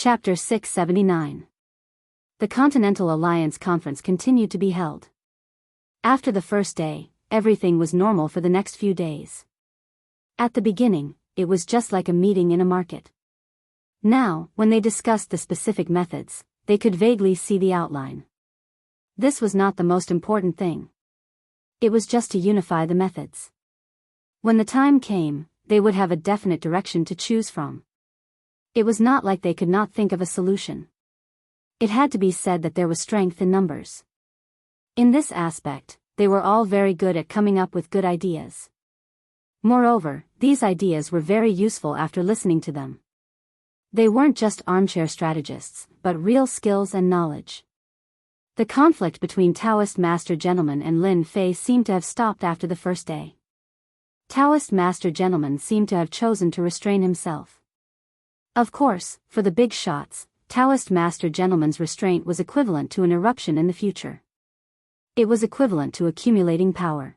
Chapter 679. The Continental Alliance Conference continued to be held. After the first day, everything was normal for the next few days. At the beginning, it was just like a meeting in a market. Now, when they discussed the specific methods, they could vaguely see the outline. This was not the most important thing. It was just to unify the methods. When the time came, they would have a definite direction to choose from. It was not like they could not think of a solution. It had to be said that there was strength in numbers. In this aspect, they were all very good at coming up with good ideas. Moreover, these ideas were very useful after listening to them. They weren't just armchair strategists, but real skills and knowledge. The conflict between Taoist Master Gentleman and Lin Fei seemed to have stopped after the first day. Taoist Master Gentleman seemed to have chosen to restrain himself. Of course, for the big shots, Taoist Master Gentleman's restraint was equivalent to an eruption in the future. It was equivalent to accumulating power.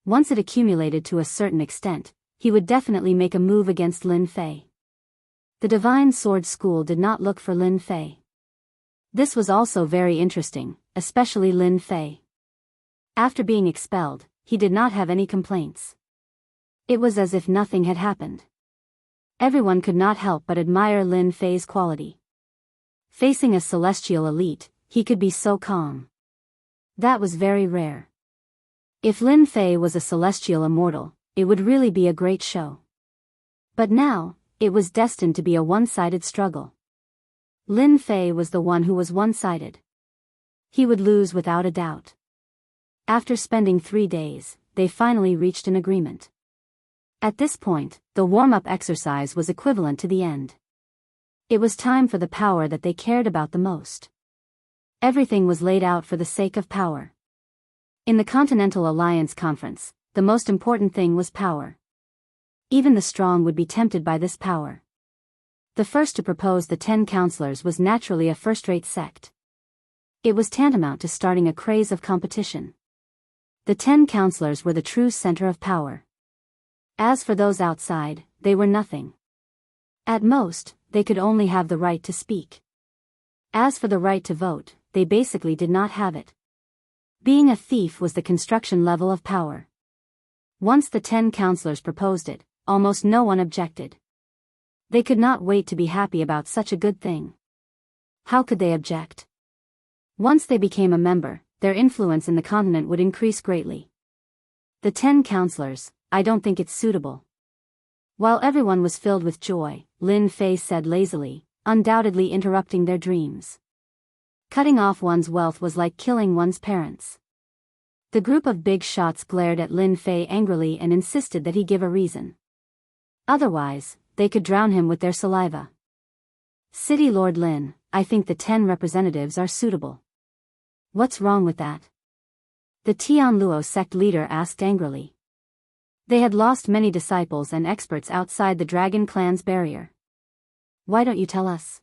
Once it accumulated to a certain extent, he would definitely make a move against Lin Fei. The Divine Sword School did not look for Lin Fei. This was also very interesting, especially Lin Fei. After being expelled, he did not have any complaints. It was as if nothing had happened. Everyone could not help but admire Lin Fei's quality. Facing a celestial elite, he could be so calm. That was very rare. If Lin Fei was a celestial immortal, it would really be a great show. But now, it was destined to be a one-sided struggle. Lin Fei was the one who was one-sided. He would lose without a doubt. After spending 3 days, they finally reached an agreement. At this point, the warm-up exercise was equivalent to the end. It was time for the power that they cared about the most. Everything was laid out for the sake of power. In the Continental Alliance Conference, the most important thing was power. Even the strong would be tempted by this power. The first to propose the 10 counselors was naturally a first-rate sect. It was tantamount to starting a craze of competition. The 10 counselors were the true center of power. As for those outside, they were nothing. At most, they could only have the right to speak. As for the right to vote, they basically did not have it. Being a thief was the construction level of power. Once the 10 counselors proposed it, almost no one objected. They could not wait to be happy about such a good thing. How could they object? Once they became a member, their influence in the continent would increase greatly. The 10 counselors, I don't think it's suitable. While everyone was filled with joy, Lin Fei said lazily, undoubtedly interrupting their dreams. Cutting off one's wealth was like killing one's parents. The group of big shots glared at Lin Fei angrily and insisted that he give a reason. Otherwise, they could drown him with their saliva. City Lord Lin, I think the 10 representatives are suitable. What's wrong with that? The Tianluo sect leader asked angrily. They had lost many disciples and experts outside the Dragon Clan's barrier. Why don't you tell us?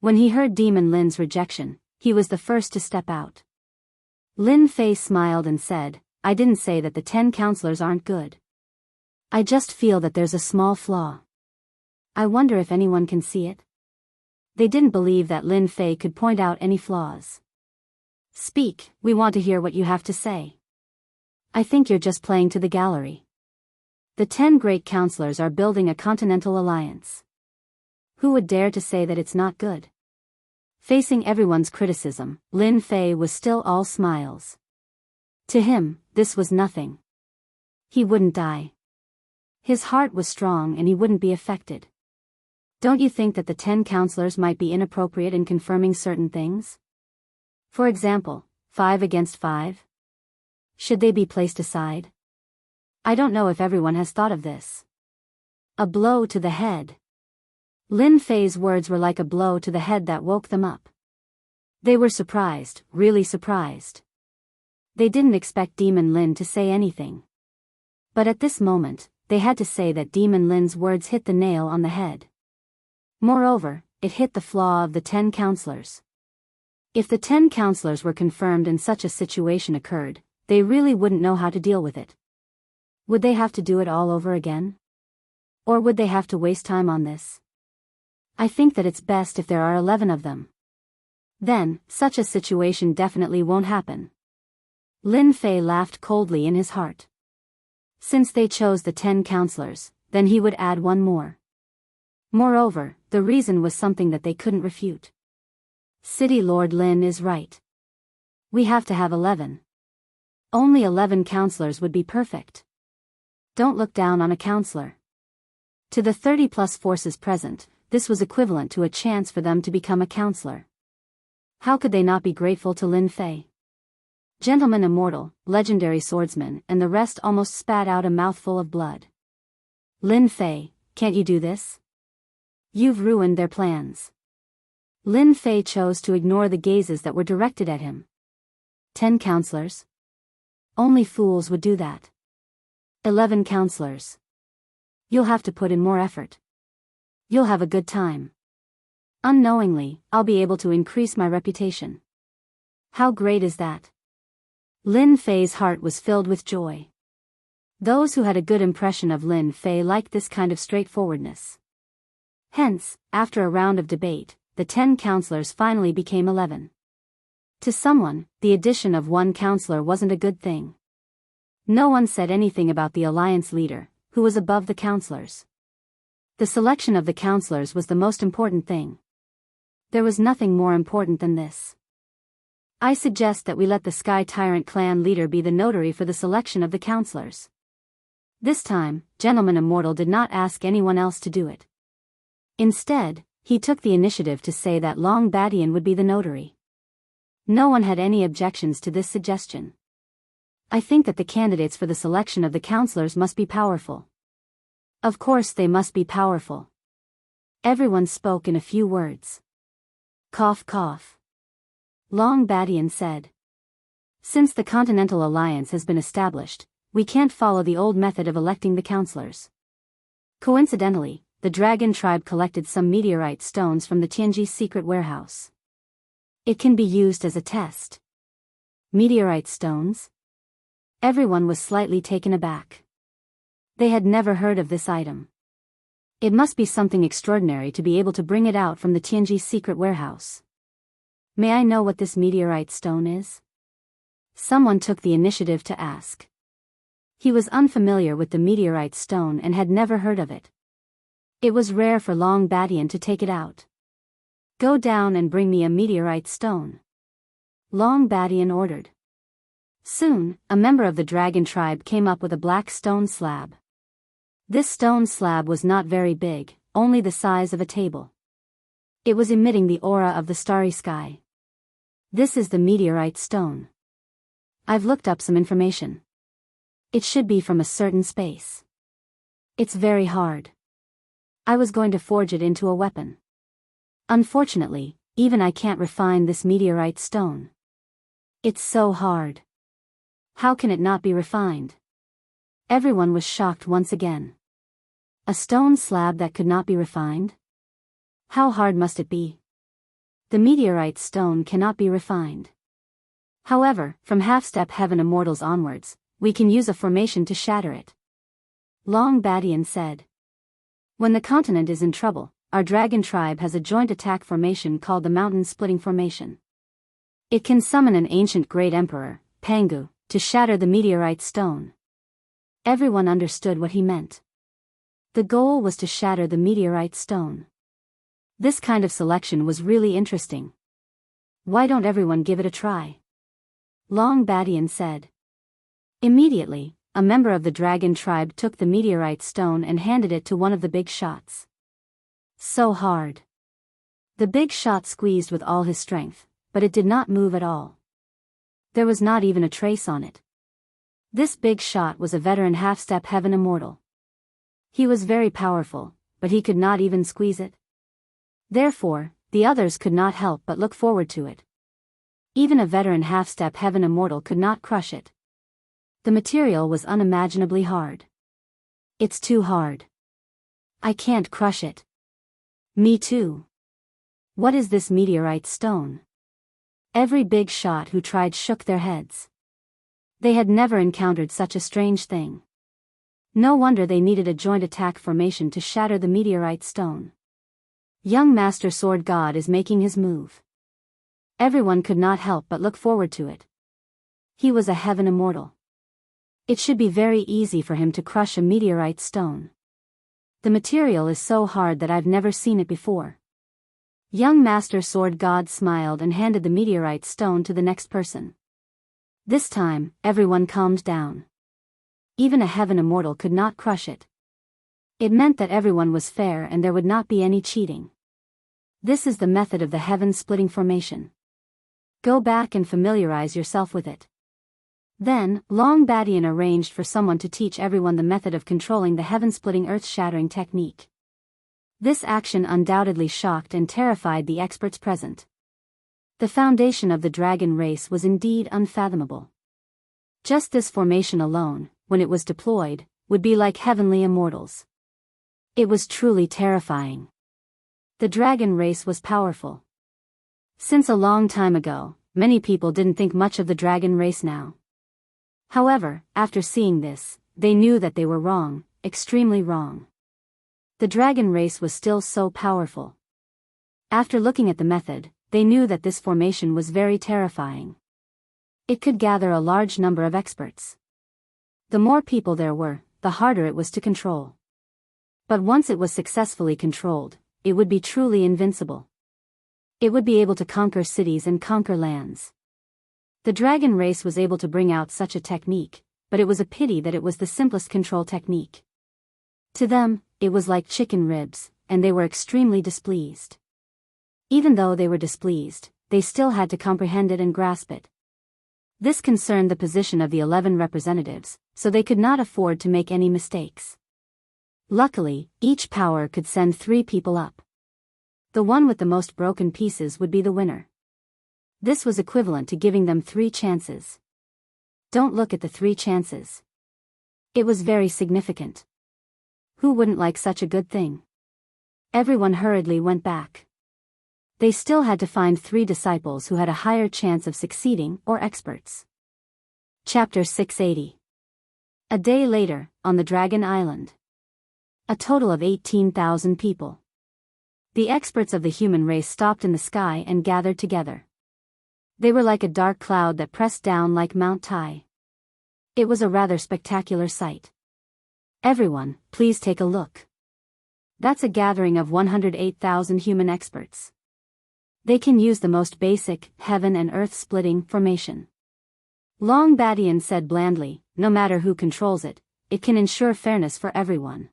When he heard Demon Lin's rejection, he was the first to step out. Lin Fei smiled and said, I didn't say that the 10 counselors aren't good. I just feel that there's a small flaw. I wonder if anyone can see it. They didn't believe that Lin Fei could point out any flaws. Speak, we want to hear what you have to say. I think you're just playing to the gallery. The 10 great counselors are building a continental alliance. Who would dare to say that it's not good? Facing everyone's criticism, Lin Fei was still all smiles. To him, this was nothing. He wouldn't die. His heart was strong and he wouldn't be affected. Don't you think that the 10 counselors might be inappropriate in confirming certain things? For example, 5 against 5? Should they be placed aside? I don't know if everyone has thought of this. A blow to the head. Lin Fei's words were like a blow to the head that woke them up. They were surprised, really surprised. They didn't expect Demon Lin to say anything. But at this moment, they had to say that Demon Lin's words hit the nail on the head. Moreover, it hit the flaw of the 10 counselors. If the 10 counselors were confirmed and such a situation occurred, they really wouldn't know how to deal with it. Would they have to do it all over again? Or would they have to waste time on this? I think that it's best if there are 11 of them. Then, such a situation definitely won't happen. Lin Fei laughed coldly in his heart. Since they chose the 10 counselors, then he would add one more. Moreover, the reason was something that they couldn't refute. City Lord Lin is right. We have to have 11. Only 11 counselors would be perfect. Don't look down on a counselor. To the 30+ forces present, this was equivalent to a chance for them to become a counselor. How could they not be grateful to Lin Fei? Gentleman Immortal, Legendary Swordsman, and the rest almost spat out a mouthful of blood. Lin Fei, can't you do this? You've ruined their plans. Lin Fei chose to ignore the gazes that were directed at him. 10 counselors? Only fools would do that. 11 counselors. You'll have to put in more effort. You'll have a good time. Unknowingly, I'll be able to increase my reputation. How great is that? Lin Fei's heart was filled with joy. Those who had a good impression of Lin Fei liked this kind of straightforwardness. Hence, after a round of debate, the 10 counselors finally became 11. To someone, the addition of one counselor wasn't a good thing. No one said anything about the alliance leader, who was above the counselors. The selection of the counselors was the most important thing. There was nothing more important than this. I suggest that we let the Sky Tyrant clan leader be the notary for the selection of the counselors. This time, Gentleman Immortal did not ask anyone else to do it. Instead, he took the initiative to say that Long Badian would be the notary. No one had any objections to this suggestion. I think that the candidates for the selection of the counselors must be powerful. Of course they must be powerful. Everyone spoke in a few words. Cough cough. Long Badian said. Since the Continental Alliance has been established, we can't follow the old method of electing the counselors. Coincidentally, the Dragon Tribe collected some meteorite stones from the Tianji secret warehouse. It can be used as a test. Meteorite stones? Everyone was slightly taken aback. They had never heard of this item. It must be something extraordinary to be able to bring it out from the Tianji secret warehouse. May I know what this meteorite stone is? Someone took the initiative to ask. He was unfamiliar with the meteorite stone and had never heard of it. It was rare for Long Badian to take it out. Go down and bring me a meteorite stone. Long Badian ordered. Soon, a member of the Dragon Tribe came up with a black stone slab. This stone slab was not very big, only the size of a table. It was emitting the aura of the starry sky. This is the meteorite stone. I've looked up some information. It should be from a certain space. It's very hard. I was going to forge it into a weapon. Unfortunately, even I can't refine this meteorite stone. It's so hard. How can it not be refined? Everyone was shocked once again. A stone slab that could not be refined? How hard must it be? The meteorite stone cannot be refined. However, from Half-Step Heaven Immortals onwards, we can use a formation to shatter it. Long Badian said. When the continent is in trouble, our Dragon Tribe has a joint attack formation called the Mountain Splitting Formation. It can summon an ancient great emperor, Pangu, to shatter the meteorite stone. Everyone understood what he meant. The goal was to shatter the meteorite stone. This kind of selection was really interesting. Why don't everyone give it a try? Long Badian said. Immediately, a member of the Dragon Tribe took the meteorite stone and handed it to one of the big shots. So hard. The big shot squeezed with all his strength, but it did not move at all. There was not even a trace on it. This big shot was a veteran Half-Step Heaven Immortal. He was very powerful, but he could not even squeeze it. Therefore, the others could not help but look forward to it. Even a veteran Half-Step Heaven Immortal could not crush it. The material was unimaginably hard. It's too hard. I can't crush it. Me too. What is this meteorite stone? Every big shot who tried shook their heads. They had never encountered such a strange thing. No wonder they needed a joint attack formation to shatter the meteorite stone. Young Master Sword God is making his move. Everyone could not help but look forward to it. He was a heaven immortal. It should be very easy for him to crush a meteorite stone. The material is so hard that I've never seen it before. Young Master Sword God smiled and handed the meteorite stone to the next person. This time, everyone calmed down. Even a heaven immortal could not crush it. It meant that everyone was fair and there would not be any cheating. This is the method of the heaven-splitting formation. Go back and familiarize yourself with it. Then, Long Badian arranged for someone to teach everyone the method of controlling the heaven-splitting earth-shattering technique. This action undoubtedly shocked and terrified the experts present. The foundation of the dragon race was indeed unfathomable. Just this formation alone, when it was deployed, would be like heavenly immortals. It was truly terrifying. The dragon race was powerful. Since a long time ago, many people didn't think much of the dragon race now. However, after seeing this, they knew that they were wrong, extremely wrong. The dragon race was still so powerful. After looking at the method, they knew that this formation was very terrifying. It could gather a large number of experts. The more people there were, the harder it was to control. But once it was successfully controlled, it would be truly invincible. It would be able to conquer cities and conquer lands. The dragon race was able to bring out such a technique, but it was a pity that it was the simplest control technique. To them, it was like chicken ribs, and they were extremely displeased. Even though they were displeased, they still had to comprehend it and grasp it. This concerned the position of the 11 representatives, so they could not afford to make any mistakes. Luckily, each power could send 3 people up. The one with the most broken pieces would be the winner. This was equivalent to giving them 3 chances. Don't look at the 3 chances. It was very significant. Who wouldn't like such a good thing? Everyone hurriedly went back. They still had to find 3 disciples who had a higher chance of succeeding or experts. Chapter 680. A day later, on the Dragon Island. A total of 18,000 people. The experts of the human race stopped in the sky and gathered together. They were like a dark cloud that pressed down like Mount Tai. It was a rather spectacular sight. Everyone, please take a look. That's a gathering of 108,000 human experts. They can use the most basic, heaven and earth splitting formation. Long Badian said blandly, no matter who controls it, it can ensure fairness for everyone.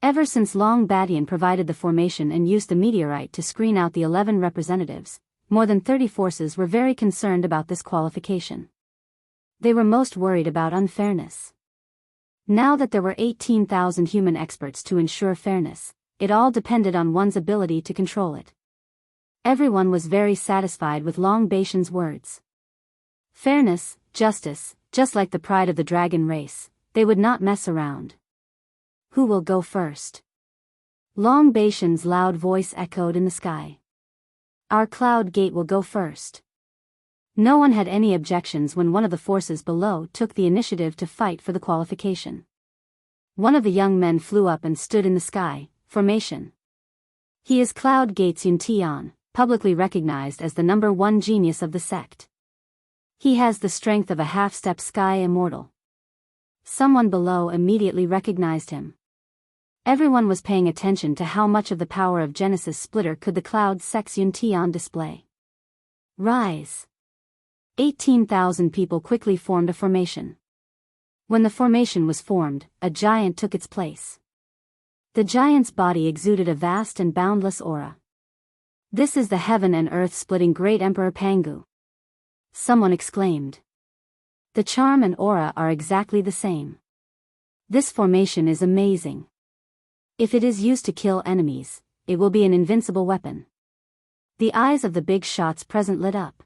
Ever since Long Badian provided the formation and used the meteorite to screen out the 11 representatives, more than 30 forces were very concerned about this qualification. They were most worried about unfairness. Now that there were 18,000 human experts to ensure fairness, it all depended on one's ability to control it. Everyone was very satisfied with Long Badian's words. Fairness, justice, just like the pride of the dragon race, they would not mess around. Who will go first? Long Badian's loud voice echoed in the sky. Our cloud gate will go first. No one had any objections when one of the forces below took the initiative to fight for the qualification. One of the young men flew up and stood in the sky, formation. He is Cloud Gates Yuntian, publicly recognized as the #1 genius of the sect. He has the strength of a half-step sky immortal. Someone below immediately recognized him. Everyone was paying attention to how much of the power of Genesis Splitter could the Cloud Sex Yuntian display. Rise! 18,000 people quickly formed a formation. When the formation was formed, a giant took its place. The giant's body exuded a vast and boundless aura. This is the heaven and earth splitting great Emperor Pangu. Someone exclaimed. The charm and aura are exactly the same. This formation is amazing. If it is used to kill enemies, it will be an invincible weapon. The eyes of the big shots present lit up.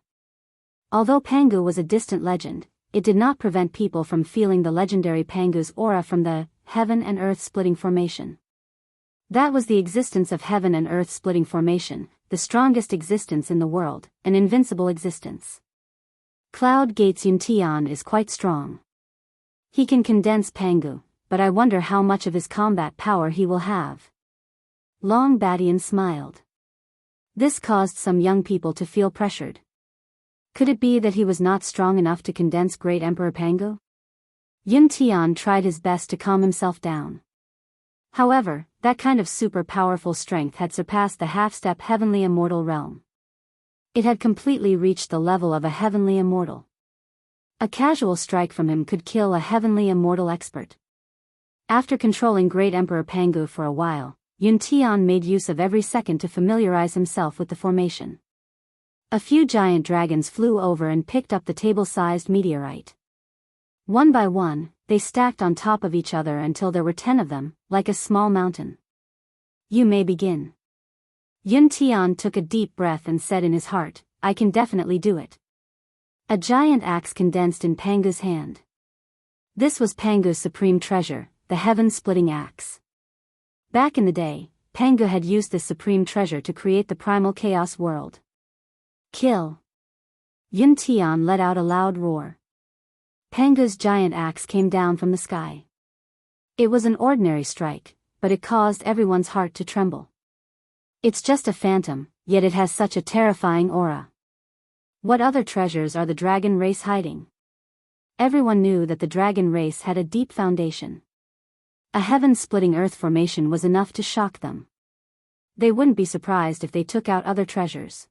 Although Pangu was a distant legend, it did not prevent people from feeling the legendary Pangu's aura from the heaven and earth splitting formation. That was the existence of heaven and earth splitting formation, the strongest existence in the world, an invincible existence. Cloud Gates Yuntian is quite strong. He can condense Pangu, but I wonder how much of his combat power he will have. Long Badian smiled. This caused some young people to feel pressured. Could it be that he was not strong enough to condense Great Emperor Pangu? Yun Tian tried his best to calm himself down. However, that kind of super powerful strength had surpassed the half-step heavenly immortal realm. It had completely reached the level of a heavenly immortal. A casual strike from him could kill a heavenly immortal expert. After controlling Great Emperor Pangu for a while, Yun Tian made use of every second to familiarize himself with the formation. A few giant dragons flew over and picked up the table-sized meteorite. One by one, they stacked on top of each other until there were 10 of them, like a small mountain. You may begin. Yun Tian took a deep breath and said in his heart, I can definitely do it. A giant axe condensed in Pangu's hand. This was Pangu's supreme treasure, the heaven-splitting axe. Back in the day, Pangu had used this supreme treasure to create the primal chaos world. Kill! Yun Tian let out a loud roar. Pangu's giant axe came down from the sky. It was an ordinary strike, but it caused everyone's heart to tremble. It's just a phantom, yet it has such a terrifying aura. What other treasures are the dragon race hiding? Everyone knew that the dragon race had a deep foundation. A heaven-splitting earth formation was enough to shock them. They wouldn't be surprised if they took out other treasures.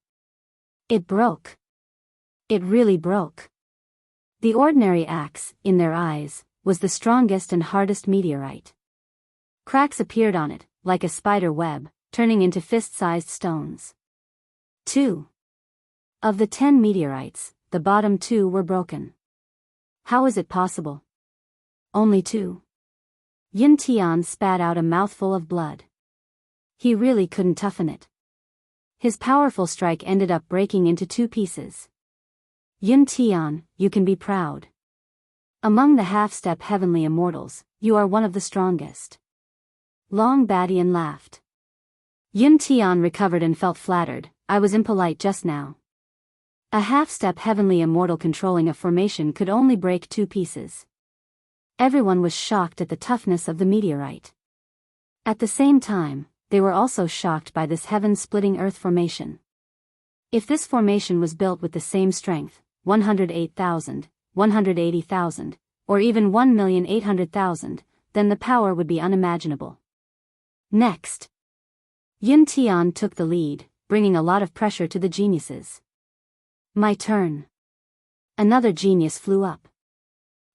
It broke. It really broke. The ordinary axe, in their eyes, was the strongest and hardest meteorite. Cracks appeared on it, like a spider web, turning into fist-sized stones. 2. Of the 10 meteorites, the bottom 2 were broken. How is it possible? Only 2. Yun Tian spat out a mouthful of blood. He really couldn't toughen it. His powerful strike ended up breaking into 2 pieces. Yun Tian, you can be proud. Among the half-step heavenly immortals, you are one of the strongest. Long Badian laughed. Yun Tian recovered and felt flattered. I was impolite just now. A half-step heavenly immortal controlling a formation could only break 2 pieces. Everyone was shocked at the toughness of the meteorite. At the same time, they were also shocked by this heaven-splitting earth formation. If this formation was built with the same strength, 108,000, 180,000, or even 1,800,000, then the power would be unimaginable. Next, Yun Tian took the lead, bringing a lot of pressure to the geniuses. My turn. Another genius flew up.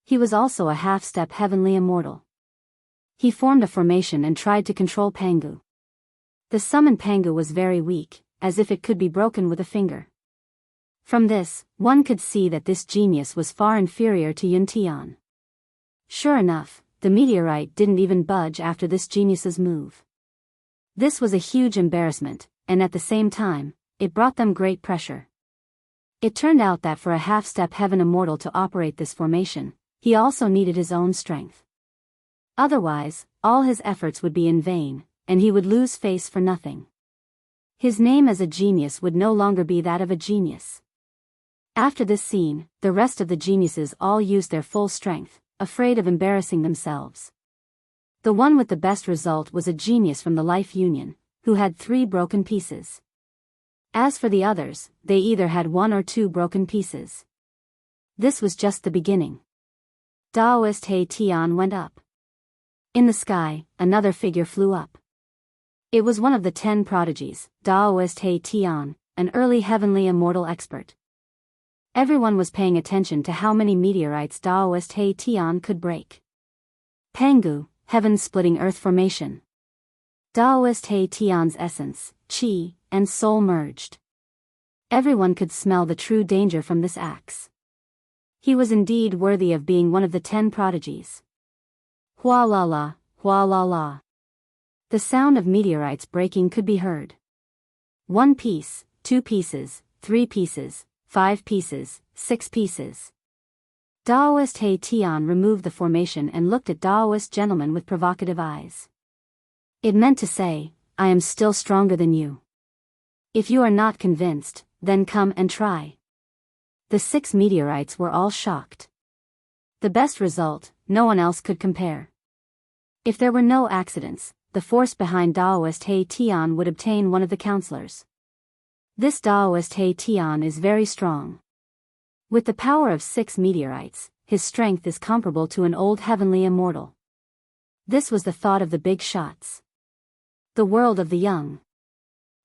He was also a half-step heavenly immortal. He formed a formation and tried to control Pangu. The summoned Pangu was very weak, as if it could be broken with a finger. From this, one could see that this genius was far inferior to Yun Tian. Sure enough, the meteorite didn't even budge after this genius's move. This was a huge embarrassment, and at the same time, it brought them great pressure. It turned out that for a half-step heaven immortal to operate this formation, he also needed his own strength. Otherwise, all his efforts would be in vain, and he would lose face for nothing. His name as a genius would no longer be that of a genius. After this scene, the rest of the geniuses all used their full strength, afraid of embarrassing themselves. The one with the best result was a genius from the Life Union, who had 3 broken pieces. As for the others, they either had 1 or 2 broken pieces. This was just the beginning. Daoist He Tian went up. In the sky, another figure flew up. It was one of the 10 prodigies, Daoist He Tian, an early heavenly immortal expert. Everyone was paying attention to how many meteorites Daoist He Tian could break. Pangu, heaven-splitting earth formation. Daoist He Tian's essence, qi, and soul merged. Everyone could smell the true danger from this axe. He was indeed worthy of being one of the 10 prodigies. Hua la la, hua la la. The sound of meteorites breaking could be heard. 1 piece, 2 pieces, 3 pieces, 5 pieces, 6 pieces. Daoist He Tian removed the formation and looked at Daoist gentleman with provocative eyes. It meant to say, I am still stronger than you. If you are not convinced, then come and try. The 6 meteorites were all shocked. The best result, no one else could compare. If there were no accidents, the force behind Daoist He Tian would obtain one of the counselors. This Daoist He Tian is very strong. With the power of 6 meteorites, his strength is comparable to an old heavenly immortal. This was the thought of the big shots. The world of the young.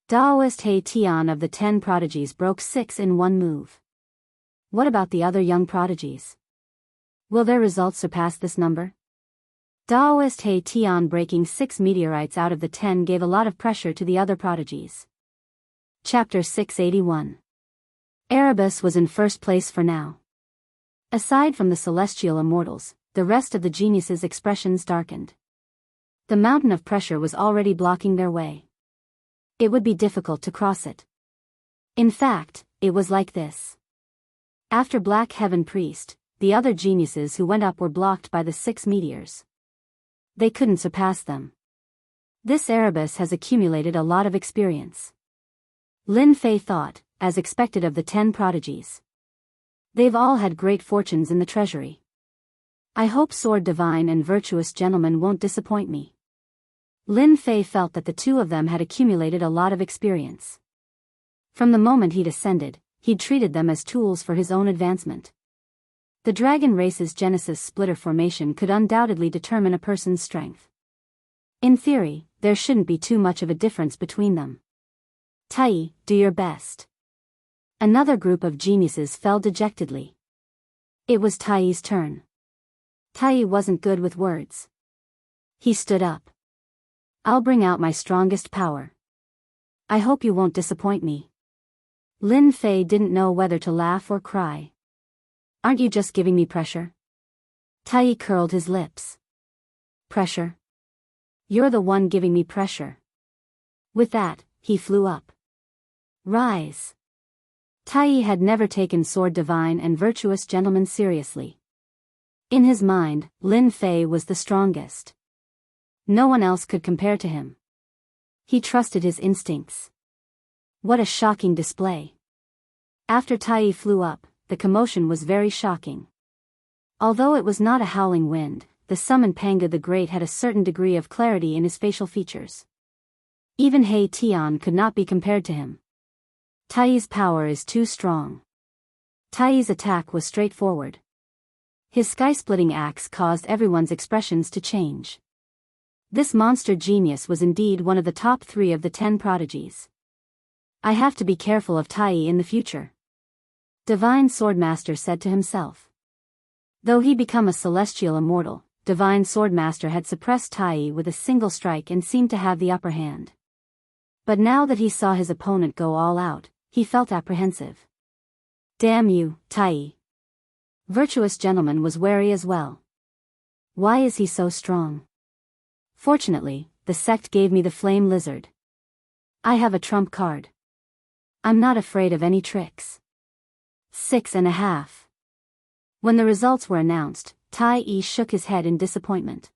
Daoist He Tian of the 10 prodigies broke 6 in one move. What about the other young prodigies? Will their results surpass this number? Daoist He Tian breaking 6 meteorites out of the 10 gave a lot of pressure to the other prodigies. Chapter 681. Erebus was in first place for now. Aside from the celestial immortals, the rest of the geniuses' expressions darkened. The mountain of pressure was already blocking their way. It would be difficult to cross it. In fact, it was like this. After Black Heaven Priest, the other geniuses who went up were blocked by the 6 meteors. They couldn't surpass them. This Erebus has accumulated a lot of experience. Lin Fei thought, as expected of the 10 prodigies. They've all had great fortunes in the treasury. I hope Sword Divine and Virtuous Gentleman won't disappoint me. Lin Fei felt that the two of them had accumulated a lot of experience. From the moment he'd ascended, he'd treated them as tools for his own advancement. The dragon race's Genesis splitter formation could undoubtedly determine a person's strength. In theory, there shouldn't be too much of a difference between them. Tai, do your best. Another group of geniuses fell dejectedly. It was Tai's turn. Tai wasn't good with words. He stood up. I'll bring out my strongest power. I hope you won't disappoint me. Lin Fei didn't know whether to laugh or cry. Aren't you just giving me pressure? Tai curled his lips. Pressure? You're the one giving me pressure. With that, he flew up. Rise. Tai had never taken Sword Divine and Virtuous Gentleman seriously. In his mind, Lin Fei was the strongest. No one else could compare to him. He trusted his instincts. What a shocking display. After Tai flew up, the commotion was very shocking. Although it was not a howling wind, the summoned Panga the Great had a certain degree of clarity in his facial features. Even He Tian could not be compared to him. Tai's power is too strong. Tai's attack was straightforward. His sky-splitting axe caused everyone's expressions to change. This monster genius was indeed one of the top 3 of the 10 prodigies. I have to be careful of Tai in the future. Divine Swordmaster said to himself. Though he become a celestial immortal, Divine Swordmaster had suppressed Tai with a single strike and seemed to have the upper hand. But now that he saw his opponent go all out, he felt apprehensive. Damn you, Tai. Virtuous Gentleman was wary as well. Why is he so strong? Fortunately, the sect gave me the Flame Lizard. I have a trump card. I'm not afraid of any tricks. 6.5. When the results were announced, Tai shook his head in disappointment.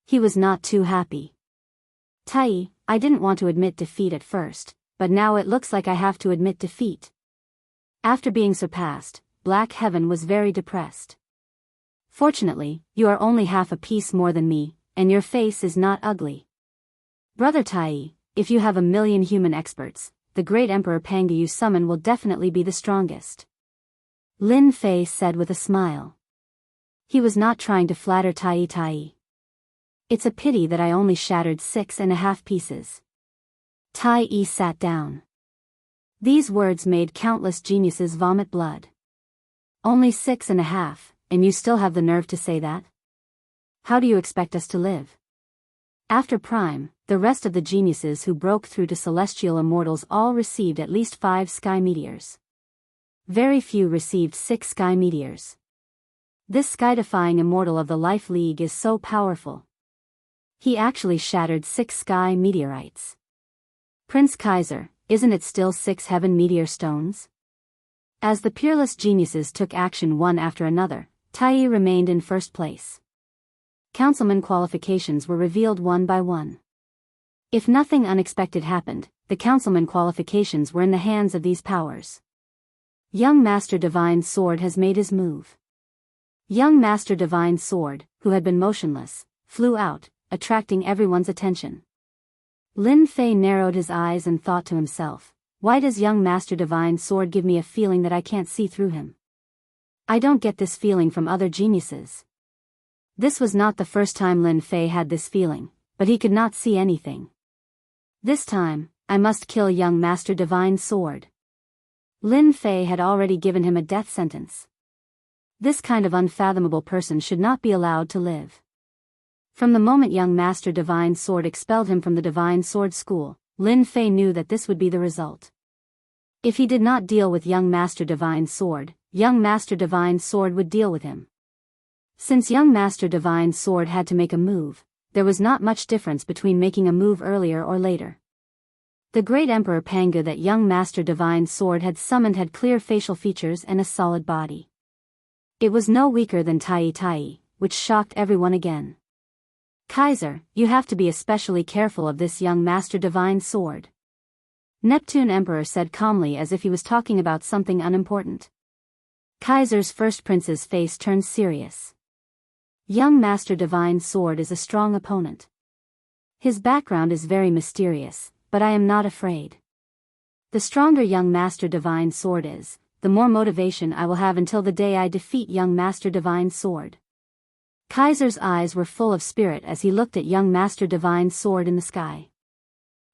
He was not too happy. Tai, I didn't want to admit defeat at first, but now it looks like I have to admit defeat. After being surpassed, Black Heaven was very depressed. Fortunately, you are only half a piece more than me, and your face is not ugly. Brother Tai, if you have 1,000,000 human experts, the great Emperor Panga you summon will definitely be the strongest. Lin Fei said with a smile. He was not trying to flatter Tai. It's a pity that I only shattered 6.5 pieces. Tai sat down. These words made countless geniuses vomit blood. Only 6.5, and you still have the nerve to say that? How do you expect us to live? After Prime, the rest of the geniuses who broke through to Celestial Immortals all received at least 5 sky meteors. Very few received 6 sky meteors. This sky-defying immortal of the Life League is so powerful. He actually shattered 6 sky meteorites. Prince Kaiser, isn't it still 6 heaven meteor stones? As the peerless geniuses took action one after another, Tai remained in first place. Councilman qualifications were revealed one by one. If nothing unexpected happened, the councilman qualifications were in the hands of these powers. Young Master Divine Sword has made his move. Young Master Divine Sword, who had been motionless, flew out, attracting everyone's attention. Lin Fei narrowed his eyes and thought to himself, why does young Master Divine Sword give me a feeling that I can't see through him? I don't get this feeling from other geniuses. This was not the first time Lin Fei had this feeling, but he could not see anything. This time, I must kill young Master Divine Sword. Lin Fei had already given him a death sentence. This kind of unfathomable person should not be allowed to live. From the moment young Master Divine Sword expelled him from the Divine Sword School, Lin Fei knew that this would be the result. If he did not deal with young Master Divine Sword, young Master Divine Sword would deal with him. Since young Master Divine Sword had to make a move, there was not much difference between making a move earlier or later. The great Emperor Pangu that young Master Divine Sword had summoned had clear facial features and a solid body. It was no weaker than Tai, which shocked everyone again. Kaiser, you have to be especially careful of this young Master Divine Sword. Neptune Emperor said calmly as if he was talking about something unimportant. Kaiser's first prince's face turned serious. Young Master Divine Sword is a strong opponent. His background is very mysterious, but I am not afraid. The stronger young Master Divine Sword is, the more motivation I will have until the day I defeat young Master Divine Sword. Kaiser's eyes were full of spirit as he looked at young Master Divine Sword in the sky.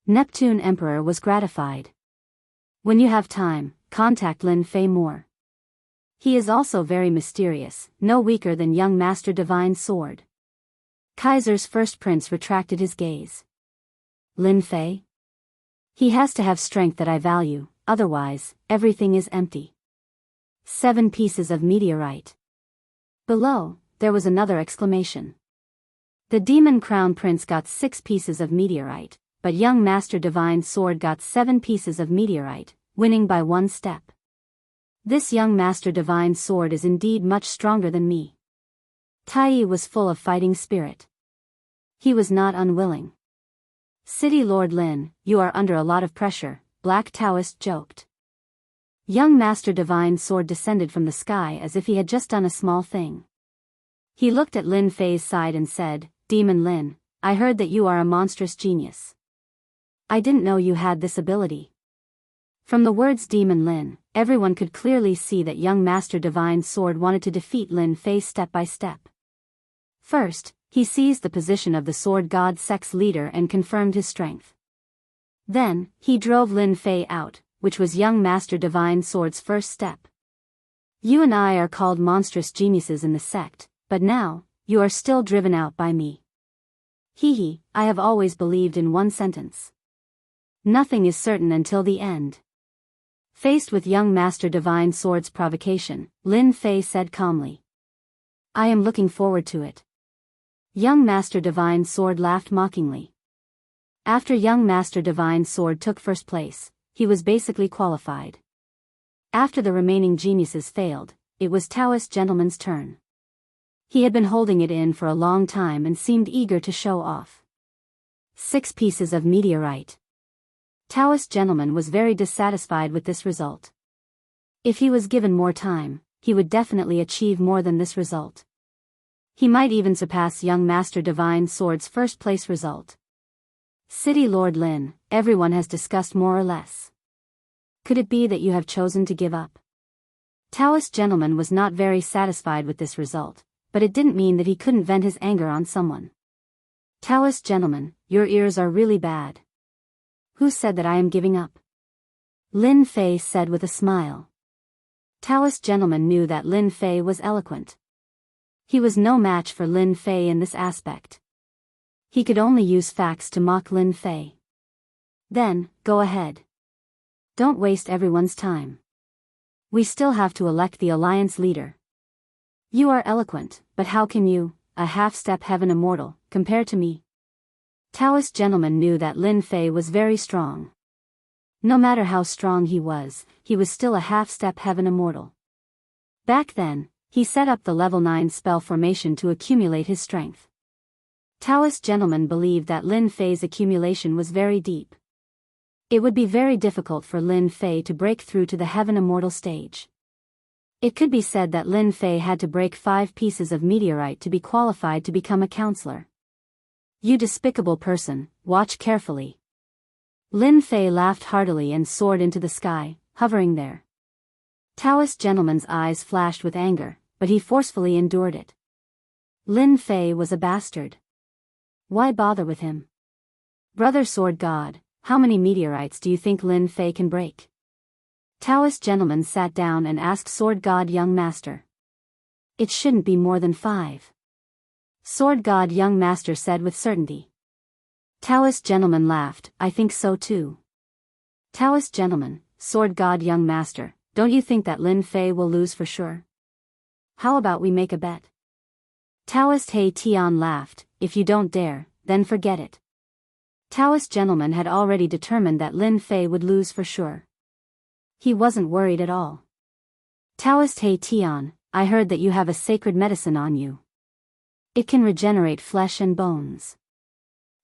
Neptune Emperor was gratified. When you have time, contact Lin Fei more. He is also very mysterious, no weaker than young Master Divine Sword. Kaiser's first prince retracted his gaze. Lin Fei? He has to have strength that I value, otherwise, everything is empty. 7 pieces of meteorite. Below, there was another exclamation. The Demon Crown Prince got 6 pieces of meteorite, but young Master Divine Sword got 7 pieces of meteorite, winning by 1 step. This young Master Divine Sword is indeed much stronger than me. Tai was full of fighting spirit. He was not unwilling. City Lord Lin, you are under a lot of pressure, Black Taoist joked. Young Master Divine Sword descended from the sky as if he had just done a small thing. He looked at Lin Fei's side and said, Demon Lin, I heard that you are a monstrous genius. I didn't know you had this ability. From the words Demon Lin, everyone could clearly see that young Master Divine Sword wanted to defeat Lin Fei step by step. First, he seized the position of the Sword God Sect's leader and confirmed his strength. Then, he drove Lin Fei out, which was young Master Divine Sword's first step. You and I are called monstrous geniuses in the sect, but now, you are still driven out by me. I have always believed in one sentence. Nothing is certain until the end. Faced with young Master Divine Sword's provocation, Lin Fei said calmly. I am looking forward to it. Young Master Divine Sword laughed mockingly. After young Master Divine Sword took first place, he was basically qualified. After the remaining geniuses failed, it was Taoist Gentleman's turn. He had been holding it in for a long time and seemed eager to show off. 6 pieces of meteorite. Taoist Gentleman was very dissatisfied with this result. If he was given more time, he would definitely achieve more than this result. He might even surpass young Master Divine Sword's first place result. City Lord Lin, everyone has discussed more or less. Could it be that you have chosen to give up? Taoist Gentleman was not very satisfied with this result, but it didn't mean that he couldn't vent his anger on someone. Taoist Gentleman, your ears are really bad. Who said that I am giving up? Lin Fei said with a smile. Taoist Gentleman knew that Lin Fei was eloquent. He was no match for Lin Fei in this aspect. He could only use facts to mock Lin Fei. Then, go ahead. Don't waste everyone's time. We still have to elect the alliance leader. You are eloquent, but how can you, a half-step heaven immortal, compare to me? Taoist Gentleman knew that Lin Fei was very strong. No matter how strong he was still a half-step heaven immortal. Back then, he set up the level 9 spell formation to accumulate his strength. Taoist Gentleman believed that Lin Fei's accumulation was very deep. It would be very difficult for Lin Fei to break through to the heaven immortal stage. It could be said that Lin Fei had to break 5 pieces of meteorite to be qualified to become a counselor. You despicable person, watch carefully. Lin Fei laughed heartily and soared into the sky, hovering there. Taoist gentleman's eyes flashed with anger, but he forcefully endured it. Lin Fei was a bastard. Why bother with him? Brother Sword God, how many meteorites do you think Lin Fei can break? Taoist gentleman sat down and asked Sword God young master. It shouldn't be more than 5. Sword God young master said with certainty. Taoist gentleman laughed, I think so too. Taoist gentleman, Sword God young master, don't you think that Lin Fei will lose for sure? How about we make a bet? Taoist He Tian laughed, if you don't dare, then forget it. Taoist gentleman had already determined that Lin Fei would lose for sure. He wasn't worried at all. Taoist He Tian, I heard that you have a sacred medicine on you. It can regenerate flesh and bones.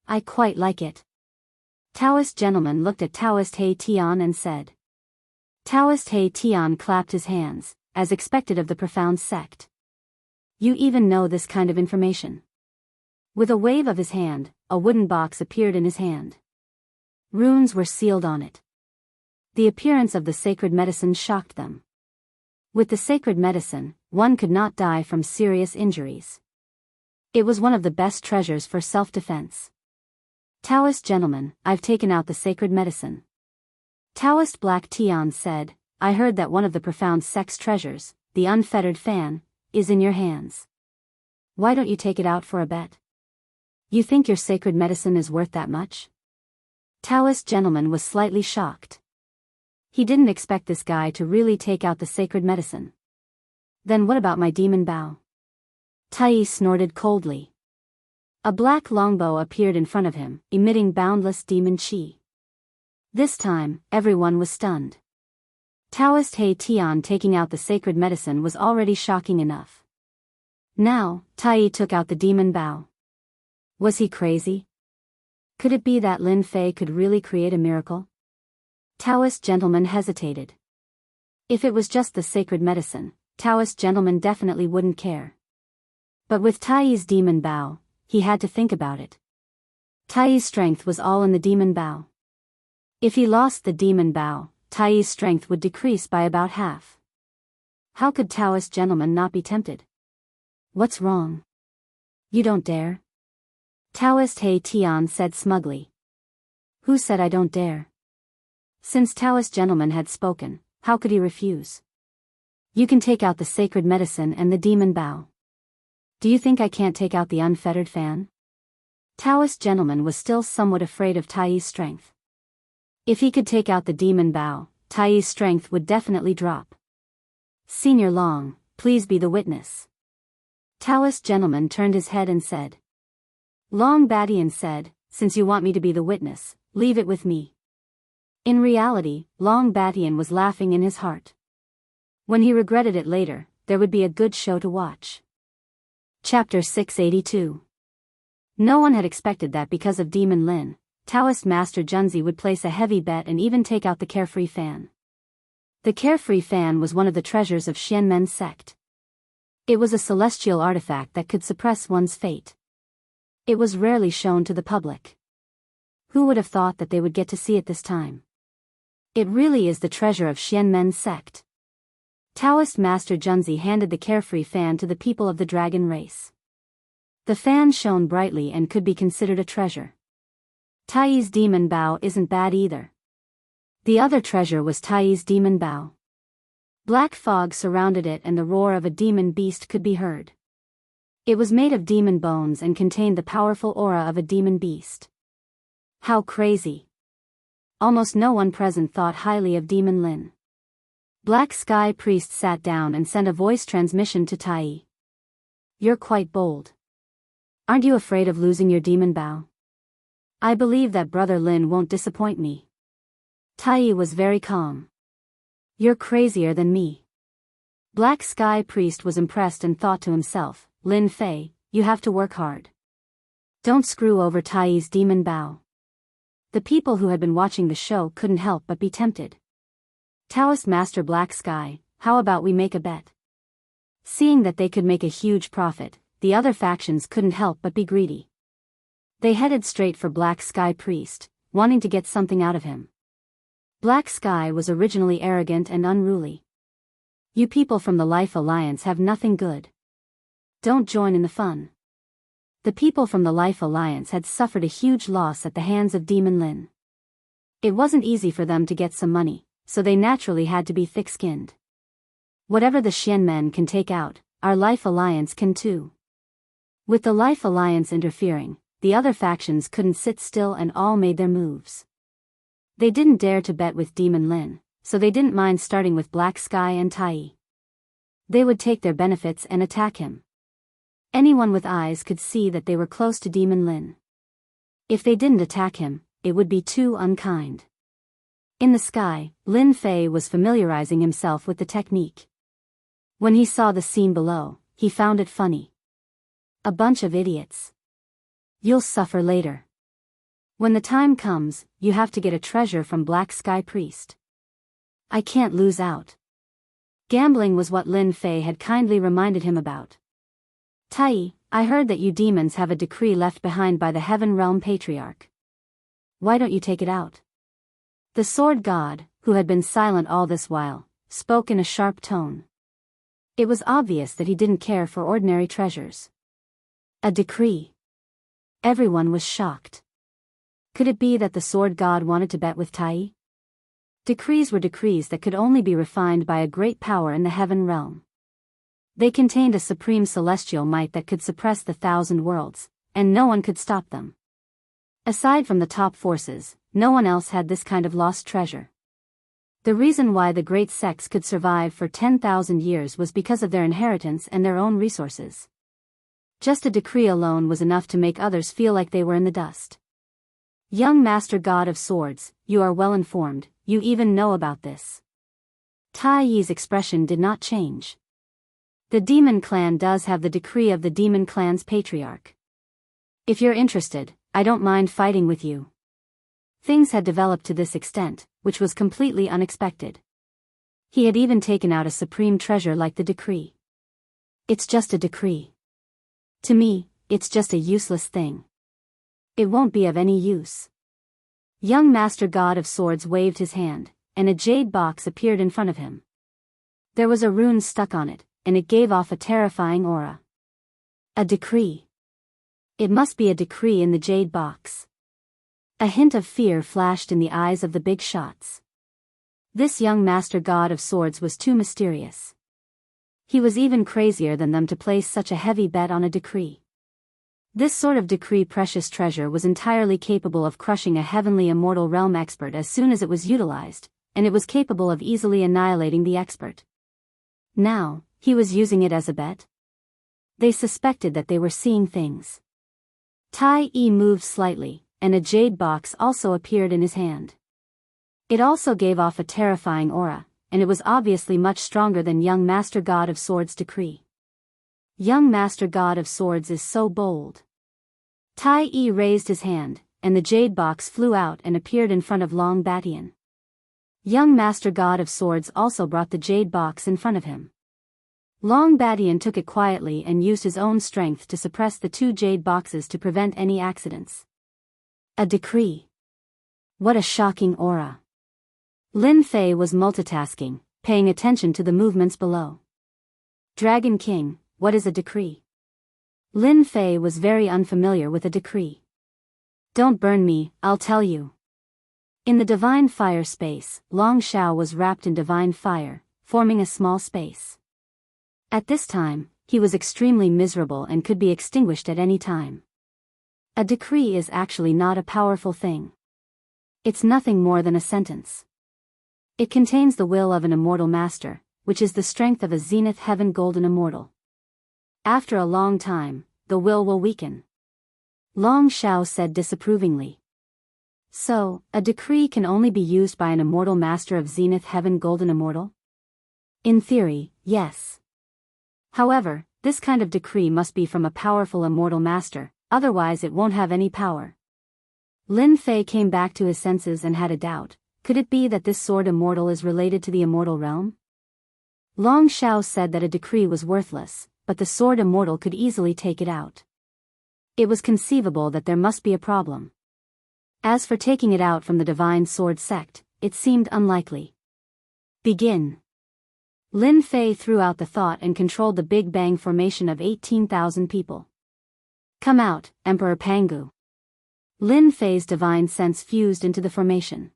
I quite like it. Taoist gentleman looked at Taoist He Tian and said. Taoist He Tian clapped his hands, as expected of the profound sect. You even know this kind of information. With a wave of his hand, a wooden box appeared in his hand. Runes were sealed on it. The appearance of the sacred medicine shocked them. With the sacred medicine, one could not die from serious injuries. It was one of the best treasures for self-defense. Taoist gentleman, I've taken out the sacred medicine. Taoist Black Tian said, I heard that one of the profound sect's treasures, the unfettered fan, is in your hands. Why don't you take it out for a bet? You think your sacred medicine is worth that much? Taoist gentleman was slightly shocked. He didn't expect this guy to really take out the sacred medicine. Then what about my demon bow? Tai snorted coldly. A black longbow appeared in front of him, emitting boundless demon chi. This time, everyone was stunned. Taoist He Tian taking out the sacred medicine was already shocking enough. Now, Tai took out the demon bow. Was he crazy? Could it be that Lin Fei could really create a miracle? Taoist gentleman hesitated. If it was just the sacred medicine, Taoist gentleman definitely wouldn't care. But with Tai's demon bow, he had to think about it. Tai's strength was all in the demon bow. If he lost the demon bow, Tai's strength would decrease by about half. How could Taoist gentleman not be tempted? What's wrong? You don't dare? Taoist He Tian said smugly. Who said I don't dare? Since Taoist gentleman had spoken, how could he refuse? You can take out the sacred medicine and the demon bow. Do you think I can't take out the unfettered fan? Taoist gentleman was still somewhat afraid of Tai's strength. If he could take out the demon bow, Tai's strength would definitely drop. Senior Long, please be the witness. Taoist gentleman turned his head and said. Long Badian said, since you want me to be the witness, leave it with me. In reality, Long Badian was laughing in his heart. When he regretted it later, there would be a good show to watch. Chapter 682. No one had expected that because of Demon Lin, Taoist Master Junzi would place a heavy bet and even take out the Carefree Fan. The Carefree Fan was one of the treasures of Xianmen sect. It was a celestial artifact that could suppress one's fate. It was rarely shown to the public. Who would have thought that they would get to see it this time? It really is the treasure of Xianmen sect. Taoist Master Junzi handed the Carefree Fan to the people of the dragon race. The fan shone brightly and could be considered a treasure. Tai's demon bow isn't bad either. The other treasure was Tai's demon bow. Black fog surrounded it and the roar of a demon beast could be heard. It was made of demon bones and contained the powerful aura of a demon beast. How crazy! Almost no one present thought highly of Demon Lin. Black Sky Priest sat down and sent a voice transmission to Tai. You're quite bold. Aren't you afraid of losing your demon bow? I believe that Brother Lin won't disappoint me. Tai was very calm. You're crazier than me. Black Sky Priest was impressed and thought to himself, Lin Fei, you have to work hard. Don't screw over Tai's demon bow. The people who had been watching the show couldn't help but be tempted. Taoist Master Black Sky, how about we make a bet? Seeing that they could make a huge profit, the other factions couldn't help but be greedy. They headed straight for Black Sky Priest, wanting to get something out of him. Black Sky was originally arrogant and unruly. You people from the Life Alliance have nothing good. Don't join in the fun. The people from the Life Alliance had suffered a huge loss at the hands of Demon Lin. It wasn't easy for them to get some money, so they naturally had to be thick-skinned. Whatever the Xianmen can take out, our Life Alliance can too. With the Life Alliance interfering, the other factions couldn't sit still and all made their moves. They didn't dare to bet with Demon Lin, so they didn't mind starting with Black Sky and Tai. They would take their benefits and attack him. Anyone with eyes could see that they were close to Demon Lin. If they didn't attack him, it would be too unkind. In the sky, Lin Fei was familiarizing himself with the technique. When he saw the scene below, he found it funny. A bunch of idiots. You'll suffer later. When the time comes, you have to get a treasure from Black Sky Priest. I can't lose out. Gambling was what Lin Fei had kindly reminded him about. Tai, I heard that you demons have a decree left behind by the Heaven Realm Patriarch. Why don't you take it out? The sword god, who had been silent all this while, spoke in a sharp tone. It was obvious that he didn't care for ordinary treasures. A decree. Everyone was shocked. Could it be that the sword god wanted to bet with Tai? Decrees were decrees that could only be refined by a great power in the Heaven Realm. They contained a supreme celestial might that could suppress the 1,000 worlds, and no one could stop them. Aside from the top forces, no one else had this kind of lost treasure. The reason why the great sects could survive for 10,000 years was because of their inheritance and their own resources. Just a decree alone was enough to make others feel like they were in the dust. Young Master God of Swords, you are well informed, you even know about this. Tai Yi's expression did not change. The Demon Clan does have the decree of the Demon Clan's patriarch. If you're interested, I don't mind fighting with you. Things had developed to this extent, which was completely unexpected. He had even taken out a supreme treasure like the decree. It's just a decree. To me, it's just a useless thing. It won't be of any use. Young Master God of Swords waved his hand, and a jade box appeared in front of him. There was a rune stuck on it, and it gave off a terrifying aura. A decree. It must be a decree in the jade box. A hint of fear flashed in the eyes of the big shots. This young Master God of Swords was too mysterious. He was even crazier than them to place such a heavy bet on a decree. This sort of decree precious treasure was entirely capable of crushing a heavenly immortal realm expert as soon as it was utilized, and it was capable of easily annihilating the expert. Now, he was using it as a bet? They suspected that they were seeing things. Tai Yi moved slightly, and a jade box also appeared in his hand. It also gave off a terrifying aura, and it was obviously much stronger than young Master God of Swords' decree. Young Master God of Swords is so bold. Tai Yi raised his hand, and the jade box flew out and appeared in front of Long Batian. Young Master God of Swords also brought the jade box in front of him. Long Batian took it quietly and used his own strength to suppress the two jade boxes to prevent any accidents. A decree. What a shocking aura. Lin Fei was multitasking, paying attention to the movements below. Dragon King, what is a decree? Lin Fei was very unfamiliar with a decree. Don't burn me, I'll tell you. In the divine fire space, Long Shao was wrapped in divine fire, forming a small space. At this time, he was extremely miserable and could be extinguished at any time. A decree is actually not a powerful thing. It's nothing more than a sentence. It contains the will of an immortal master, which is the strength of a Zenith Heaven Golden Immortal. After a long time, the will weaken. Long Shao said disapprovingly. So, a decree can only be used by an immortal master of Zenith Heaven Golden Immortal? In theory, yes. However, this kind of decree must be from a powerful immortal master, otherwise it won't have any power. Lin Fei came back to his senses and had a doubt. Could it be that this sword immortal is related to the immortal realm? Long Shao said that a decree was worthless, but the sword immortal could easily take it out. It was conceivable that there must be a problem. As for taking it out from the Divine Sword sect, it seemed unlikely. Begin. Lin Fei threw out the thought and controlled the Big Bang formation of 18,000 people. Come out, Emperor Pangu. Lin Fei's divine sense fused into the formation.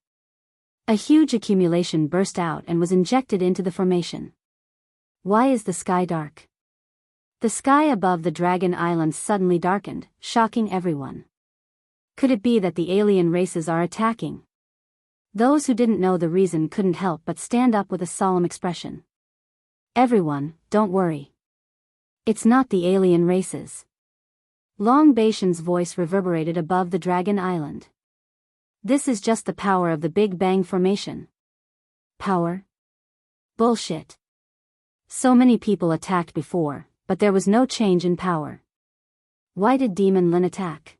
A huge accumulation burst out and was injected into the formation. Why is the sky dark? The sky above the Dragon Islands suddenly darkened, shocking everyone. Could it be that the alien races are attacking? Those who didn't know the reason couldn't help but stand up with a solemn expression. Everyone, don't worry. It's not the alien races. Long Baishan's voice reverberated above the Dragon Island. This is just the power of the Big Bang formation. Power? Bullshit. So many people attacked before, but there was no change in power. Why did Demon Lin attack?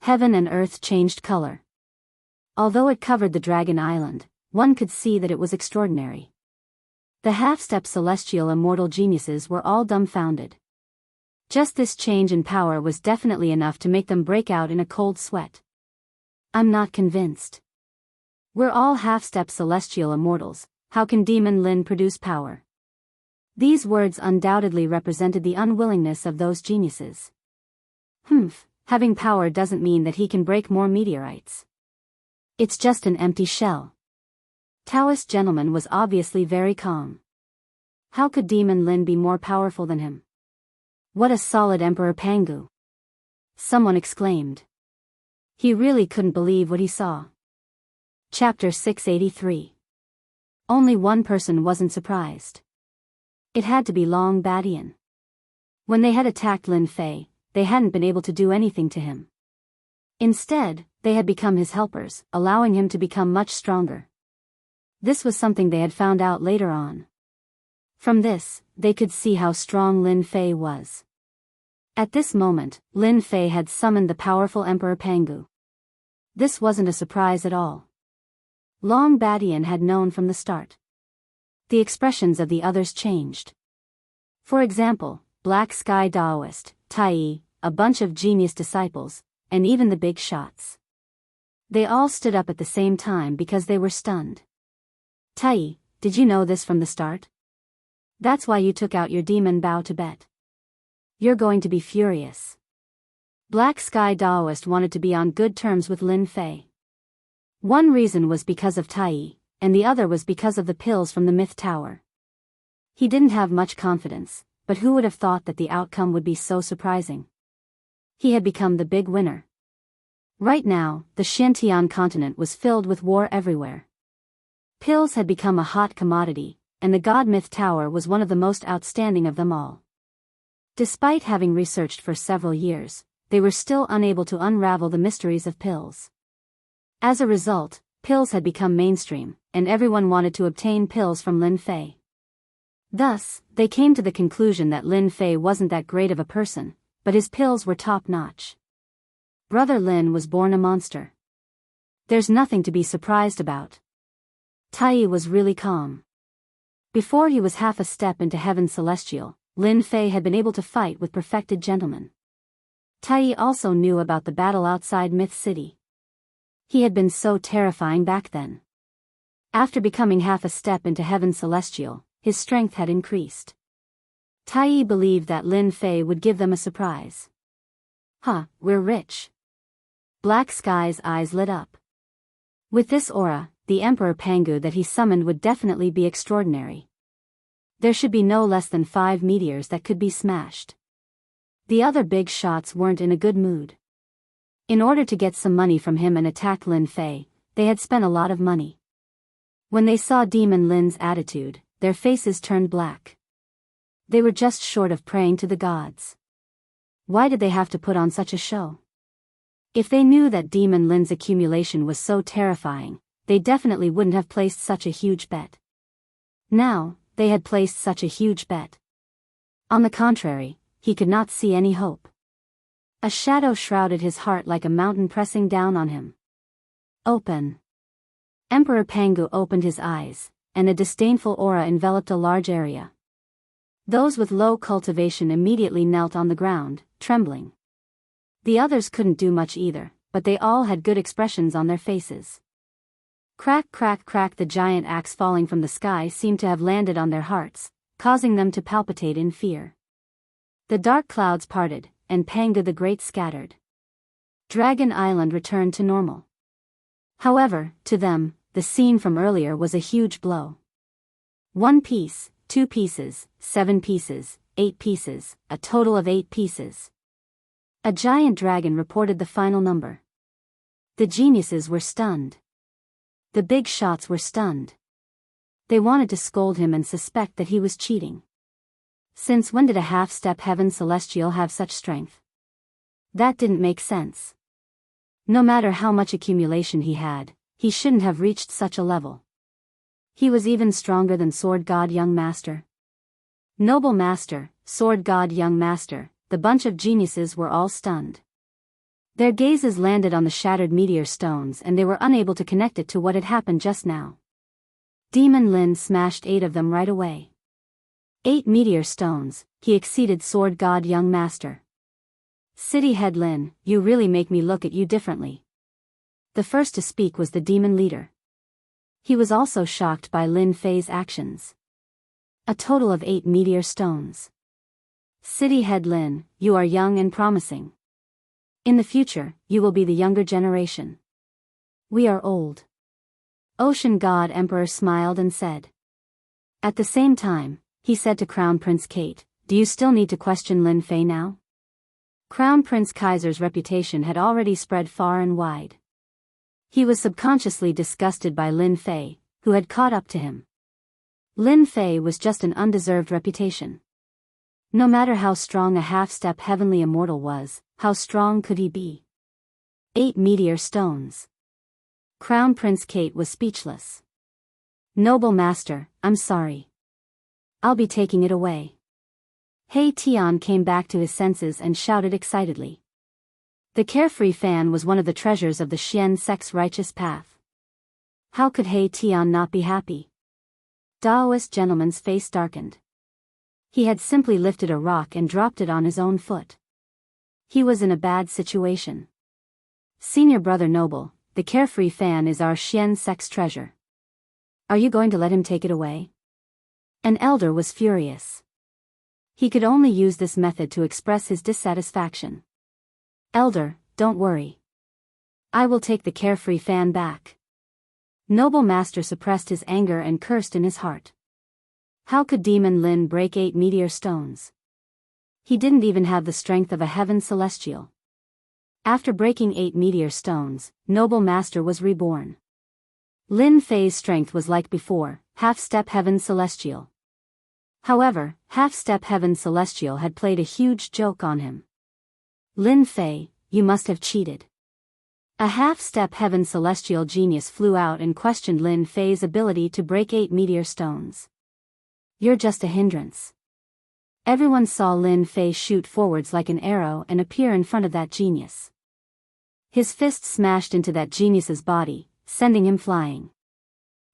Heaven and earth changed color. Although it covered the Dragon Island, one could see that it was extraordinary. The half-step celestial immortal geniuses were all dumbfounded. Just this change in power was definitely enough to make them break out in a cold sweat. I'm not convinced. We're all half-step celestial immortals, how can Demon Lin produce power? These words undoubtedly represented the unwillingness of those geniuses. Having power doesn't mean that he can break more meteorites. It's just an empty shell. Taoist gentleman was obviously very calm. How could Demon Lin be more powerful than him? What a solid Emperor Pangu! Someone exclaimed. He really couldn't believe what he saw. Chapter 683. Only one person wasn't surprised. It had to be Long Badian. When they had attacked Lin Fei, they hadn't been able to do anything to him. Instead, they had become his helpers, allowing him to become much stronger. This was something they had found out later on. From this, they could see how strong Lin Fei was. At this moment, Lin Fei had summoned the powerful Emperor Pangu. This wasn't a surprise at all. Long Badian had known from the start. The expressions of the others changed. For example, Black Sky Daoist, Tai, a bunch of genius disciples, and even the big shots. They all stood up at the same time because they were stunned. Tai, did you know this from the start? That's why you took out your demon Bao to bet. You're going to be furious. Black Sky Daoist wanted to be on good terms with Lin Fei. One reason was because of Tai, and the other was because of the pills from the Myth Tower. He didn't have much confidence, but who would have thought that the outcome would be so surprising? He had become the big winner. Right now, the Xintian continent was filled with war everywhere. Pills had become a hot commodity, and the God Myth Tower was one of the most outstanding of them all. Despite having researched for several years, they were still unable to unravel the mysteries of pills. As a result, pills had become mainstream, and everyone wanted to obtain pills from Lin Fei. Thus, they came to the conclusion that Lin Fei wasn't that great of a person, but his pills were top-notch. Brother Lin was born a monster. There's nothing to be surprised about. Tai was really calm. Before he was half a step into heaven celestial, Lin Fei had been able to fight with perfected gentlemen. Tai also knew about the battle outside Myth City. He had been so terrifying back then. After becoming half a step into heaven celestial, his strength had increased. Tai believed that Lin Fei would give them a surprise. We're rich. Black Sky's eyes lit up. With this aura, the Emperor Pangu that he summoned would definitely be extraordinary. There should be no less than 5 meteors that could be smashed. The other big shots weren't in a good mood. In order to get some money from him and attack Lin Fei, they had spent a lot of money. When they saw Demon Lin's attitude, their faces turned black. They were just short of praying to the gods. Why did they have to put on such a show? If they knew that Demon Lin's accumulation was so terrifying, they definitely wouldn't have placed such a huge bet. Now, they had placed such a huge bet. On the contrary, he could not see any hope. A shadow shrouded his heart like a mountain pressing down on him. Open. Emperor Pangu opened his eyes, and a disdainful aura enveloped a large area. Those with low cultivation immediately knelt on the ground, trembling. The others couldn't do much either, but they all had good expressions on their faces. Crack, crack, crack. The giant axe falling from the sky seemed to have landed on their hearts, causing them to palpitate in fear. The dark clouds parted, and Panga the Great scattered. Dragon Island returned to normal. However, to them, the scene from earlier was a huge blow. 1 piece, 2 pieces, 7 pieces, 8 pieces, a total of 8 pieces. A giant dragon reported the final number. The geniuses were stunned. The big shots were stunned. They wanted to scold him and suspect that he was cheating. Since when did a half-step heaven celestial have such strength? That didn't make sense. No matter how much accumulation he had, he shouldn't have reached such a level. He was even stronger than Sword God Young Master. Noble Master, Sword God Young Master, the bunch of geniuses were all stunned. Their gazes landed on the shattered meteor stones and they were unable to connect it to what had happened just now. Demon Lin smashed 8 of them right away. 8 meteor stones, he exceeded Sword God Young Master. City Head Lin, you really make me look at you differently. The first to speak was the demon leader. He was also shocked by Lin Fei's actions. A total of 8 meteor stones. City Head Lin, you are young and promising. In the future, you will be the younger generation. We are old. Ocean God Emperor smiled and said. At the same time, he said to Crown Prince Kate, do you still need to question Lin Fei now? Crown Prince Kaiser's reputation had already spread far and wide. He was subconsciously disgusted by Lin Fei, who had caught up to him. Lin Fei was just an undeserved reputation. No matter how strong a half-step heavenly immortal was, how strong could he be? 8 meteor stones. Crown Prince Kate was speechless. Noble Master, I'm sorry. I'll be taking it away. Hei Tian came back to his senses and shouted excitedly. The carefree fan was one of the treasures of the Xian sect's righteous path. How could Hei Tian not be happy? Daoist gentleman's face darkened. He had simply lifted a rock and dropped it on his own foot. He was in a bad situation. Senior Brother Noble, the carefree fan is our Xian sect's treasure. Are you going to let him take it away? An elder was furious. He could only use this method to express his dissatisfaction. Elder, don't worry. I will take the carefree fan back. Noble Master suppressed his anger and cursed in his heart. How could Demon Lin break 8 meteor stones? He didn't even have the strength of a heaven celestial. After breaking 8 meteor stones, Noble Master was reborn. Lin Fei's strength was like before, half-step heaven celestial. However, half-step heaven celestial had played a huge joke on him. Lin Fei, you must have cheated. A half-step heaven celestial genius flew out and questioned Lin Fei's ability to break 8 meteor stones. You're just a hindrance. Everyone saw Lin Fei shoot forwards like an arrow and appear in front of that genius. His fist smashed into that genius's body, sending him flying.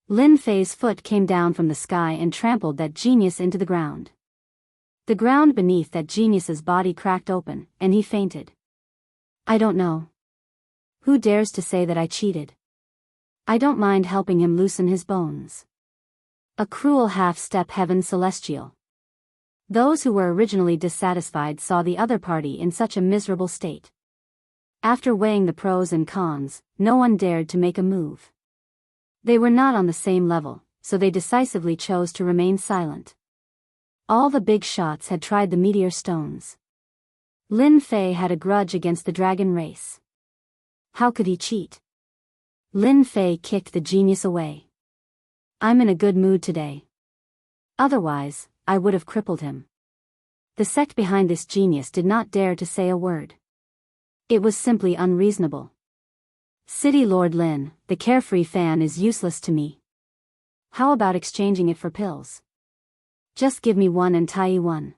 Lin Fei's foot came down from the sky and trampled that genius into the ground. The ground beneath that genius's body cracked open, and he fainted. I don't know. Who dares to say that I cheated? I don't mind helping him loosen his bones. A cruel half-step heaven celestial. Those who were originally dissatisfied saw the other party in such a miserable state. After weighing the pros and cons, no one dared to make a move. They were not on the same level, so they decisively chose to remain silent. All the big shots had tried the meteor stones. Lin Fei had a grudge against the dragon race. How could he cheat? Lin Fei kicked the genius away. I'm in a good mood today. Otherwise, I would have crippled him. The sect behind this genius did not dare to say a word. It was simply unreasonable. City Lord Lin, the carefree fan is useless to me. How about exchanging it for pills? Just give me one and Tai one.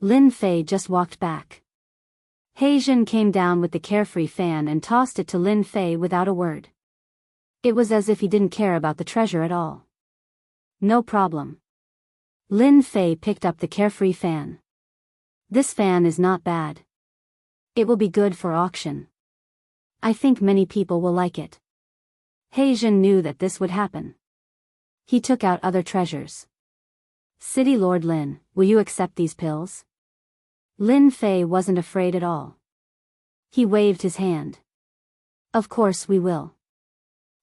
Lin Fei just walked back. Hei Jin came down with the carefree fan and tossed it to Lin Fei without a word. It was as if he didn't care about the treasure at all. No problem. Lin Fei picked up the carefree fan. This fan is not bad. It will be good for auction. I think many people will like it. He Zhen knew that this would happen. He took out other treasures. City Lord Lin, will you accept these pills? Lin Fei wasn't afraid at all. He waved his hand. Of course we will.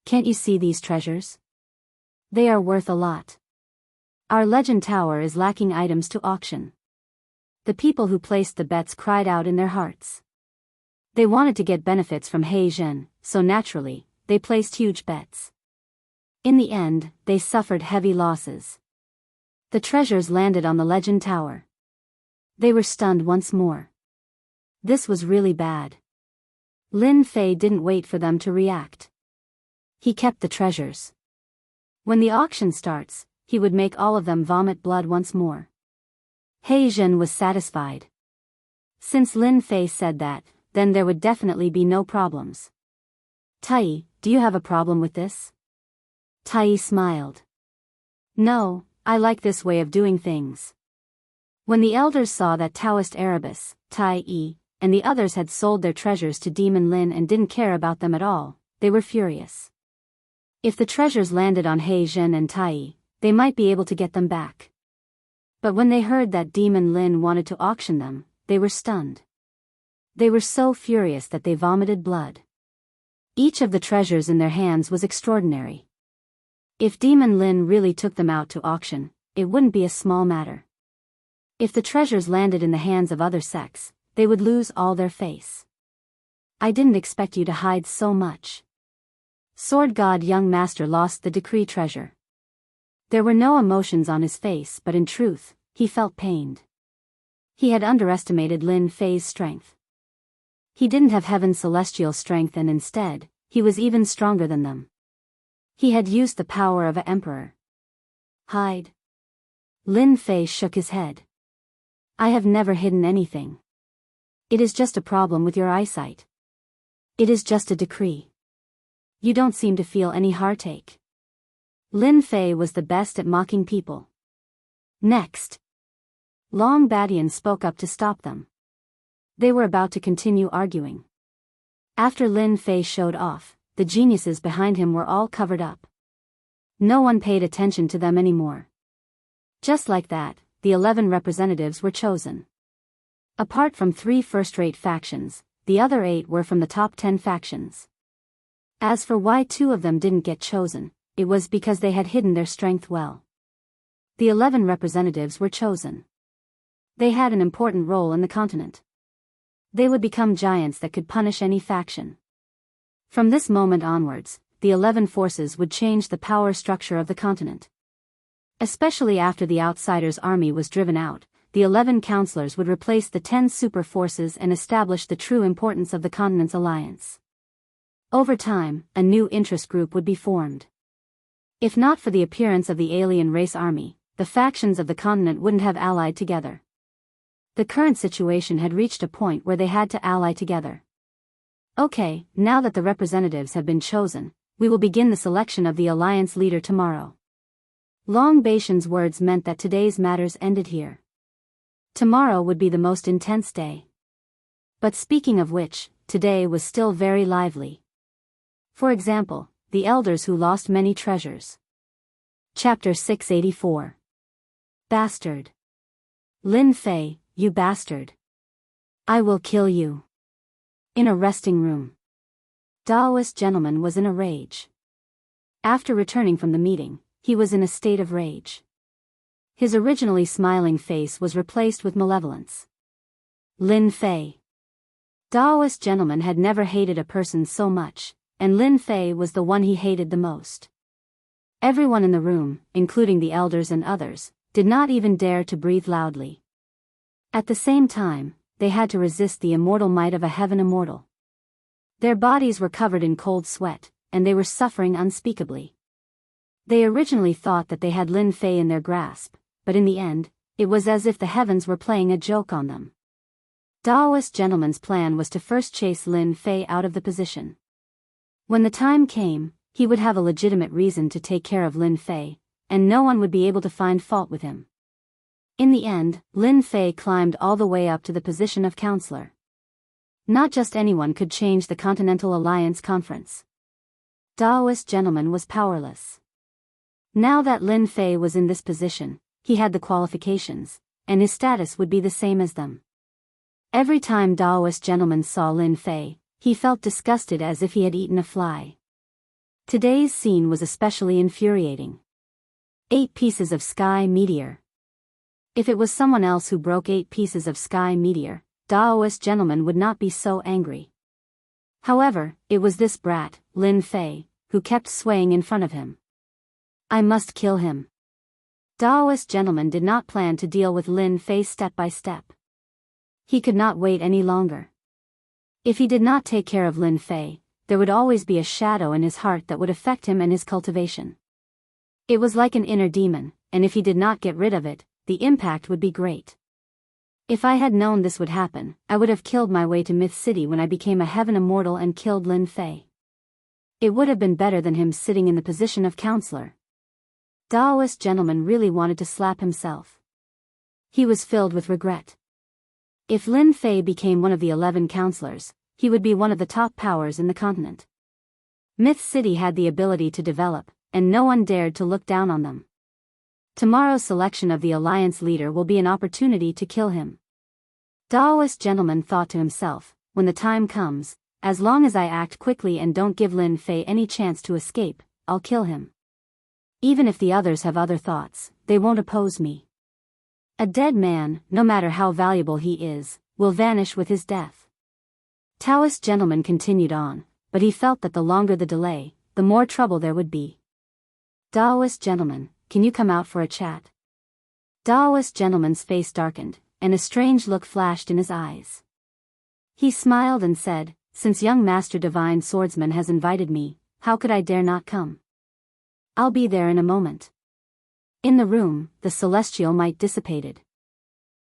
Can't you see these treasures? They are worth a lot. Our legend tower is lacking items to auction. The people who placed the bets cried out in their hearts. They wanted to get benefits from He Zhen, so naturally, they placed huge bets. In the end, they suffered heavy losses. The treasures landed on the legend tower. They were stunned once more. This was really bad. Lin Fei didn't wait for them to react. He kept the treasures. When the auction starts, he would make all of them vomit blood once more. He Zhen was satisfied. Since Lin Fei said that, then there would definitely be no problems. Tai, do you have a problem with this? Tai smiled. No, I like this way of doing things. When the elders saw that Taoist Erebus, Tai, and the others had sold their treasures to Demon Lin and didn't care about them at all, they were furious. If the treasures landed on He Zhen and Tai, they might be able to get them back. But when they heard that Demon Lin wanted to auction them, they were stunned. They were so furious that they vomited blood. Each of the treasures in their hands was extraordinary. If Demon Lin really took them out to auction, it wouldn't be a small matter. If the treasures landed in the hands of other sects, they would lose all their face. I didn't expect you to hide so much. Sword God Young Master lost the decree treasure. There were no emotions on his face, but in truth, he felt pained. He had underestimated Lin Fei's strength. He didn't have heaven's celestial strength, and instead, he was even stronger than them. He had used the power of an emperor. Hide. Lin Fei shook his head. I have never hidden anything. It is just a problem with your eyesight. It is just a decree. You don't seem to feel any heartache. Lin Fei was the best at mocking people. Next. Long Badian spoke up to stop them. They were about to continue arguing. After Lin Fei showed off, the geniuses behind him were all covered up. No one paid attention to them anymore. Just like that, the 11 representatives were chosen. Apart from 3 first-rate factions, the other 8 were from the top 10 factions. As for why 2 of them didn't get chosen, it was because they had hidden their strength well. The 11 representatives were chosen. They had an important role in the continent. They would become giants that could punish any faction. From this moment onwards, the 11 forces would change the power structure of the continent. Especially after the outsiders' army was driven out, the 11 counselors would replace the 10 super forces and establish the true importance of the continent's alliance. Over time, a new interest group would be formed. If not for the appearance of the alien race army, the factions of the continent wouldn't have allied together. The current situation had reached a point where they had to ally together. Okay, now that the representatives have been chosen, we will begin the selection of the alliance leader tomorrow. Long Baishan's words meant that today's matters ended here. Tomorrow would be the most intense day. But speaking of which, today was still very lively. For example, the elders who lost many treasures. Chapter 684. Bastard. Lin Fei, you bastard. I will kill you. In a resting room. Daoist gentleman was in a rage. After returning from the meeting, he was in a state of rage. His originally smiling face was replaced with malevolence. Lin Fei. Daoist gentleman had never hated a person so much, and Lin Fei was the one he hated the most. Everyone in the room, including the elders and others, did not even dare to breathe loudly. At the same time, they had to resist the immortal might of a heaven immortal. Their bodies were covered in cold sweat, and they were suffering unspeakably. They originally thought that they had Lin Fei in their grasp, but in the end, it was as if the heavens were playing a joke on them. Daoist gentleman's plan was to first chase Lin Fei out of the position. When the time came, he would have a legitimate reason to take care of Lin Fei, and no one would be able to find fault with him. In the end, Lin Fei climbed all the way up to the position of counselor. Not just anyone could change the Continental Alliance Conference. Daoist gentleman was powerless. Now that Lin Fei was in this position, he had the qualifications, and his status would be the same as them. Every time Daoist gentleman saw Lin Fei, he felt disgusted as if he had eaten a fly. Today's scene was especially infuriating. 8 pieces of sky meteor. If it was someone else who broke 8 pieces of sky meteor, Daoist gentleman would not be so angry. However, it was this brat, Lin Fei, who kept swaying in front of him. I must kill him. Daoist gentleman did not plan to deal with Lin Fei step by step. He could not wait any longer. If he did not take care of Lin Fei, there would always be a shadow in his heart that would affect him and his cultivation. It was like an inner demon, and if he did not get rid of it, the impact would be great. If I had known this would happen, I would have killed my way to Myth City when I became a heaven immortal and killed Lin Fei. It would have been better than him sitting in the position of counselor. Daoist gentleman really wanted to slap himself. He was filled with regret. If Lin Fei became one of the 11 counselors, he would be one of the top powers in the continent. Myth City had the ability to develop, and no one dared to look down on them. Tomorrow's selection of the alliance leader will be an opportunity to kill him. Daoist gentleman thought to himself, when the time comes, as long as I act quickly and don't give Lin Fei any chance to escape, I'll kill him. Even if the others have other thoughts, they won't oppose me. A dead man, no matter how valuable he is, will vanish with his death. Taoist gentleman continued on, but he felt that the longer the delay, the more trouble there would be. Daoist gentleman, can you come out for a chat? Daoist gentleman's face darkened, and a strange look flashed in his eyes. He smiled and said, since young Master Divine Swordsman has invited me, how could I dare not come? I'll be there in a moment. In the room, the celestial might dissipated.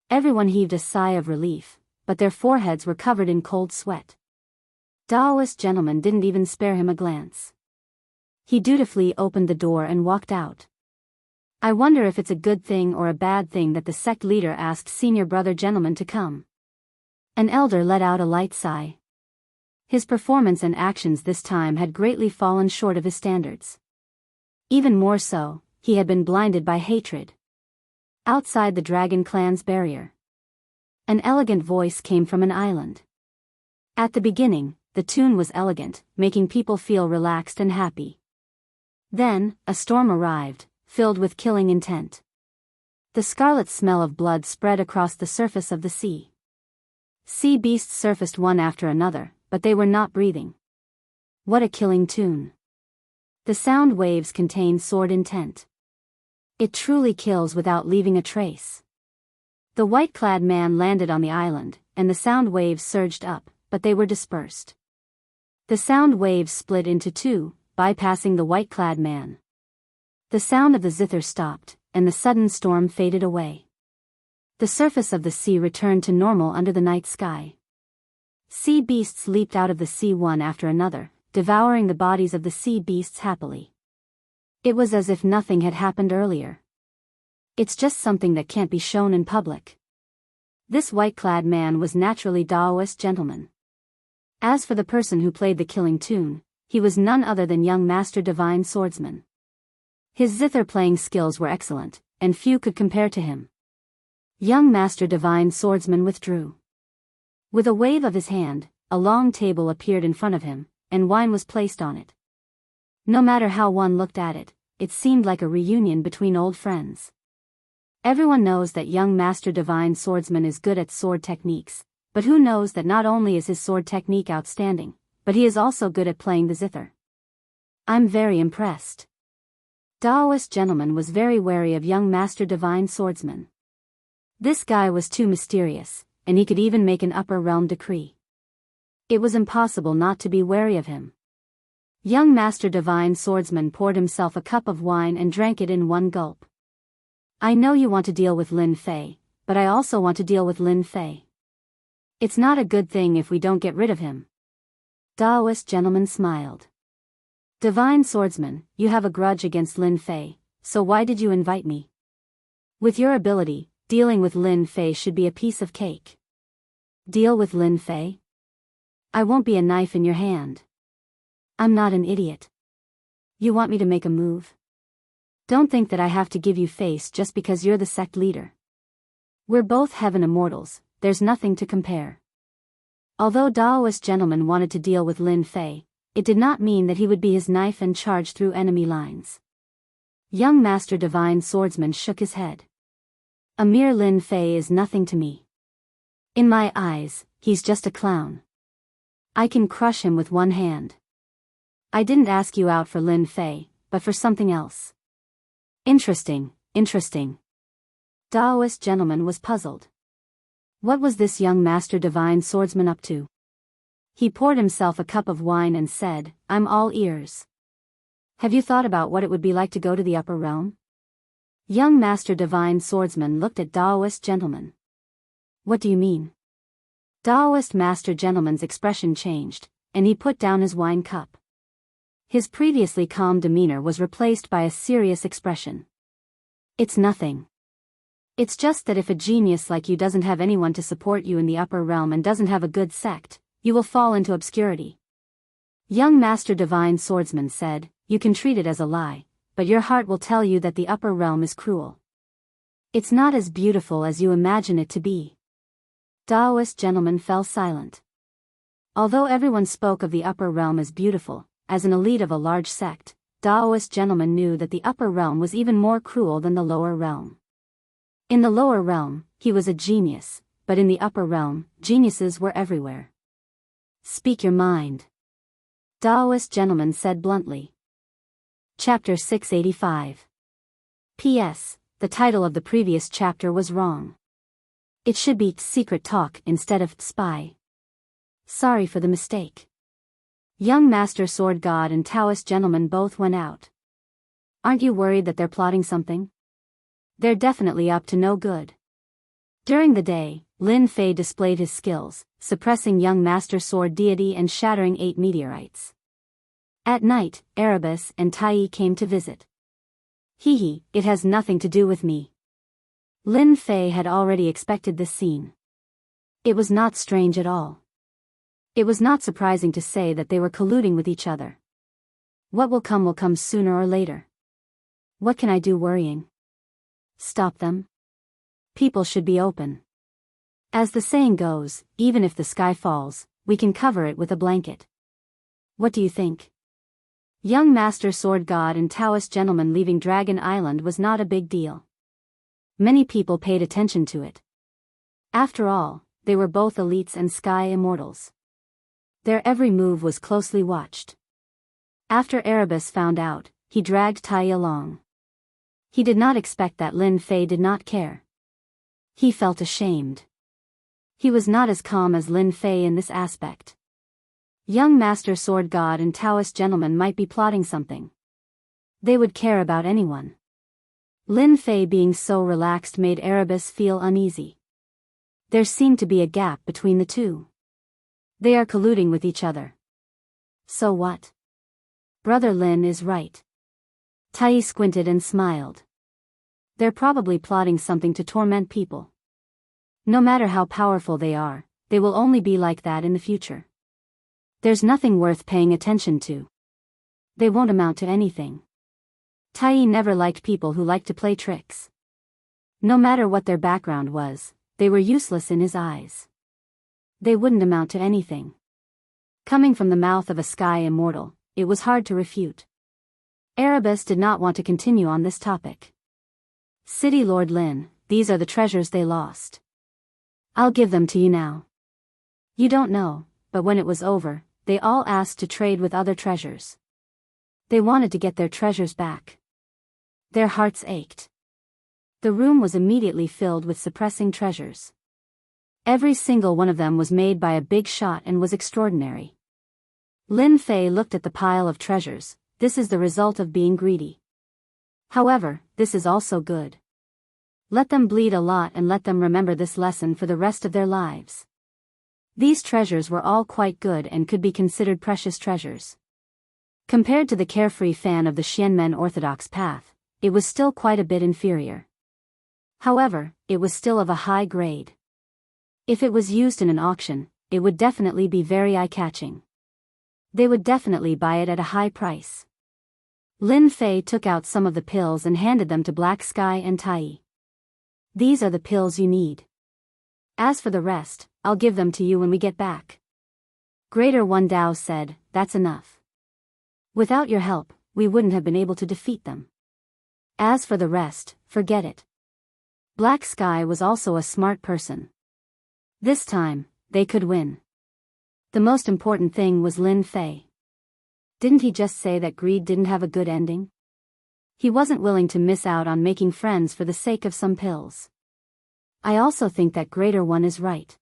Everyone heaved a sigh of relief, but their foreheads were covered in cold sweat. Daoist gentleman didn't even spare him a glance. He dutifully opened the door and walked out. I wonder if it's a good thing or a bad thing that the sect leader asked senior brother gentleman to come. An elder let out a light sigh. His performance and actions this time had greatly fallen short of his standards. Even more so, he had been blinded by hatred. Outside the Dragon Clan's barrier, an elegant voice came from an island. At the beginning, the tune was elegant, making people feel relaxed and happy. Then, a storm arrived, filled with killing intent. The scarlet smell of blood spread across the surface of the sea. Sea beasts surfaced one after another, but they were not breathing. What a killing tune. The sound waves contained sword intent. It truly kills without leaving a trace. The white-clad man landed on the island, and the sound waves surged up, but they were dispersed. The sound waves split into 2, bypassing the white-clad man. The sound of the zither stopped, and the sudden storm faded away. The surface of the sea returned to normal under the night sky. Sea beasts leaped out of the sea one after another, devouring the bodies of the sea beasts happily. It was as if nothing had happened earlier. It's just something that can't be shown in public. This white-clad man was naturally Daoist gentleman. As for the person who played the killing tune, he was none other than young Master Divine Swordsman. His zither-playing skills were excellent, and few could compare to him. Young Master Divine Swordsman withdrew. With a wave of his hand, a long table appeared in front of him, and wine was placed on it. No matter how one looked at it, it seemed like a reunion between old friends. Everyone knows that young Master Divine Swordsman is good at sword techniques, but who knows that not only is his sword technique outstanding, but he is also good at playing the zither. I'm very impressed. Daoist gentleman was very wary of young Master Divine Swordsman. This guy was too mysterious, and he could even make an upper realm decree. It was impossible not to be wary of him. Young Master Divine Swordsman poured himself a cup of wine and drank it in one gulp. I know you want to deal with Lin Fei, but I also want to deal with Lin Fei. It's not a good thing if we don't get rid of him. Daoist gentleman smiled. Divine Swordsman, you have a grudge against Lin Fei, so why did you invite me? With your ability, dealing with Lin Fei should be a piece of cake. Deal with Lin Fei? I won't be a knife in your hand. I'm not an idiot. You want me to make a move? Don't think that I have to give you face just because you're the sect leader. We're both heaven immortals, there's nothing to compare. Although Daoist gentleman wanted to deal with Lin Fei, it did not mean that he would be his knife and charge through enemy lines. Young Master Divine Swordsman shook his head. A mere Lin Fei is nothing to me. In my eyes, he's just a clown. I can crush him with one hand. I didn't ask you out for Lin Fei, but for something else. Interesting. Daoist gentleman was puzzled. What was this young Master Divine Swordsman up to? He poured himself a cup of wine and said, I'm all ears. Have you thought about what it would be like to go to the upper realm? Young Master Divine Swordsman looked at Daoist gentleman. What do you mean? Daoist Master Gentleman's expression changed, and he put down his wine cup. His previously calm demeanor was replaced by a serious expression. It's nothing. It's just that if a genius like you doesn't have anyone to support you in the upper realm and doesn't have a good sect, you will fall into obscurity. Young Master Divine Swordsman said, you can treat it as a lie, but your heart will tell you that the upper realm is cruel. It's not as beautiful as you imagine it to be. Daoist gentleman fell silent. Although everyone spoke of the upper realm as beautiful, as an elite of a large sect, Daoist gentleman knew that the upper realm was even more cruel than the lower realm. In the lower realm, he was a genius, but in the upper realm, geniuses were everywhere. Speak your mind. Daoist gentleman said bluntly. Chapter 685. P.S. The title of the previous chapter was wrong. It should be Secret Talk instead of Spy. Sorry for the mistake. Young Master Sword God and Taoist gentleman both went out. Aren't you worried that they're plotting something? They're definitely up to no good. During the day, Lin Fei displayed his skills, suppressing young Master Sword Deity and shattering 8 meteorites. At night, Erebus and Tai came to visit. Hee, it has nothing to do with me. Lin Fei had already expected this scene. It was not strange at all. It was not surprising to say that they were colluding with each other. What will come sooner or later. What can I do worrying? Stop them? People should be open. As the saying goes, even if the sky falls, we can cover it with a blanket. What do you think? Young Master Sword God and Taoist gentleman leaving Dragon Island was not a big deal. Many people paid attention to it. After all, they were both elites and sky immortals. Their every move was closely watched. After Erebus found out, he dragged Tai along. He did not expect that Lin Fei did not care. He felt ashamed. He was not as calm as Lin Fei in this aspect. Young Master Sword God and Taoist gentleman might be plotting something. They would care about anyone. Lin Fei being so relaxed made Erebus feel uneasy. There seemed to be a gap between the two. They are colluding with each other. So what? Brother Lin is right. Tai squinted and smiled. They're probably plotting something to torment people. No matter how powerful they are, they will only be like that in the future. There's nothing worth paying attention to. They won't amount to anything. Tai never liked people who liked to play tricks. No matter what their background was, they were useless in his eyes. They wouldn't amount to anything. Coming from the mouth of a sky immortal, it was hard to refute. Erebus did not want to continue on this topic. City Lord Lin, these are the treasures they lost. I'll give them to you now. You don't know, but when it was over, they all asked to trade with other treasures. They wanted to get their treasures back. Their hearts ached. The room was immediately filled with suppressing treasures. Every single one of them was made by a big shot and was extraordinary. Lin Fei looked at the pile of treasures. This is the result of being greedy. However, this is also good. Let them bleed a lot and let them remember this lesson for the rest of their lives. These treasures were all quite good and could be considered precious treasures. Compared to the carefree fan of the Xianmen Orthodox path, it was still quite a bit inferior. However, it was still of a high grade. If it was used in an auction, it would definitely be very eye-catching. They would definitely buy it at a high price. Lin Fei took out some of the pills and handed them to Black Sky and Tai. These are the pills you need. As for the rest, I'll give them to you when we get back. Greater One Dao said, that's enough. Without your help, we wouldn't have been able to defeat them. As for the rest, forget it. Black Sky was also a smart person. This time, they could win. The most important thing was Lin Fei. Didn't he just say that greed didn't have a good ending? He wasn't willing to miss out on making friends for the sake of some pills. I also think that Greater One is right.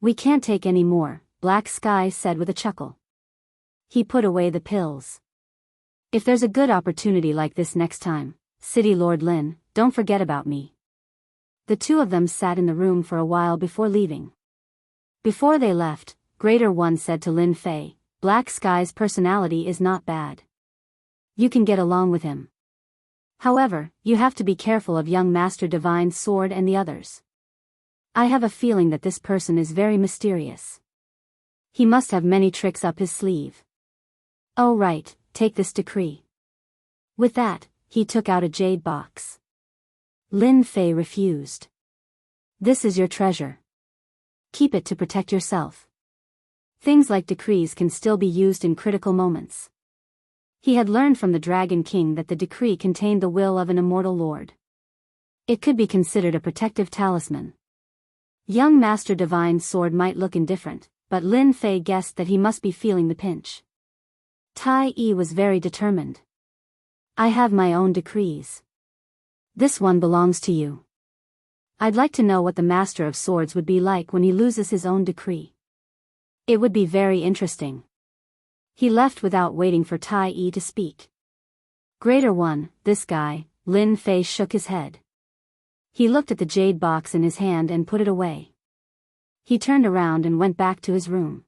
We can't take any more, Black Sky said with a chuckle. He put away the pills. If there's a good opportunity like this next time, City Lord Lin, don't forget about me. The two of them sat in the room for a while before leaving. Before they left, Greater One said to Lin Fei, Black Sky's personality is not bad. You can get along with him. However, you have to be careful of young Master Divine Sword and the others. I have a feeling that this person is very mysterious. He must have many tricks up his sleeve. Oh right, take this decree. With that, he took out a jade box. Lin Fei refused. This is your treasure. Keep it to protect yourself. Things like decrees can still be used in critical moments. He had learned from the Dragon King that the decree contained the will of an immortal lord. It could be considered a protective talisman. Young Master Divine Sword might look indifferent, but Lin Fei guessed that he must be feeling the pinch. Tai was very determined. I have my own decrees. This one belongs to you. I'd like to know what the Master of Swords would be like when he loses his own decree. It would be very interesting. He left without waiting for Tai to speak. Greater One, this guy, Lin Fei shook his head. He looked at the jade box in his hand and put it away. He turned around and went back to his room.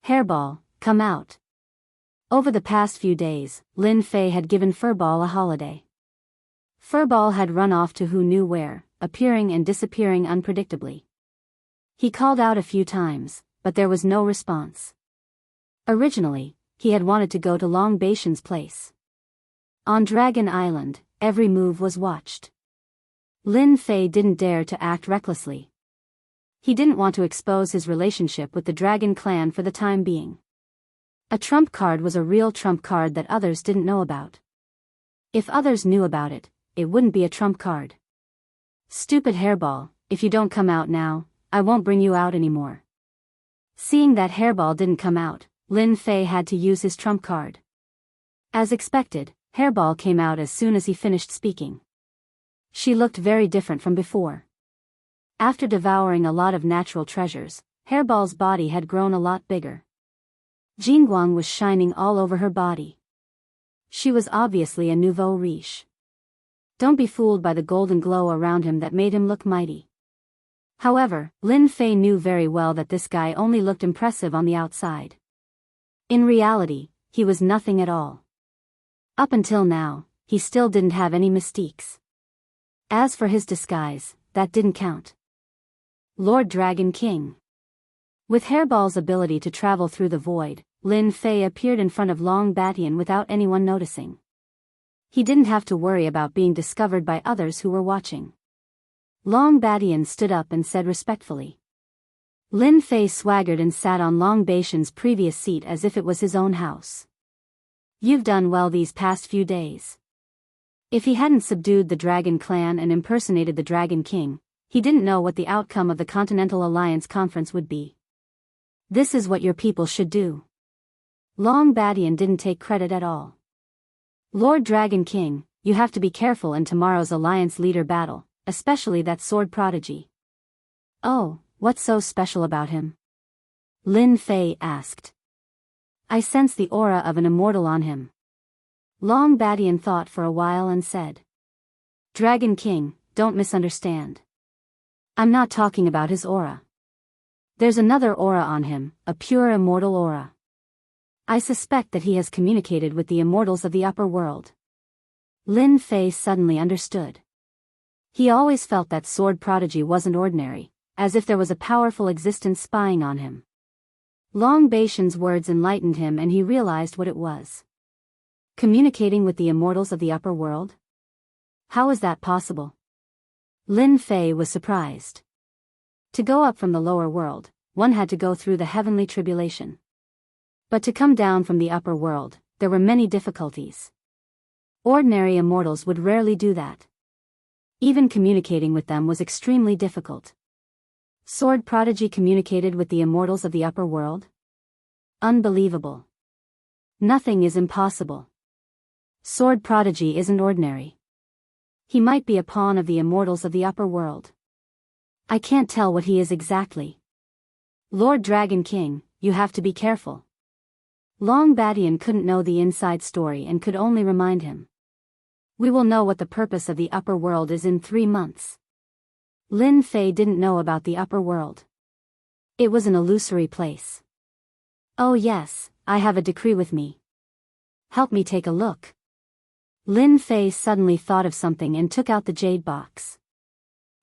Hairball, come out. Over the past few days, Lin Fei had given Furball a holiday. Furball had run off to who knew where, appearing and disappearing unpredictably. He called out a few times, but there was no response. Originally, he had wanted to go to Long Baishan's place. On Dragon Island, every move was watched. Lin Fei didn't dare to act recklessly. He didn't want to expose his relationship with the Dragon Clan for the time being. A trump card was a real trump card that others didn't know about. If others knew about it, it wouldn't be a trump card. Stupid Hairball, if you don't come out now, I won't bring you out anymore. Seeing that Hairball didn't come out, Lin Fei had to use his trump card. As expected, Hairball came out as soon as he finished speaking. She looked very different from before. After devouring a lot of natural treasures, Hairball's body had grown a lot bigger. Jingguang was shining all over her body. She was obviously a nouveau riche. Don't be fooled by the golden glow around him that made him look mighty. However, Lin Fei knew very well that this guy only looked impressive on the outside. In reality, he was nothing at all. Up until now, he still didn't have any mystiques. As for his disguise, that didn't count. Lord Dragon King. With Hairball's ability to travel through the void, Lin Fei appeared in front of Long Batian without anyone noticing. He didn't have to worry about being discovered by others who were watching. Long Batian stood up and said respectfully. Lin Fei swaggered and sat on Long Baishan's previous seat as if it was his own house. You've done well these past few days. If he hadn't subdued the Dragon Clan and impersonated the Dragon King, he didn't know what the outcome of the Continental Alliance Conference would be. This is what your people should do. Long Batian didn't take credit at all. Lord Dragon King, you have to be careful in tomorrow's Alliance leader battle, especially that sword prodigy. Oh, what's so special about him? Lin Fei asked. I sense the aura of an immortal on him. Long Batian thought for a while and said. Dragon King, don't misunderstand. I'm not talking about his aura. There's another aura on him, a pure immortal aura. I suspect that he has communicated with the immortals of the upper world. Lin Fei suddenly understood. He always felt that sword prodigy wasn't ordinary, as if there was a powerful existence spying on him. Long Baishan's words enlightened him and he realized what it was. Communicating with the immortals of the upper world? How is that possible? Lin Fei was surprised. To go up from the lower world, one had to go through the heavenly tribulation. But to come down from the upper world, there were many difficulties. Ordinary immortals would rarely do that. Even communicating with them was extremely difficult. Sword Prodigy communicated with the immortals of the upper world? Unbelievable. Nothing is impossible. Sword Prodigy isn't ordinary. He might be a pawn of the immortals of the upper world. I can't tell what he is exactly. Lord Dragon King, you have to be careful. Long Badian couldn't know the inside story and could only remind him. We will know what the purpose of the upper world is in 3 months. Lin Fei didn't know about the upper world. It was an illusory place. Oh yes, I have a decree with me. Help me take a look. Lin Fei suddenly thought of something and took out the jade box.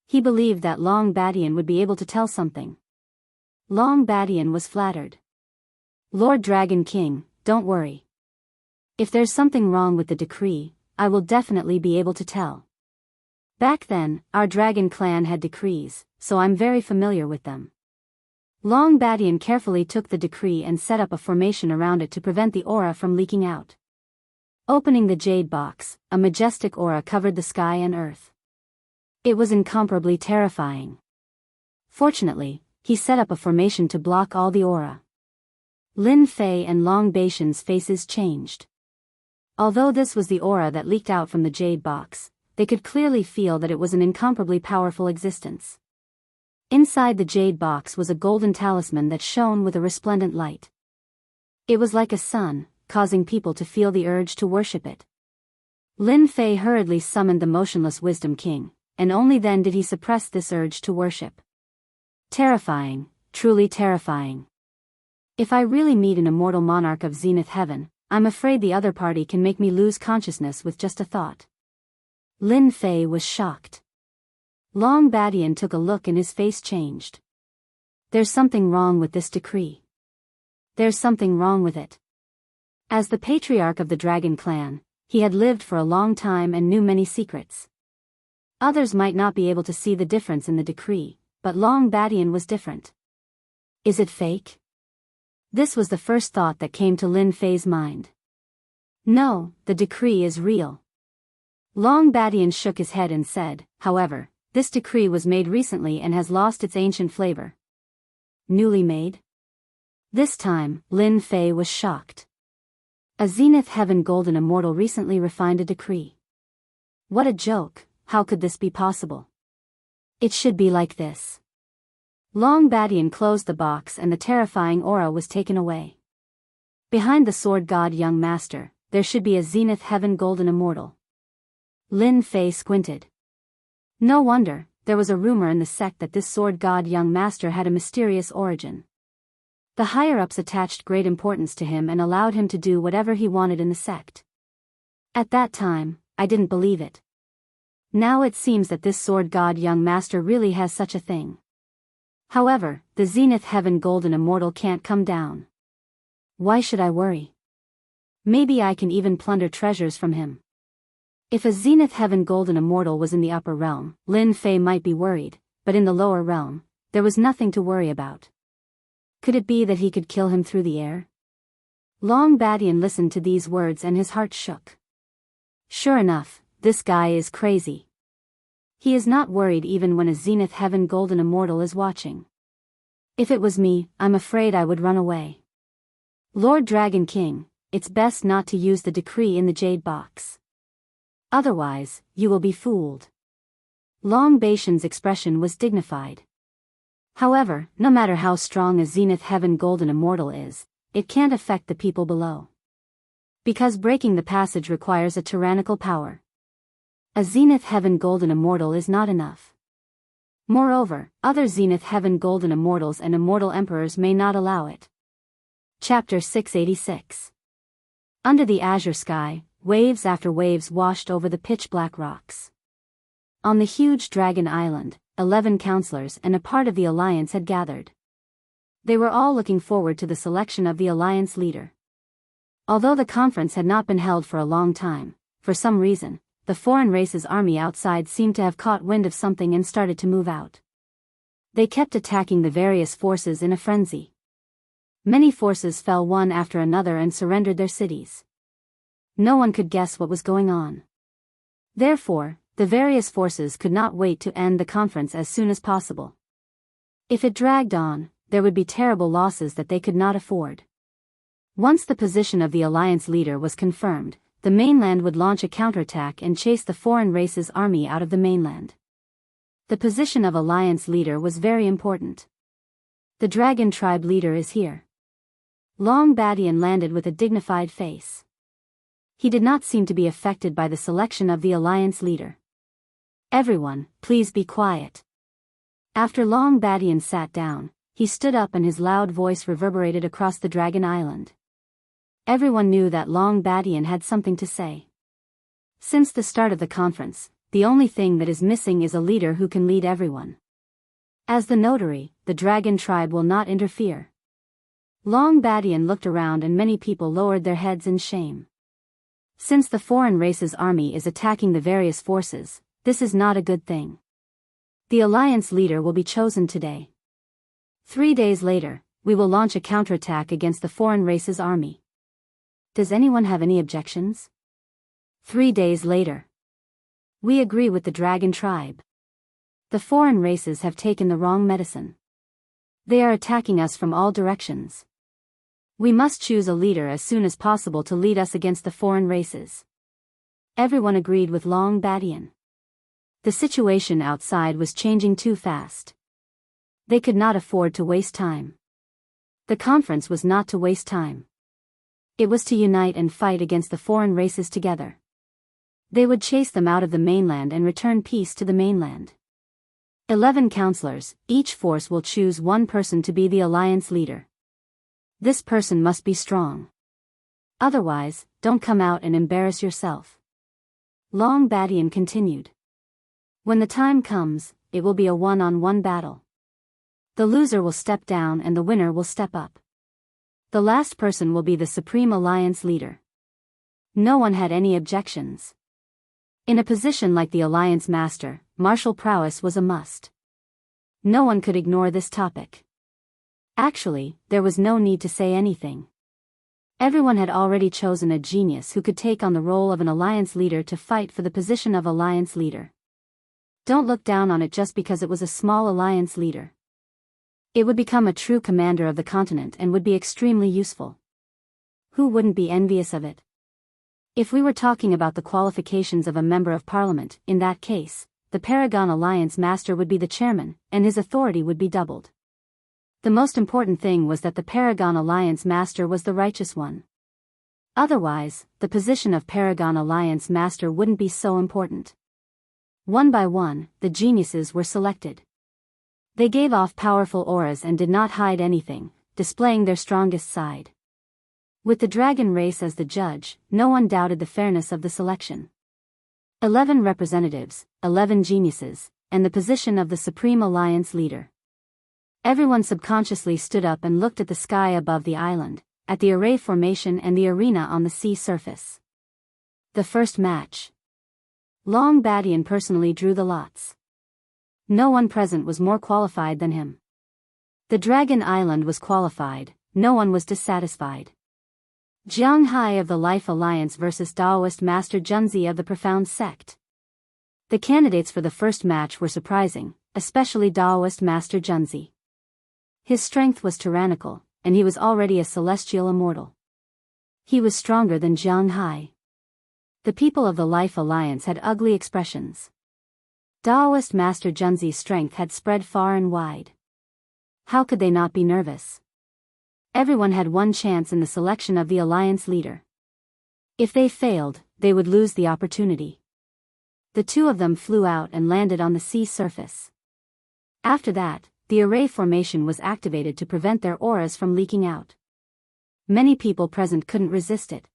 He believed that Long Badian would be able to tell something. Long Badian was flattered. Lord Dragon King, don't worry. If there's something wrong with the decree, I will definitely be able to tell. Back then, our dragon clan had decrees, so I'm very familiar with them. Long Badian carefully took the decree and set up a formation around it to prevent the aura from leaking out. Opening the jade box, a majestic aura covered the sky and earth. It was incomparably terrifying. Fortunately, he set up a formation to block all the aura. Lin Fei and Long Baishan's faces changed. Although this was the aura that leaked out from the jade box, they could clearly feel that it was an incomparably powerful existence. Inside the jade box was a golden talisman that shone with a resplendent light. It was like a sun, causing people to feel the urge to worship it. Lin Fei hurriedly summoned the motionless Wisdom King, and only then did he suppress this urge to worship. Terrifying, truly terrifying. If I really meet an immortal monarch of Zenith Heaven, I'm afraid the other party can make me lose consciousness with just a thought. Lin Fei was shocked. Long Badian took a look and his face changed. There's something wrong with this decree. There's something wrong with it. As the patriarch of the Dragon Clan, he had lived for a long time and knew many secrets. Others might not be able to see the difference in the decree, but Long Badian was different. Is it fake? This was the first thought that came to Lin Fei's mind. No, the decree is real. Long Badian shook his head and said, however, this decree was made recently and has lost its ancient flavor. Newly made? This time, Lin Fei was shocked. A Zenith Heaven Golden Immortal recently refined a decree. What a joke, how could this be possible? It should be like this. Long Badian closed the box and the terrifying aura was taken away. Behind the Sword God Young Master, there should be a Zenith Heaven Golden Immortal. Lin Fei squinted. No wonder, there was a rumor in the sect that this Sword God Young Master had a mysterious origin. The higher-ups attached great importance to him and allowed him to do whatever he wanted in the sect. At that time, I didn't believe it. Now it seems that this Sword God Young Master really has such a thing. However, the Zenith Heaven Golden Immortal can't come down. Why should I worry? Maybe I can even plunder treasures from him. If a Zenith Heaven Golden Immortal was in the upper realm, Lin Fei might be worried, but in the lower realm, there was nothing to worry about. Could it be that he could kill him through the air? Long Badian listened to these words and his heart shook. Sure enough, this guy is crazy. He is not worried even when a Zenith Heaven Golden Immortal is watching. If it was me, I'm afraid I would run away. Lord Dragon King, it's best not to use the decree in the jade box. Otherwise, you will be fooled. Long Baishan's expression was dignified. However, no matter how strong a Zenith Heaven Golden Immortal is, it can't affect the people below. Because breaking the passage requires a tyrannical power. A Zenith Heaven Golden Immortal is not enough. Moreover, other Zenith Heaven Golden Immortals and Immortal Emperors may not allow it. Chapter 686. Under the azure sky, waves after waves washed over the pitch-black rocks. On the huge dragon island, 11 counselors and a part of the alliance had gathered. They were all looking forward to the selection of the alliance leader. Although the conference had not been held for a long time, for some reason, the foreign race's army outside seemed to have caught wind of something and started to move out. They kept attacking the various forces in a frenzy. Many forces fell one after another and surrendered their cities. No one could guess what was going on. Therefore, the various forces could not wait to end the conference as soon as possible. If it dragged on, there would be terrible losses that they could not afford. Once the position of the alliance leader was confirmed, the mainland would launch a counterattack and chase the foreign race's army out of the mainland. The position of alliance leader was very important. The dragon tribe leader is here. Long Badian landed with a dignified face. He did not seem to be affected by the selection of the alliance leader. Everyone, please be quiet. After Long Badian sat down, he stood up and his loud voice reverberated across the Dragon Island. Everyone knew that Long Badian had something to say. Since the start of the conference, the only thing that is missing is a leader who can lead everyone. As the notary, the Dragon tribe will not interfere. Long Badian looked around and many people lowered their heads in shame. Since the foreign race's army is attacking the various forces, this is not a good thing. The alliance leader will be chosen today. 3 days later, we will launch a counterattack against the foreign race's army. Does anyone have any objections? 3 days later. We agree with the Dragon tribe. The foreign races have taken the wrong medicine. They are attacking us from all directions. We must choose a leader as soon as possible to lead us against the foreign races. Everyone agreed with Long Badian. The situation outside was changing too fast. They could not afford to waste time. The conference was not to waste time. It was to unite and fight against the foreign races together. They would chase them out of the mainland and return peace to the mainland. 11 counselors, each force will choose one person to be the alliance leader. This person must be strong. Otherwise, don't come out and embarrass yourself. Long Badian continued. When the time comes, it will be a one-on-one battle. The loser will step down and the winner will step up. The last person will be the supreme alliance leader. No one had any objections. In a position like the alliance master, martial prowess was a must. No one could ignore this topic. Actually, there was no need to say anything. Everyone had already chosen a genius who could take on the role of an alliance leader to fight for the position of alliance leader. Don't look down on it just because it was a small alliance leader. It would become a true commander of the continent and would be extremely useful. Who wouldn't be envious of it? If we were talking about the qualifications of a member of parliament, in that case, the Paragon Alliance Master would be the chairman, and his authority would be doubled. The most important thing was that the Paragon Alliance Master was the righteous one. Otherwise, the position of Paragon Alliance Master wouldn't be so important. One by one, the geniuses were selected. They gave off powerful auras and did not hide anything, displaying their strongest side. With the dragon race as the judge, no one doubted the fairness of the selection. 11 representatives, 11 geniuses, and the position of the Supreme Alliance leader. Everyone subconsciously stood up and looked at the sky above the island, at the array formation and the arena on the sea surface. The first match. Long Badian personally drew the lots. No one present was more qualified than him. The Dragon Island was qualified, no one was dissatisfied. Jiang Hai of the Life Alliance versus Daoist Master Junzi of the Profound Sect. The candidates for the first match were surprising, especially Daoist Master Junzi. His strength was tyrannical, and he was already a celestial immortal. He was stronger than Jiang Hai. The people of the Life Alliance had ugly expressions. Daoist Master Junzi's strength had spread far and wide. How could they not be nervous? Everyone had one chance in the selection of the alliance leader. If they failed, they would lose the opportunity. The two of them flew out and landed on the sea surface. After that, the array formation was activated to prevent their auras from leaking out. Many people present couldn't resist it.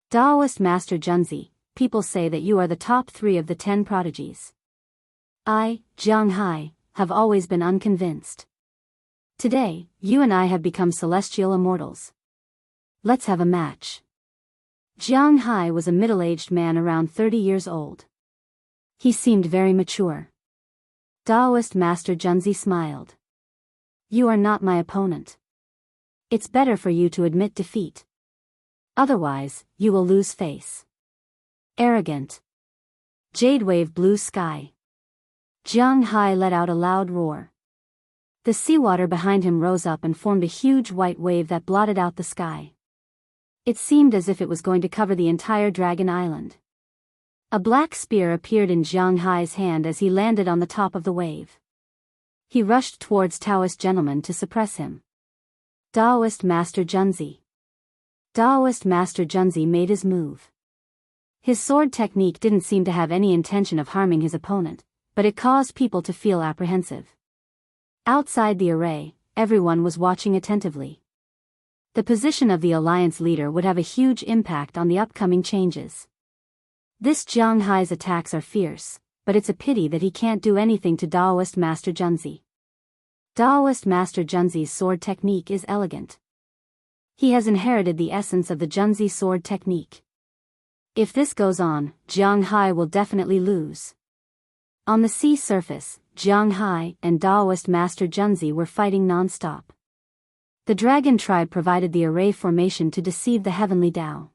Daoist Master Junzi, people say that you are the top 3 of the 10 prodigies. I, Jiang Hai, have always been unconvinced. Today, you and I have become celestial immortals. Let's have a match. Jiang Hai was a middle-aged man around 30 years old. He seemed very mature. Taoist Master Junzi smiled. You are not my opponent. It's better for you to admit defeat. Otherwise, you will lose face. Arrogant. Jade wave blue sky. Jiang Hai let out a loud roar. The seawater behind him rose up and formed a huge white wave that blotted out the sky. It seemed as if it was going to cover the entire Dragon Island. A black spear appeared in Jiang Hai's hand as he landed on the top of the wave. He rushed towards Taoist gentleman to suppress him. Taoist Master Junzi. Taoist Master Junzi made his move. His sword technique didn't seem to have any intention of harming his opponent, but it caused people to feel apprehensive. Outside the array, everyone was watching attentively. The position of the alliance leader would have a huge impact on the upcoming changes. This Jiang Hai's attacks are fierce, but it's a pity that he can't do anything to Taoist Master Junzi. Taoist Master Junzi's sword technique is elegant. He has inherited the essence of the Junzi sword technique. If this goes on, Jiang Hai will definitely lose. On the sea surface, Jiang Hai and Taoist Master Junzi were fighting non-stop. The dragon tribe provided the array formation to deceive the heavenly Tao.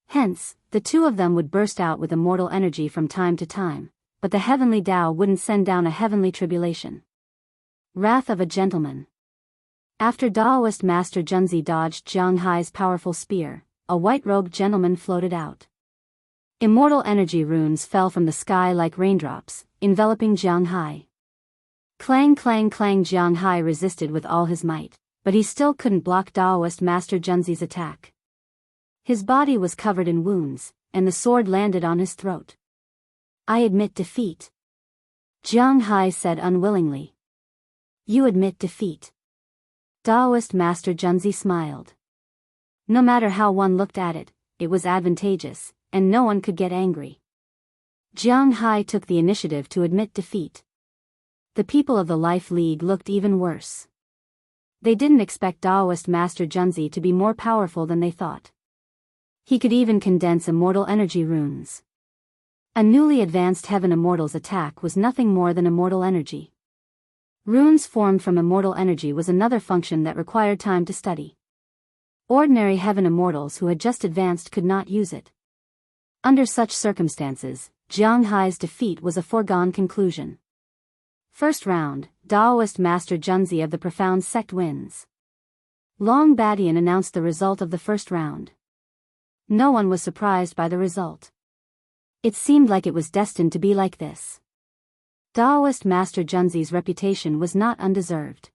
Hence, the two of them would burst out with immortal energy from time to time, but the heavenly Tao wouldn't send down a heavenly tribulation. Wrath of a gentleman. After Taoist Master Junzi dodged Jiang Hai's powerful spear, a white-robed gentleman floated out. Immortal energy runes fell from the sky like raindrops, enveloping Jiang Hai. Clang clang clang. Jiang Hai resisted with all his might, but he still couldn't block Taoist Master Junzi's attack. His body was covered in wounds, and the sword landed on his throat. I admit defeat. Jiang Hai said unwillingly. You admit defeat. Taoist Master Junzi smiled. No matter how one looked at it, it was advantageous, and no one could get angry. Jiang Hai took the initiative to admit defeat. The people of the Life League looked even worse. They didn't expect Taoist Master Junzi to be more powerful than they thought. He could even condense immortal energy runes. A newly advanced Heaven Immortal's attack was nothing more than immortal energy. Runes formed from immortal energy was another function that required time to study. Ordinary Heaven Immortals who had just advanced could not use it. Under such circumstances, Jiang Hai's defeat was a foregone conclusion. First round, Taoist Master Junzi of the Profound Sect wins. Long Badian announced the result of the first round. No one was surprised by the result. It seemed like it was destined to be like this. Taoist Master Junzi's reputation was not undeserved.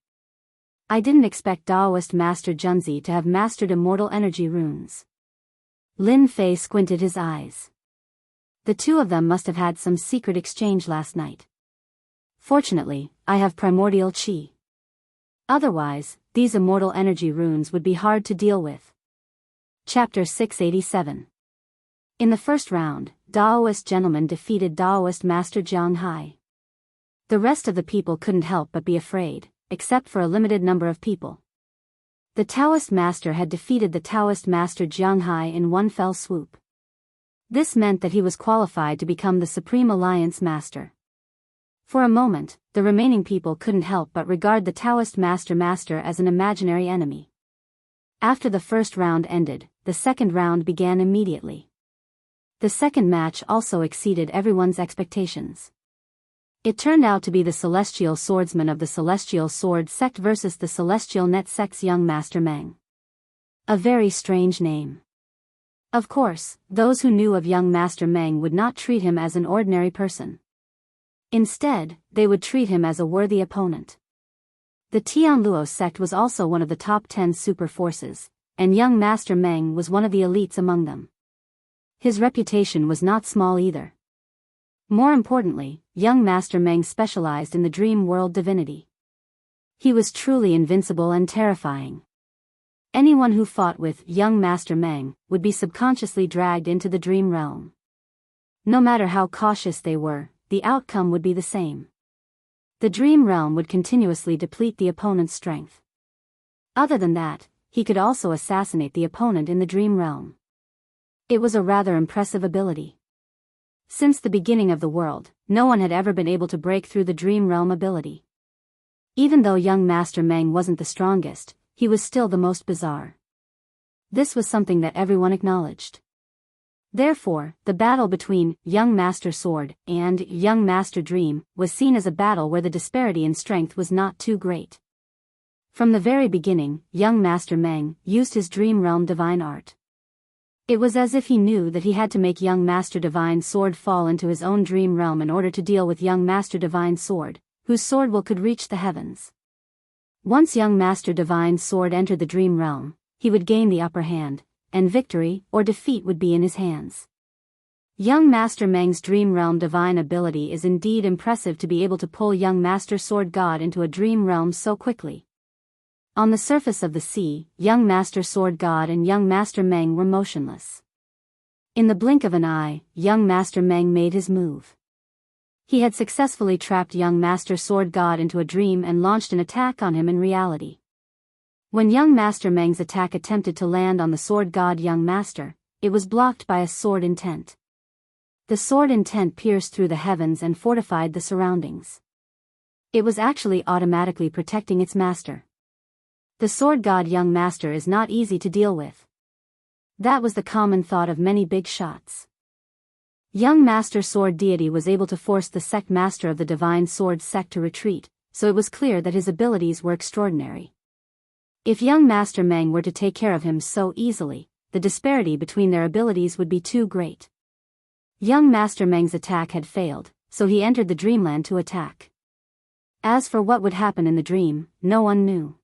I didn't expect Taoist Master Junzi to have mastered immortal energy runes. Lin Fei squinted his eyes. The two of them must have had some secret exchange last night. Fortunately, I have primordial qi. Otherwise, these immortal energy runes would be hard to deal with. Chapter 687. In the first round, Taoist gentleman defeated Taoist Master Jiang Hai. The rest of the people couldn't help but be afraid, except for a limited number of people. The Taoist Master had defeated the Taoist Master Jiang Hai in one fell swoop. This meant that he was qualified to become the Supreme Alliance Master. For a moment, the remaining people couldn't help but regard the Taoist Master as an imaginary enemy. After the first round ended, the second round began immediately. The second match also exceeded everyone's expectations. It turned out to be the Celestial Swordsman of the Celestial Sword Sect versus the Celestial Net Sect's young Master Meng. A very strange name. Of course, those who knew of young Master Meng would not treat him as an ordinary person. Instead, they would treat him as a worthy opponent. The Tianluo sect was also one of the top 10 super forces, and young Master Meng was one of the elites among them. His reputation was not small either. More importantly, young Master Meng specialized in the dream world divinity. He was truly invincible and terrifying. Anyone who fought with young Master Meng would be subconsciously dragged into the dream realm. No matter how cautious they were, the outcome would be the same. The dream realm would continuously deplete the opponent's strength. Other than that, he could also assassinate the opponent in the dream realm. It was a rather impressive ability. Since the beginning of the world, no one had ever been able to break through the dream realm ability. Even though young Master Meng wasn't the strongest, he was still the most bizarre. This was something that everyone acknowledged. Therefore, the battle between Young Master Sword and Young Master Dream was seen as a battle where the disparity in strength was not too great. From the very beginning, Young Master Meng used his Dream Realm Divine Art. It was as if he knew that he had to make Young Master Divine Sword fall into his own Dream Realm in order to deal with Young Master Divine Sword, whose sword will could reach the heavens. Once Young Master Divine Sword entered the Dream Realm, he would gain the upper hand, and victory or defeat would be in his hands. Young Master Meng's Dream Realm Divine ability is indeed impressive to be able to pull Young Master Sword God into a Dream Realm so quickly. On the surface of the sea, Young Master Sword God and Young Master Meng were motionless. In the blink of an eye, Young Master Meng made his move. He had successfully trapped Young Master Sword God into a dream and launched an attack on him in reality. When Young Master Meng's attack attempted to land on the Sword God Young Master, it was blocked by a sword intent. The sword intent pierced through the heavens and fortified the surroundings. It was actually automatically protecting its master. The Sword God Young Master is not easy to deal with. That was the common thought of many big shots. Young Master Sword Deity was able to force the sect master of the Divine Sword sect to retreat, so it was clear that his abilities were extraordinary. If Young Master Meng were to take care of him so easily, the disparity between their abilities would be too great. Young Master Meng's attack had failed, so he entered the dreamland to attack. As for what would happen in the dream, no one knew.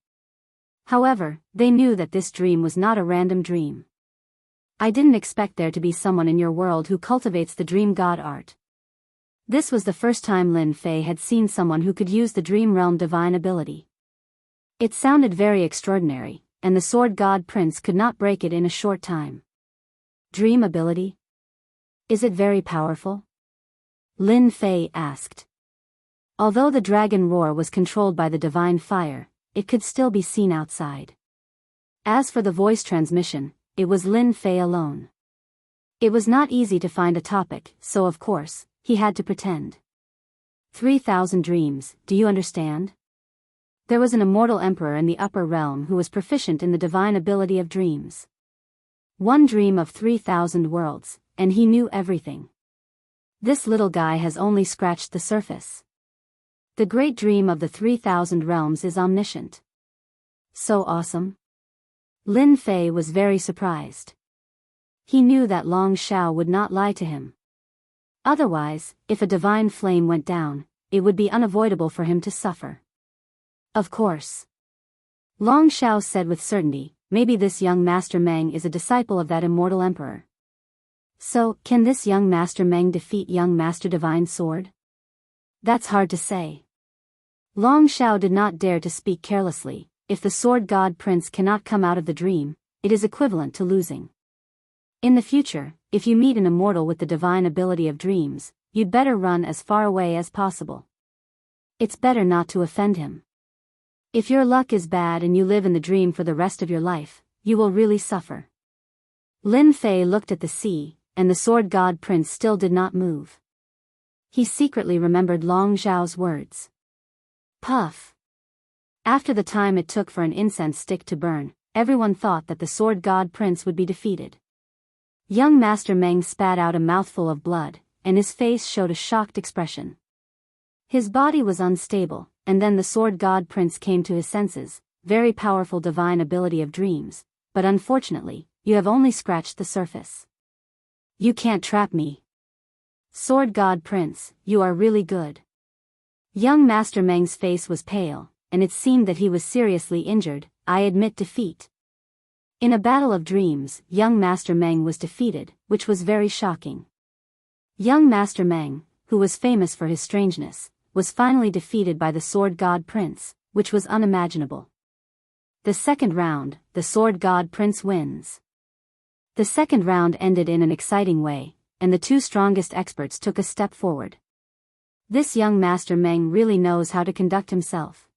However, they knew that this dream was not a random dream. I didn't expect there to be someone in your world who cultivates the dream god art. This was the first time Lin Fei had seen someone who could use the dream realm divine ability. It sounded very extraordinary, and the Sword God Prince could not break it in a short time. Dream ability? Is it very powerful? Lin Fei asked. Although the dragon roar was controlled by the divine fire, it could still be seen outside. As for the voice transmission, it was Lin Fei alone. It was not easy to find a topic, so of course, he had to pretend. 3,000 dreams, do you understand? There was an immortal emperor in the upper realm who was proficient in the divine ability of dreams. One dream of 3,000 worlds, and he knew everything. This little guy has only scratched the surface. The great dream of the 3,000 realms is omniscient. So awesome. Lin Fei was very surprised. He knew that Long Shao would not lie to him. Otherwise, if a divine flame went down, it would be unavoidable for him to suffer. Of course. Long Shao said with certainty, maybe this young Master Meng is a disciple of that immortal emperor. So, can this young Master Meng defeat young Master Divine Sword? That's hard to say. Long Shao did not dare to speak carelessly. If the Sword God Prince cannot come out of the dream, it is equivalent to losing. In the future, if you meet an immortal with the divine ability of dreams, you'd better run as far away as possible. It's better not to offend him. If your luck is bad and you live in the dream for the rest of your life, you will really suffer. Lin Fei looked at the sea, and the Sword God Prince still did not move. He secretly remembered Long Zhao's words. Puff. After the time it took for an incense stick to burn, everyone thought that the Sword God Prince would be defeated. Young Master Meng spat out a mouthful of blood, and his face showed a shocked expression. His body was unstable, and then the Sword God Prince came to his senses. Very powerful divine ability of dreams, but unfortunately, you have only scratched the surface. You can't trap me. Sword God Prince, you are really good. Young Master Meng's face was pale, and it seemed that he was seriously injured. I admit defeat. In a battle of dreams, young Master Meng was defeated, which was very shocking. Young Master Meng, who was famous for his strangeness, was finally defeated by the Sword God Prince, which was unimaginable. The second round, the Sword God Prince wins. The second round ended in an exciting way, and the two strongest experts took a step forward. This young Master Meng really knows how to conduct himself.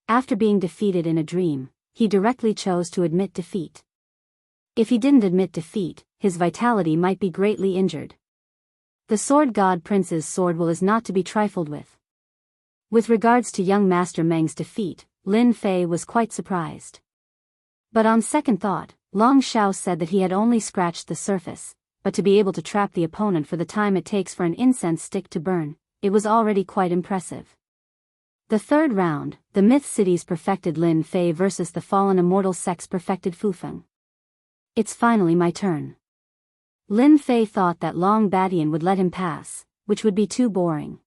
After being defeated in a dream, he directly chose to admit defeat. If he didn't admit defeat, his vitality might be greatly injured. The Sword God Prince's sword will is not to be trifled with. With regards to young Master Meng's defeat, Lin Fei was quite surprised. But on second thought, Long Xiao said that he had only scratched the surface, but to be able to trap the opponent for the time it takes for an incense stick to burn, it was already quite impressive. The third round, the Myth City's perfected Lin Fei versus the fallen immortal sect's perfected Fufeng. It's finally my turn. Lin Fei thought that Long Badian would let him pass, which would be too boring.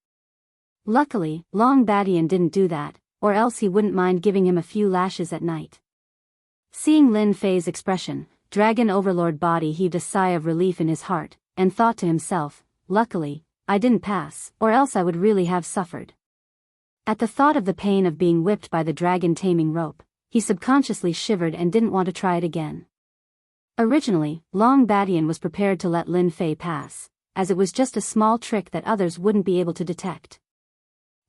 Luckily, Long Badian didn't do that, or else he wouldn't mind giving him a few lashes at night. Seeing Lin Fei's expression, Dragon Overlord Body heaved a sigh of relief in his heart, and thought to himself, luckily, I didn't pass, or else I would really have suffered. At the thought of the pain of being whipped by the dragon taming rope, he subconsciously shivered and didn't want to try it again. Originally, Long Badian was prepared to let Lin Fei pass, as it was just a small trick that others wouldn't be able to detect.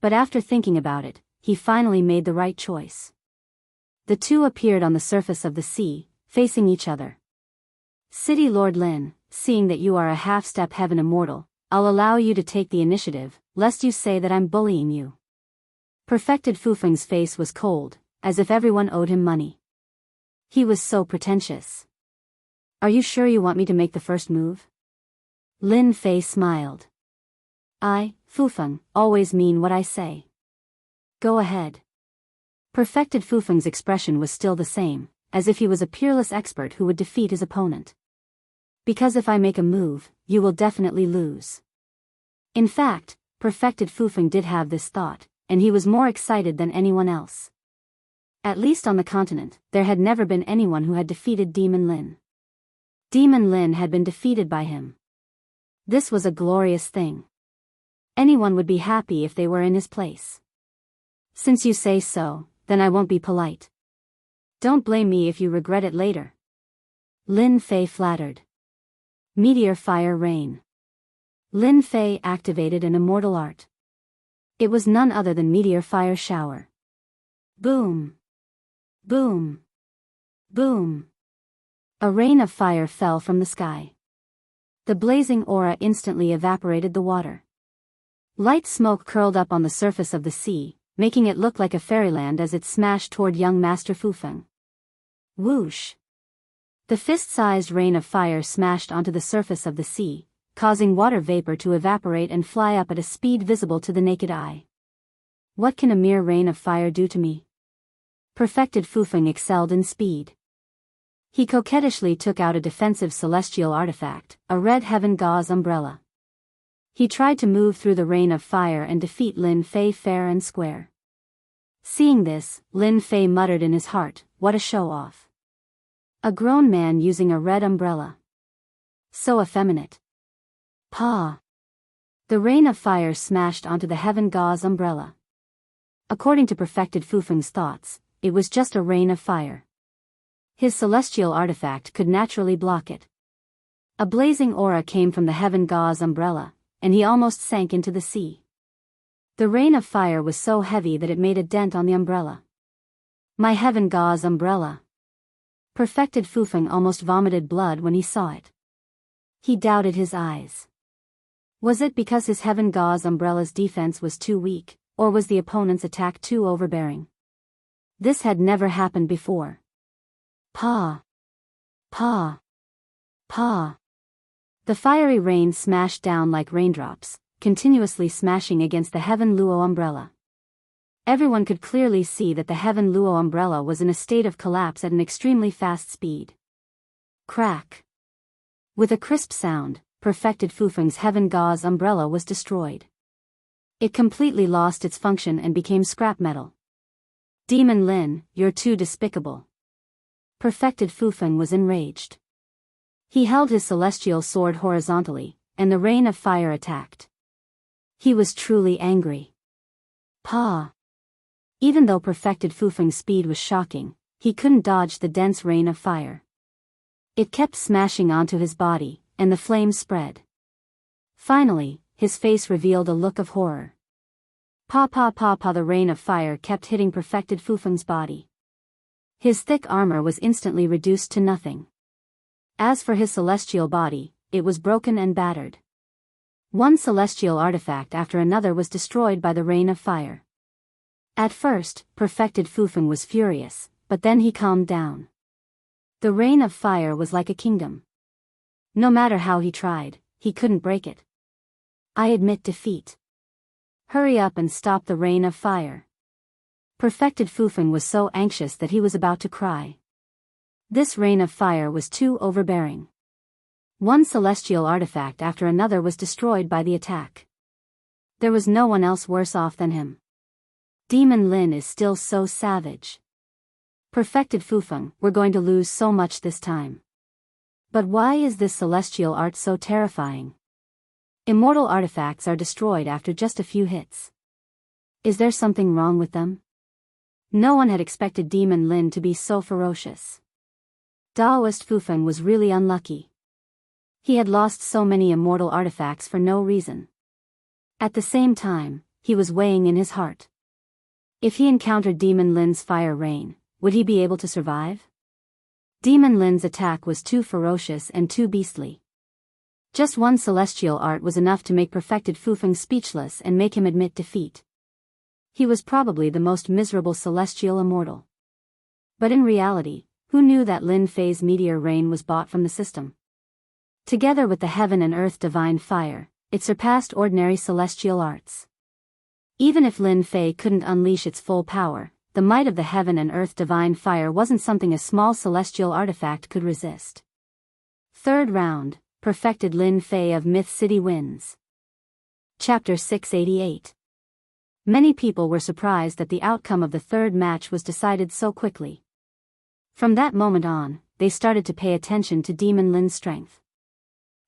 But after thinking about it, he finally made the right choice. The two appeared on the surface of the sea, facing each other. City Lord Lin, seeing that you are a half-step heaven immortal, I'll allow you to take the initiative, lest you say that I'm bullying you. Perfected Fufeng's face was cold, as if everyone owed him money. He was so pretentious. Are you sure you want me to make the first move? Lin Fei smiled. I, Fufeng, always mean what I say. Go ahead. Perfected Fufeng's expression was still the same, as if he was a peerless expert who would defeat his opponent. Because if I make a move, you will definitely lose. In fact, Perfected Fufeng did have this thought, and he was more excited than anyone else. At least on the continent, there had never been anyone who had defeated Demon Lin. Demon Lin had been defeated by him. This was a glorious thing. Anyone would be happy if they were in his place. Since you say so, then I won't be polite. Don't blame me if you regret it later. Lin Fei flattered. Meteor Fire Rain. Lin Fei activated an immortal art. It was none other than Meteor Fire Shower. Boom. Boom. Boom. A rain of fire fell from the sky. The blazing aura instantly evaporated the water. Light smoke curled up on the surface of the sea, making it look like a fairyland as it smashed toward young Master Fufeng. Whoosh! The fist-sized rain of fire smashed onto the surface of the sea, causing water vapor to evaporate and fly up at a speed visible to the naked eye. What can a mere rain of fire do to me? Perfected Fufeng excelled in speed. He coquettishly took out a defensive celestial artifact, a red heaven gauze umbrella. He tried to move through the rain of fire and defeat Lin Fei fair and square. Seeing this, Lin Fei muttered in his heart, what a show-off. A grown man using a red umbrella. So effeminate. Pah! The rain of fire smashed onto the heaven gauze umbrella. According to Perfected Fufeng's thoughts, it was just a rain of fire. His celestial artifact could naturally block it. A blazing aura came from the heaven gauze umbrella, and he almost sank into the sea. The rain of fire was so heavy that it made a dent on the umbrella. My heaven gauze umbrella. Perfected Fufeng almost vomited blood when he saw it. He doubted his eyes. Was it because his heaven gauze umbrella's defense was too weak, or was the opponent's attack too overbearing? This had never happened before. Pah! Pah! Pah! The fiery rain smashed down like raindrops, continuously smashing against the Heaven Luo umbrella. Everyone could clearly see that the Heaven Luo umbrella was in a state of collapse at an extremely fast speed. Crack! With a crisp sound, Perfected Fufeng's Heaven Gauze umbrella was destroyed. It completely lost its function and became scrap metal. Demon Lin, you're too despicable. Perfected Fufeng was enraged. He held his celestial sword horizontally, and the rain of fire attacked. He was truly angry. Pah! Even though Perfected Fufeng's speed was shocking, he couldn't dodge the dense rain of fire. It kept smashing onto his body, and the flames spread. Finally, his face revealed a look of horror. Pa pa pa pa. The rain of fire kept hitting perfected Fufeng's body. His thick armor was instantly reduced to nothing. As for his celestial body, it was broken and battered. One celestial artifact after another was destroyed by the rain of fire. At first, perfected Fufeng was furious, but then he calmed down. The rain of fire was like a kingdom. No matter how he tried, he couldn't break it. I admit defeat. Hurry up and stop the rain of fire. Perfected Fufeng was so anxious that he was about to cry. This rain of fire was too overbearing. One celestial artifact after another was destroyed by the attack. There was no one else worse off than him. Demon Lin is still so savage. Perfected Fufeng, we're going to lose so much this time. But why is this celestial art so terrifying? Immortal artifacts are destroyed after just a few hits. Is there something wrong with them? No one had expected Demon Lin to be so ferocious. Daoist Fufeng was really unlucky. He had lost so many immortal artifacts for no reason. At the same time, he was weighing in his heart. If he encountered Demon Lin's fire rain, would he be able to survive? Demon Lin's attack was too ferocious and too beastly. Just one celestial art was enough to make perfected Fufeng speechless and make him admit defeat. He was probably the most miserable celestial immortal. But in reality, who knew that Lin Fei's meteor rain was bought from the system? Together with the heaven and earth divine fire, it surpassed ordinary celestial arts. Even if Lin Fei couldn't unleash its full power, the might of the heaven and earth divine fire wasn't something a small celestial artifact could resist. Third round, perfected Lin Fei of Myth City wins. Chapter 688. Many people were surprised that the outcome of the third match was decided so quickly. From that moment on, they started to pay attention to Demon Lin's strength.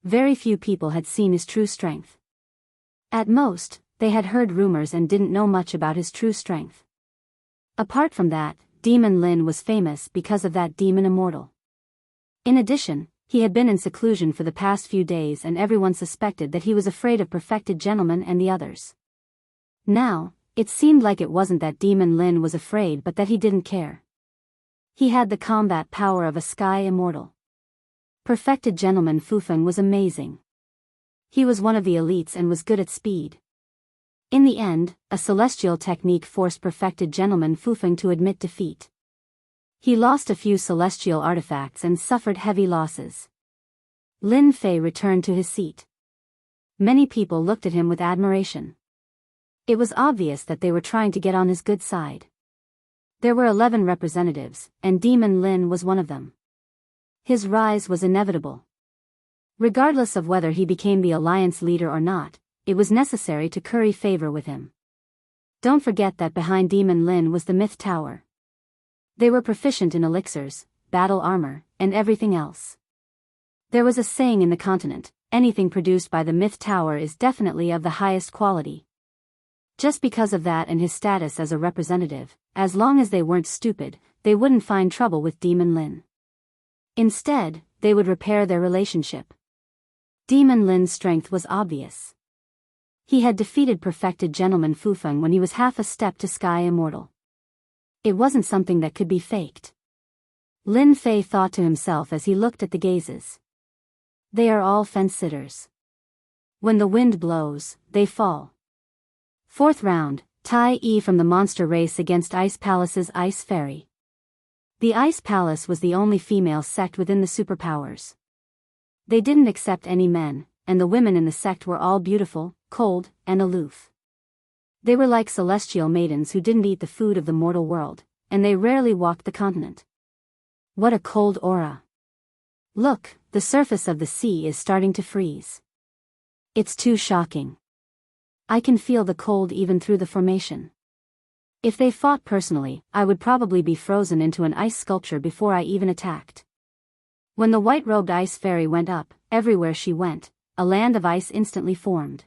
Very few people had seen his true strength. At most, they had heard rumors and didn't know much about his true strength. Apart from that, Demon Lin was famous because of that demon immortal. In addition, he had been in seclusion for the past few days and everyone suspected that he was afraid of Perfected Gentleman and the others. Now, it seemed like it wasn't that Demon Lin was afraid but that he didn't care. He had the combat power of a sky immortal. Perfected Gentleman Fufeng was amazing. He was one of the elites and was good at speed. In the end, a celestial technique forced Perfected Gentleman Fufeng to admit defeat. He lost a few celestial artifacts and suffered heavy losses. Lin Fei returned to his seat. Many people looked at him with admiration. It was obvious that they were trying to get on his good side. There were 11 representatives, and Demon Lin was one of them. His rise was inevitable. Regardless of whether he became the alliance leader or not, it was necessary to curry favor with him. Don't forget that behind Demon Lin was the Myth Tower. They were proficient in elixirs, battle armor, and everything else. There was a saying in the continent, anything produced by the Myth Tower is definitely of the highest quality. Just because of that and his status as a representative, as long as they weren't stupid, they wouldn't find trouble with Demon Lin. Instead, they would repair their relationship. Demon Lin's strength was obvious. He had defeated Perfected Gentleman Fufeng when he was half a step to Sky Immortal. It wasn't something that could be faked. Lin Fei thought to himself as he looked at the gazes. They are all fence-sitters. When the wind blows, they fall. Fourth round, Tai Yi from the monster race against Ice Palace's Ice Fairy. The Ice Palace was the only female sect within the superpowers. They didn't accept any men, and the women in the sect were all beautiful, cold, and aloof. They were like celestial maidens who didn't eat the food of the mortal world, and they rarely walked the continent. What a cold aura. Look, the surface of the sea is starting to freeze. It's too shocking. I can feel the cold even through the formation. If they fought personally, I would probably be frozen into an ice sculpture before I even attacked. When the white-robed Ice Fairy went up, everywhere she went, a land of ice instantly formed.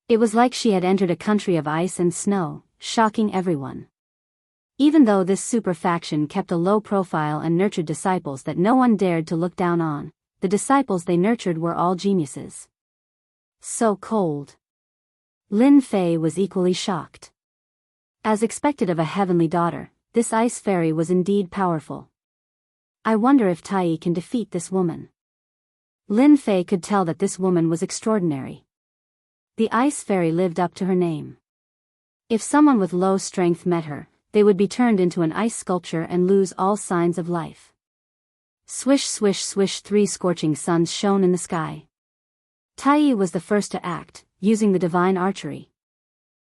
It was like she had entered a country of ice and snow, shocking everyone. Even though this super faction kept a low profile and nurtured disciples that no one dared to look down on, the disciples they nurtured were all geniuses. So cold. Lin Fei was equally shocked. As expected of a heavenly daughter, this ice fairy was indeed powerful. I wonder if Tai can defeat this woman. Lin Fei could tell that this woman was extraordinary. The ice fairy lived up to her name. If someone with low strength met her, they would be turned into an ice sculpture and lose all signs of life. Swish swish swish, 3 scorching suns shone in the sky. Tai was the first to act, using the divine archery.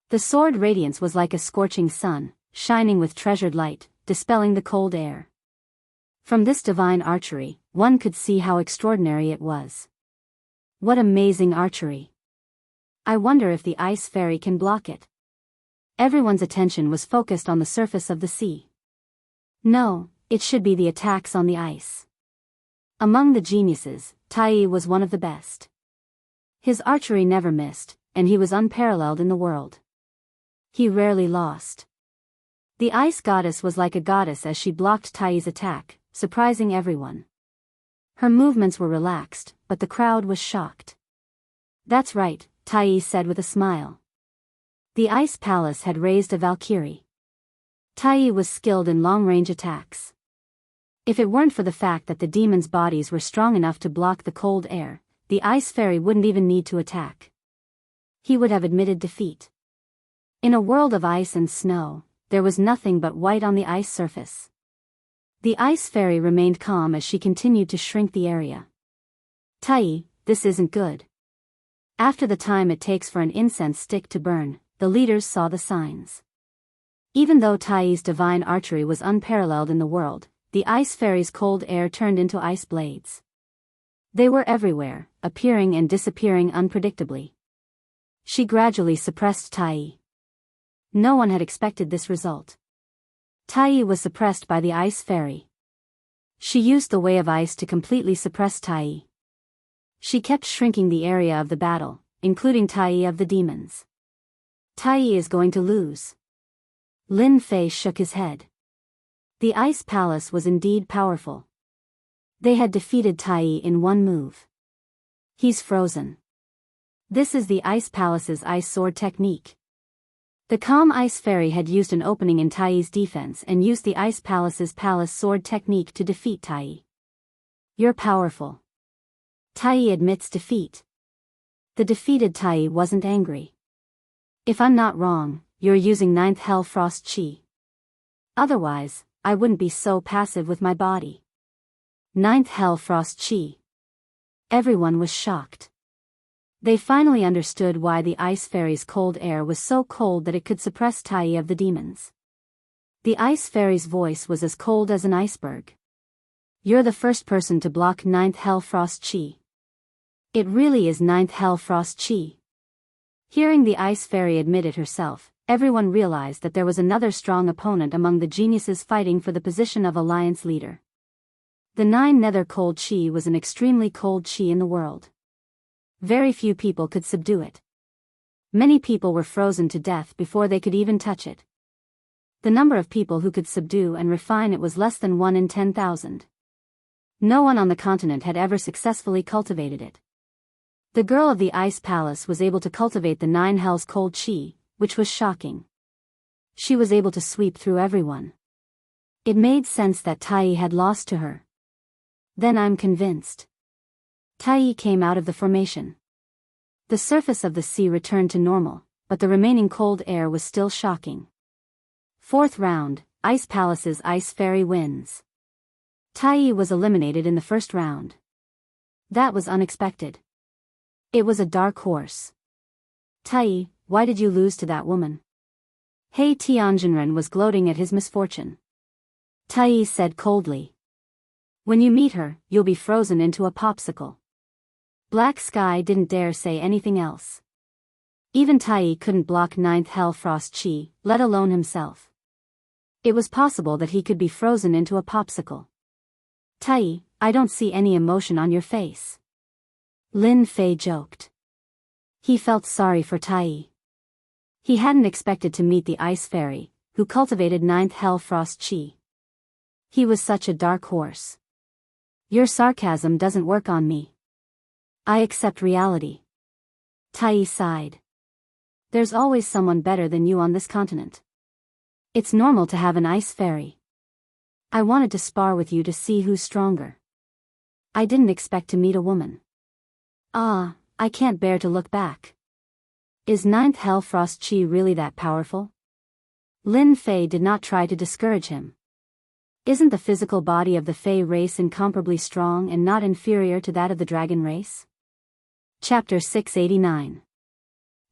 The sword radiance was like a scorching sun, shining with treasured light, dispelling the cold air. From this divine archery, one could see how extraordinary it was. What amazing archery! I wonder if the ice fairy can block it. Everyone's attention was focused on the surface of the sea. No, it should be the attacks on the ice. Among the geniuses, Tai was one of the best. His archery never missed, and he was unparalleled in the world. He rarely lost. The ice goddess was like a goddess as she blocked Tai's attack, surprising everyone. Her movements were relaxed, but the crowd was shocked. That's right, Tai said with a smile. The ice palace had raised a Valkyrie. Tai was skilled in long-range attacks. If it weren't for the fact that the demons' bodies were strong enough to block the cold air, the ice fairy wouldn't even need to attack. He would have admitted defeat. In a world of ice and snow, there was nothing but white on the ice surface. The ice fairy remained calm as she continued to shrink the area. Tai, this isn't good. After the time it takes for an incense stick to burn, the leaders saw the signs. Even though Tai's divine archery was unparalleled in the world, the ice fairy's cold air turned into ice blades. They were everywhere, appearing and disappearing unpredictably. She gradually suppressed Tai. No one had expected this result. Tai was suppressed by the ice fairy. She used the way of ice to completely suppress Tai. She kept shrinking the area of the battle, including Tai of the demons. Tai is going to lose. Lin Fei shook his head. The ice palace was indeed powerful. They had defeated Tai in one move. He's frozen. This is the ice palace's ice sword technique. The calm ice fairy had used an opening in Tai's defense and used the ice palace's palace sword technique to defeat Tai. You're powerful. Tai admits defeat. The defeated Tai wasn't angry. If I'm not wrong, you're using 9th Hell Frost Chi. Otherwise, I wouldn't be so passive with my body. 9th Hell Frost Chi. Everyone was shocked. They finally understood why the ice fairy's cold air was so cold that it could suppress Tai of the demons. The ice fairy's voice was as cold as an iceberg. You're the first person to block 9th Hell Frost Chi. It really is 9th Hell Frost Chi. Hearing the ice fairy admit it herself, everyone realized that there was another strong opponent among the geniuses fighting for the position of alliance leader. The 9 Nether Cold Chi was an extremely cold chi in the world. Very few people could subdue it. Many people were frozen to death before they could even touch it. The number of people who could subdue and refine it was less than 1 in 10,000. No one on the continent had ever successfully cultivated it. The girl of the ice palace was able to cultivate the 9 Hells Cold Chi, which was shocking. She was able to sweep through everyone. It made sense that Tai had lost to her. Then I'm convinced. Tai came out of the formation. The surface of the sea returned to normal, but the remaining cold air was still shocking. 4th round, Ice Palace's Ice Fairy wins. Tai was eliminated in the first round. That was unexpected. It was a dark horse. Tai, why did you lose to that woman? He Tianjinren was gloating at his misfortune. Tai said coldly. When you meet her, you'll be frozen into a popsicle. Black Sky didn't dare say anything else. Even Tai couldn't block 9th Hell Frost Chi, let alone himself. It was possible that he could be frozen into a popsicle. Tai, I don't see any emotion on your face. Lin Fei joked. He felt sorry for Tai. He hadn't expected to meet the Ice Fairy, who cultivated 9th Hell Frost Chi. He was such a dark horse. Your sarcasm doesn't work on me. I accept reality. Tai sighed. There's always someone better than you on this continent. It's normal to have an ice fairy. I wanted to spar with you to see who's stronger. I didn't expect to meet a woman. Ah, I can't bear to look back. Is ninth Hellfrost Chi really that powerful? Lin Fei did not try to discourage him. Isn't the physical body of the Fei race incomparably strong and not inferior to that of the dragon race? Chapter 689.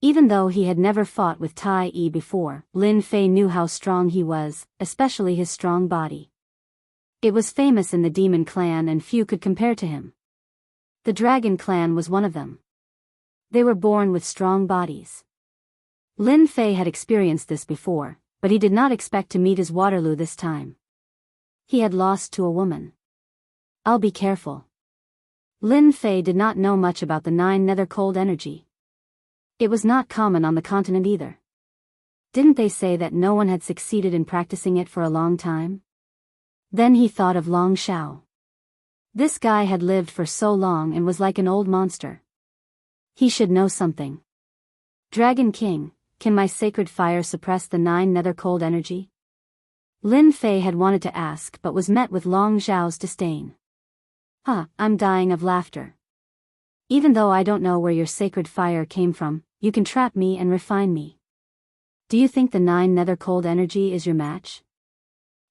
Even though he had never fought with Tai Yi before, Lin Fei knew how strong he was, especially his strong body. It was famous in the demon clan and few could compare to him. The dragon clan was one of them. They were born with strong bodies. Lin Fei had experienced this before, but he did not expect to meet his Waterloo this time. He had lost to a woman. I'll be careful. Lin Fei did not know much about the 9 nether cold energy. It was not common on the continent either. Didn't they say that no one had succeeded in practicing it for a long time? Then he thought of Long Xiao. This guy had lived for so long and was like an old monster. He should know something. Dragon King, can my sacred fire suppress the 9 nether cold energy? Lin Fei had wanted to ask but was met with Long Xiao's disdain. I'm dying of laughter. Even though I don't know where your sacred fire came from, you can trap me and refine me. Do you think the 9 nether cold energy is your match?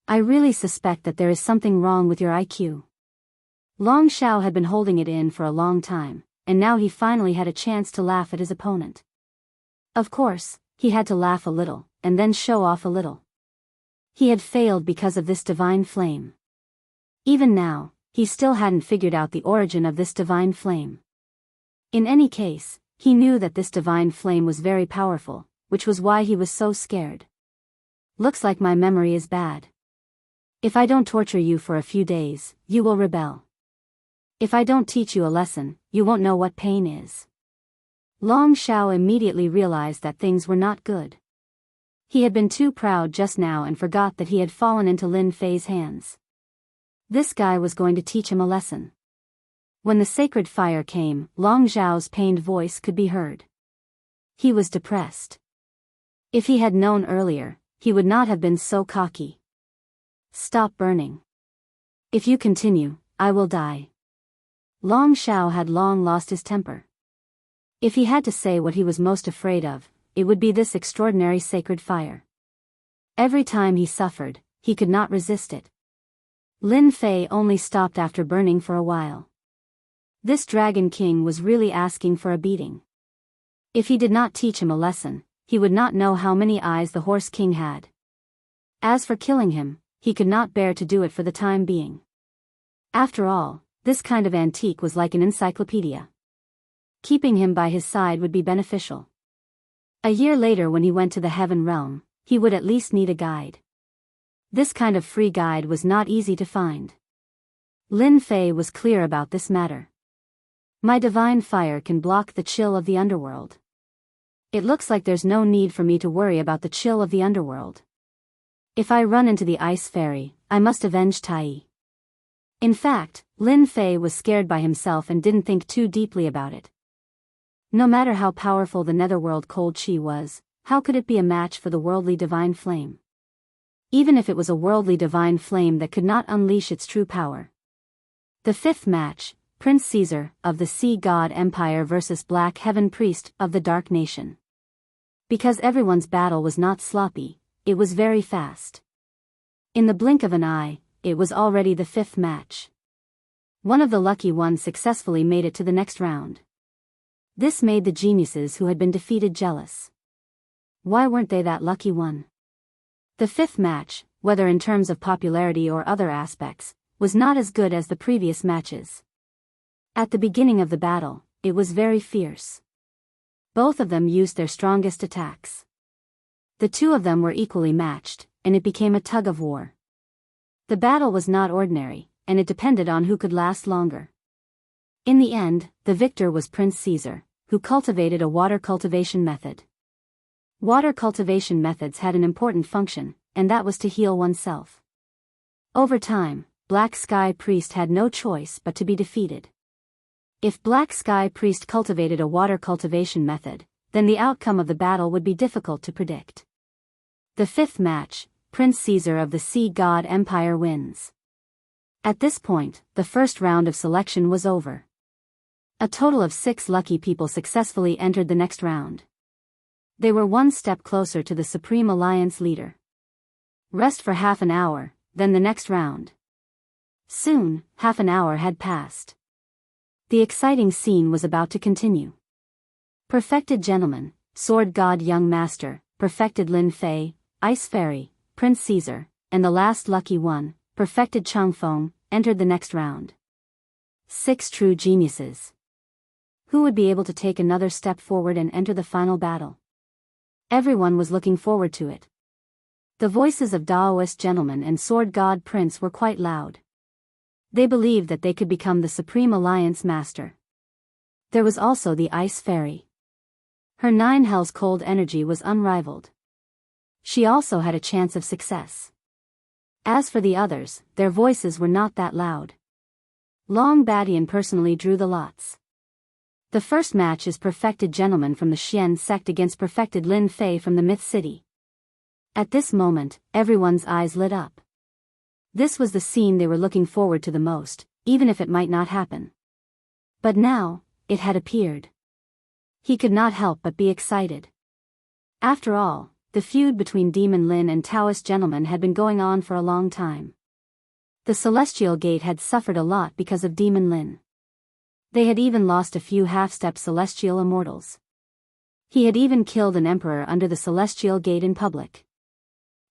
I really suspect that there is something wrong with your IQ. Long Xiao had been holding it in for a long time, and now he finally had a chance to laugh at his opponent. Of course, he had to laugh a little, and then show off a little. He had failed because of this divine flame. Even now, he still hadn't figured out the origin of this divine flame. In any case, he knew that this divine flame was very powerful, which was why he was so scared. Looks like my memory is bad. If I don't torture you for a few days, you will rebel. If I don't teach you a lesson, you won't know what pain is. Long Xiao immediately realized that things were not good. He had been too proud just now and forgot that he had fallen into Lin Fei's hands. This guy was going to teach him a lesson. When the sacred fire came, Long Xiao's pained voice could be heard. He was depressed. If he had known earlier, he would not have been so cocky. Stop burning. If you continue, I will die. Long Xiao had long lost his temper. If he had to say what he was most afraid of, it would be this extraordinary sacred fire. Every time he suffered, he could not resist it. Lin Fei only stopped after burning for a while. This Dragon King was really asking for a beating. If he did not teach him a lesson, he would not know how many eyes the Horse King had. As for killing him, he could not bear to do it for the time being. After all, this kind of antique was like an encyclopedia. Keeping him by his side would be beneficial. A year later when he went to the Heaven Realm, he would at least need a guide. This kind of free guide was not easy to find. Lin Fei was clear about this matter. My divine fire can block the chill of the underworld. It looks like there's no need for me to worry about the chill of the underworld. If I run into the ice fairy, I must avenge Tai Yi. In fact, Lin Fei was scared by himself and didn't think too deeply about it. No matter how powerful the netherworld cold chi was, how could it be a match for the worldly divine flame? Even if it was a worldly divine flame that could not unleash its true power. The fifth match, Prince Caesar of the Sea God Empire versus Black Heaven Priest of the Dark Nation. Because everyone's battle was not sloppy, it was very fast. In the blink of an eye, it was already the fifth match. One of the lucky ones successfully made it to the next round. This made the geniuses who had been defeated jealous. Why weren't they that lucky one? The fifth match, whether in terms of popularity or other aspects, was not as good as the previous matches. At the beginning of the battle, it was very fierce. Both of them used their strongest attacks. The two of them were equally matched, and it became a tug of war. The battle was not ordinary, and it depended on who could last longer. In the end, the victor was Prince Caesar, who cultivated a water cultivation method. Water cultivation methods had an important function, and that was to heal oneself. Over time, Black Sky Priest had no choice but to be defeated. If Black Sky Priest cultivated a water cultivation method, then the outcome of the battle would be difficult to predict. The fifth match, Prince Caesar of the Sea God Empire wins. At this point, the first round of selection was over. A total of 6 lucky people successfully entered the next round. They were one step closer to the Supreme Alliance leader. Rest for half an hour, then the next round. Soon, half an hour had passed. The exciting scene was about to continue. Perfected Gentleman, Sword God Young Master, Perfected Lin Fei, Ice Fairy, Prince Caesar, and the last lucky one, Perfected Chang Feng, entered the next round. 6 true geniuses. Who would be able to take another step forward and enter the final battle? Everyone was looking forward to it. The voices of Daoist Gentleman and Sword God Prince were quite loud. They believed that they could become the Supreme Alliance Master. There was also the Ice Fairy. Her 9 hells cold energy was unrivaled. She also had a chance of success. As for the others, their voices were not that loud. Long Badian personally drew the lots. The first match is Perfected Gentleman from the Xian sect against Perfected Lin Fei from the Myth City. At this moment, everyone's eyes lit up. This was the scene they were looking forward to the most, even if it might not happen. But now, it had appeared. He could not help but be excited. After all, the feud between Demon Lin and Taoist Gentleman had been going on for a long time. The Celestial Gate had suffered a lot because of Demon Lin. They had even lost a few half-step Celestial Immortals. He had even killed an Emperor under the Celestial Gate in public.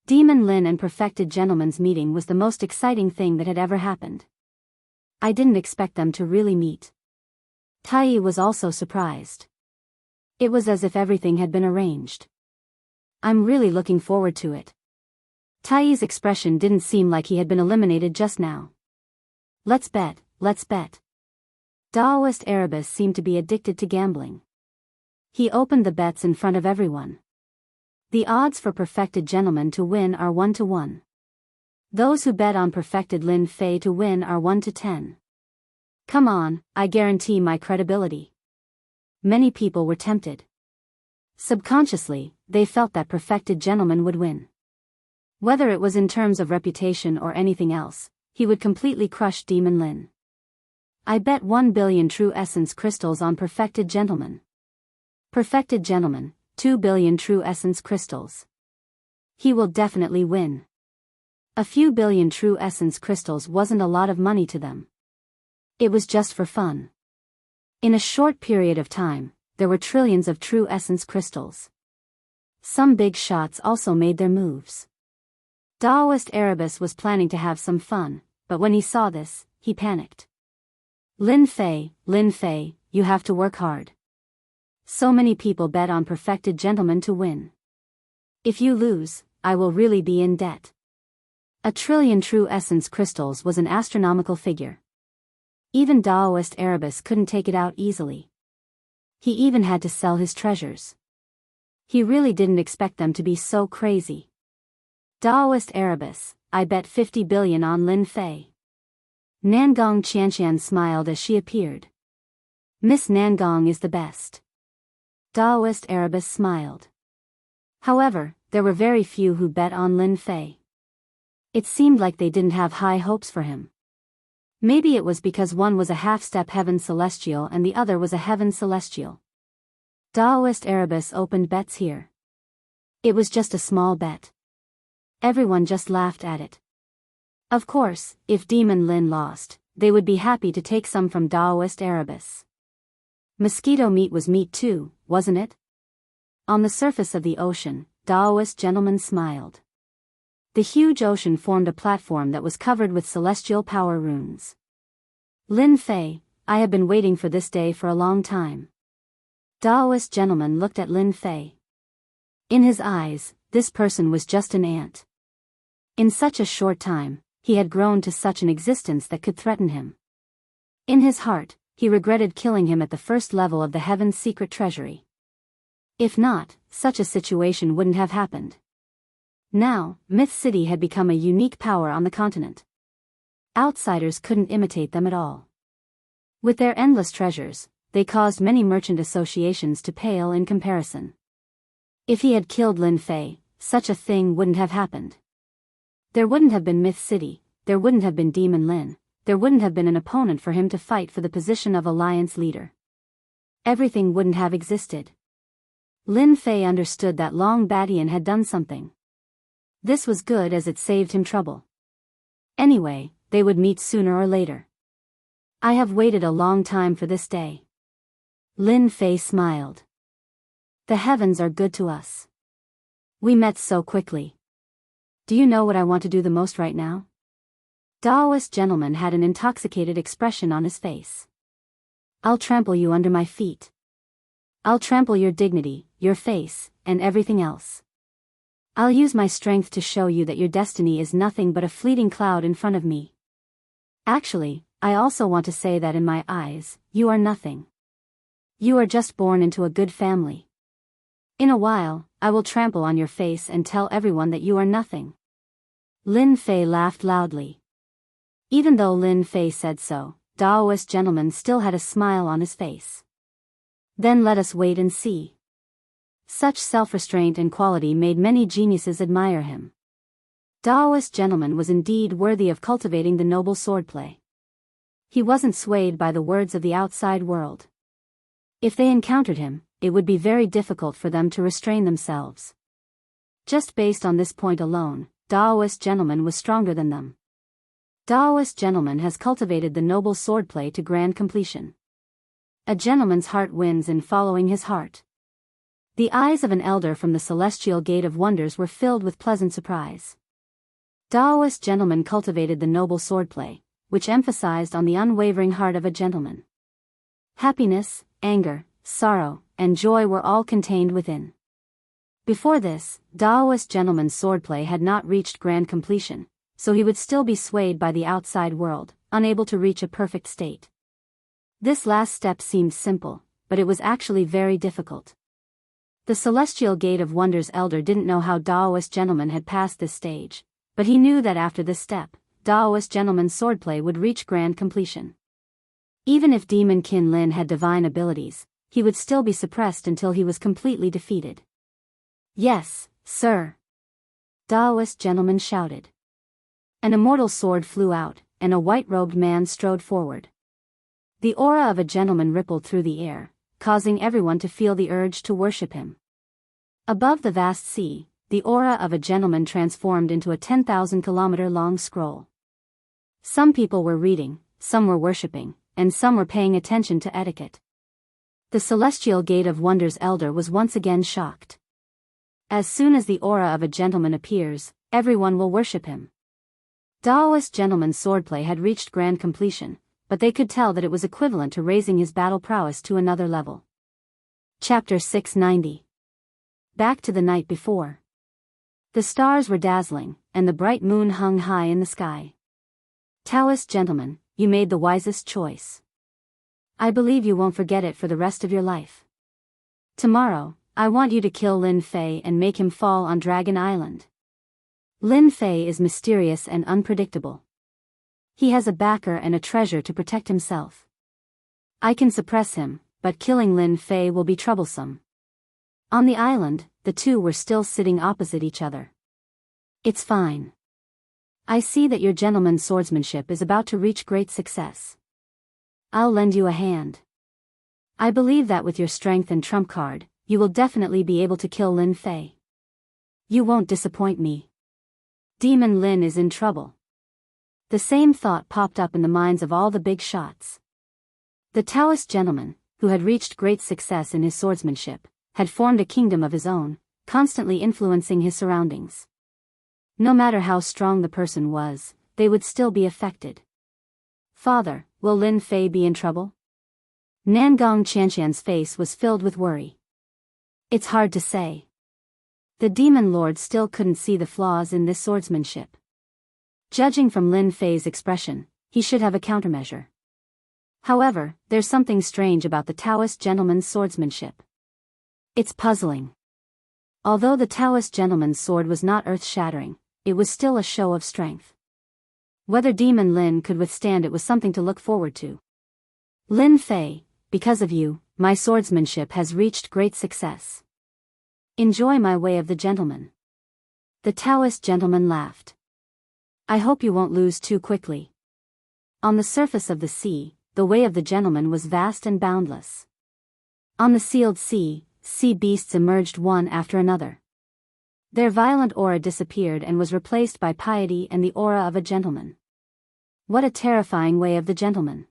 Demon Lin and Perfected Gentleman's meeting was the most exciting thing that had ever happened. I didn't expect them to really meet. Tai was also surprised. It was as if everything had been arranged. I'm really looking forward to it. Tai's expression didn't seem like he had been eliminated just now. Let's bet, let's bet. Daoist Erebus seemed to be addicted to gambling. He opened the bets in front of everyone. The odds for Perfected Gentleman to win are 1 to 1. Those who bet on Perfected Lin Fei to win are 1 to 10. Come on, I guarantee my credibility. Many people were tempted. Subconsciously, they felt that Perfected Gentleman would win. Whether it was in terms of reputation or anything else, he would completely crush Demon Lin. I bet 1 billion true essence crystals on Perfected Gentleman. Perfected Gentleman, 2 billion true essence crystals. He will definitely win. A few billion true essence crystals wasn't a lot of money to them. It was just for fun. In a short period of time, there were trillions of true essence crystals. Some big shots also made their moves. Daoist Erebus was planning to have some fun, but when he saw this, he panicked. Lin Fei, you have to work hard. So many people bet on Perfected Gentleman to win. If you lose, I will really be in debt. 1 trillion true essence crystals was an astronomical figure. Even Daoist Erebus couldn't take it out easily. He even had to sell his treasures. He really didn't expect them to be so crazy. Daoist Erebus, I bet 50 billion on Lin Fei. Nangong Qianqian smiled as she appeared. Miss Nangong is the best. Daoist Erebus smiled. However, there were very few who bet on Lin Fei. It seemed like they didn't have high hopes for him. Maybe it was because one was a half-step Heaven Celestial and the other was a Heaven Celestial. Daoist Erebus opened bets here. It was just a small bet. Everyone just laughed at it. Of course, if Demon Lin lost, they would be happy to take some from Daoist Erebus. Mosquito meat was meat too, wasn't it? On the surface of the ocean, Daoist Gentleman smiled. The huge ocean formed a platform that was covered with celestial power runes. Lin Fei, I have been waiting for this day for a long time. Daoist Gentleman looked at Lin Fei. In his eyes, this person was just an ant. In such a short time, he had grown to such an existence that could threaten him. In his heart, he regretted killing him at the first level of the Heaven's secret treasury. If not, such a situation wouldn't have happened. Now, Myth City had become a unique power on the continent. Outsiders couldn't imitate them at all. With their endless treasures, they caused many merchant associations to pale in comparison. If he had killed Lin Fei, such a thing wouldn't have happened. There wouldn't have been Myth City, there wouldn't have been Demon Lin, there wouldn't have been an opponent for him to fight for the position of alliance leader. Everything wouldn't have existed. Lin Fei understood that Long Badian had done something. This was good as it saved him trouble. Anyway, they would meet sooner or later. I have waited a long time for this day. Lin Fei smiled. The heavens are good to us. We met so quickly. Do you know what I want to do the most right now? Daoist gentleman had an intoxicated expression on his face. I'll trample you under my feet. I'll trample your dignity, your face, and everything else. I'll use my strength to show you that your destiny is nothing but a fleeting cloud in front of me. Actually, I also want to say that in my eyes, you are nothing. You are just born into a good family. In a while, I will trample on your face and tell everyone that you are nothing. Lin Fei laughed loudly. Even though Lin Fei said so, Daoist gentleman still had a smile on his face. Then let us wait and see. Such self-restraint and quality made many geniuses admire him. Daoist gentleman was indeed worthy of cultivating the noble swordplay. He wasn't swayed by the words of the outside world. If they encountered him, it would be very difficult for them to restrain themselves. Just based on this point alone, Daoist gentleman was stronger than them. Daoist gentleman has cultivated the noble swordplay to grand completion. A gentleman's heart wins in following his heart. The eyes of an elder from the Celestial Gate of Wonders were filled with pleasant surprise. Daoist gentleman cultivated the noble swordplay, which emphasized on the unwavering heart of a gentleman. Happiness, anger, sorrow, and joy were all contained within. Before this, Daoist gentleman's swordplay had not reached grand completion, so he would still be swayed by the outside world, unable to reach a perfect state. This last step seemed simple, but it was actually very difficult. The Celestial Gate of Wonders elder didn't know how Daoist gentleman had passed this stage, but he knew that after this step, Daoist gentleman's swordplay would reach grand completion. Even if Demon Qin Lin had divine abilities, he would still be suppressed until he was completely defeated. Yes, sir. Daoist gentleman shouted. An immortal sword flew out, and a white-robed man strode forward. The aura of a gentleman rippled through the air, causing everyone to feel the urge to worship him. Above the vast sea, the aura of a gentleman transformed into a 10,000-kilometer-long scroll. Some people were reading, some were worshipping, and some were paying attention to etiquette. The Celestial Gate of Wonders elder was once again shocked. As soon as the aura of a gentleman appears, everyone will worship him. Daoist gentleman's swordplay had reached grand completion, but they could tell that it was equivalent to raising his battle prowess to another level. Chapter 690. Back to the night before. The stars were dazzling, and the bright moon hung high in the sky. Taoist gentlemen, you made the wisest choice. I believe you won't forget it for the rest of your life. Tomorrow, I want you to kill Lin Fei and make him fall on Dragon Island. Lin Fei is mysterious and unpredictable. He has a backer and a treasure to protect himself. I can suppress him, but killing Lin Fei will be troublesome. On the island, the two were still sitting opposite each other. It's fine. I see that your gentleman's swordsmanship is about to reach great success. I'll lend you a hand. I believe that with your strength and trump card, you will definitely be able to kill Lin Fei. You won't disappoint me. Demon Lin is in trouble. The same thought popped up in the minds of all the big shots. The Taoist gentleman, who had reached great success in his swordsmanship, had formed a kingdom of his own, constantly influencing his surroundings. No matter how strong the person was, they would still be affected. Father, will Lin Fei be in trouble? Nangong Qianqian's face was filled with worry. It's hard to say. The demon lord still couldn't see the flaws in this swordsmanship. Judging from Lin Fei's expression, he should have a countermeasure. However, there's something strange about the Taoist gentleman's swordsmanship. It's puzzling. Although the Taoist gentleman's sword was not earth-shattering, it was still a show of strength. Whether Demon Lin could withstand it was something to look forward to. Lin Fei, because of you, my swordsmanship has reached great success. Enjoy my way of the gentleman. The Taoist gentleman laughed. I hope you won't lose too quickly. On the surface of the sea, the way of the gentleman was vast and boundless. On the sealed sea, sea beasts emerged one after another. Their violent aura disappeared and was replaced by piety and the aura of a gentleman. What a terrifying way of the gentleman.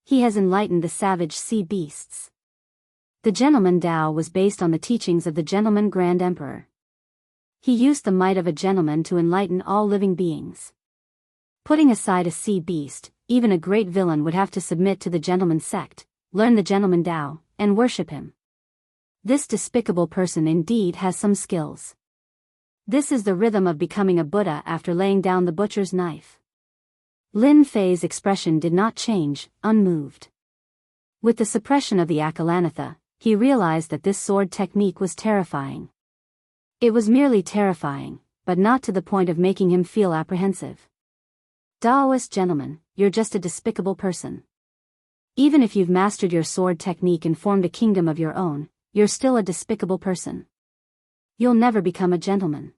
He has enlightened the savage sea beasts. The Gentleman Dao was based on the teachings of the Gentleman Grand Emperor. He used the might of a gentleman to enlighten all living beings. Putting aside a sea beast, even a great villain would have to submit to the Gentleman sect, learn the Gentleman Dao, and worship him. This despicable person indeed has some skills. This is the rhythm of becoming a Buddha after laying down the butcher's knife. Lin Fei's expression did not change, unmoved. With the suppression of the Akalanatha, he realized that this sword technique was terrifying. It was merely terrifying, but not to the point of making him feel apprehensive. Daoist gentleman, you're just a despicable person. Even if you've mastered your sword technique and formed a kingdom of your own, you're still a despicable person. You'll never become a gentleman.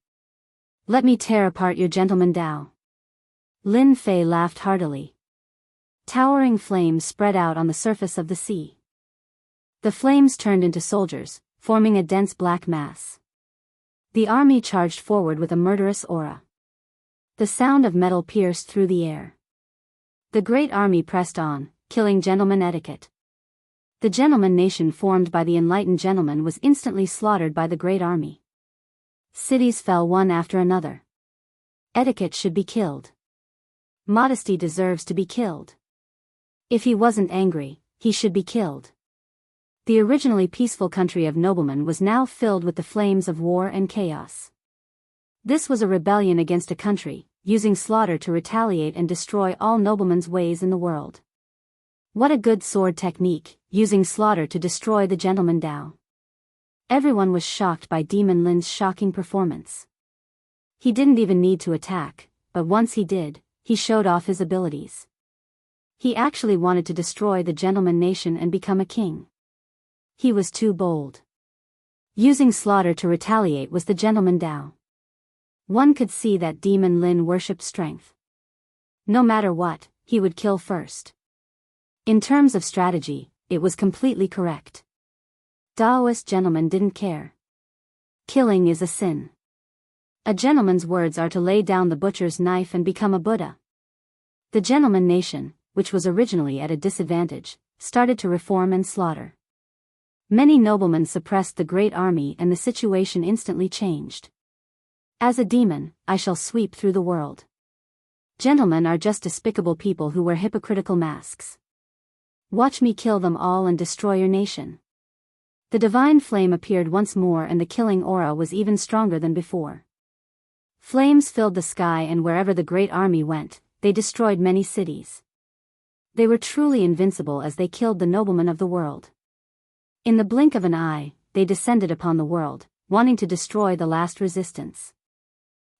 Let me tear apart your Gentleman Dao. Lin Fei laughed heartily. Towering flames spread out on the surface of the sea. The flames turned into soldiers, forming a dense black mass. The army charged forward with a murderous aura. The sound of metal pierced through the air. The great army pressed on, killing gentleman etiquette. The gentleman nation formed by the enlightened gentleman was instantly slaughtered by the great army. Cities fell one after another. Etiquette should be killed. Modesty deserves to be killed. If he wasn't angry, he should be killed. The originally peaceful country of noblemen was now filled with the flames of war and chaos. This was a rebellion against a country, using slaughter to retaliate and destroy all noblemen's ways in the world. What a good sword technique, using slaughter to destroy the Gentleman Dao. Everyone was shocked by Demon Lin's shocking performance. He didn't even need to attack, but once he did, he showed off his abilities. He actually wanted to destroy the gentleman nation and become a king. He was too bold. Using slaughter to retaliate was the Gentleman Dao. One could see that Demon Lin worshipped strength. No matter what, he would kill first. In terms of strategy, it was completely correct. Daoist gentlemen didn't care. Killing is a sin. A gentleman's words are to lay down the butcher's knife and become a Buddha. The gentleman nation, which was originally at a disadvantage, started to reform and slaughter. Many noblemen suppressed the great army and the situation instantly changed. As a demon, I shall sweep through the world. Gentlemen are just despicable people who wear hypocritical masks. Watch me kill them all and destroy your nation. The divine flame appeared once more and the killing aura was even stronger than before. Flames filled the sky and wherever the great army went, they destroyed many cities. They were truly invincible as they killed the noblemen of the world. In the blink of an eye, they descended upon the world, wanting to destroy the last resistance.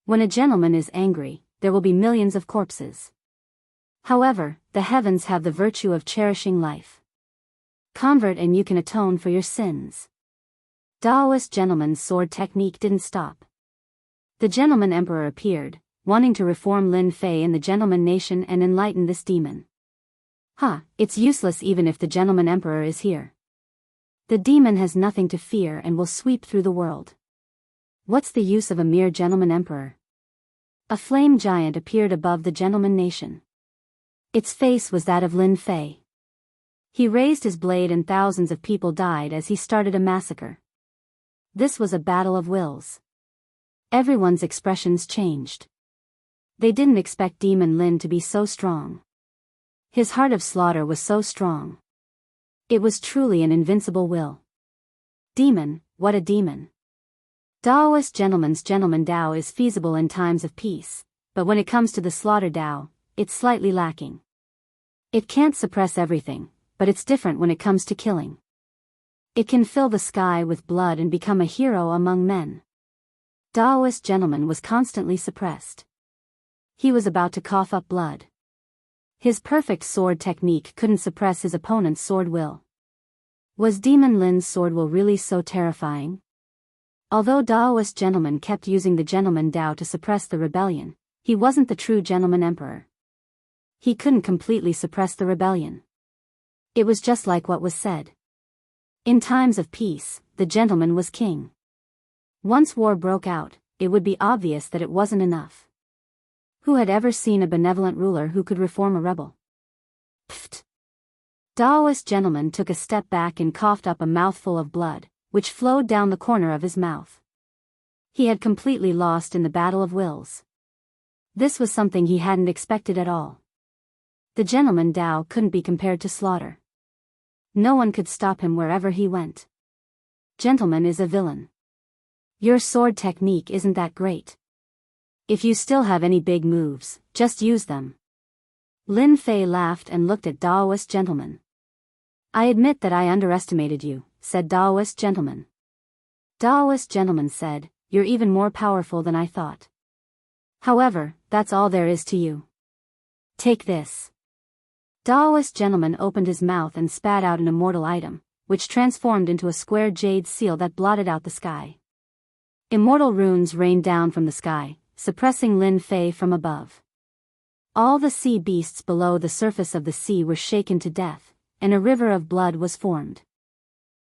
When a gentleman is angry, there will be millions of corpses. However, the heavens have the virtue of cherishing life. Convert and you can atone for your sins. Daoist gentleman's sword technique didn't stop. The Gentleman Emperor appeared, wanting to reform Lin Fei and the Gentleman Nation and enlighten this demon. It's useless even if the Gentleman Emperor is here. The demon has nothing to fear and will sweep through the world. What's the use of a mere Gentleman Emperor? A flame giant appeared above the Gentleman Nation. Its face was that of Lin Fei. He raised his blade and thousands of people died as he started a massacre. This was a battle of wills. Everyone's expressions changed. They didn't expect Demon Lin to be so strong. His heart of slaughter was so strong. It was truly an invincible will. Demon, what a demon. Daoist gentleman's Gentleman Dao is feasible in times of peace, but when it comes to the slaughter Dao, it's slightly lacking. It can't suppress everything, but it's different when it comes to killing. It can fill the sky with blood and become a hero among men. Daoist gentleman was constantly suppressed. He was about to cough up blood. His perfect sword technique couldn't suppress his opponent's sword will. Was Demon Lin's sword will really so terrifying? Although Daoist gentleman kept using the gentleman Dao to suppress the rebellion, he wasn't the true gentleman emperor. He couldn't completely suppress the rebellion. It was just like what was said. In times of peace, the gentleman was king. Once war broke out, it would be obvious that it wasn't enough. Who had ever seen a benevolent ruler who could reform a rebel? Pfft. Daoist gentleman took a step back and coughed up a mouthful of blood, which flowed down the corner of his mouth. He had completely lost in the battle of wills. This was something he hadn't expected at all. The gentleman Dao couldn't be compared to slaughter. No one could stop him wherever he went. Gentleman is a villain. Your sword technique isn't that great. If you still have any big moves, just use them. Lin Fei laughed and looked at Daoist gentleman. I admit that I underestimated you, said Daoist gentleman. Daoist gentleman said, you're even more powerful than I thought. However, that's all there is to you. Take this. Daoist gentleman opened his mouth and spat out an immortal item, which transformed into a square jade seal that blotted out the sky. Immortal runes rained down from the sky, suppressing Lin Fei from above. All the sea beasts below the surface of the sea were shaken to death, and a river of blood was formed.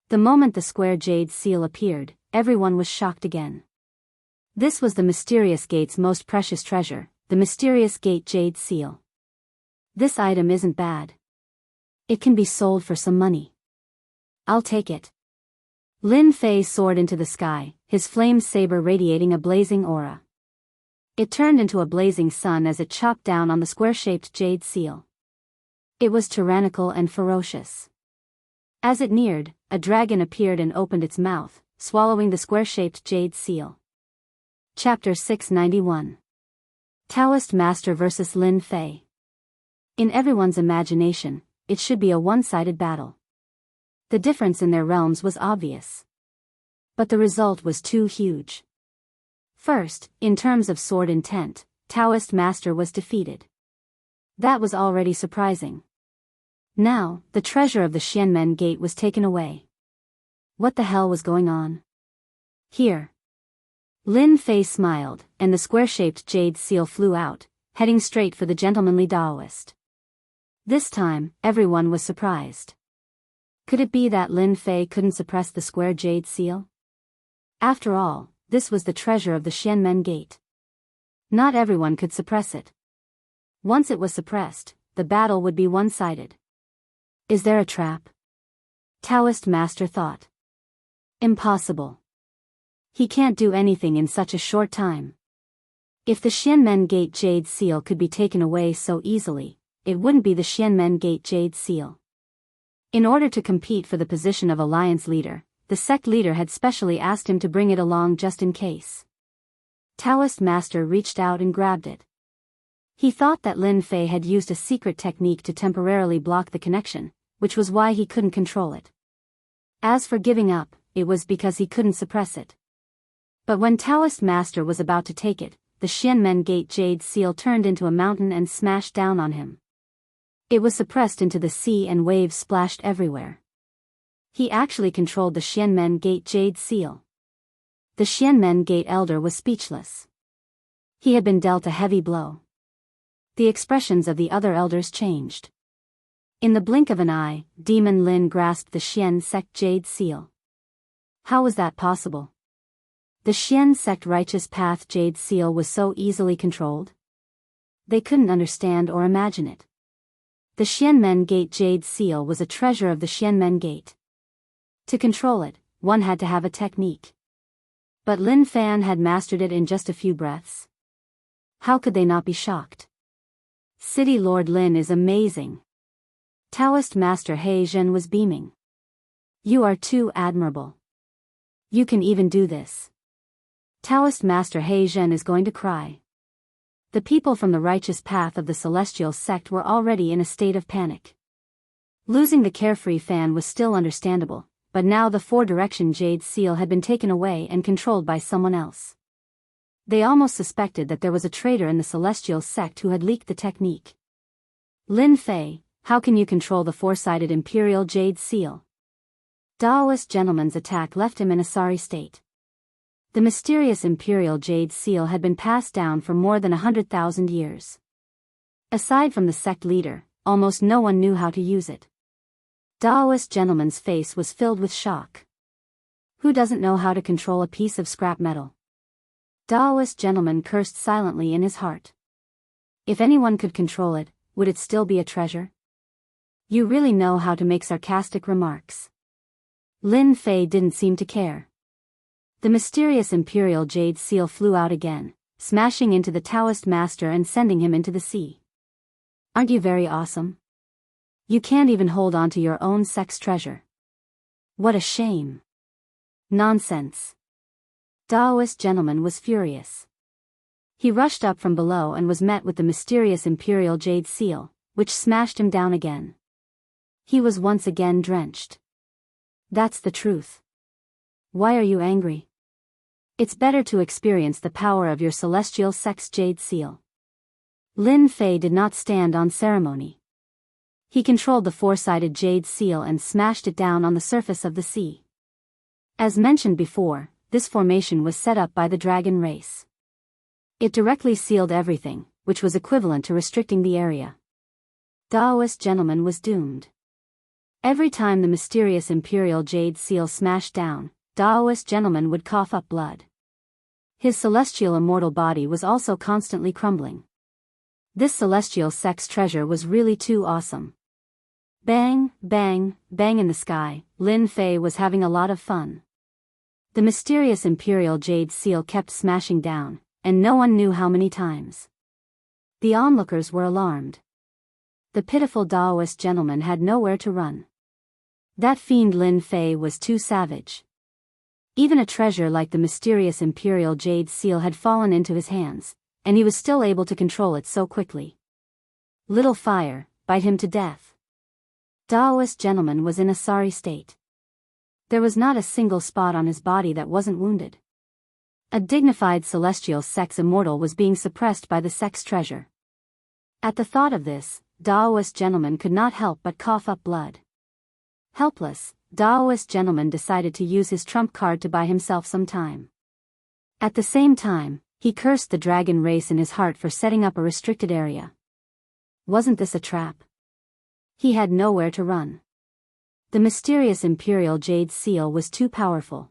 The moment the square jade seal appeared, everyone was shocked again. This was the mysterious gate's most precious treasure, the mysterious gate jade seal. This item isn't bad. It can be sold for some money. I'll take it. Lin Fei soared into the sky, his flame saber radiating a blazing aura. It turned into a blazing sun as it chopped down on the square-shaped jade seal. It was tyrannical and ferocious. As it neared, a dragon appeared and opened its mouth, swallowing the square-shaped jade seal. Chapter 691. Taoist Master vs. Lin Fei. In everyone's imagination, it should be a one-sided battle. The difference in their realms was obvious. But the result was too huge. First, in terms of sword intent, Taoist Master was defeated. That was already surprising. Now, the treasure of the Xianmen Gate was taken away. What the hell was going on? Here. Lin Fei smiled, and the square-shaped jade seal flew out, heading straight for the gentlemanly Daoist. This time, everyone was surprised. Could it be that Lin Fei couldn't suppress the square jade seal? After all, this was the treasure of the Xianmen Gate. Not everyone could suppress it. Once it was suppressed, the battle would be one-sided. Is there a trap? Taoist Master thought. Impossible. He can't do anything in such a short time. If the Xianmen Gate jade seal could be taken away so easily, it wouldn't be the Xianmen Gate jade seal. In order to compete for the position of alliance leader, the sect leader had specially asked him to bring it along just in case. Taoist Master reached out and grabbed it. He thought that Lin Fei had used a secret technique to temporarily block the connection, which was why he couldn't control it. As for giving up, it was because he couldn't suppress it. But when Taoist Master was about to take it, the Xianmen Gate jade seal turned into a mountain and smashed down on him. It was suppressed into the sea and waves splashed everywhere. He actually controlled the Xianmen Gate jade seal. The Xianmen Gate elder was speechless. He had been dealt a heavy blow. The expressions of the other elders changed. In the blink of an eye, Demon Lin grasped the Xian sect jade seal. How was that possible? The Xian sect righteous path jade seal was so easily controlled? They couldn't understand or imagine it. The Xianmen Gate jade seal was a treasure of the Xianmen Gate. To control it, one had to have a technique. But Lin Fan had mastered it in just a few breaths. How could they not be shocked? City Lord Lin is amazing. Taoist Master He Zhen was beaming. You are too admirable. You can even do this. Taoist Master He Zhen is going to cry. The people from the righteous path of the celestial sect were already in a state of panic. Losing the carefree fan was still understandable, but now the four-direction jade seal had been taken away and controlled by someone else. They almost suspected that there was a traitor in the celestial sect who had leaked the technique. Lin Fei, how can you control the four-sided Imperial Jade Seal? Daoist gentleman's attack left him in a sorry state. The mysterious Imperial Jade Seal had been passed down for more than 100,000 years. Aside from the sect leader, almost no one knew how to use it. Daoist gentleman's face was filled with shock. Who doesn't know how to control a piece of scrap metal? Daoist gentleman cursed silently in his heart. If anyone could control it, would it still be a treasure? You really know how to make sarcastic remarks. Lin Fei didn't seem to care. The mysterious Imperial Jade Seal flew out again, smashing into the Taoist master and sending him into the sea. Aren't you very awesome? You can't even hold on to your own sex treasure. What a shame. Nonsense. Daoist gentleman was furious. He rushed up from below and was met with the mysterious Imperial Jade Seal, which smashed him down again. He was once again drenched. That's the truth. Why are you angry? It's better to experience the power of your celestial sex Jade Seal. Lin Fei did not stand on ceremony. He controlled the four-sided Jade Seal and smashed it down on the surface of the sea. As mentioned before, this formation was set up by the dragon race. It directly sealed everything, which was equivalent to restricting the area. Daoist gentleman was doomed. Every time the mysterious Imperial Jade Seal smashed down, Daoist gentleman would cough up blood. His celestial immortal body was also constantly crumbling. This celestial sex treasure was really too awesome. Bang, bang, bang in the sky, Lin Fei was having a lot of fun. The mysterious Imperial Jade Seal kept smashing down, and no one knew how many times. The onlookers were alarmed. The pitiful Daoist gentleman had nowhere to run. That fiend Lin Fei was too savage. Even a treasure like the mysterious Imperial Jade Seal had fallen into his hands, and he was still able to control it so quickly. Little fire, bite him to death. Daoist gentleman was in a sorry state. There was not a single spot on his body that wasn't wounded. A dignified celestial sex immortal was being suppressed by the sex treasure. At the thought of this, Daoist gentleman could not help but cough up blood. Helpless, Daoist gentleman decided to use his trump card to buy himself some time. At the same time, he cursed the dragon race in his heart for setting up a restricted area. Wasn't this a trap? He had nowhere to run. The mysterious Imperial Jade Seal was too powerful.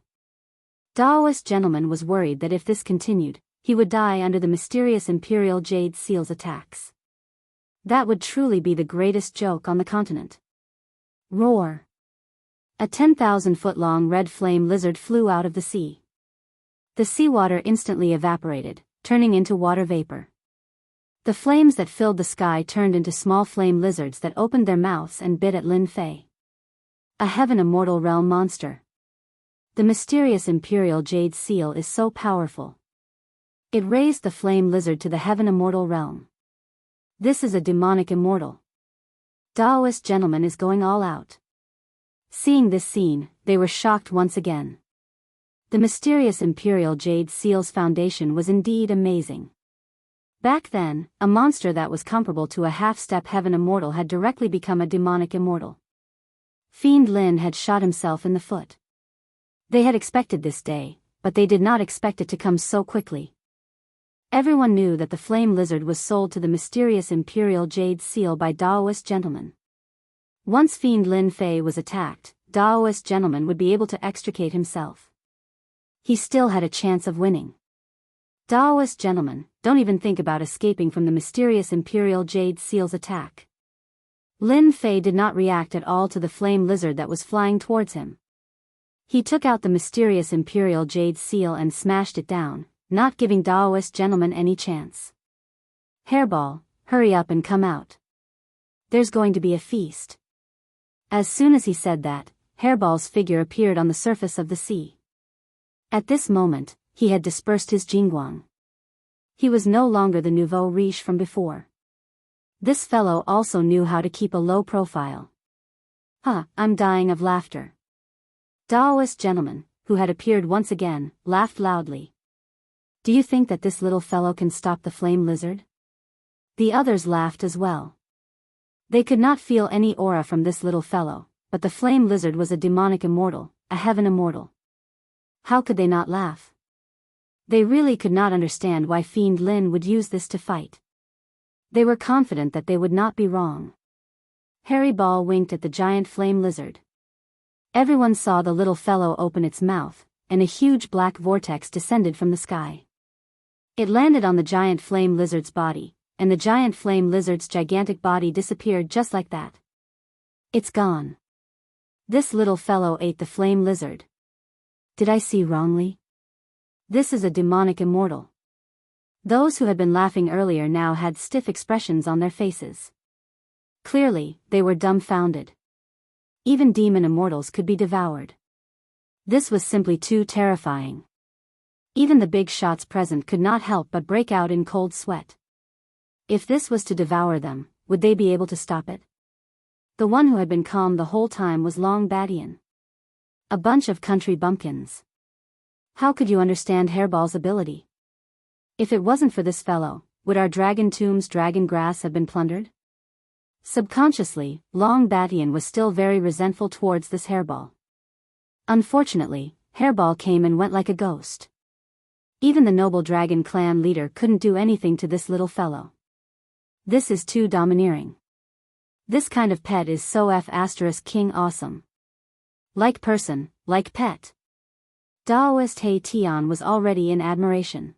Daoist gentleman was worried that if this continued, he would die under the mysterious Imperial Jade Seal's attacks. That would truly be the greatest joke on the continent. Roar! A 10,000-foot-long red flame lizard flew out of the sea. The seawater instantly evaporated, turning into water vapor. The flames that filled the sky turned into small flame lizards that opened their mouths and bit at Lin Fei. A heaven immortal realm monster. The mysterious Imperial Jade Seal is so powerful. It raised the flame lizard to the heaven immortal realm. This is a demonic immortal. Daoist gentleman is going all out. Seeing this scene, they were shocked once again. The mysterious Imperial Jade Seal's foundation was indeed amazing. Back then, a monster that was comparable to a half-step heaven immortal had directly become a demonic immortal. Fiend Lin had shot himself in the foot. They had expected this day, but they did not expect it to come so quickly. Everyone knew that the flame lizard was sold to the mysterious Imperial Jade Seal by Daoist gentlemen. Once Fiend Lin Fei was attacked, Daoist gentleman would be able to extricate himself. He still had a chance of winning. Daoist gentlemen, don't even think about escaping from the mysterious Imperial Jade Seal's attack. Lin Fei did not react at all to the flame lizard that was flying towards him. He took out the mysterious Imperial Jade Seal and smashed it down, not giving Daoist gentleman any chance. Hairball, hurry up and come out. There's going to be a feast. As soon as he said that, Hairball's figure appeared on the surface of the sea. At this moment, he had dispersed his Jingguang. He was no longer the nouveau riche from before. This fellow also knew how to keep a low profile. I'm dying of laughter. Daoist gentleman, who had appeared once again, laughed loudly. Do you think that this little fellow can stop the flame lizard? The others laughed as well. They could not feel any aura from this little fellow, but the flame lizard was a demonic immortal, a heaven immortal. How could they not laugh? They really could not understand why Fiend Lin would use this to fight. They were confident that they would not be wrong. Harry Ball winked at the giant flame lizard. Everyone saw the little fellow open its mouth, and a huge black vortex descended from the sky. It landed on the giant flame lizard's body, and the giant flame lizard's gigantic body disappeared just like that. It's gone. This little fellow ate the flame lizard. Did I see wrongly? This is a demonic immortal. Those who had been laughing earlier now had stiff expressions on their faces. Clearly, they were dumbfounded. Even demon immortals could be devoured. This was simply too terrifying. Even the big shots present could not help but break out in cold sweat. If this was to devour them, would they be able to stop it? The one who had been calm the whole time was Long Badian. A bunch of country bumpkins. How could you understand Hairball's ability? If it wasn't for this fellow, would our dragon tomb's dragon grass have been plundered? Subconsciously, Long Badian was still very resentful towards this Hairball. Unfortunately, Hairball came and went like a ghost. Even the noble dragon clan leader couldn't do anything to this little fellow. This is too domineering. This kind of pet is so king awesome. Like person, like pet. Daoist He Tian was already in admiration.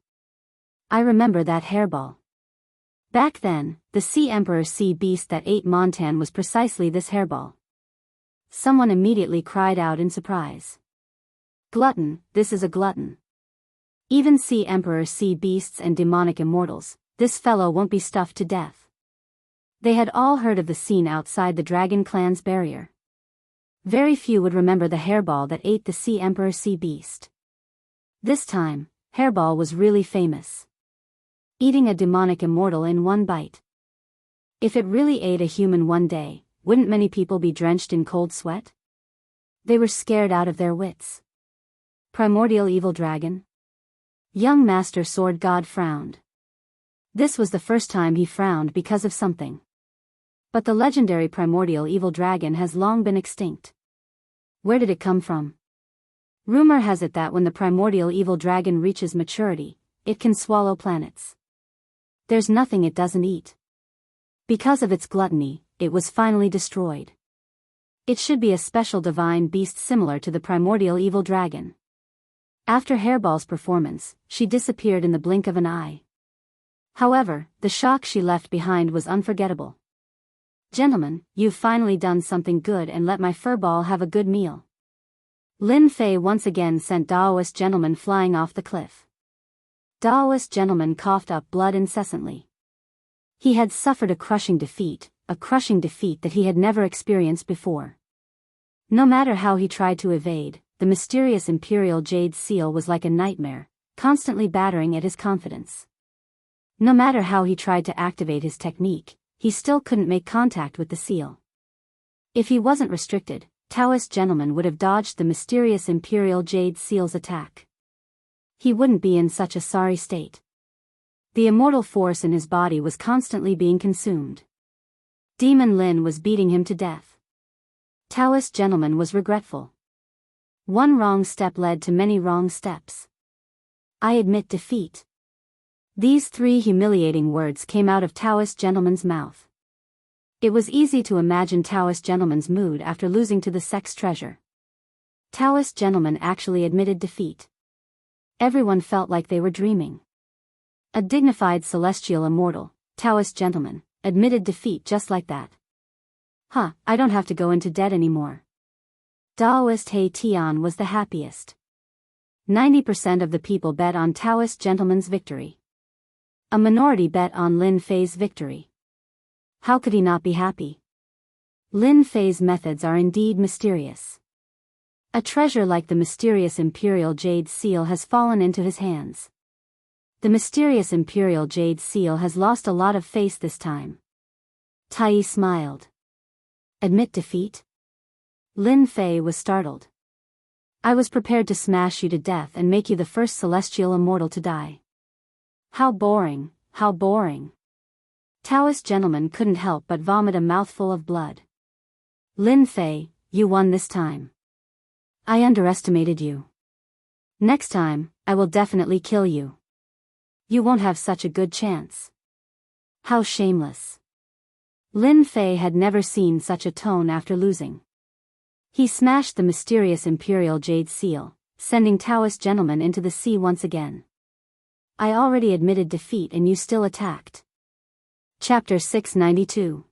I remember that Hairball. Back then, the Sea Emperor sea beast that ate Montan was precisely this Hairball. Someone immediately cried out in surprise. Glutton, this is a glutton. Even Sea Emperor sea beasts and demonic immortals, this fellow won't be stuffed to death. They had all heard of the scene outside the Dragon Clan's barrier. Very few would remember the Hairball that ate the Sea Emperor sea beast. This time, Hairball was really famous. Eating a demonic immortal in one bite. If it really ate a human one day, wouldn't many people be drenched in cold sweat? They were scared out of their wits. Primordial evil dragon? Young Master Sword God frowned. This was the first time he frowned because of something. But the legendary primordial evil dragon has long been extinct. Where did it come from? Rumor has it that when the primordial evil dragon reaches maturity, it can swallow planets. There's nothing it doesn't eat. Because of its gluttony, it was finally destroyed. It should be a special divine beast similar to the primordial evil dragon. After Hairball's performance, she disappeared in the blink of an eye. However, the shock she left behind was unforgettable. Gentlemen, you've finally done something good and let my furball have a good meal. Lin Fei once again sent Daoist gentleman flying off the cliff. Daoist gentleman coughed up blood incessantly. He had suffered a crushing defeat that he had never experienced before. No matter how he tried to evade, the mysterious Imperial Jade Seal was like a nightmare, constantly battering at his confidence. No matter how he tried to activate his technique, he still couldn't make contact with the seal. If he wasn't restricted, Taoist gentleman would have dodged the mysterious Imperial Jade Seal's attack. He wouldn't be in such a sorry state. The immortal force in his body was constantly being consumed. Demon Lin was beating him to death. Taoist gentleman was regretful. One wrong step led to many wrong steps. I admit defeat. These 3 humiliating words came out of Taoist gentleman's mouth. It was easy to imagine Taoist gentleman's mood after losing to the sex treasure. Taoist gentleman actually admitted defeat. Everyone felt like they were dreaming. A dignified celestial immortal, Taoist gentleman, admitted defeat just like that. I don't have to go into debt anymore. Daoist He Tian was the happiest. 90% of the people bet on Taoist gentleman's victory. A minority bet on Lin Fei's victory. How could he not be happy? Lin Fei's methods are indeed mysterious. A treasure like the mysterious Imperial Jade Seal has fallen into his hands. The mysterious Imperial Jade Seal has lost a lot of face this time. Tai smiled. Admit defeat? Lin Fei was startled. I was prepared to smash you to death and make you the first celestial immortal to die. How boring, how boring. Taoist gentleman couldn't help but vomit a mouthful of blood. Lin Fei, you won this time. I underestimated you. Next time, I will definitely kill you. You won't have such a good chance. How shameless. Lin Fei had never seen such a tone after losing. He smashed the mysterious Imperial Jade Seal, sending Taoist gentleman into the sea once again. I already admitted defeat and you still attacked. Chapter 692.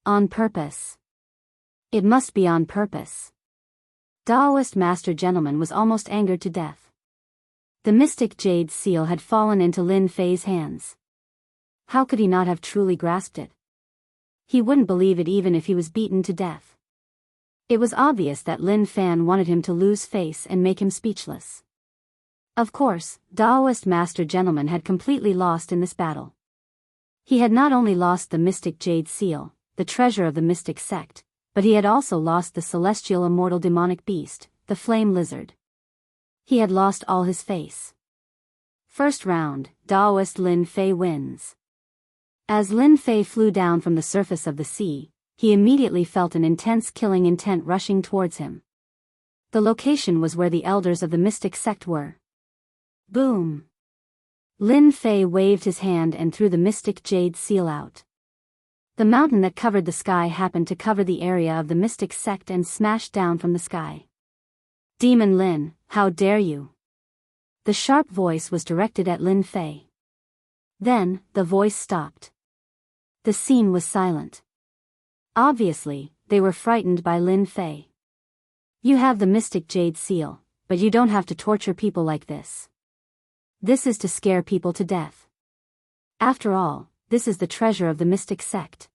On purpose. It must be on purpose. Taoist master gentleman was almost angered to death. The mystic Jade Seal had fallen into Lin Fei's hands. How could he not have truly grasped it? He wouldn't believe it even if he was beaten to death. It was obvious that Lin Fan wanted him to lose face and make him speechless. Of course, Taoist master gentleman had completely lost in this battle. He had not only lost the mystic Jade Seal, the treasure of the mystic sect, but he had also lost the celestial immortal demonic beast, the flame lizard. He had lost all his face. First round, Taoist Lin Fei wins. As Lin Fei flew down from the surface of the sea, he immediately felt an intense killing intent rushing towards him. The location was where the elders of the mystic sect were. Boom! Lin Fei waved his hand and threw the mystic Jade Seal out. The mountain that covered the sky happened to cover the area of the mystic sect and smashed down from the sky. Demon Lin, how dare you! The sharp voice was directed at Lin Fei. Then, the voice stopped. The scene was silent. Obviously, they were frightened by Lin Fei. You have the mystic Jade Seal, but you don't have to torture people like this. This is to scare people to death. After all, this is the treasure of the mystic sect.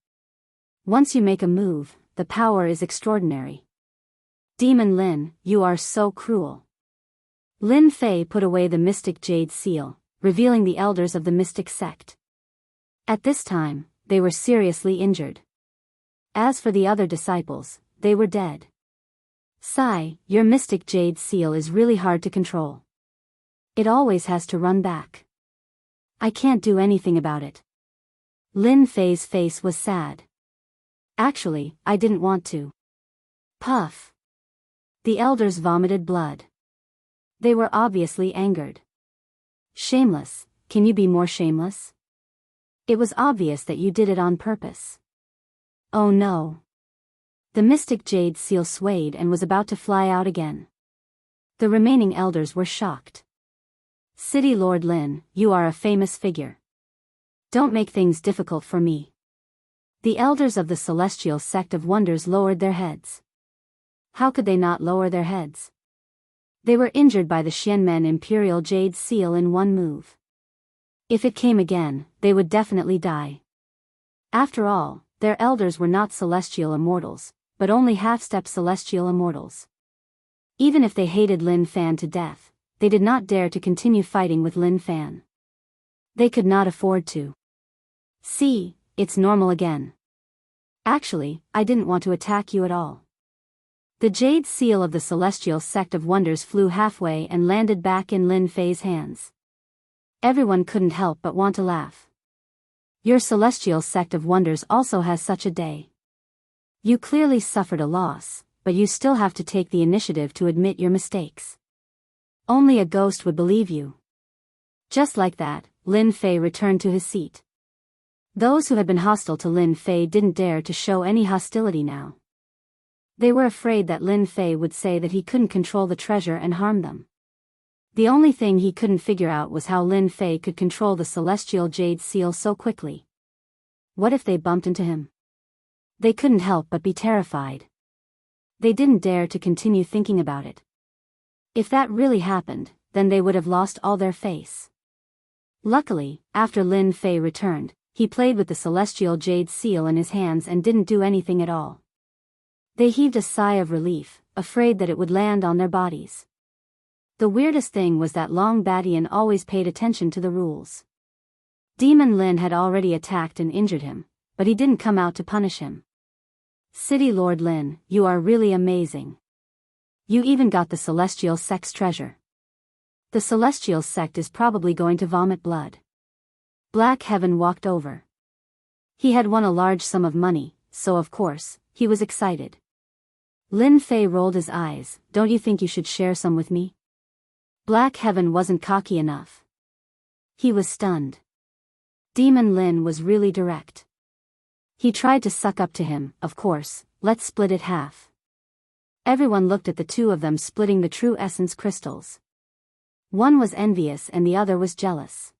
Once you make a move, the power is extraordinary. Demon Lin, you are so cruel. Lin Fei put away the mystic Jade Seal, revealing the elders of the mystic sect. At this time, they were seriously injured. As for the other disciples, they were dead. Sai, your mystic Jade Seal is really hard to control. It always has to run back. I can't do anything about it. Lin Fei's face was sad. Actually, I didn't want to. Puff. The elders vomited blood. They were obviously angered. Shameless, can you be more shameless? It was obvious that you did it on purpose. Oh no. The mystic Jade Seal swayed and was about to fly out again. The remaining elders were shocked. City Lord Lin, you are a famous figure. Don't make things difficult for me. The elders of the Celestial Sect of Wonders lowered their heads. How could they not lower their heads? They were injured by the Xianmen Imperial Jade Seal in one move. If it came again, they would definitely die. After all, their elders were not celestial immortals, but only half-step celestial immortals. Even if they hated Lin Fan to death, they did not dare to continue fighting with Lin Fan. They could not afford to. See, it's normal again. Actually, I didn't want to attack you at all. The Jade Seal of the Celestial Sect of Wonders flew halfway and landed back in Lin Fei's hands. Everyone couldn't help but want to laugh. Your Celestial Sect of Wonders also has such a day. You clearly suffered a loss, but you still have to take the initiative to admit your mistakes. Only a ghost would believe you. Just like that, Lin Fei returned to his seat. Those who had been hostile to Lin Fei didn't dare to show any hostility now. They were afraid that Lin Fei would say that he couldn't control the treasure and harm them. The only thing he couldn't figure out was how Lin Fei could control the Celestial Jade Seal so quickly. What if they bumped into him? They couldn't help but be terrified. They didn't dare to continue thinking about it. If that really happened, then they would have lost all their face. Luckily, after Lin Fei returned, he played with the Celestial Jade Seal in his hands and didn't do anything at all. They heaved a sigh of relief, afraid that it would land on their bodies. The weirdest thing was that Long Badian always paid attention to the rules. Demon Lin had already attacked and injured him, but he didn't come out to punish him. City Lord Lin, you are really amazing. You even got the Celestial Sect's treasure. The Celestial Sect is probably going to vomit blood. Black Heaven walked over. He had won a large sum of money, so of course, he was excited. Lin Fei rolled his eyes. Don't you think you should share some with me? Black Heaven wasn't cocky enough. He was stunned. Demon Lin was really direct. He tried to suck up to him. Of course, let's split it half. Everyone looked at the two of them splitting the true essence crystals. One was envious and the other was jealous.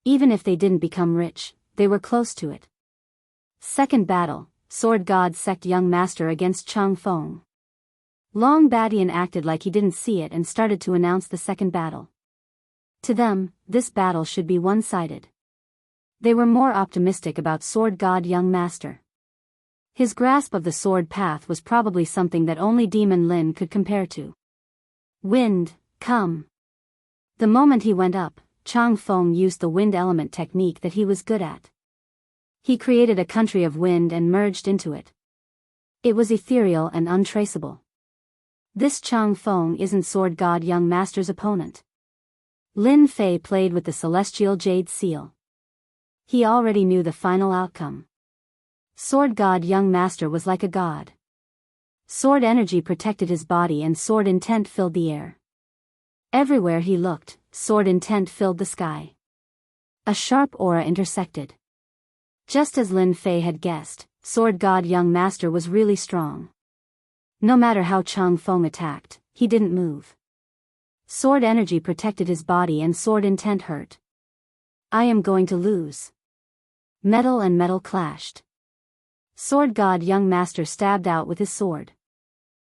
Even if they didn't become rich, they were close to it. Second battle, Sword God Sect Young Master against Chang Feng. Long Badian acted like he didn't see it and started to announce the second battle. To them, this battle should be one-sided. They were more optimistic about Sword God Young Master. His grasp of the sword path was probably something that only Demon Lin could compare to. Wind, come. The moment he went up, Chang Feng used the wind element technique that he was good at. He created a country of wind and merged into it. It was ethereal and untraceable. This Chang Feng isn't Sword God Young Master's opponent. Lin Fei played with the celestial jade seal. He already knew the final outcome. Sword God Young Master was like a god. Sword energy protected his body and sword intent filled the air. Everywhere he looked, sword intent filled the sky. A sharp aura intersected. Just as Lin Fei had guessed, Sword God Young Master was really strong. No matter how Chang Feng attacked, he didn't move. Sword energy protected his body and sword intent hurt. I am going to lose. Metal and metal clashed. Sword God Young Master stabbed out with his sword.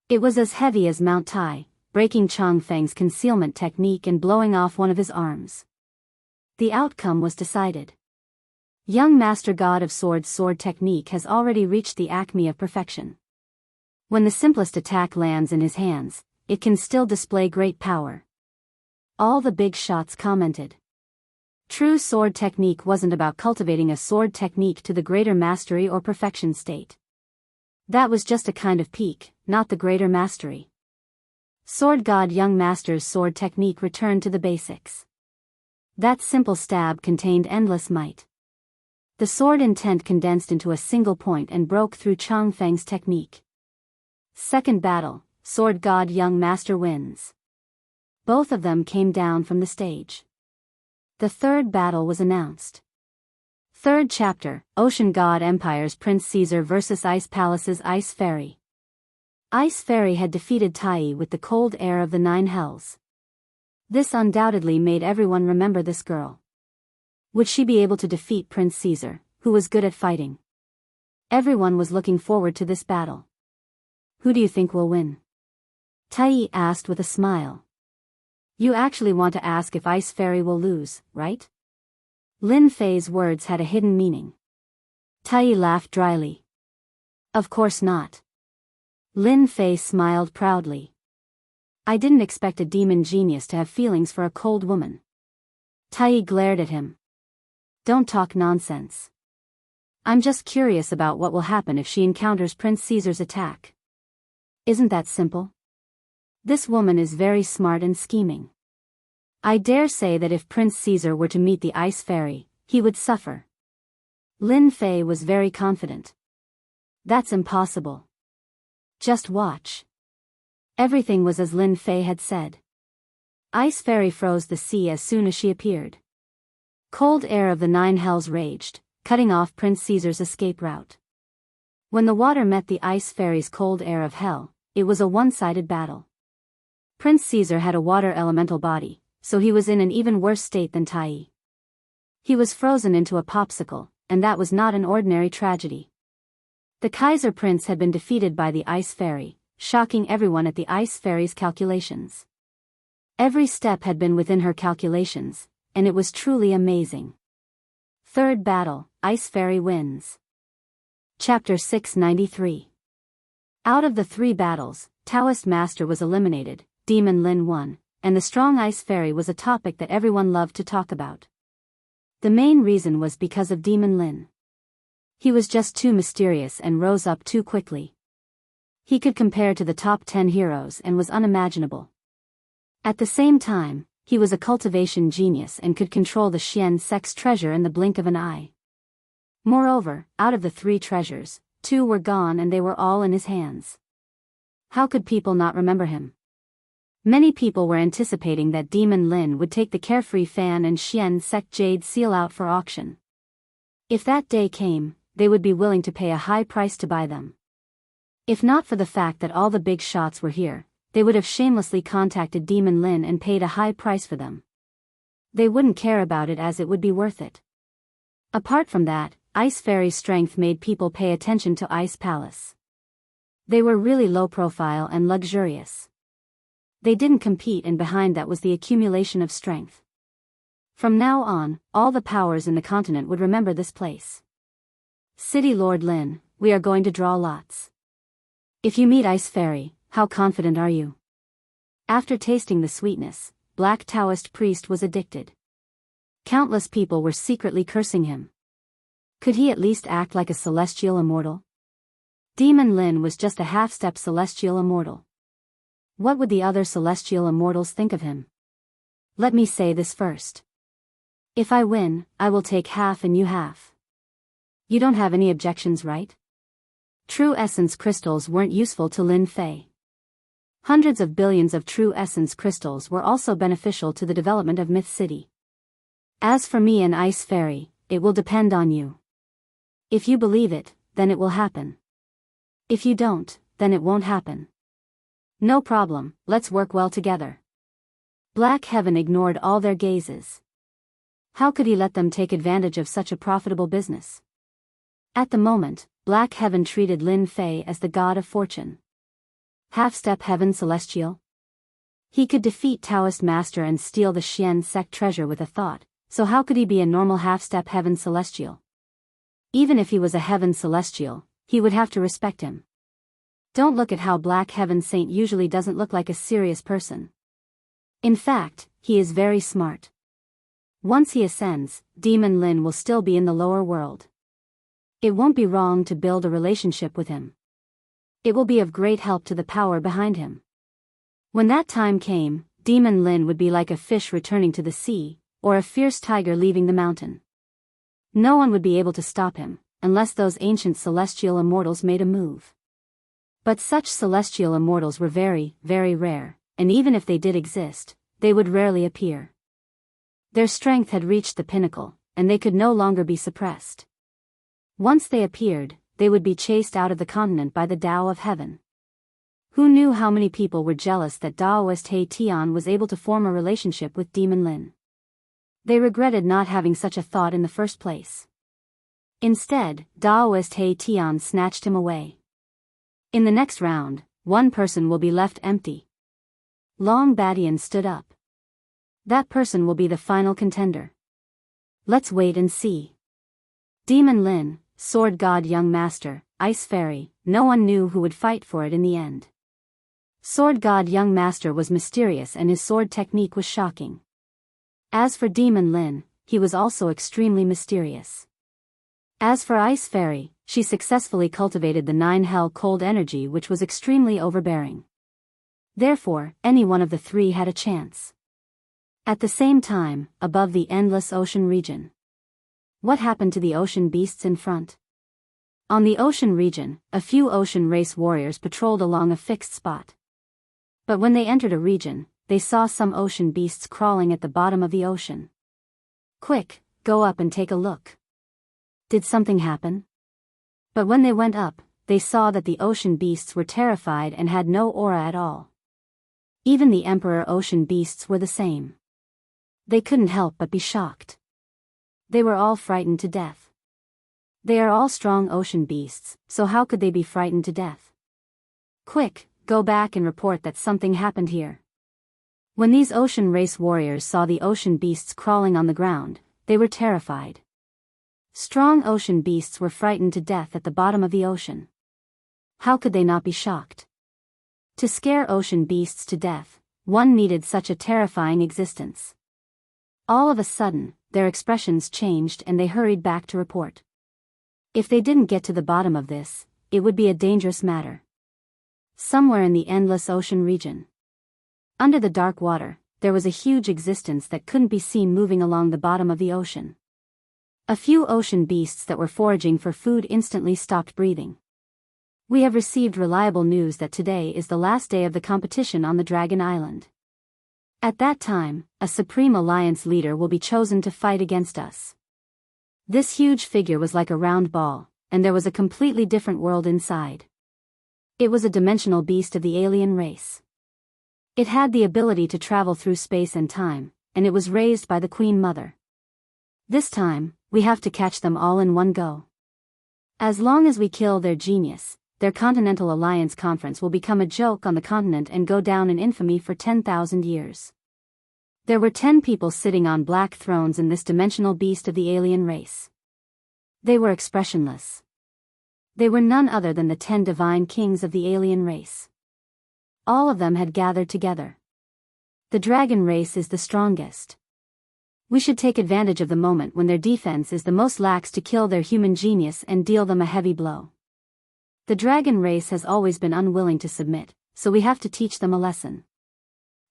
It was as heavy as Mount Tai, breaking Chang Feng's concealment technique and blowing off one of his arms. The outcome was decided. Young Master God of Swords' sword technique has already reached the acme of perfection. When the simplest attack lands in his hands, it can still display great power. All the big shots commented. True sword technique wasn't about cultivating a sword technique to the greater mastery or perfection state. That was just a kind of peak, not the greater mastery. Sword God Young Master's sword technique returned to the basics. That simple stab contained endless might. The sword intent condensed into a single point and broke through Chang Feng's technique. Second battle, Sword God Young Master wins. Both of them came down from the stage. The third battle was announced. Third chapter, Ocean God Empire's Prince Caesar vs Ice Palace's Ice Fairy. Ice Fairy had defeated Tai with the cold air of the Nine Hells. This undoubtedly made everyone remember this girl. Would she be able to defeat Prince Caesar, who was good at fighting? Everyone was looking forward to this battle. Who do you think will win? Tai asked with a smile. You actually want to ask if Ice Fairy will lose, right? Lin Fei's words had a hidden meaning. Tai laughed dryly. Of course not. Lin Fei smiled proudly. I didn't expect a demon genius to have feelings for a cold woman. Tai glared at him. Don't talk nonsense. I'm just curious about what will happen if she encounters Prince Caesar's attack. Isn't that simple? This woman is very smart and scheming. I dare say that if Prince Caesar were to meet the Ice Fairy, he would suffer. Lin Fei was very confident. That's impossible. Just watch. Everything was as Lin Fei had said. Ice Fairy froze the sea as soon as she appeared. Cold air of the Nine Hells raged, cutting off Prince Caesar's escape route. When the water met the Ice Fairy's cold air of hell, it was a one-sided battle. Prince Caesar had a water elemental body, so he was in an even worse state than Tai. He was frozen into a popsicle, and that was not an ordinary tragedy. The Kaiser Prince had been defeated by the Ice Fairy, shocking everyone at the Ice Fairy's calculations. Every step had been within her calculations, and it was truly amazing. Third battle, Ice Fairy wins. Chapter 693. Out of the 3 battles, Taoist Master was eliminated, Demon Lin won, and the strong Ice Fairy was a topic that everyone loved to talk about. The main reason was because of Demon Lin. He was just too mysterious and rose up too quickly. He could compare to the top 10 heroes and was unimaginable. At the same time, he was a cultivation genius and could control the Xian sex treasure in the blink of an eye. Moreover, out of the 3 treasures, 2 were gone and they were all in his hands. How could people not remember him? Many people were anticipating that Demon Lin would take the Carefree Fan and Xian Sec Jade Seal out for auction. If that day came, they would be willing to pay a high price to buy them. If not for the fact that all the big shots were here, they would have shamelessly contacted Demon Lin and paid a high price for them. They wouldn't care about it as it would be worth it. Apart from that, Ice Fairy's strength made people pay attention to Ice Palace. They were really low profile and luxurious. They didn't compete, and behind that was the accumulation of strength. From now on, all the powers in the continent would remember this place. City Lord Lin, we are going to draw lots. If you meet Ice Fairy, how confident are you? After tasting the sweetness, Black Taoist Priest was addicted. Countless people were secretly cursing him. Could he at least act like a celestial immortal? Demon Lin was just a half-step celestial immortal. What would the other celestial immortals think of him? Let me say this first. If I win, I will take half and you half. You don't have any objections, right? True essence crystals weren't useful to Lin Fei. Hundreds of billions of true essence crystals were also beneficial to the development of Myth City. As for me and Ice Fairy, it will depend on you. If you believe it, then it will happen. If you don't, then it won't happen. No problem, let's work well together. Black Heaven ignored all their gazes. How could he let them take advantage of such a profitable business? At the moment, Black Heaven treated Lin Fei as the god of fortune. Half-step Heaven Celestial? He could defeat Taoist Master and steal the Xian Sec treasure with a thought, so how could he be a normal half-step Heaven Celestial? Even if he was a Heaven Celestial, he would have to respect him. Don't look at how Black Heaven Saint usually doesn't look like a serious person. In fact, he is very smart. Once he ascends, Demon Lin will still be in the lower world. It won't be wrong to build a relationship with him. It will be of great help to the power behind him. When that time came, Demon Lin would be like a fish returning to the sea, or a fierce tiger leaving the mountain. No one would be able to stop him, unless those ancient celestial immortals made a move. But such celestial immortals were very, very rare, and even if they did exist, they would rarely appear. Their strength had reached the pinnacle, and they could no longer be suppressed. Once they appeared, they would be chased out of the continent by the Tao of Heaven. Who knew how many people were jealous that Daoist He Tian was able to form a relationship with Demon Lin? They regretted not having such a thought in the first place. Instead, Daoist He Tian snatched him away. In the next round, one person will be left empty. Long Badian stood up. That person will be the final contender. Let's wait and see. Demon Lin, Sword God Young Master, Ice Fairy, no one knew who would fight for it in the end. Sword God Young Master was mysterious and his sword technique was shocking. As for Demon Lin, he was also extremely mysterious. As for Ice Fairy, she successfully cultivated the 9 hell cold energy, which was extremely overbearing. Therefore, any one of the 3 had a chance. At the same time, above the endless ocean region. What happened to the ocean beasts in front? On the ocean region, a few ocean race warriors patrolled along a fixed spot. But when they entered a region, they saw some ocean beasts crawling at the bottom of the ocean. Quick, go up and take a look. Did something happen? But when they went up, they saw that the ocean beasts were terrified and had no aura at all. Even the Emperor ocean beasts were the same. They couldn't help but be shocked. They were all frightened to death. They are all strong ocean beasts, so how could they be frightened to death? Quick, go back and report that something happened here. When these ocean race warriors saw the ocean beasts crawling on the ground, they were terrified. Strong ocean beasts were frightened to death at the bottom of the ocean. How could they not be shocked? To scare ocean beasts to death, one needed such a terrifying existence. All of a sudden, their expressions changed and they hurried back to report. If they didn't get to the bottom of this, it would be a dangerous matter. Somewhere in the endless ocean region, under the dark water, there was a huge existence that couldn't be seen moving along the bottom of the ocean. A few ocean beasts that were foraging for food instantly stopped breathing. We have received reliable news that today is the last day of the competition on the Dragon Island. At that time, a Supreme Alliance leader will be chosen to fight against us. This huge figure was like a round ball, and there was a completely different world inside. It was a dimensional beast of the alien race. It had the ability to travel through space and time, and it was raised by the Queen Mother. This time, we have to catch them all in one go. As long as we kill their genius, their Continental Alliance Conference will become a joke on the continent and go down in infamy for 10,000 years. There were 10 people sitting on black thrones in this dimensional beast of the alien race. They were expressionless. They were none other than the 10 divine kings of the alien race. All of them had gathered together. The dragon race is the strongest. We should take advantage of the moment when their defense is the most lax to kill their human genius and deal them a heavy blow. The dragon race has always been unwilling to submit, so we have to teach them a lesson.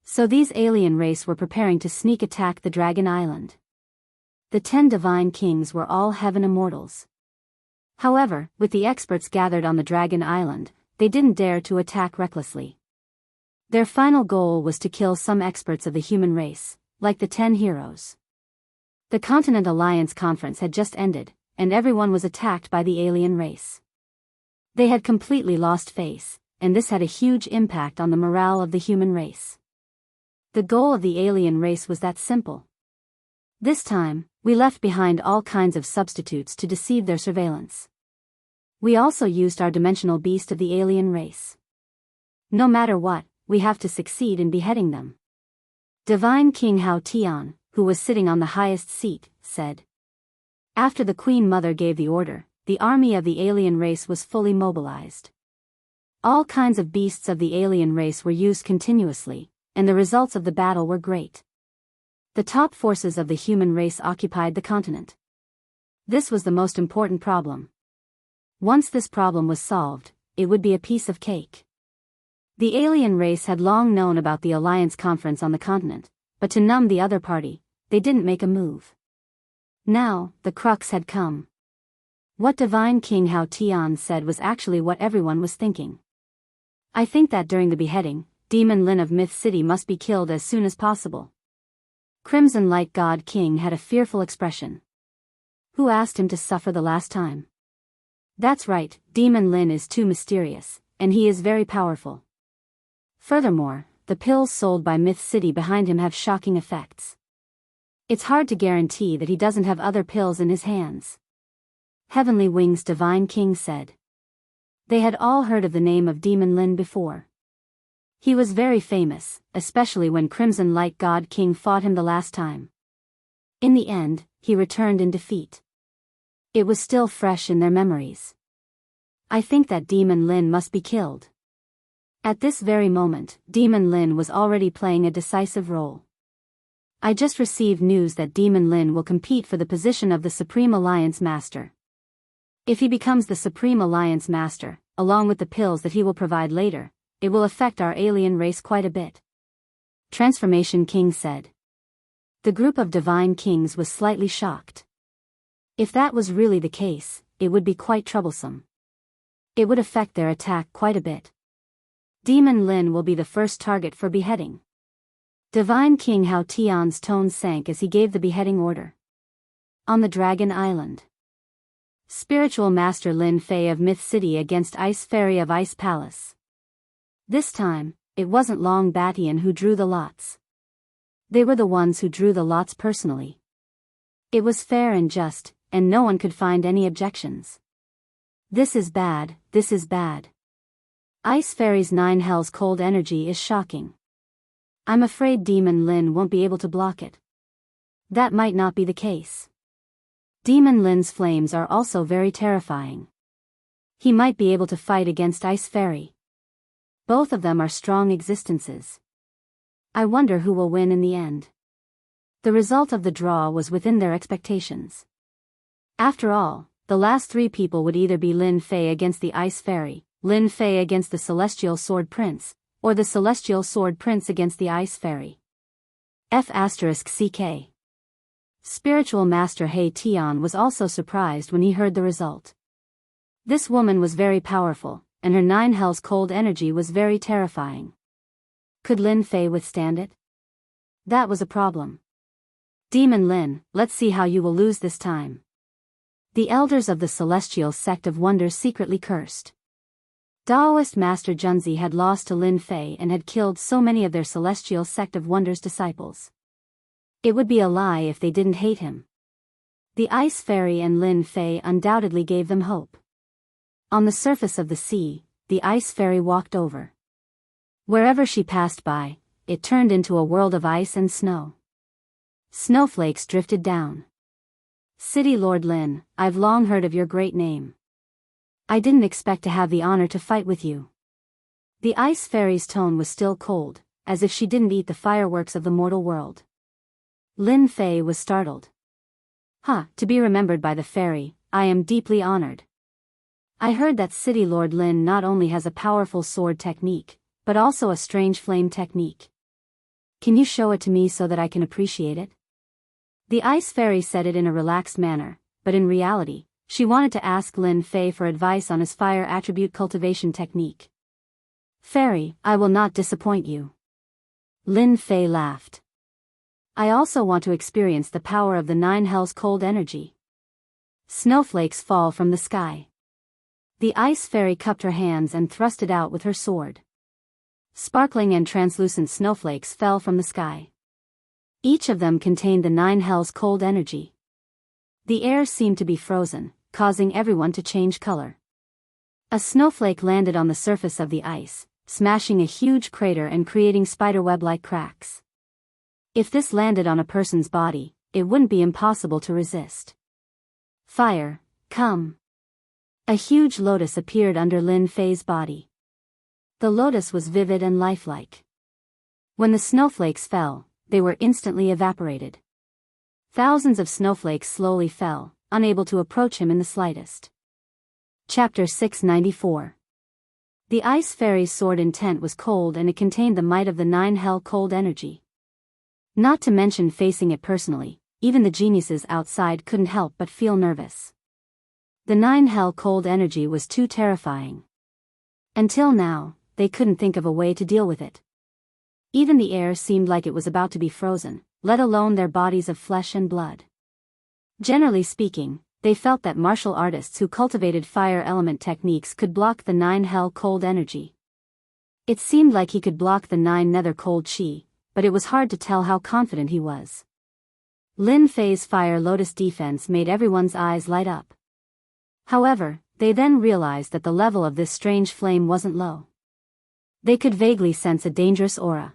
So these alien race were preparing to sneak attack the Dragon Island. The 10 divine kings were all heaven immortals. However, with the experts gathered on the Dragon Island, they didn't dare to attack recklessly. Their final goal was to kill some experts of the human race, like the 10 heroes. The Continent Alliance Conference had just ended, and everyone was attacked by the alien race. They had completely lost face, and this had a huge impact on the morale of the human race. The goal of the alien race was that simple. This time, we left behind all kinds of substitutes to deceive their surveillance. We also used our dimensional beast of the alien race. No matter what, we have to succeed in beheading them. Divine King Hao Tian, who was sitting on the highest seat, said. After the Queen Mother gave the order, the army of the alien race was fully mobilized. All kinds of beasts of the alien race were used continuously, and the results of the battle were great. The top forces of the human race occupied the continent. This was the most important problem. Once this problem was solved, it would be a piece of cake. The alien race had long known about the Alliance Conference on the continent, but to numb the other party, they didn't make a move. Now, the crux had come. What Divine King Hao Tian said was actually what everyone was thinking. I think that during the beheading, Demon Lin of Myth City must be killed as soon as possible. Crimson Light God King had a fearful expression. Who asked him to suffer the last time? That's right, Demon Lin is too mysterious, and he is very powerful. Furthermore, the pills sold by Myth City behind him have shocking effects. It's hard to guarantee that he doesn't have other pills in his hands. Heavenly Wings Divine King said. They had all heard of the name of Demon Lin before. He was very famous, especially when Crimson Light God King fought him the last time. In the end, he returned in defeat. It was still fresh in their memories. I think that Demon Lin must be killed. At this very moment, Demon Lin was already playing a decisive role. I just received news that Demon Lin will compete for the position of the Supreme Alliance Master. If he becomes the Supreme Alliance Master, along with the pills that he will provide later, it will affect our alien race quite a bit. Transformation King said. The group of divine kings was slightly shocked. If that was really the case, it would be quite troublesome. It would affect their attack quite a bit. Demon Lin will be the first target for beheading. Divine King Hao Tian's tone sank as he gave the beheading order. On the Dragon Island. Spiritual Master Lin Fei of Myth City against Ice Fairy of Ice Palace. This time, it wasn't Long Batian who drew the lots. They were the ones who drew the lots personally. It was fair and just, and no one could find any objections. This is bad, this is bad. Ice Fairy's 9 Hells cold energy is shocking. I'm afraid Demon Lin won't be able to block it. That might not be the case. Demon Lin's flames are also very terrifying. He might be able to fight against Ice Fairy. Both of them are strong existences. I wonder who will win in the end. The result of the draw was within their expectations. After all, the last 3 people would either be Lin Fei against the Ice Fairy, Lin Fei against the Celestial Sword Prince, or the Celestial Sword Prince against the Ice Fairy. F***CK. Spiritual Master He Tian was also surprised when he heard the result. This woman was very powerful, and her 9 hells cold energy was very terrifying. Could Lin Fei withstand it? That was a problem. Demon Lin, let's see how you will lose this time. The elders of the Celestial Sect of Wonders secretly cursed. Daoist Master Junzi had lost to Lin Fei and had killed so many of their Celestial Sect of Wonders disciples. It would be a lie if they didn't hate him. The Ice Fairy and Lin Fei undoubtedly gave them hope. On the surface of the sea, the Ice Fairy walked over. Wherever she passed by, it turned into a world of ice and snow. Snowflakes drifted down. City Lord Lin, I've long heard of your great name. I didn't expect to have the honor to fight with you. The Ice Fairy's tone was still cold, as if she didn't eat the fireworks of the mortal world. Lin Fei was startled. To be remembered by the fairy, I am deeply honored. I heard that City Lord Lin not only has a powerful sword technique, but also a strange flame technique. Can you show it to me so that I can appreciate it? The Ice Fairy said it in a relaxed manner, but in reality, she wanted to ask Lin Fei for advice on his fire attribute cultivation technique. Fairy, I will not disappoint you. Lin Fei laughed. I also want to experience the power of the 9 hells cold energy. Snowflakes fall from the sky. The Ice Fairy cupped her hands and thrust it out with her sword. Sparkling and translucent snowflakes fell from the sky. Each of them contained the 9 hells cold energy. The air seemed to be frozen, causing everyone to change color. A snowflake landed on the surface of the ice, smashing a huge crater and creating spiderweb-like cracks. If this landed on a person's body, it wouldn't be impossible to resist. Fire, come. A huge lotus appeared under Lin Fei's body. The lotus was vivid and lifelike. When the snowflakes fell, they were instantly evaporated. Thousands of snowflakes slowly fell, unable to approach him in the slightest. Chapter 694. The Ice Fairy's sword intent was cold and it contained the might of the 9 hell cold energy. Not to mention facing it personally, even the geniuses outside couldn't help but feel nervous. The 9 hell cold energy was too terrifying. Until now, they couldn't think of a way to deal with it. Even the air seemed like it was about to be frozen, let alone their bodies of flesh and blood. Generally speaking, they felt that martial artists who cultivated fire element techniques could block the 9 hell cold energy. It seemed like he could block the 9 nether cold chi, but it was hard to tell how confident he was. Lin Fei's fire lotus defense made everyone's eyes light up. However, they then realized that the level of this strange flame wasn't low. They could vaguely sense a dangerous aura.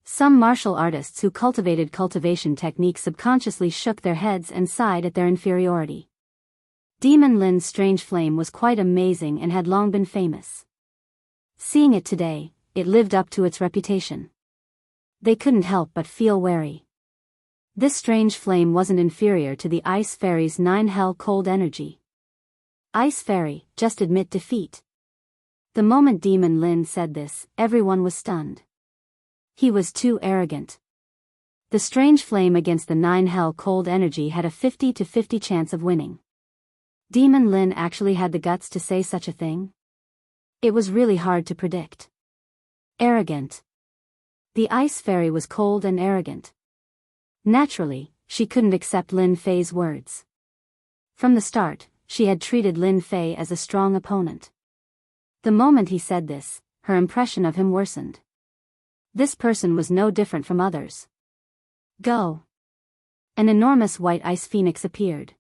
Some martial artists who cultivated cultivation techniques subconsciously shook their heads and sighed at their inferiority. Demon Lin's strange flame was quite amazing and had long been famous. Seeing it today, it lived up to its reputation. They couldn't help but feel wary. This strange flame wasn't inferior to the Ice Fairy's 9 hell cold energy. Ice Fairy, just admit defeat. The moment Demon Lin said this, everyone was stunned. He was too arrogant. The strange flame against the 9 hell cold energy had a 50-50 chance of winning. Demon Lin actually had the guts to say such a thing? It was really hard to predict. Arrogant. The Ice Fairy was cold and arrogant. Naturally, she couldn't accept Lin Fei's words. From the start, she had treated Lin Fei as a strong opponent. The moment he said this, her impression of him worsened. This person was no different from others. Go! An enormous white ice phoenix appeared.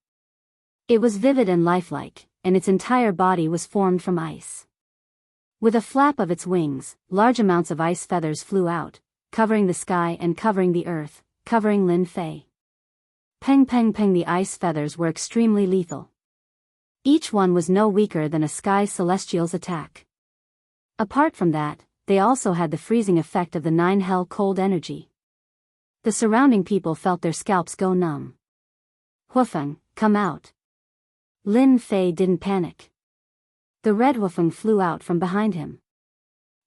It was vivid and lifelike, and its entire body was formed from ice. With a flap of its wings, large amounts of ice feathers flew out, covering the sky and covering the earth, covering Lin Fei. Peng peng peng, the ice feathers were extremely lethal. Each one was no weaker than a sky celestial's attack. Apart from that, they also had the freezing effect of the 9 hell cold energy. The surrounding people felt their scalps go numb. Huofeng, come out. Lin Fei didn't panic. The red Huofeng flew out from behind him.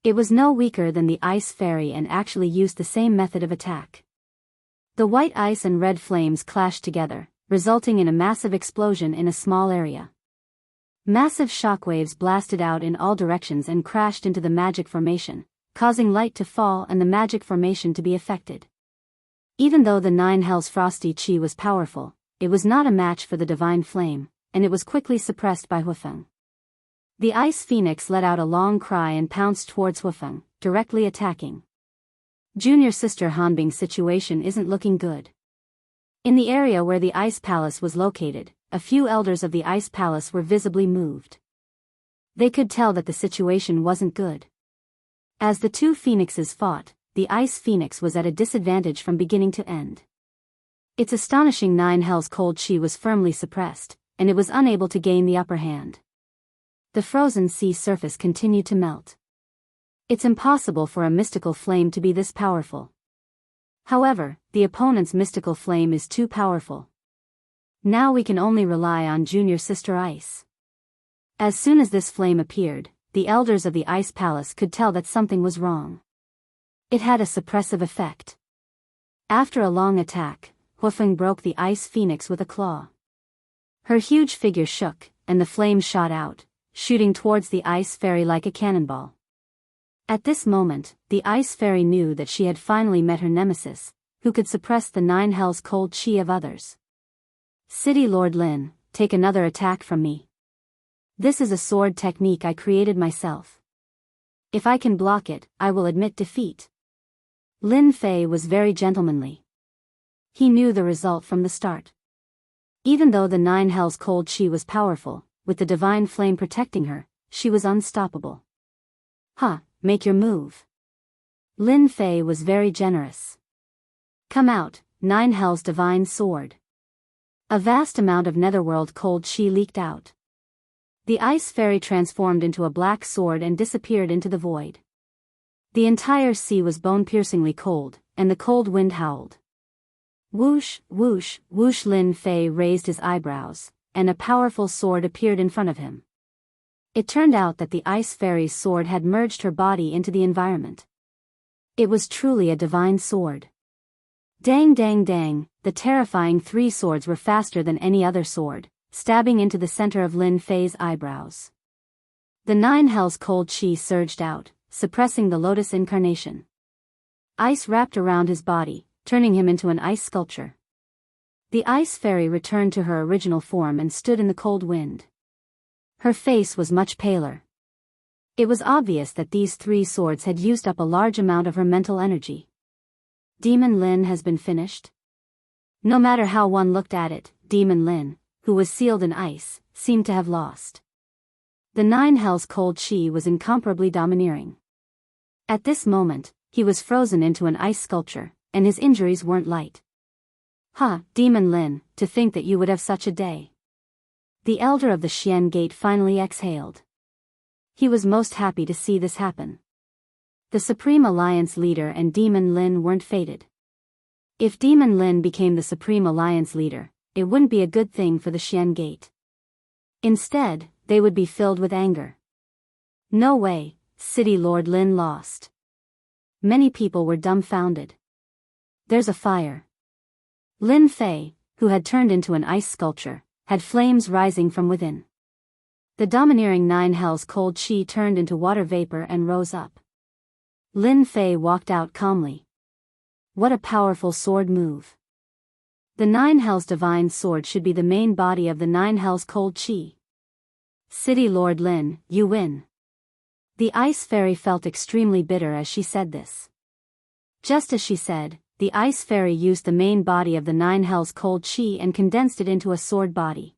It was no weaker than the Ice Fairy and actually used the same method of attack. The white ice and red flames clashed together, resulting in a massive explosion in a small area. Massive shockwaves blasted out in all directions and crashed into the magic formation, causing light to fall and the magic formation to be affected. Even though the Nine Hells' frosty chi was powerful, it was not a match for the divine flame, and it was quickly suppressed by Huifeng. The ice phoenix let out a long cry and pounced towards Huifeng, directly attacking. Junior sister Hanbing's situation isn't looking good. In the area where the ice palace was located, a few elders of the ice palace were visibly moved. They could tell that the situation wasn't good. As the two phoenixes fought, the ice phoenix was at a disadvantage from beginning to end. Its astonishing Nine Hells cold chi was firmly suppressed, and it was unable to gain the upper hand. The frozen sea surface continued to melt. It's impossible for a mystical flame to be this powerful. However, the opponent's mystical flame is too powerful. Now we can only rely on Junior Sister Ice. As soon as this flame appeared, the elders of the Ice Palace could tell that something was wrong. It had a suppressive effect. After a long attack, Huifeng broke the ice phoenix with a claw. Her huge figure shook, and the flame shot out, shooting towards the ice fairy like a cannonball. At this moment, the ice fairy knew that she had finally met her nemesis, who could suppress the Nine Hells' cold chi of others. City Lord Lin, take another attack from me. This is a sword technique I created myself. If I can block it, I will admit defeat. Lin Fei was very gentlemanly. He knew the result from the start. Even though the Nine Hells' cold chi was powerful, with the divine flame protecting her, she was unstoppable. Make your move. Lin Fei was very generous. Come out, Nine Hells' divine sword. A vast amount of netherworld cold chi leaked out. The ice fairy transformed into a black sword and disappeared into the void. The entire sea was bone-piercingly cold, and the cold wind howled. Whoosh, whoosh, whoosh. Lin Fei raised his eyebrows, and a powerful sword appeared in front of him. It turned out that the ice fairy's sword had merged her body into the environment. It was truly a divine sword. Dang dang dang, the terrifying three swords were faster than any other sword, stabbing into the center of Lin Fei's eyebrows. The Nine Hells' cold chi surged out, suppressing the lotus incarnation. Ice wrapped around his body, turning him into an ice sculpture. The ice fairy returned to her original form and stood in the cold wind. Her face was much paler. It was obvious that these three swords had used up a large amount of her mental energy. Demon Lin has been finished? No matter how one looked at it, Demon Lin, who was sealed in ice, seemed to have lost. The Nine Hells' cold chi was incomparably domineering. At this moment, he was frozen into an ice sculpture, and his injuries weren't light. Demon Lin, to think that you would have such a day. The elder of the Xian Gate finally exhaled. He was most happy to see this happen. The Supreme Alliance leader and Demon Lin weren't fated. If Demon Lin became the Supreme Alliance leader, it wouldn't be a good thing for the Xian Gate. Instead, they would be filled with anger. No way, City Lord Lin lost. Many people were dumbfounded. There's a fire. Lin Fei, who had turned into an ice sculpture, had flames rising from within. The domineering Nine Hells' cold chi turned into water vapor and rose up. Lin Fei walked out calmly. What a powerful sword move. The Nine Hells' divine sword should be the main body of the Nine Hells' cold chi. City Lord Lin, you win. The ice fairy felt extremely bitter as she said this. Just as she said, the ice fairy used the main body of the Nine Hells' cold chi and condensed it into a sword body.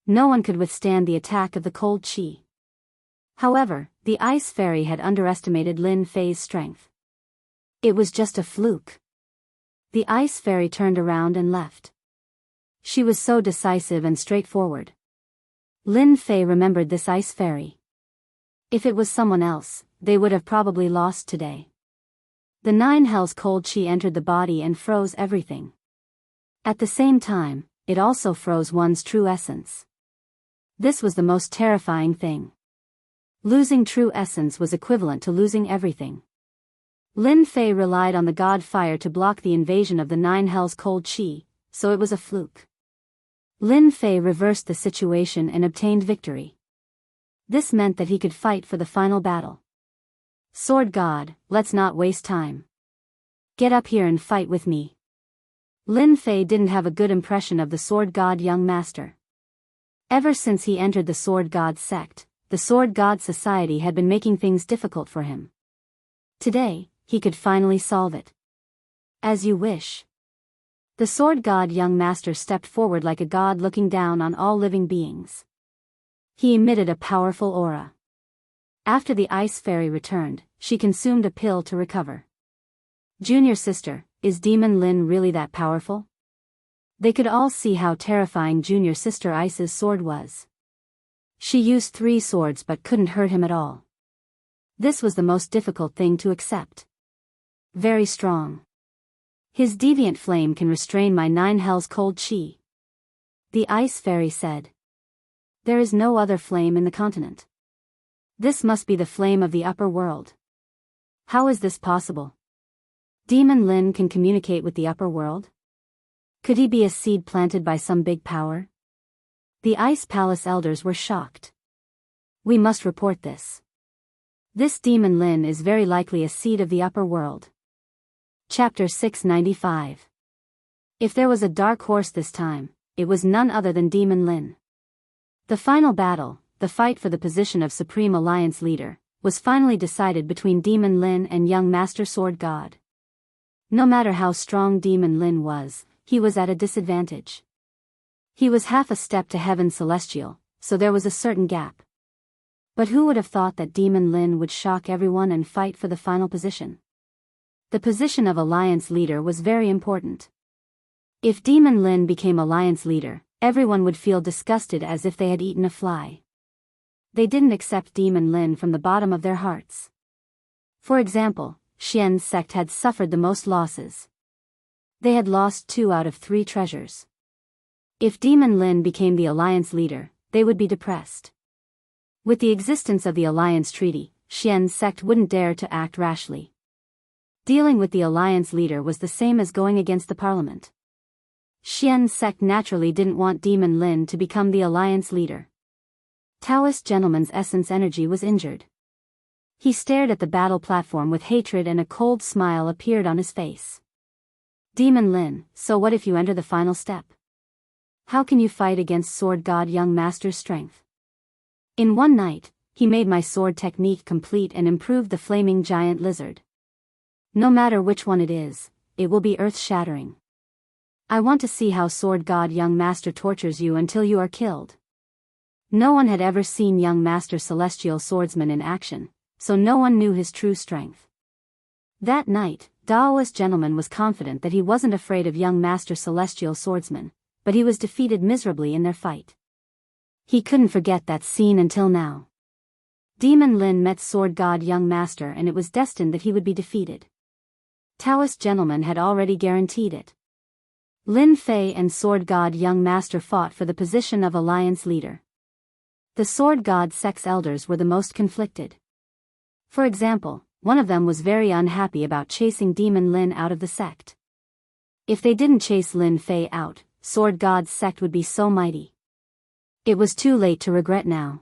No one could withstand the attack of the cold chi. However, the ice fairy had underestimated Lin Fei's strength. It was just a fluke. The ice fairy turned around and left. She was so decisive and straightforward. Lin Fei remembered this ice fairy. If it was someone else, they would have probably lost today. The Nine Hells' cold chi entered the body and froze everything. At the same time, it also froze one's true essence. This was the most terrifying thing. Losing true essence was equivalent to losing everything. Lin Fei relied on the god fire to block the invasion of the Nine Hells cold chi, so it was a fluke. Lin Fei reversed the situation and obtained victory. This meant that he could fight for the final battle. Sword God, let's not waste time. Get up here and fight with me. Lin Fei didn't have a good impression of the Sword God young master. Ever since he entered the Sword God sect, the Sword God Society had been making things difficult for him. Today, he could finally solve it. As you wish. The Sword God young master stepped forward like a god looking down on all living beings. He emitted a powerful aura. After the Ice Fairy returned, she consumed a pill to recover. Junior sister, is Demon Lin really that powerful? They could all see how terrifying Junior sister Ice's sword was. She used 3 swords but couldn't hurt him at all. This was the most difficult thing to accept. Very strong. His deviant flame can restrain my 9 hells cold chi. The Ice Fairy said. There is no other flame in the continent. This must be the flame of the upper world. How is this possible? Demon Lin can communicate with the upper world? Could he be a seed planted by some big power? The Ice Palace elders were shocked. We must report this. This Demon Lin is very likely a seed of the upper world. Chapter 695. If there was a dark horse this time, it was none other than Demon Lin. The final battle, the fight for the position of Supreme Alliance leader, was finally decided between Demon Lin and young Master Sword God. No matter how strong Demon Lin was, he was at a disadvantage. He was half a step to Heaven Celestial, so there was a certain gap. But who would have thought that Demon Lin would shock everyone and fight for the final position? The position of Alliance leader was very important. If Demon Lin became Alliance leader, everyone would feel disgusted as if they had eaten a fly. They didn't accept Demon Lin from the bottom of their hearts. For example, Xian's sect had suffered the most losses. They had lost 2 out of 3 treasures. If Demon Lin became the Alliance leader, they would be depressed. With the existence of the Alliance Treaty, Xian's sect wouldn't dare to act rashly. Dealing with the Alliance leader was the same as going against the Parliament. Xian's sect naturally didn't want Demon Lin to become the Alliance leader. Taoist Gentleman's essence energy was injured. He stared at the battle platform with hatred and a cold smile appeared on his face. Demon Lin, so what if you enter the final step? How can you fight against Sword God young master's strength? In one night, he made my sword technique complete and improved the flaming giant lizard. No matter which one it is, it will be earth-shattering. I want to see how Sword God young master tortures you until you are killed. No one had ever seen young master Celestial Swordsman in action, so no one knew his true strength. That night, Taoist Gentleman was confident that he wasn't afraid of young master Celestial Swordsman, but he was defeated miserably in their fight. He couldn't forget that scene until now. Demon Lin met Sword God young master and it was destined that he would be defeated. Taoist Gentleman had already guaranteed it. Lin Fei and Sword God young master fought for the position of Alliance leader. The Sword God sect's elders were the most conflicted. For example, one of them was very unhappy about chasing Demon Lin out of the sect. If they didn't chase Lin Fei out, Sword God's sect would be so mighty. It was too late to regret now.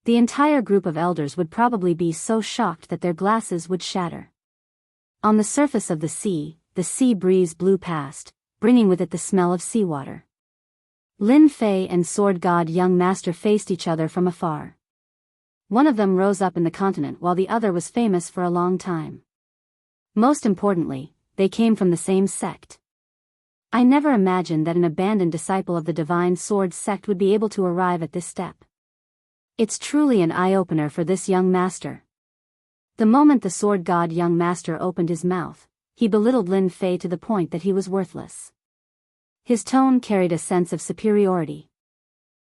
The entire group of elders would probably be so shocked that their glasses would shatter. On the surface of the sea breeze blew past, bringing with it the smell of seawater. Lin Fei and Sword God young master faced each other from afar. One of them rose up in the continent while the other was famous for a long time. Most importantly, they came from the same sect. I never imagined that an abandoned disciple of the Divine Sword sect would be able to arrive at this step. It's truly an eye-opener for this young master. The moment the Sword God young master opened his mouth, he belittled Lin Fei to the point that he was worthless. His tone carried a sense of superiority.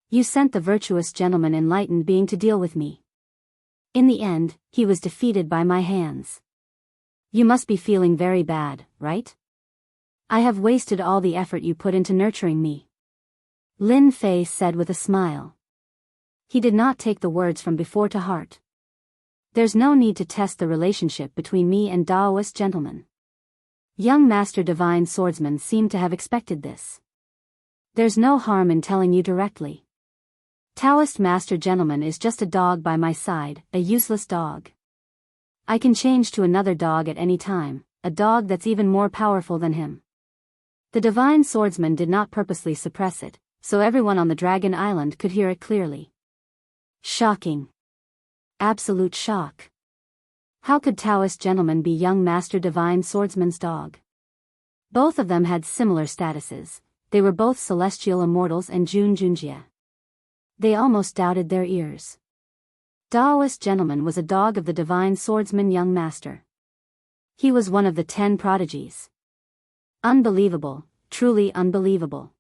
You sent the virtuous gentleman enlightened being to deal with me. In the end, he was defeated by my hands. You must be feeling very bad, right? I have wasted all the effort you put into nurturing me. Lin Fei said with a smile. He did not take the words from before to heart. There's no need to test the relationship between me and Daoist gentleman. Young Master Divine Swordsman seemed to have expected this. There's no harm in telling you directly. Taoist Master Gentleman is just a dog by my side, a useless dog. I can change to another dog at any time, a dog that's even more powerful than him. The Divine Swordsman did not purposely suppress it, so everyone on the Dragon Island could hear it clearly. Shocking. Absolute shock. How could Taoist Gentleman be young Master Divine Swordsman's dog? Both of them had similar statuses. They were both celestial immortals and Junjunjia. They almost doubted their ears. Daoist Gentleman was a dog of the Divine Swordsman young master. He was one of the 10 prodigies. Unbelievable, truly unbelievable.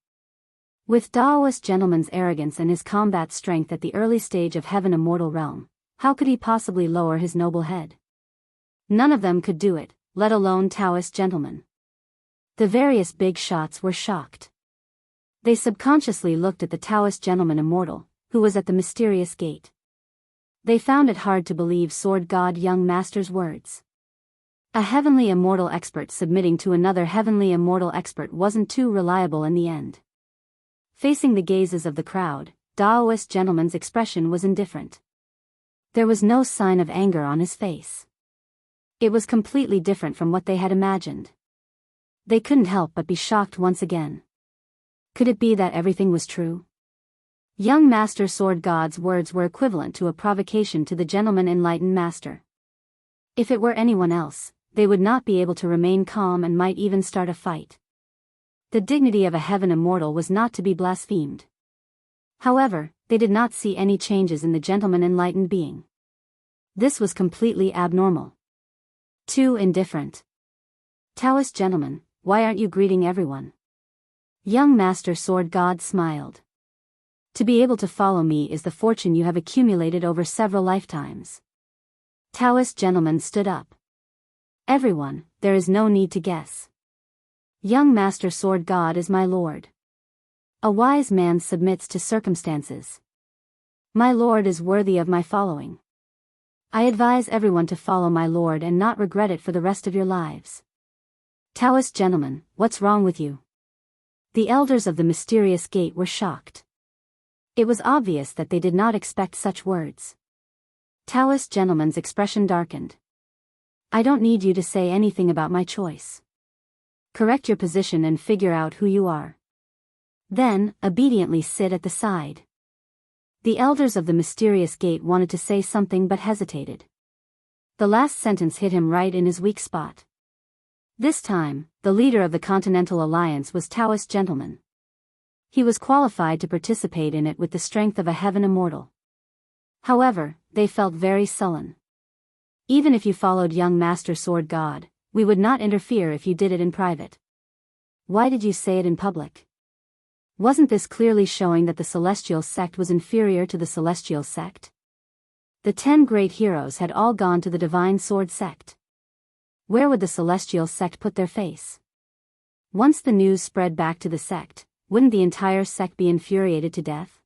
With Daoist Gentleman's arrogance and his combat strength at the early stage of Heaven Immortal Realm, how could he possibly lower his noble head? None of them could do it, let alone Taoist Gentleman. The various big shots were shocked. They subconsciously looked at the Taoist Gentleman Immortal, who was at the mysterious gate. They found it hard to believe Sword God Young Master's words. A heavenly immortal expert submitting to another heavenly immortal expert wasn't too reliable in the end. Facing the gazes of the crowd, Daoist Gentleman's expression was indifferent. There was no sign of anger on his face. It was completely different from what they had imagined. They couldn't help but be shocked once again. Could it be that everything was true? Young Master Sword God's words were equivalent to a provocation to the Gentleman Enlightened Master. If it were anyone else, they would not be able to remain calm and might even start a fight. The dignity of a heaven immortal was not to be blasphemed. However, they did not see any changes in the Gentleman Enlightened being. This was completely abnormal. Too indifferent. Taoist Gentleman, why aren't you greeting everyone? Young Master Sword God smiled. To be able to follow me is the fortune you have accumulated over several lifetimes. Taoist Gentleman stood up. Everyone, there is no need to guess. Young Master Sword God is my lord. A wise man submits to circumstances. My lord is worthy of my following. I advise everyone to follow my lord and not regret it for the rest of your lives. Taoist Gentleman, what's wrong with you? The elders of the mysterious gate were shocked. It was obvious that they did not expect such words. Taoist Gentleman's expression darkened. I don't need you to say anything about my choice. Correct your position and figure out who you are. Then, obediently sit at the side. The elders of the mysterious gate wanted to say something but hesitated. The last sentence hit him right in his weak spot. This time, the leader of the Continental Alliance was Taoist Gentleman. He was qualified to participate in it with the strength of a heaven immortal. However, they felt very sullen. Even if you followed young Master Sword God, we would not interfere if you did it in private. Why did you say it in public? Wasn't this clearly showing that the Celestial Sect was inferior to the Celestial Sect? The 10 great heroes had all gone to the Divine Sword Sect. Where would the Celestial Sect put their face? Once the news spread back to the sect, wouldn't the entire sect be infuriated to death?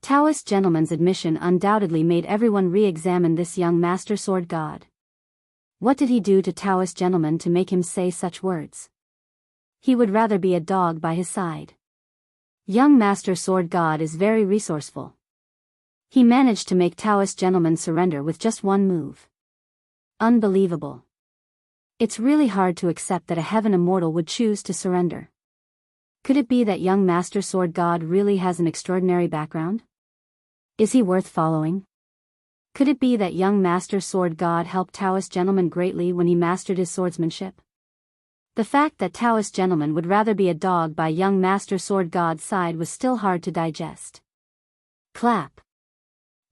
Taoist Gentleman's admission undoubtedly made everyone re-examine this young Master Sword God. What did he do to Taoist Gentleman to make him say such words? He would rather be a dog by his side. Young Master Sword God is very resourceful. He managed to make Taoist Gentleman surrender with just one move. Unbelievable. It's really hard to accept that a heaven immortal would choose to surrender. Could it be that young Master Sword God really has an extraordinary background? Is he worth following? Could it be that young Master Sword God helped Taoist Gentleman greatly when he mastered his swordsmanship? The fact that Taoist Gentleman would rather be a dog by young Master Sword God's side was still hard to digest. Clap.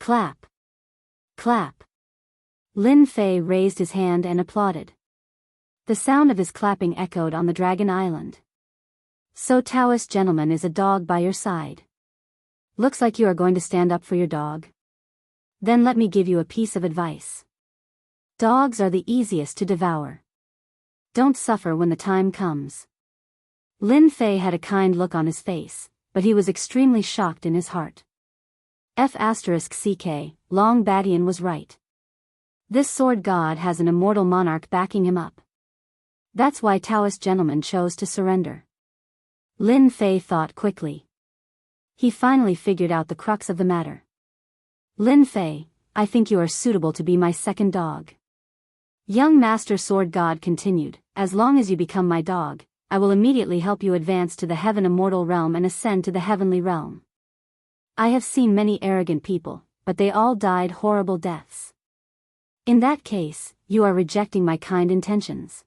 Clap. Clap. Lin Fei raised his hand and applauded. The sound of his clapping echoed on the Dragon Island. So Taoist Gentleman is a dog by your side. Looks like you are going to stand up for your dog. Then let me give you a piece of advice. Dogs are the easiest to devour. Don't suffer when the time comes. Lin Fei had a kind look on his face, but he was extremely shocked in his heart. F***CK, Long Badian was right. This sword god has an immortal monarch backing him up. That's why Taoist gentleman chose to surrender. Lin Fei thought quickly. He finally figured out the crux of the matter. Lin Fei, I think you are suitable to be my second dog. Young Master Sword God continued, as long as you become my dog, I will immediately help you advance to the heaven immortal realm and ascend to the heavenly realm. I have seen many arrogant people, but they all died horrible deaths. In that case, you are rejecting my kind intentions.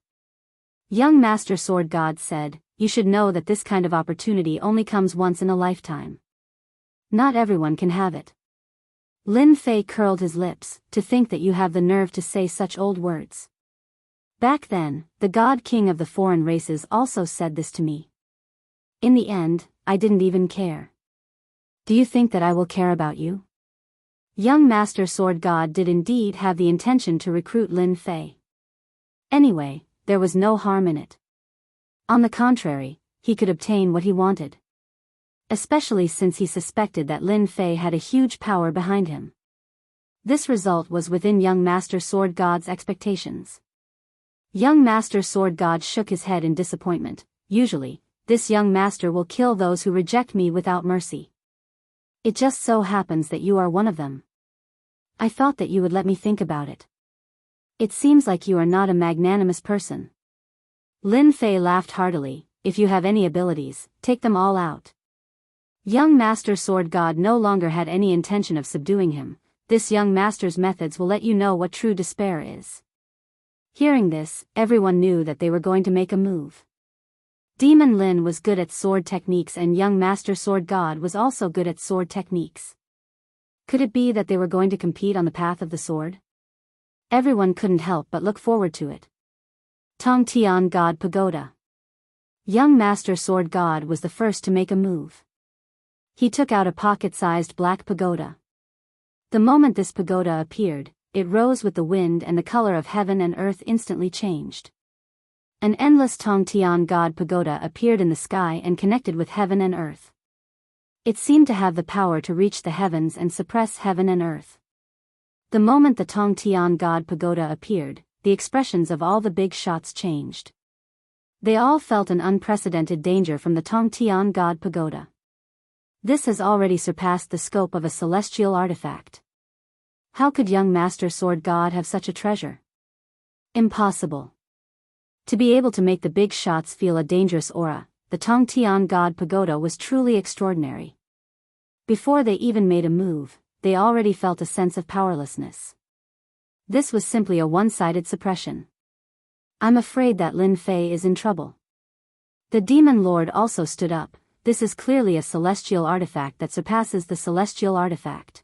Young Master Sword God said, you should know that this kind of opportunity only comes once in a lifetime. Not everyone can have it. Lin Fei curled his lips, to think that you have the nerve to say such old words. Back then, the God King of the foreign races also said this to me. In the end, I didn't even care. Do you think that I will care about you? Young Master Sword God did indeed have the intention to recruit Lin Fei. Anyway, there was no harm in it. On the contrary, he could obtain what he wanted. Especially since he suspected that Lin Fei had a huge power behind him. This result was within young Master Sword God's expectations. Young Master Sword God shook his head in disappointment. Usually, this young master will kill those who reject me without mercy. It just so happens that you are one of them. I thought that you would let me think about it. It seems like you are not a magnanimous person. Lin Fei laughed heartily. If you have any abilities, take them all out. Young Master Sword God no longer had any intention of subduing him. This young master's methods will let you know what true despair is. Hearing this, everyone knew that they were going to make a move. Demon Lin was good at sword techniques and young Master Sword God was also good at sword techniques. Could it be that they were going to compete on the path of the sword? Everyone couldn't help but look forward to it. Tong Tian God Pagoda. Young Master Sword God was the first to make a move. He took out a pocket-sized black pagoda. The moment this pagoda appeared, it rose with the wind and the color of heaven and earth instantly changed. An endless Tong Tian God pagoda appeared in the sky and connected with heaven and earth. It seemed to have the power to reach the heavens and suppress heaven and earth. The moment the Tong Tian God pagoda appeared, the expressions of all the big shots changed. They all felt an unprecedented danger from the Tong Tian God pagoda. This has already surpassed the scope of a celestial artifact. How could young Master Sword God have such a treasure? Impossible. To be able to make the big shots feel a dangerous aura, the Tong Tian God pagoda was truly extraordinary. Before they even made a move, they already felt a sense of powerlessness. This was simply a one-sided suppression. I'm afraid that Lin Fei is in trouble. The Demon Lord also stood up. This is clearly a celestial artifact that surpasses the celestial artifact.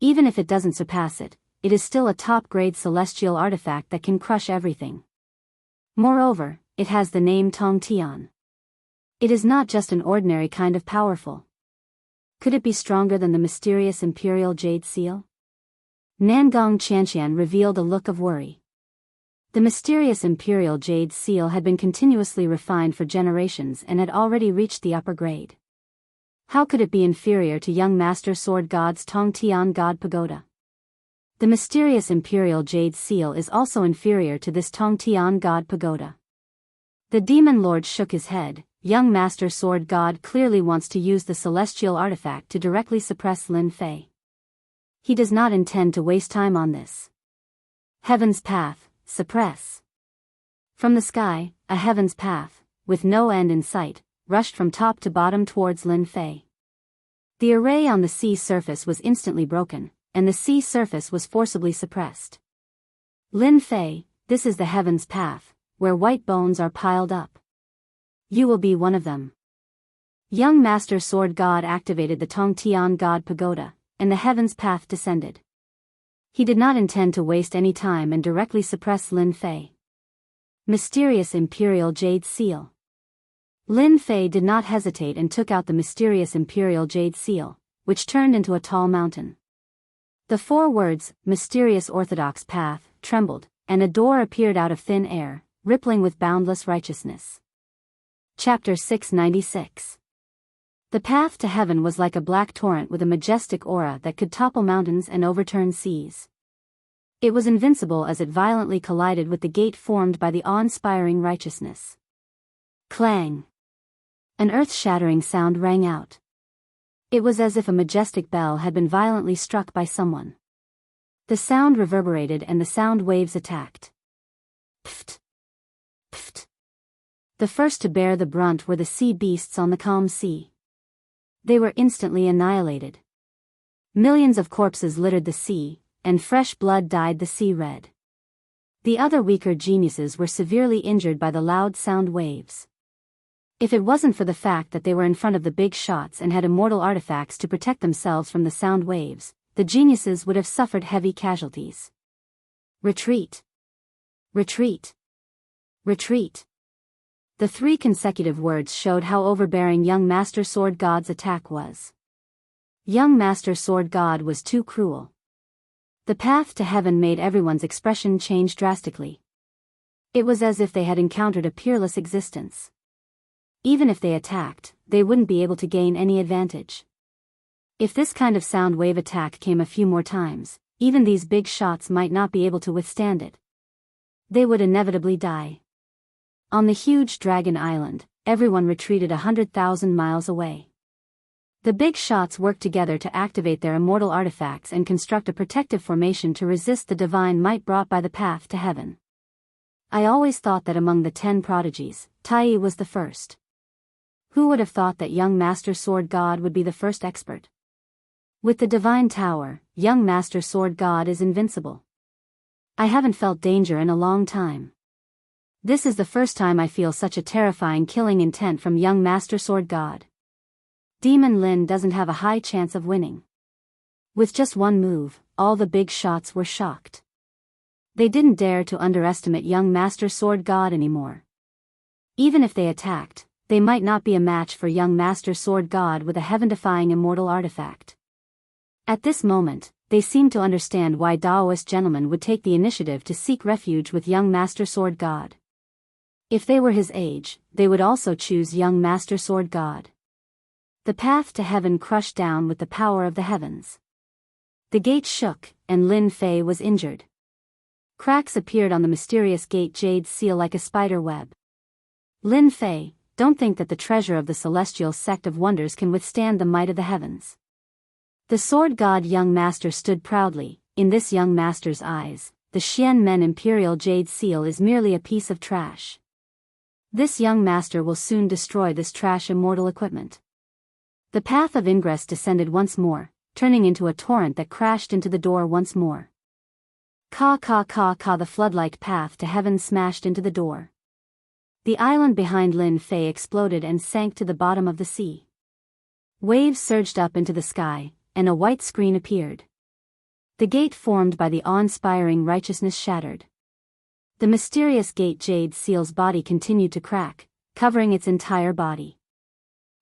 Even if it doesn't surpass it, it is still a top-grade celestial artifact that can crush everything. Moreover, it has the name Tong Tian. It is not just an ordinary kind of powerful. Could it be stronger than the mysterious Imperial Jade Seal? Nangong Qianqian revealed a look of worry. The mysterious Imperial Jade Seal had been continuously refined for generations and had already reached the upper grade. How could it be inferior to young Master Sword God's Tong Tian God Pagoda? The mysterious Imperial Jade Seal is also inferior to this Tong Tian God Pagoda. The Demon Lord shook his head. Young Master Sword God clearly wants to use the celestial artifact to directly suppress Lin Fei. He does not intend to waste time on this. Heaven's path. Suppress. From the sky, a heaven's path, with no end in sight, rushed from top to bottom towards Lin Fei. The array on the sea surface was instantly broken, and the sea surface was forcibly suppressed. Lin Fei, this is the heaven's path, where white bones are piled up. You will be one of them. Young Master Sword God activated the Tong Tian God Pagoda, and the heaven's path descended. He did not intend to waste any time and directly suppress Lin Fei. Mysterious Imperial Jade Seal. Lin Fei did not hesitate and took out the mysterious Imperial Jade Seal, which turned into a tall mountain. The 4 words, Mysterious Orthodox Path, trembled, and a door appeared out of thin air, rippling with boundless righteousness. Chapter 696. The path to heaven was like a black torrent with a majestic aura that could topple mountains and overturn seas. It was invincible as it violently collided with the gate formed by the awe-inspiring righteousness. Clang! An earth-shattering sound rang out. It was as if a majestic bell had been violently struck by someone. The sound reverberated and the sound waves attacked. Pft! Pft! The first to bear the brunt were the sea beasts on the calm sea. They were instantly annihilated. Millions of corpses littered the sea, and fresh blood dyed the sea red. The other weaker geniuses were severely injured by the loud sound waves. If it wasn't for the fact that they were in front of the big shots and had immortal artifacts to protect themselves from the sound waves, the geniuses would have suffered heavy casualties. Retreat! Retreat! Retreat! The 3 consecutive words showed how overbearing young Master Sword God's attack was. Young Master Sword God was too cruel. The path to heaven made everyone's expression change drastically. It was as if they had encountered a peerless existence. Even if they attacked, they wouldn't be able to gain any advantage. If this kind of sound wave attack came a few more times, even these big shots might not be able to withstand it. They would inevitably die. On the huge Dragon Island, everyone retreated 100,000 miles away. The big shots worked together to activate their immortal artifacts and construct a protective formation to resist the divine might brought by the path to heaven. I always thought that among the 10 prodigies, Tai was the first. Who would have thought that young Master Sword God would be the first expert? With the divine tower, young Master Sword God is invincible. I haven't felt danger in a long time. This is the first time I feel such a terrifying killing intent from young Master Sword God. Demon Lin doesn't have a high chance of winning. With just one move, all the big shots were shocked. They didn't dare to underestimate young Master Sword God anymore. Even if they attacked, they might not be a match for young Master Sword God with a heaven-defying immortal artifact. At this moment, they seemed to understand why Daoist gentlemen would take the initiative to seek refuge with young Master Sword God. If they were his age, they would also choose young Master Sword God. The path to heaven crushed down with the power of the heavens. The gate shook, and Lin Fei was injured. Cracks appeared on the mysterious gate jade seal like a spider web. Lin Fei, don't think that the treasure of the celestial sect of wonders can withstand the might of the heavens. The sword god young master stood proudly. In this young master's eyes, the Xian Men imperial jade seal is merely a piece of trash. This young master will soon destroy this trash immortal equipment. The path of ingress descended once more, turning into a torrent that crashed into the door once more. Ka ka ka ka, the flood-like path to heaven smashed into the door. The island behind Lin Fei exploded and sank to the bottom of the sea. Waves surged up into the sky, and a white screen appeared. The gate formed by the awe-inspiring righteousness shattered. The mysterious gate jade seal's body continued to crack, covering its entire body.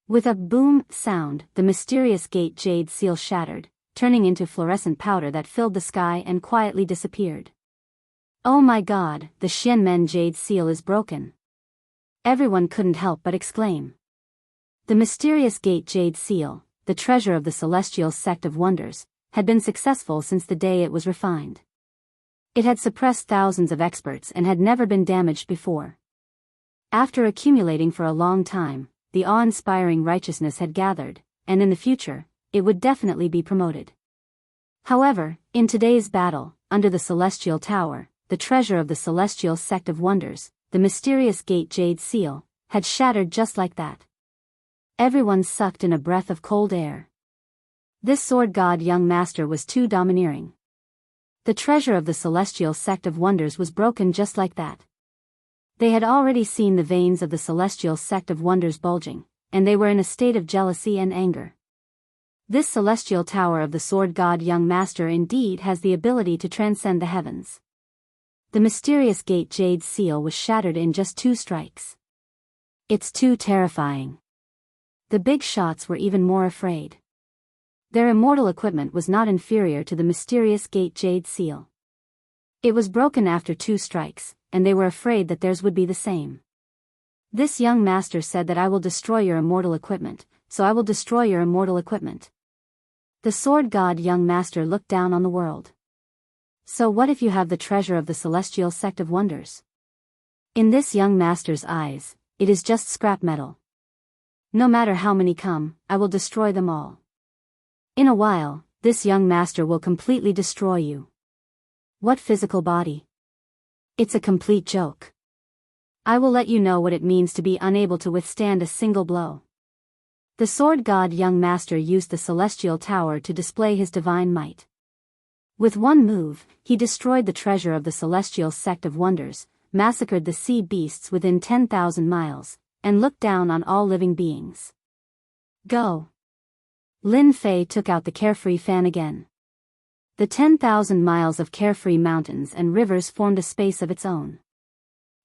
With a boom sound, the mysterious gate jade seal shattered, turning into fluorescent powder that filled the sky and quietly disappeared. Oh my God, the Xianmen jade seal is broken. Everyone couldn't help but exclaim. The mysterious gate jade seal, the treasure of the celestial sect of wonders, had been successful since the day it was refined. It had suppressed thousands of experts and had never been damaged before. After accumulating for a long time, the awe-inspiring righteousness had gathered, and in the future, it would definitely be promoted. However, in today's battle, under the Celestial Tower, the treasure of the Celestial Sect of Wonders, the mysterious gate jade seal, had shattered just like that. Everyone sucked in a breath of cold air. This sword god young master was too domineering. The treasure of the Celestial Sect of Wonders was broken just like that. They had already seen the veins of the Celestial Sect of Wonders bulging, and they were in a state of jealousy and anger. This celestial tower of the sword god young master indeed has the ability to transcend the heavens. The mysterious gate jade seal was shattered in just 2 strikes. It's too terrifying. The big shots were even more afraid. Their immortal equipment was not inferior to the mysterious gate jade seal. It was broken after 2 strikes, and they were afraid that theirs would be the same. This young master said that I will destroy your immortal equipment, so I will destroy your immortal equipment. The sword god young master looked down on the world. So what if you have the treasure of the celestial sect of wonders? In this young master's eyes, it is just scrap metal. No matter how many come, I will destroy them all. In a while, this young master will completely destroy you. What physical body? It's a complete joke. I will let you know what it means to be unable to withstand a single blow. The sword god young master used the celestial tower to display his divine might. With one move, he destroyed the treasure of the celestial sect of wonders, massacred the sea beasts within 10,000 miles, and looked down on all living beings. Go! Lin Fei took out the carefree fan again. The 10,000 miles of carefree mountains and rivers formed a space of its own.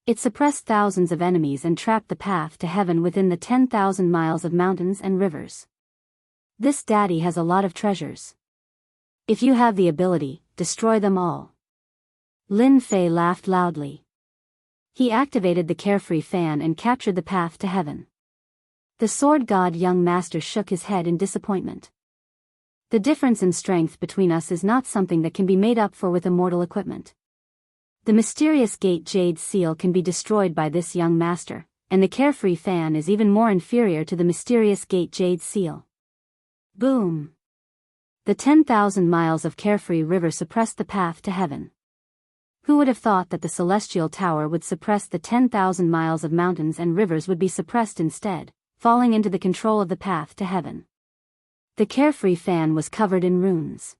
It suppressed thousands of enemies and trapped the path to heaven within the 10,000 miles of mountains and rivers. This daddy has a lot of treasures. If you have the ability, destroy them all. Lin Fei laughed loudly. He activated the carefree fan and captured the path to heaven. The sword god young master shook his head in disappointment. The difference in strength between us is not something that can be made up for with immortal equipment. The mysterious gate jade seal can be destroyed by this young master, and the carefree fan is even more inferior to the mysterious gate jade seal. Boom! The 10,000 miles of carefree river suppressed the path to heaven. Who would have thought that the celestial tower would suppress the 10,000 miles of mountains and rivers would be suppressed instead, falling into the control of the path to heaven. The carefree fan was covered in runes.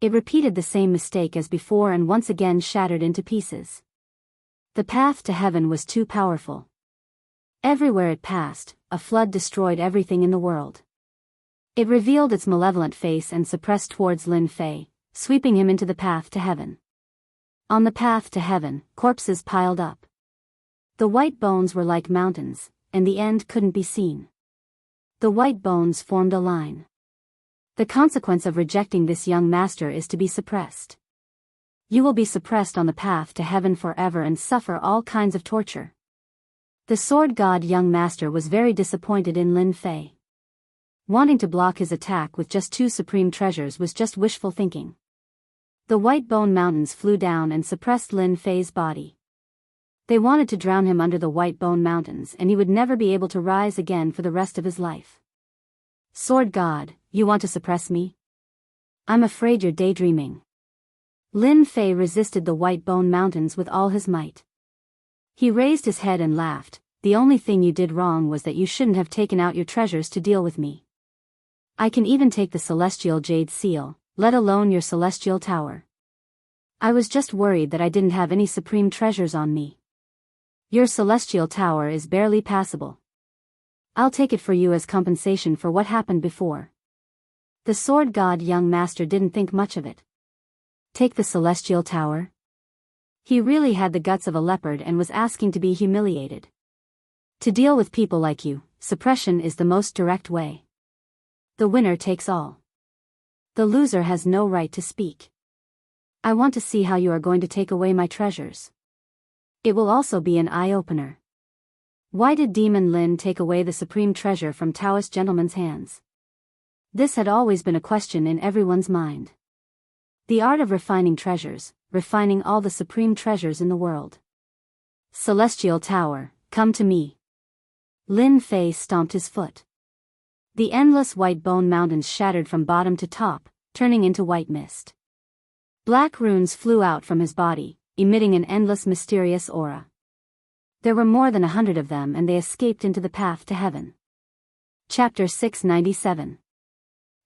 It repeated the same mistake as before and once again shattered into pieces. The path to heaven was too powerful. Everywhere it passed, a flood destroyed everything in the world. It revealed its malevolent face and suppressed towards Lin Fei, sweeping him into the path to heaven. On the path to heaven, corpses piled up. The white bones were like mountains, and the end couldn't be seen. The white bones formed a line. The consequence of rejecting this young master is to be suppressed. You will be suppressed on the path to heaven forever and suffer all kinds of torture. The sword god young master was very disappointed in Lin Fei. Wanting to block his attack with just 2 supreme treasures was just wishful thinking. The white bone mountains flew down and suppressed Lin Fei's body. They wanted to drown him under the white bone mountains and he would never be able to rise again for the rest of his life. Sword god, you want to suppress me? I'm afraid you're daydreaming. Lin Fei resisted the white bone mountains with all his might. He raised his head and laughed. The only thing you did wrong was that you shouldn't have taken out your treasures to deal with me. I can even take the celestial jade seal, let alone your celestial tower. I was just worried that I didn't have any supreme treasures on me. Your celestial tower is barely passable. I'll take it for you as compensation for what happened before. The sword god young master didn't think much of it. Take the celestial tower? He really had the guts of a leopard and was asking to be humiliated. To deal with people like you, suppression is the most direct way. The winner takes all. The loser has no right to speak. I want to see how you are going to take away my treasures. It will also be an eye-opener. Why did Demon Lin take away the supreme treasure from Taoist gentleman's hands? This had always been a question in everyone's mind. The art of refining treasures, refining all the supreme treasures in the world. Celestial Tower, come to me. Lin Fei stomped his foot. The endless white bone mountains shattered from bottom to top, turning into white mist. Black runes flew out from his body, emitting an endless mysterious aura. There were more than 100 of them and they escaped into the path to heaven. Chapter 697.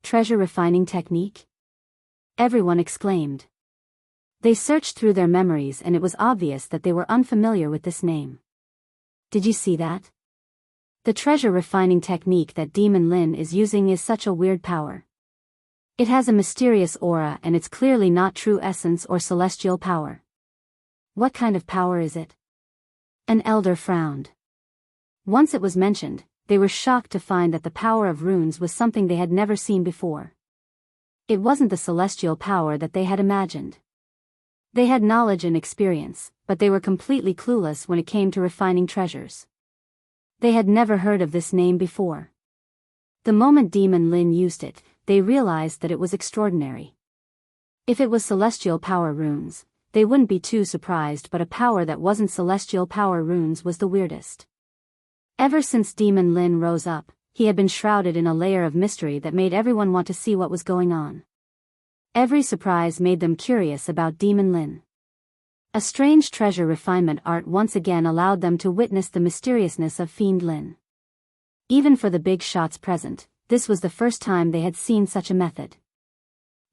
Treasure Refining Technique? Everyone exclaimed. They searched through their memories and it was obvious that they were unfamiliar with this name. Did you see that? The treasure refining technique that Demon Lin is using is such a weird power. It has a mysterious aura and it's clearly not true essence or celestial power. What kind of power is it? An elder frowned. Once it was mentioned, they were shocked to find that the power of runes was something they had never seen before. It wasn't the celestial power that they had imagined. They had knowledge and experience, but they were completely clueless when it came to refining treasures. They had never heard of this name before. The moment Demon Lin used it, they realized that it was extraordinary. If it was celestial power runes, they wouldn't be too surprised, but a power that wasn't celestial power runes was the weirdest. Ever since Demon Lin rose up, he had been shrouded in a layer of mystery that made everyone want to see what was going on. Every surprise made them curious about Demon Lin. A strange treasure refinement art once again allowed them to witness the mysteriousness of Fiend Lin. Even for the big shots present, this was the first time they had seen such a method.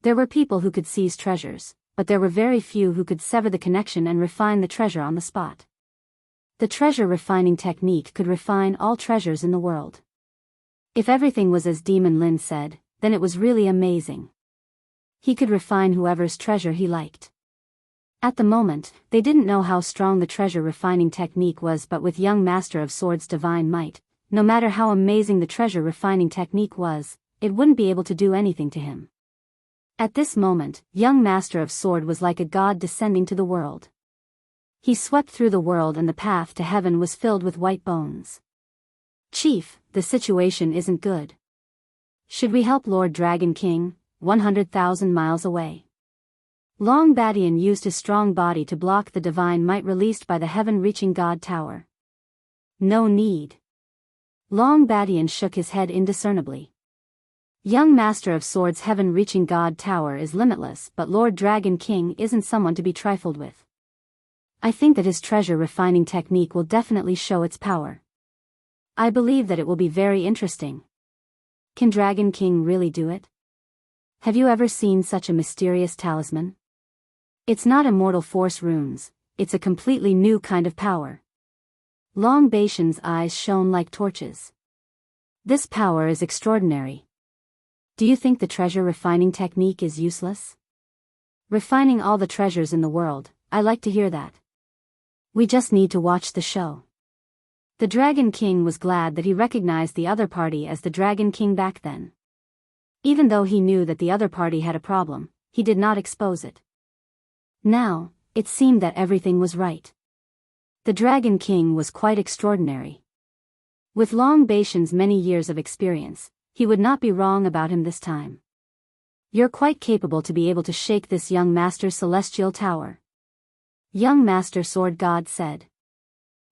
There were people who could seize treasures, but there were very few who could sever the connection and refine the treasure on the spot. The treasure refining technique could refine all treasures in the world. If everything was as Demon Lin said, then it was really amazing. He could refine whoever's treasure he liked. At the moment, they didn't know how strong the treasure refining technique was, but with young Master of Swords' divine might, no matter how amazing the treasure refining technique was, it wouldn't be able to do anything to him. At this moment, young Master of Sword was like a god descending to the world. He swept through the world and the path to heaven was filled with white bones. Chief, the situation isn't good. Should we help Lord Dragon King, 100,000 miles away? Long Badian used his strong body to block the divine might released by the heaven-reaching God Tower. No need. Long Badian shook his head indiscernibly. Young Master of Swords' heaven-reaching God Tower is limitless, but Lord Dragon King isn't someone to be trifled with. I think that his treasure refining technique will definitely show its power. I believe that it will be very interesting. Can Dragon King really do it? Have you ever seen such a mysterious talisman? It's not immortal force runes, it's a completely new kind of power. Long Batian's eyes shone like torches. This power is extraordinary. Do you think the treasure refining technique is useless? Refining all the treasures in the world, I like to hear that. We just need to watch the show. The Dragon King was glad that he recognized the other party as the Dragon King back then. Even though he knew that the other party had a problem, he did not expose it. Now, it seemed that everything was right. The Dragon King was quite extraordinary. With Long Batian's many years of experience, he would not be wrong about him this time. You're quite capable to be able to shake this young Master's celestial tower. Young Master Sword God said.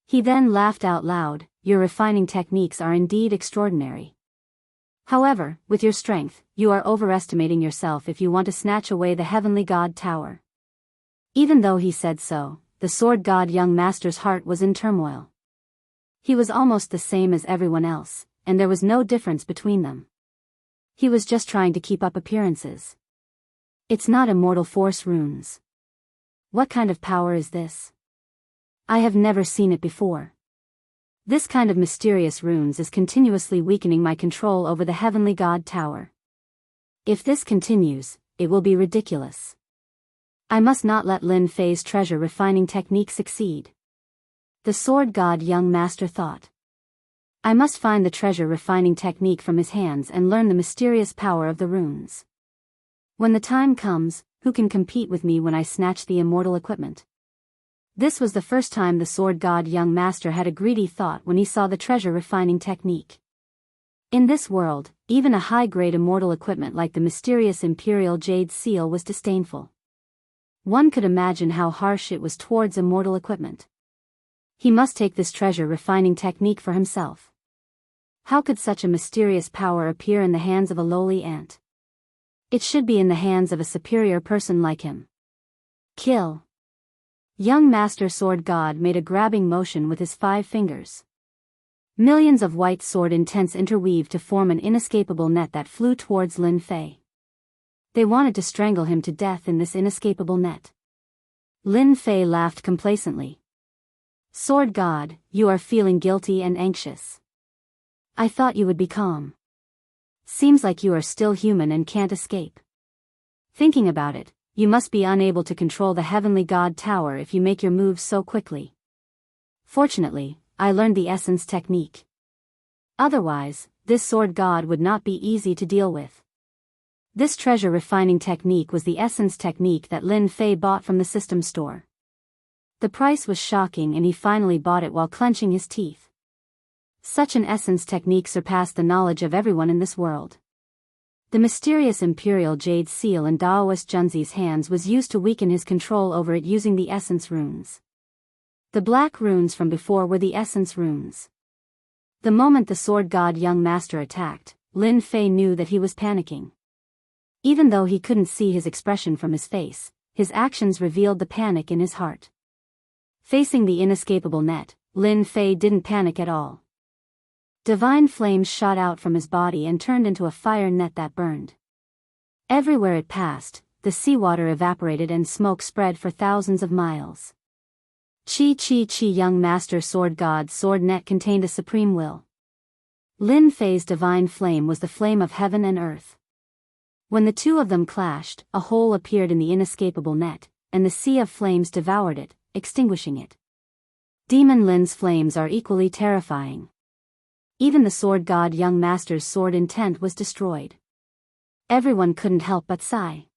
He then laughed out loud, your refining techniques are indeed extraordinary. However, with your strength, you are overestimating yourself if you want to snatch away the heavenly God Tower. Even though he said so, the Sword God young Master's heart was in turmoil. He was almost the same as everyone else, and there was no difference between them. He was just trying to keep up appearances. It's not immortal force runes. What kind of power is this? I have never seen it before. This kind of mysterious runes is continuously weakening my control over the heavenly God Tower. If this continues, it will be ridiculous. I must not let Lin Fei's treasure refining technique succeed. The Sword God young Master thought. I must find the treasure refining technique from his hands and learn the mysterious power of the runes. When the time comes, who can compete with me when I snatch the immortal equipment? This was the first time the Sword God young Master had a greedy thought when he saw the treasure refining technique. In this world, even a high-grade immortal equipment like the mysterious Imperial Jade Seal was disdainful. One could imagine how harsh it was towards immortal equipment. He must take this treasure refining technique for himself. How could such a mysterious power appear in the hands of a lowly ant? It should be in the hands of a superior person like him. Kill. Young Master Sword God made a grabbing motion with his 5 fingers. Millions of white sword intents interweaved to form an inescapable net that flew towards Lin Fei. They wanted to strangle him to death in this inescapable net. Lin Fei laughed complacently. Sword God, you are feeling guilty and anxious. I thought you would be calm. Seems like you are still human and can't escape. Thinking about it, you must be unable to control the heavenly God Tower if you make your moves so quickly. Fortunately, I learned the essence technique. Otherwise, this Sword God would not be easy to deal with. This treasure refining technique was the essence technique that Lin Fei bought from the system store. The price was shocking and he finally bought it while clenching his teeth. Such an essence technique surpassed the knowledge of everyone in this world. The mysterious Imperial Jade Seal in Daoist Junzi's hands was used to weaken his control over it using the Essence Runes. The black runes from before were the Essence Runes. The moment the Sword God Young Master attacked, Lin Fei knew that he was panicking. Even though he couldn't see his expression from his face, his actions revealed the panic in his heart. Facing the inescapable net, Lin Fei didn't panic at all. Divine flames shot out from his body and turned into a fire net that burned. Everywhere it passed, the seawater evaporated and smoke spread for thousands of miles. Chi Young Master Sword God's sword net contained a supreme will. Lin Fei's divine flame was the flame of heaven and earth. When the two of them clashed, a hole appeared in the inescapable net, and the sea of flames devoured it, extinguishing it. Demon Lin's flames are equally terrifying. Even the Sword God Young Master's sword intent was destroyed. Everyone couldn't help but sigh.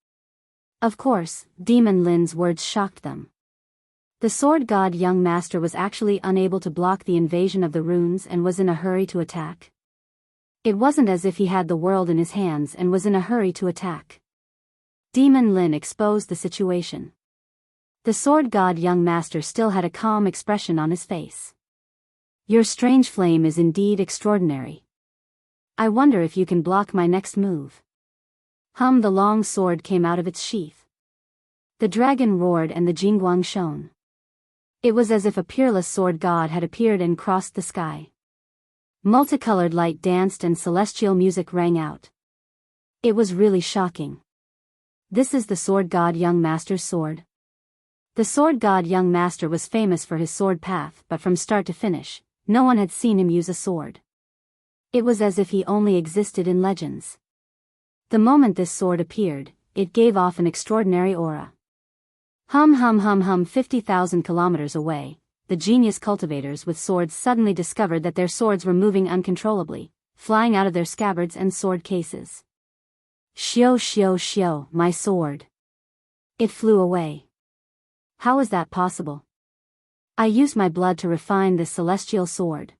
Of course, Demon Lin's words shocked them. The Sword God Young Master was actually unable to block the invasion of the runes and was in a hurry to attack. It wasn't as if he had the world in his hands and was in a hurry to attack. Demon Lin exposed the situation. The Sword God Young Master still had a calm expression on his face. Your strange flame is indeed extraordinary. I wonder if you can block my next move. The long sword came out of its sheath. The dragon roared and the Jingguang shone. It was as if a peerless sword god had appeared and crossed the sky. Multicolored light danced and celestial music rang out. It was really shocking. This is the Sword God Young Master's sword. The Sword God Young Master was famous for his sword path, but from start to finish, no one had seen him use a sword. It was as if he only existed in legends. The moment this sword appeared, it gave off an extraordinary aura. 50,000 kilometers away, the genius cultivators with swords suddenly discovered that their swords were moving uncontrollably, flying out of their scabbards and sword cases. Xiao, my sword. It flew away. How is that possible? I used my blood to refine this celestial sword.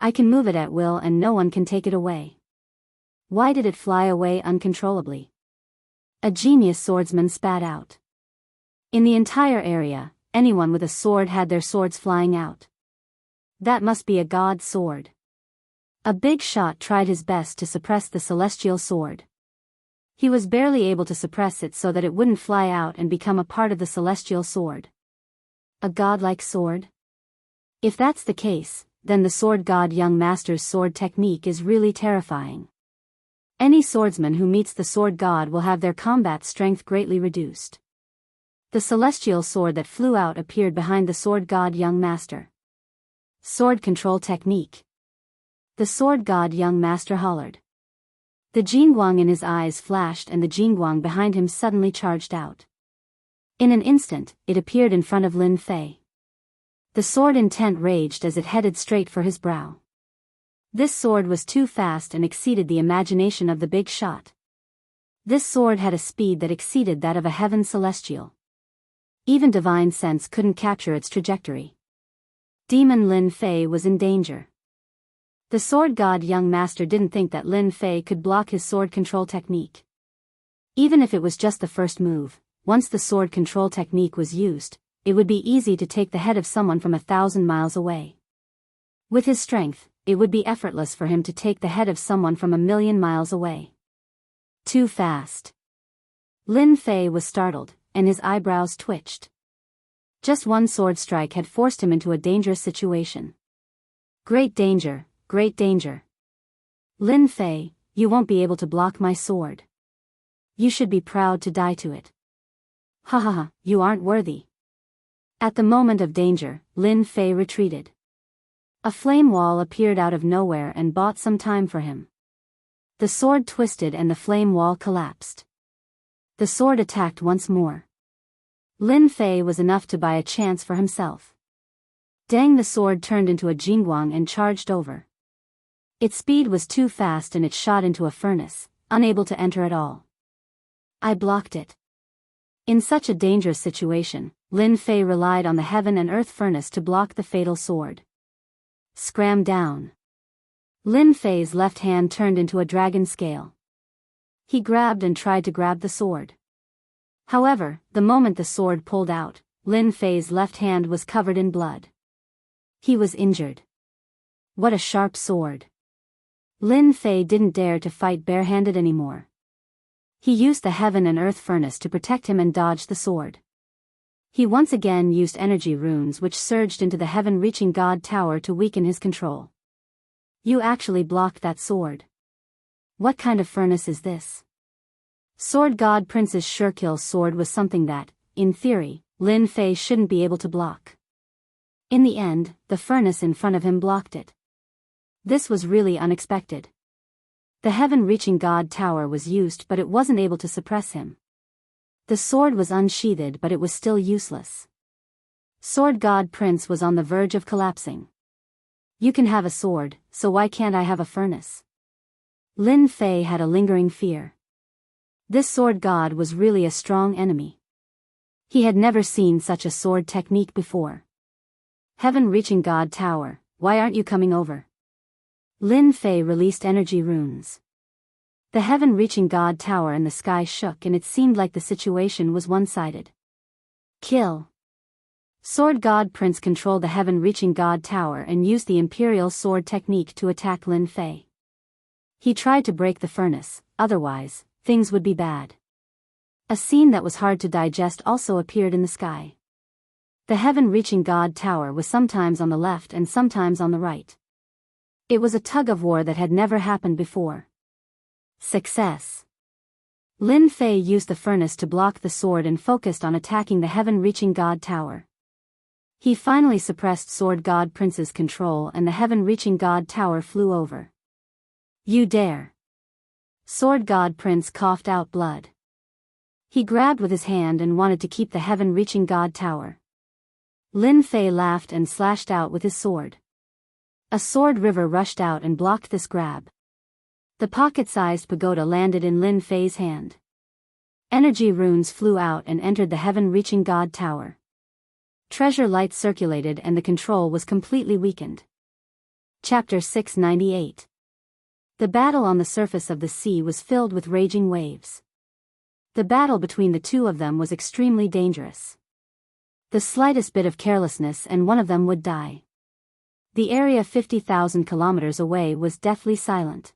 I can move it at will and no one can take it away. Why did it fly away uncontrollably? A genius swordsman spat out. In the entire area, anyone with a sword had their swords flying out. That must be a god's sword. A big shot tried his best to suppress the celestial sword. He was barely able to suppress it so that it wouldn't fly out and become a part of the celestial sword. A godlike sword? If that's the case, then the Sword God Young Master's sword technique is really terrifying. Any swordsman who meets the Sword God will have their combat strength greatly reduced. The celestial sword that flew out appeared behind the Sword God Young Master. Sword control technique. The Sword God Young Master hollered. The Jingguang in his eyes flashed and the Jingguang behind him suddenly charged out. In an instant, it appeared in front of Lin Fei. The sword intent raged as it headed straight for his brow. This sword was too fast and exceeded the imagination of the big shot. This sword had a speed that exceeded that of a heaven celestial. Even divine sense couldn't capture its trajectory. Demon Lin Fei was in danger. The Sword God Young Master didn't think that Lin Fei could block his sword control technique. Even if it was just the first move, once the sword control technique was used, it would be easy to take the head of someone from 1,000 miles away. With his strength, it would be effortless for him to take the head of someone from 1,000,000 miles away. Too fast. Lin Fei was startled, and his eyebrows twitched. Just one sword strike had forced him into a dangerous situation. Great danger, great danger. Lin Fei, you won't be able to block my sword. You should be proud to die to it. You aren't worthy. At the moment of danger, Lin Fei retreated. A flame wall appeared out of nowhere and bought some time for him. The sword twisted and the flame wall collapsed. The sword attacked once more. Lin Fei was enough to buy a chance for himself. Dang, the sword turned into a Jingguang and charged over. Its speed was too fast and it shot into a furnace, unable to enter at all. I blocked it. In such a dangerous situation, Lin Fei relied on the heaven and earth furnace to block the fatal sword. Scram down. Lin Fei's left hand turned into a dragon scale. He grabbed and tried to grab the sword. However, the moment the sword pulled out, Lin Fei's left hand was covered in blood. He was injured. What a sharp sword. Lin Fei didn't dare to fight barehanded anymore. He used the heaven and earth furnace to protect him and dodge the sword. He once again used energy runes which surged into the heaven-reaching God Tower to weaken his control. You actually blocked that sword. What kind of furnace is this? Sword God Prince's Shurkill sword was something that, in theory, Lin Fei shouldn't be able to block. In the end, the furnace in front of him blocked it. This was really unexpected. The heaven-reaching God Tower was used but it wasn't able to suppress him. The sword was unsheathed but it was still useless. Sword God Prince was on the verge of collapsing. You can have a sword, so why can't I have a furnace? Lin Fei had a lingering fear. This sword god was really a strong enemy. He had never seen such a sword technique before. Heaven-reaching God Tower, why aren't you coming over? Lin Fei released energy runes. The heaven-reaching God Tower and the sky shook and it seemed like the situation was one-sided. Kill. Sword God Prince controlled the heaven-reaching God Tower and used the Imperial Sword technique to attack Lin Fei. He tried to break the furnace, otherwise, things would be bad. A scene that was hard to digest also appeared in the sky. The heaven-reaching God Tower was sometimes on the left and sometimes on the right. It was a tug-of-war that had never happened before. Success. Lin Fei used the furnace to block the sword and focused on attacking the heaven-reaching God Tower. He finally suppressed Sword God Prince's control and the heaven-reaching God Tower flew over. You dare. Sword God Prince coughed out blood. He grabbed with his hand and wanted to keep the heaven-reaching God Tower. Lin Fei laughed and slashed out with his sword. A sword river rushed out and blocked this grab. The pocket-sized pagoda landed in Lin Fei's hand. Energy runes flew out and entered the heaven-reaching God Tower. Treasure light circulated and the control was completely weakened. Chapter 698. The battle on the surface of the sea was filled with raging waves. The battle between the two of them was extremely dangerous. The slightest bit of carelessness and one of them would die. The area 50,000 kilometers away was deathly silent.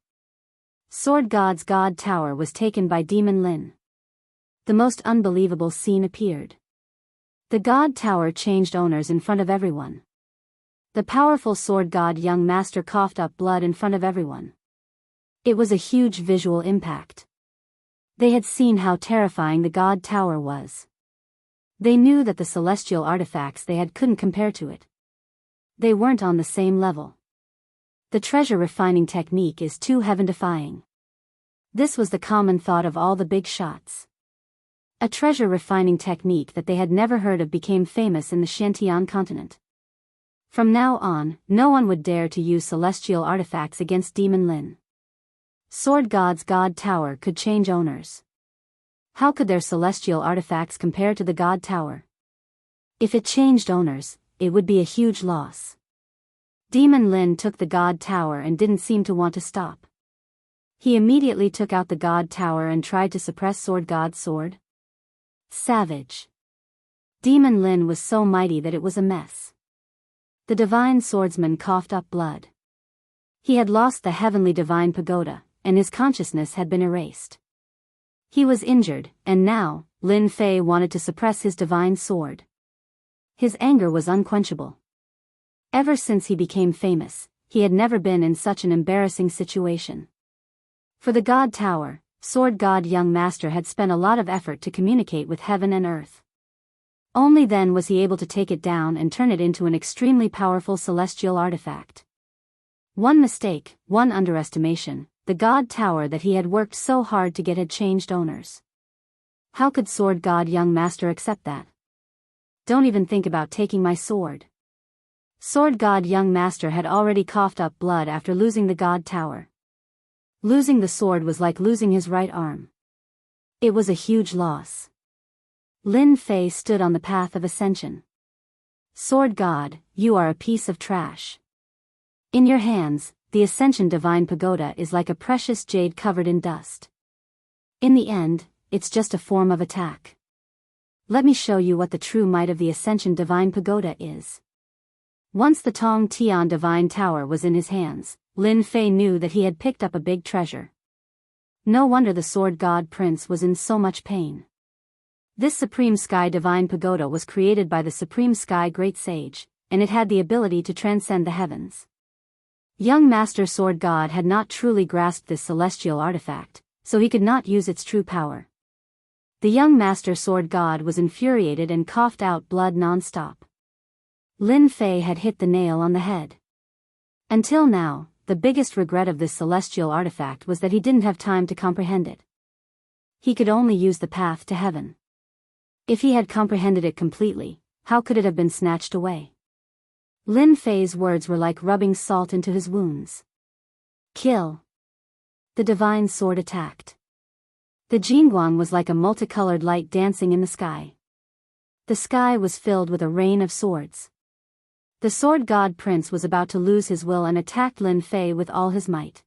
Sword God's God Tower was taken by Demon Lin. The most unbelievable scene appeared. The God Tower changed owners in front of everyone. The powerful Sword God young master coughed up blood in front of everyone. It was a huge visual impact. They had seen how terrifying the God Tower was. They knew that the celestial artifacts they had couldn't compare to it. They weren't on the same level. The treasure refining technique is too heaven-defying. This was the common thought of all the big shots. A treasure refining technique that they had never heard of became famous in the Xiantian continent. From now on, no one would dare to use celestial artifacts against Demon Lin. Sword God's God Tower could change owners. How could their celestial artifacts compare to the God Tower? If it changed owners, it would be a huge loss. Demon Lin took the God Tower and didn't seem to want to stop. He immediately took out the God Tower and tried to suppress Sword God's sword. Savage. Demon Lin was so mighty that it was a mess. The divine swordsman coughed up blood. He had lost the heavenly divine pagoda, and his consciousness had been erased. He was injured, and now, Lin Fei wanted to suppress his divine sword. His anger was unquenchable. Ever since he became famous, he had never been in such an embarrassing situation. For the God Tower, Sword God Young Master had spent a lot of effort to communicate with heaven and earth. Only then was he able to take it down and turn it into an extremely powerful celestial artifact. One mistake, one underestimation, the God Tower that he had worked so hard to get had changed owners. How could Sword God Young Master accept that? Don't even think about taking my sword. Sword God Young Master had already coughed up blood after losing the God Tower. Losing the sword was like losing his right arm. It was a huge loss. Lin Fei stood on the path of ascension. Sword God, you are a piece of trash. In your hands, the Ascension Divine Pagoda is like a precious jade covered in dust. In the end, it's just a form of attack. Let me show you what the true might of the Ascension Divine Pagoda is. Once the Tong Tian Divine Tower was in his hands, Lin Fei knew that he had picked up a big treasure. No wonder the Sword God Prince was in so much pain. This Supreme Sky Divine Pagoda was created by the Supreme Sky Great Sage, and it had the ability to transcend the heavens. Young Master Sword God had not truly grasped this celestial artifact, so he could not use its true power. The young Master Sword God was infuriated and coughed out blood non-stop. Lin Fei had hit the nail on the head. Until now, the biggest regret of this celestial artifact was that he didn't have time to comprehend it. He could only use the path to heaven. If he had comprehended it completely, how could it have been snatched away? Lin Fei's words were like rubbing salt into his wounds. Kill. The divine sword attacked. The Jingguang was like a multicolored light dancing in the sky. The sky was filled with a rain of swords. The Sword God Prince was about to lose his will and attacked Lin Fei with all his might.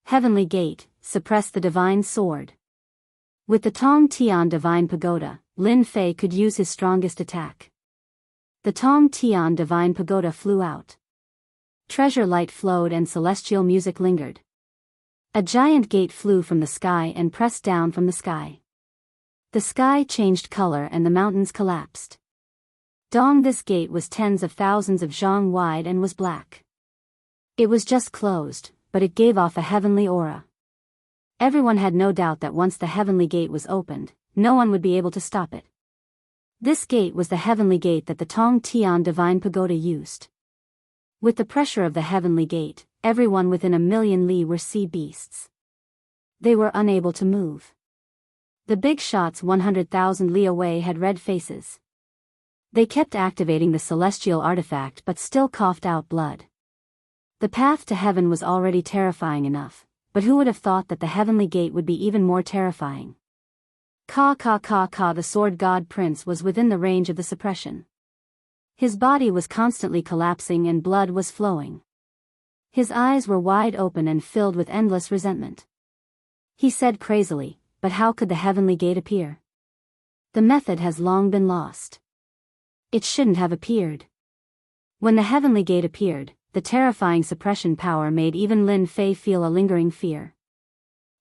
Heavenly Gate, suppress the divine sword. With the Tong Tian Divine Pagoda, Lin Fei could use his strongest attack. The Tong Tian Divine Pagoda flew out. Treasure light flowed and celestial music lingered. A giant gate flew from the sky and pressed down from the sky. The sky changed color and the mountains collapsed. This gate was tens of thousands of zhang wide and was black. It was just closed, but it gave off a heavenly aura. Everyone had no doubt that once the heavenly gate was opened, no one would be able to stop it. This gate was the heavenly gate that the Tong Tian Divine Pagoda used. With the pressure of the heavenly gate, everyone within a million li were sea beasts. They were unable to move. The big shots 100,000 li away had red faces. They kept activating the celestial artifact but still coughed out blood. The path to heaven was already terrifying enough, but who would have thought that the heavenly gate would be even more terrifying? The Sword God Prince was within the range of the suppression. His body was constantly collapsing and blood was flowing. His eyes were wide open and filled with endless resentment. He said crazily, but how could the heavenly gate appear? The method has long been lost. It shouldn't have appeared. When the heavenly gate appeared, the terrifying suppression power made even Lin Fei feel a lingering fear.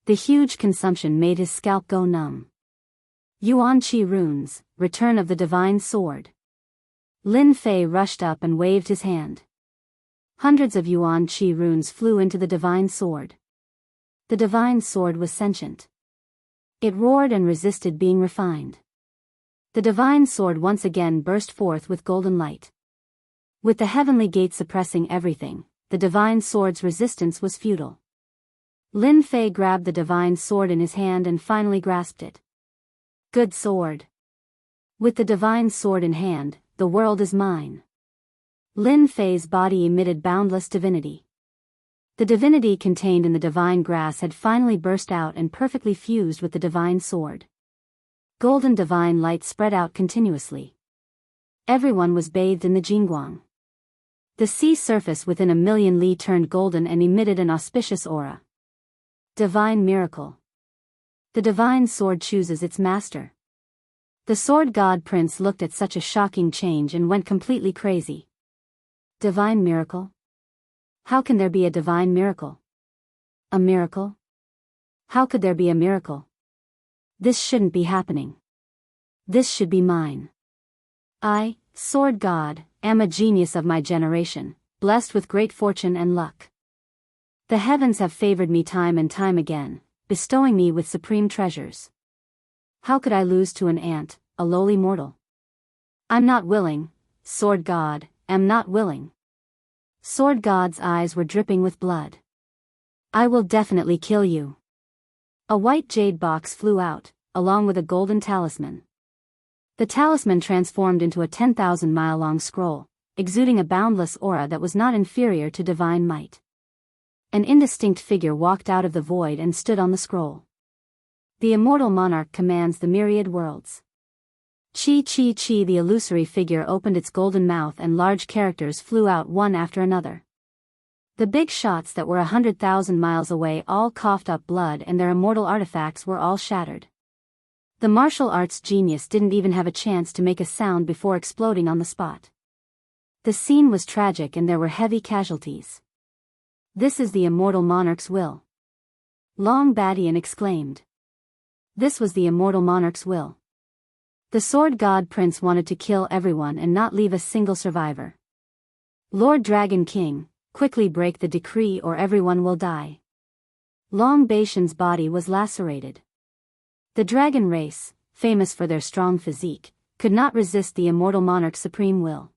The huge consumption made his scalp go numb. Yuan Qi runes, return of the divine sword. Lin Fei rushed up and waved his hand. Hundreds of Yuan Qi runes flew into the divine sword. The divine sword was sentient. It roared and resisted being refined. The divine sword once again burst forth with golden light. With the heavenly gate suppressing everything, the divine sword's resistance was futile. Lin Fei grabbed the divine sword in his hand and finally grasped it. Good sword. With the divine sword in hand, the world is mine. Lin Fei's body emitted boundless divinity. The divinity contained in the divine grass had finally burst out and perfectly fused with the divine sword. Golden divine light spread out continuously. Everyone was bathed in the Jingguang. The sea surface within a million li turned golden and emitted an auspicious aura. Divine miracle. The divine sword chooses its master. The Sword God Prince looked at such a shocking change and went completely crazy. Divine miracle? How can there be a divine miracle? A miracle? How could there be a miracle? This shouldn't be happening. This should be mine. I, Sword God, am a genius of my generation, blessed with great fortune and luck. The heavens have favored me time and time again, bestowing me with supreme treasures. How could I lose to an ant, a lowly mortal? I'm not willing, Sword God, am not willing. Sword God's eyes were dripping with blood. I will definitely kill you. A white jade box flew out, along with a golden talisman. The talisman transformed into a 10,000-mile-long scroll, exuding a boundless aura that was not inferior to divine might. An indistinct figure walked out of the void and stood on the scroll. The immortal monarch commands the myriad worlds. Chi Chi Chi. The illusory figure opened its golden mouth and large characters flew out one after another. The big shots that were 100,000 miles away all coughed up blood and their immortal artifacts were all shattered. The martial arts genius didn't even have a chance to make a sound before exploding on the spot. The scene was tragic and there were heavy casualties. "This is the immortal monarch's will," Long Badian exclaimed. This was the immortal monarch's will. The sword god prince wanted to kill everyone and not leave a single survivor. "Lord Dragon King, quickly break the decree or everyone will die." Long Batian's body was lacerated. The dragon race, famous for their strong physique, could not resist the immortal monarch's supreme will.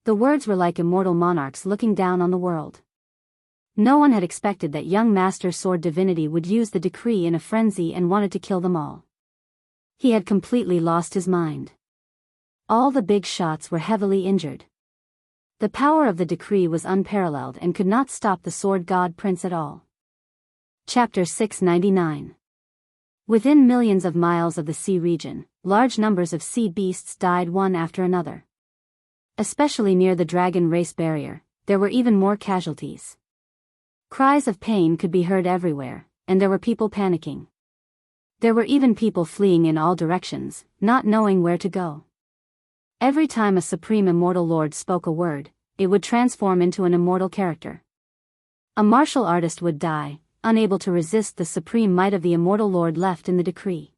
The words were like immortal monarchs looking down on the world. No one had expected that young Master Sword Divinity would use the decree in a frenzy and wanted to kill them all. He had completely lost his mind. All the big shots were heavily injured. The power of the decree was unparalleled and could not stop the sword god prince at all. Chapter 699. Within millions of miles of the sea region, large numbers of sea beasts died one after another. Especially near the dragon race barrier, there were even more casualties. Cries of pain could be heard everywhere, and there were people panicking. There were even people fleeing in all directions, not knowing where to go. Every time a supreme immortal lord spoke a word, it would transform into an immortal character. A martial artist would die, unable to resist the supreme might of the immortal lord left in the decree.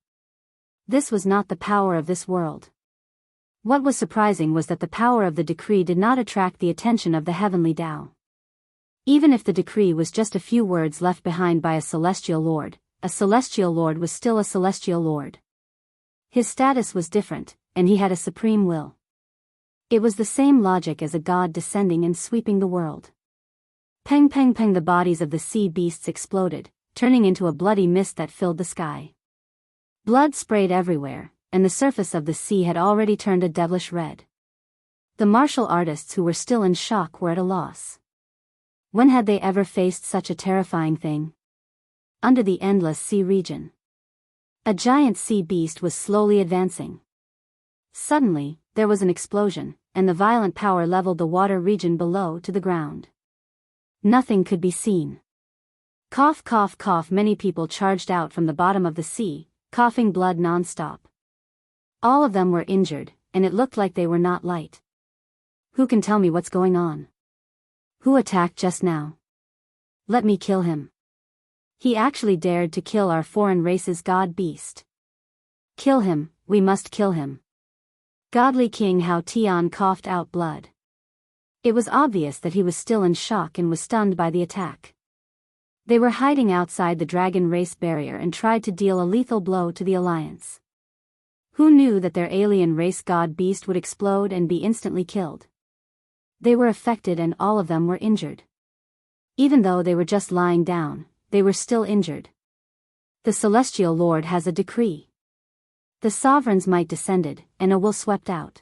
This was not the power of this world. What was surprising was that the power of the decree did not attract the attention of the heavenly Tao. Even if the decree was just a few words left behind by a celestial lord was still a celestial lord. His status was different, and he had a supreme will. It was the same logic as a god descending and sweeping the world. Peng peng peng, the bodies of the sea beasts exploded, turning into a bloody mist that filled the sky. Blood sprayed everywhere, and the surface of the sea had already turned a devilish red. The martial artists who were still in shock were at a loss. When had they ever faced such a terrifying thing? Under the endless sea region, a giant sea beast was slowly advancing. Suddenly, there was an explosion, and the violent power leveled the water region below to the ground. Nothing could be seen. Cough cough cough, many people charged out from the bottom of the sea, coughing blood non-stop. All of them were injured, and it looked like they were not light. Who can tell me what's going on? Who attacked just now? Let me kill him. He actually dared to kill our foreign race's god beast. Kill him, we must kill him. Godly King Hao Tian coughed out blood. It was obvious that he was still in shock and was stunned by the attack. They were hiding outside the dragon race barrier and tried to deal a lethal blow to the Alliance. Who knew that their alien race god beast would explode and be instantly killed? They were affected and all of them were injured. Even though they were just lying down, they were still injured. The Celestial Lord has a decree. The sovereign's might descended, and a will swept out.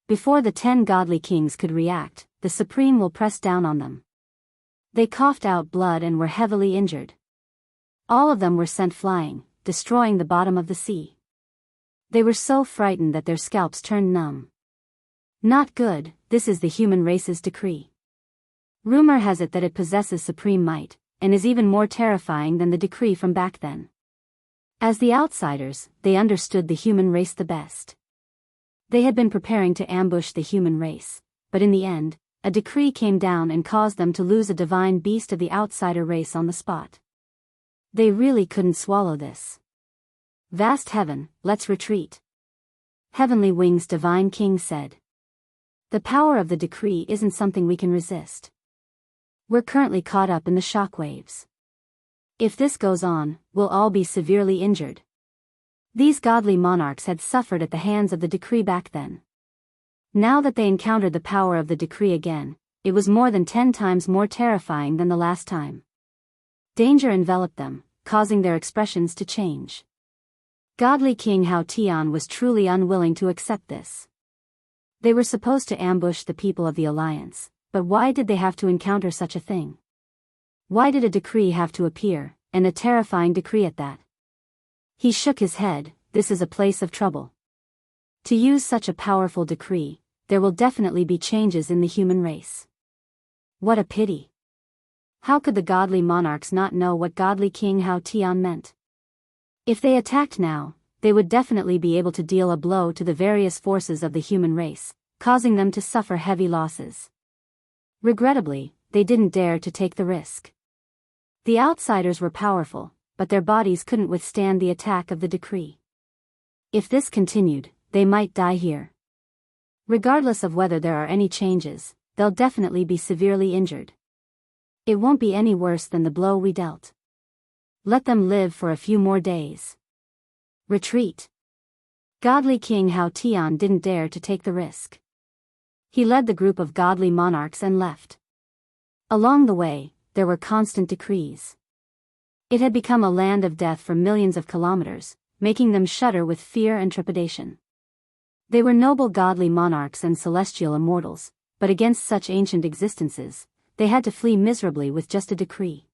Before the 10 godly kings could react, the supreme will pressed down on them. They coughed out blood and were heavily injured. All of them were sent flying, destroying the bottom of the sea. They were so frightened that their scalps turned numb. Not good, this is the human race's decree. Rumor has it that it possesses supreme might, and is even more terrifying than the decree from back then. As the outsiders, they understood the human race the best. They had been preparing to ambush the human race, but in the end, a decree came down and caused them to lose a divine beast of the outsider race on the spot. They really couldn't swallow this. Vast heaven, let's retreat. Heavenly Wings Divine King said. The power of the decree isn't something we can resist. We're currently caught up in the shockwaves. If this goes on, we'll all be severely injured. These godly monarchs had suffered at the hands of the decree back then. Now that they encountered the power of the decree again, it was more than 10 times more terrifying than the last time. Danger enveloped them, causing their expressions to change. Godly King Hao Tian was truly unwilling to accept this. They were supposed to ambush the people of the Alliance, but why did they have to encounter such a thing? Why did a decree have to appear, and a terrifying decree at that? He shook his head. This is a place of trouble. To use such a powerful decree, there will definitely be changes in the human race. What a pity. How could the godly monarchs not know what godly King Hao Tian meant? If they attacked now, they would definitely be able to deal a blow to the various forces of the human race, causing them to suffer heavy losses. Regrettably, they didn't dare to take the risk. The outsiders were powerful, but their bodies couldn't withstand the attack of the decree. If this continued, they might die here. Regardless of whether there are any changes, they'll definitely be severely injured. It won't be any worse than the blow we dealt. Let them live for a few more days. Retreat. Godly King Hao Tian didn't dare to take the risk. He led the group of godly monarchs and left. Along the way, there were constant decrees. It had become a land of death for millions of kilometers, making them shudder with fear and trepidation. They were noble godly monarchs and celestial immortals, but against such ancient existences, they had to flee miserably with just a decree.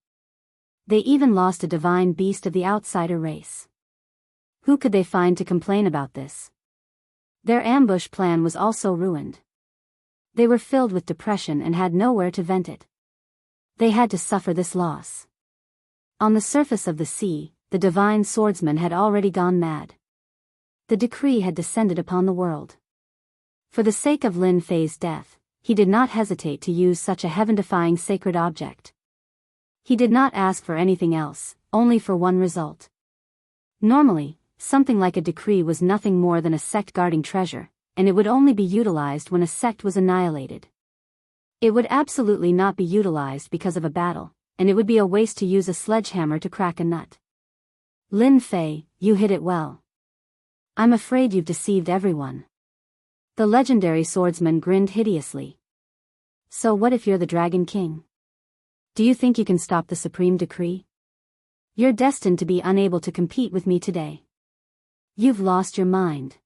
They even lost a divine beast of the outsider race. Who could they find to complain about this? Their ambush plan was also ruined. They were filled with depression and had nowhere to vent it. They had to suffer this loss. On the surface of the sea, the divine swordsman had already gone mad. The decree had descended upon the world. For the sake of Lin Fei's death, he did not hesitate to use such a heaven-defying sacred object. He did not ask for anything else, only for one result. Normally, something like a decree was nothing more than a sect guarding treasure, and it would only be utilized when a sect was annihilated. It would absolutely not be utilized because of a battle, and it would be a waste to use a sledgehammer to crack a nut. Lin Fei, you hit it well. I'm afraid you've deceived everyone. The legendary swordsman grinned hideously. So what if you're the Dragon King? Do you think you can stop the supreme decree? You're destined to be unable to compete with me today. You've lost your mind.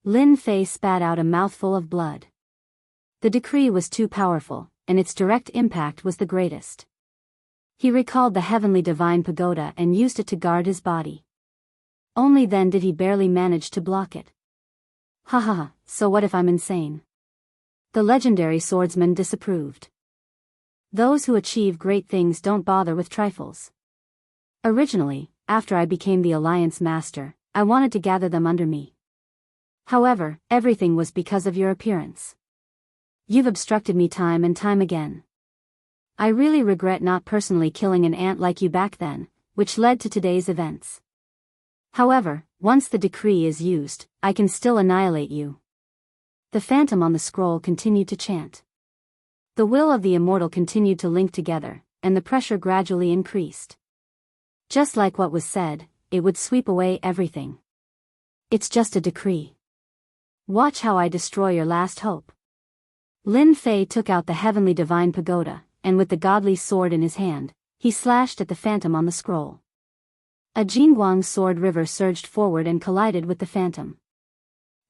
Lin Fei spat out a mouthful of blood. The decree was too powerful, and its direct impact was the greatest. He recalled the heavenly divine pagoda and used it to guard his body. Only then did he barely manage to block it. Ha ha ha, so what if I'm insane? The legendary swordsman disapproved. Those who achieve great things don't bother with trifles. Originally, after I became the Alliance Master, I wanted to gather them under me. However, everything was because of your appearance. You've obstructed me time and time again. I really regret not personally killing an ant like you back then, which led to today's events. However, once the decree is used, I can still annihilate you. The phantom on the scroll continued to chant. The will of the immortal continued to link together, and the pressure gradually increased. Just like what was said, it would sweep away everything. It's just a decree. Watch how I destroy your last hope. Lin Fei took out the heavenly divine pagoda, and with the godly sword in his hand, he slashed at the phantom on the scroll. A Jingguang sword river surged forward and collided with the phantom.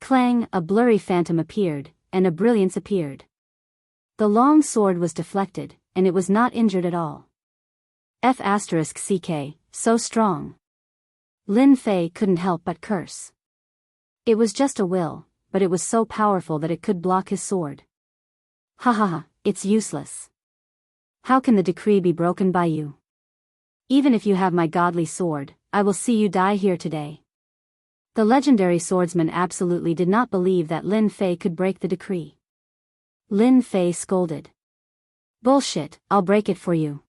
Clang, a blurry phantom appeared, and a brilliance appeared. The long sword was deflected, and it was not injured at all. F***ck, so strong. Lin Fei couldn't help but curse. It was just a will, but it was so powerful that it could block his sword. Ha ha ha, it's useless. How can the decree be broken by you? Even if you have my godly sword, I will see you die here today. The legendary swordsman absolutely did not believe that Lin Fei could break the decree. Lin Fei scolded. Bullshit, I'll break it for you.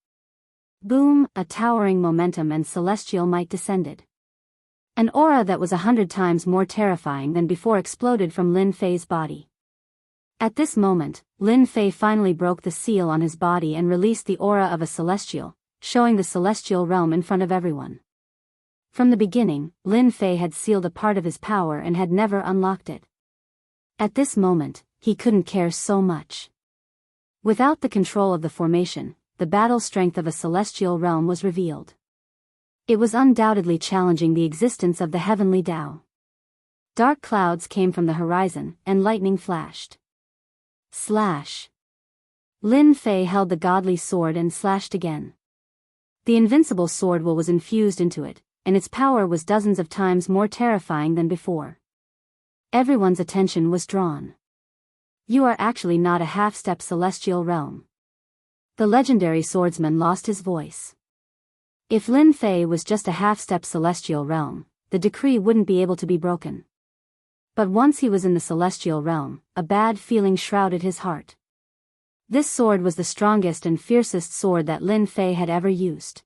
Boom, a towering momentum and celestial might descended. An aura that was 100 times more terrifying than before exploded from Lin Fei's body. At this moment, Lin Fei finally broke the seal on his body and released the aura of a celestial, showing the celestial realm in front of everyone. From the beginning, Lin Fei had sealed a part of his power and had never unlocked it. At this moment, he couldn't care so much. Without the control of the formation, the battle strength of a celestial realm was revealed. It was undoubtedly challenging the existence of the heavenly Tao. Dark clouds came from the horizon, and lightning flashed. Slash. Lin Fei held the godly sword and slashed again. The invincible sword will was infused into it, and its power was dozens of times more terrifying than before. Everyone's attention was drawn. You are actually not a half-step celestial realm. The legendary swordsman lost his voice. If Lin Fei was just a half-step celestial realm, the decree wouldn't be able to be broken. But once he was in the celestial realm, a bad feeling shrouded his heart. This sword was the strongest and fiercest sword that Lin Fei had ever used.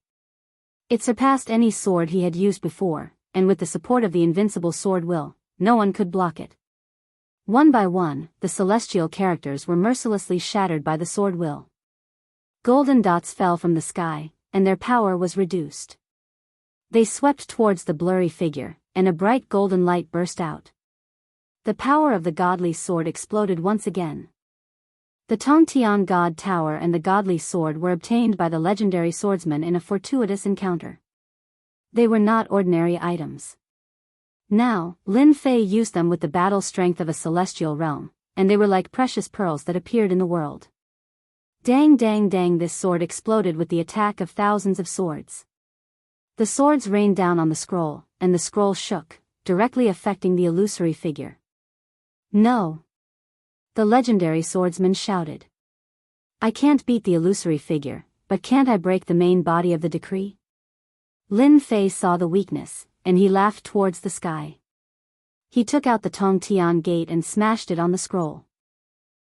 It surpassed any sword he had used before, and with the support of the invincible sword will, no one could block it. One by one, the celestial characters were mercilessly shattered by the sword will. Golden dots fell from the sky, and their power was reduced. They swept towards the blurry figure, and a bright golden light burst out. The power of the godly sword exploded once again. The Tongtian God Tower and the godly sword were obtained by the legendary swordsman in a fortuitous encounter. They were not ordinary items. Now, Lin Fei used them with the battle strength of a celestial realm, and they were like precious pearls that appeared in the world. Dang dang dang, this sword exploded with the attack of thousands of swords. The swords rained down on the scroll, and the scroll shook, directly affecting the illusory figure. No! The legendary swordsman shouted. I can't beat the illusory figure, but can't I break the main body of the decree? Lin Fei saw the weakness, and he laughed towards the sky. He took out the Tongtian gate and smashed it on the scroll.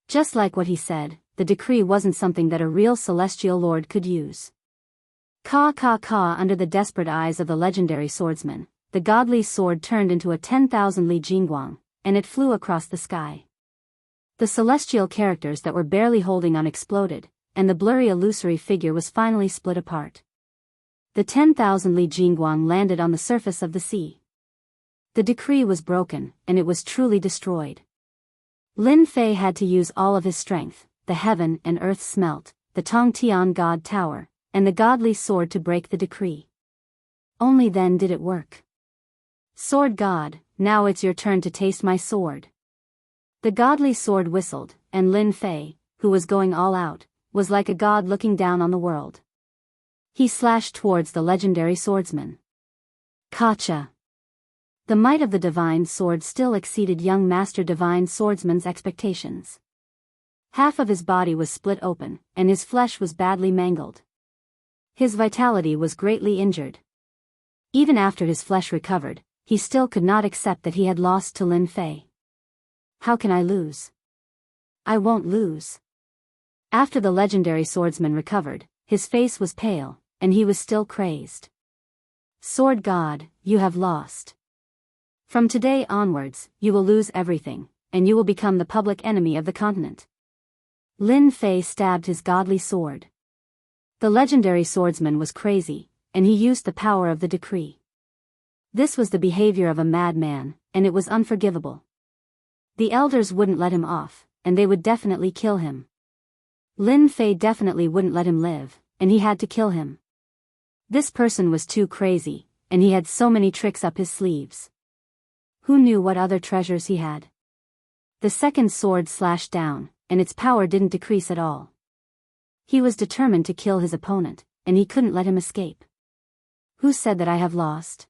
Just like what he said, the decree wasn't something that a real celestial lord could use. Ka ka ka, under the desperate eyes of the legendary swordsman, the godly sword turned into a 10,000 li jingguang, and it flew across the sky. The celestial characters that were barely holding on exploded, and the blurry illusory figure was finally split apart. The 10,000 li jingguang landed on the surface of the sea. The decree was broken, and it was truly destroyed. Lin Fei had to use all of his strength, the heaven and earth smelt, the Tongtian God Tower, and the godly sword to break the decree. Only then did it work. Sword God, now it's your turn to taste my sword. The godly sword whistled, and Lin Fei, who was going all out, was like a god looking down on the world. He slashed towards the legendary swordsman. Kacha! The might of the divine sword still exceeded young Master Divine Swordsman's expectations. Half of his body was split open, and his flesh was badly mangled. His vitality was greatly injured. Even after his flesh recovered, he still could not accept that he had lost to Lin Fei. How can I lose? I won't lose. After the legendary swordsman recovered, his face was pale, and he was still crazed. Sword God, you have lost. From today onwards, you will lose everything, and you will become the public enemy of the continent. Lin Fei stabbed his godly sword. The legendary swordsman was crazy, and he used the power of the decree. This was the behavior of a madman, and it was unforgivable. The elders wouldn't let him off, and they would definitely kill him. Lin Fei definitely wouldn't let him live, and he had to kill him. This person was too crazy, and he had so many tricks up his sleeves. Who knew what other treasures he had? The second sword slashed down, and its power didn't decrease at all. He was determined to kill his opponent, and he couldn't let him escape. Who said that I have lost?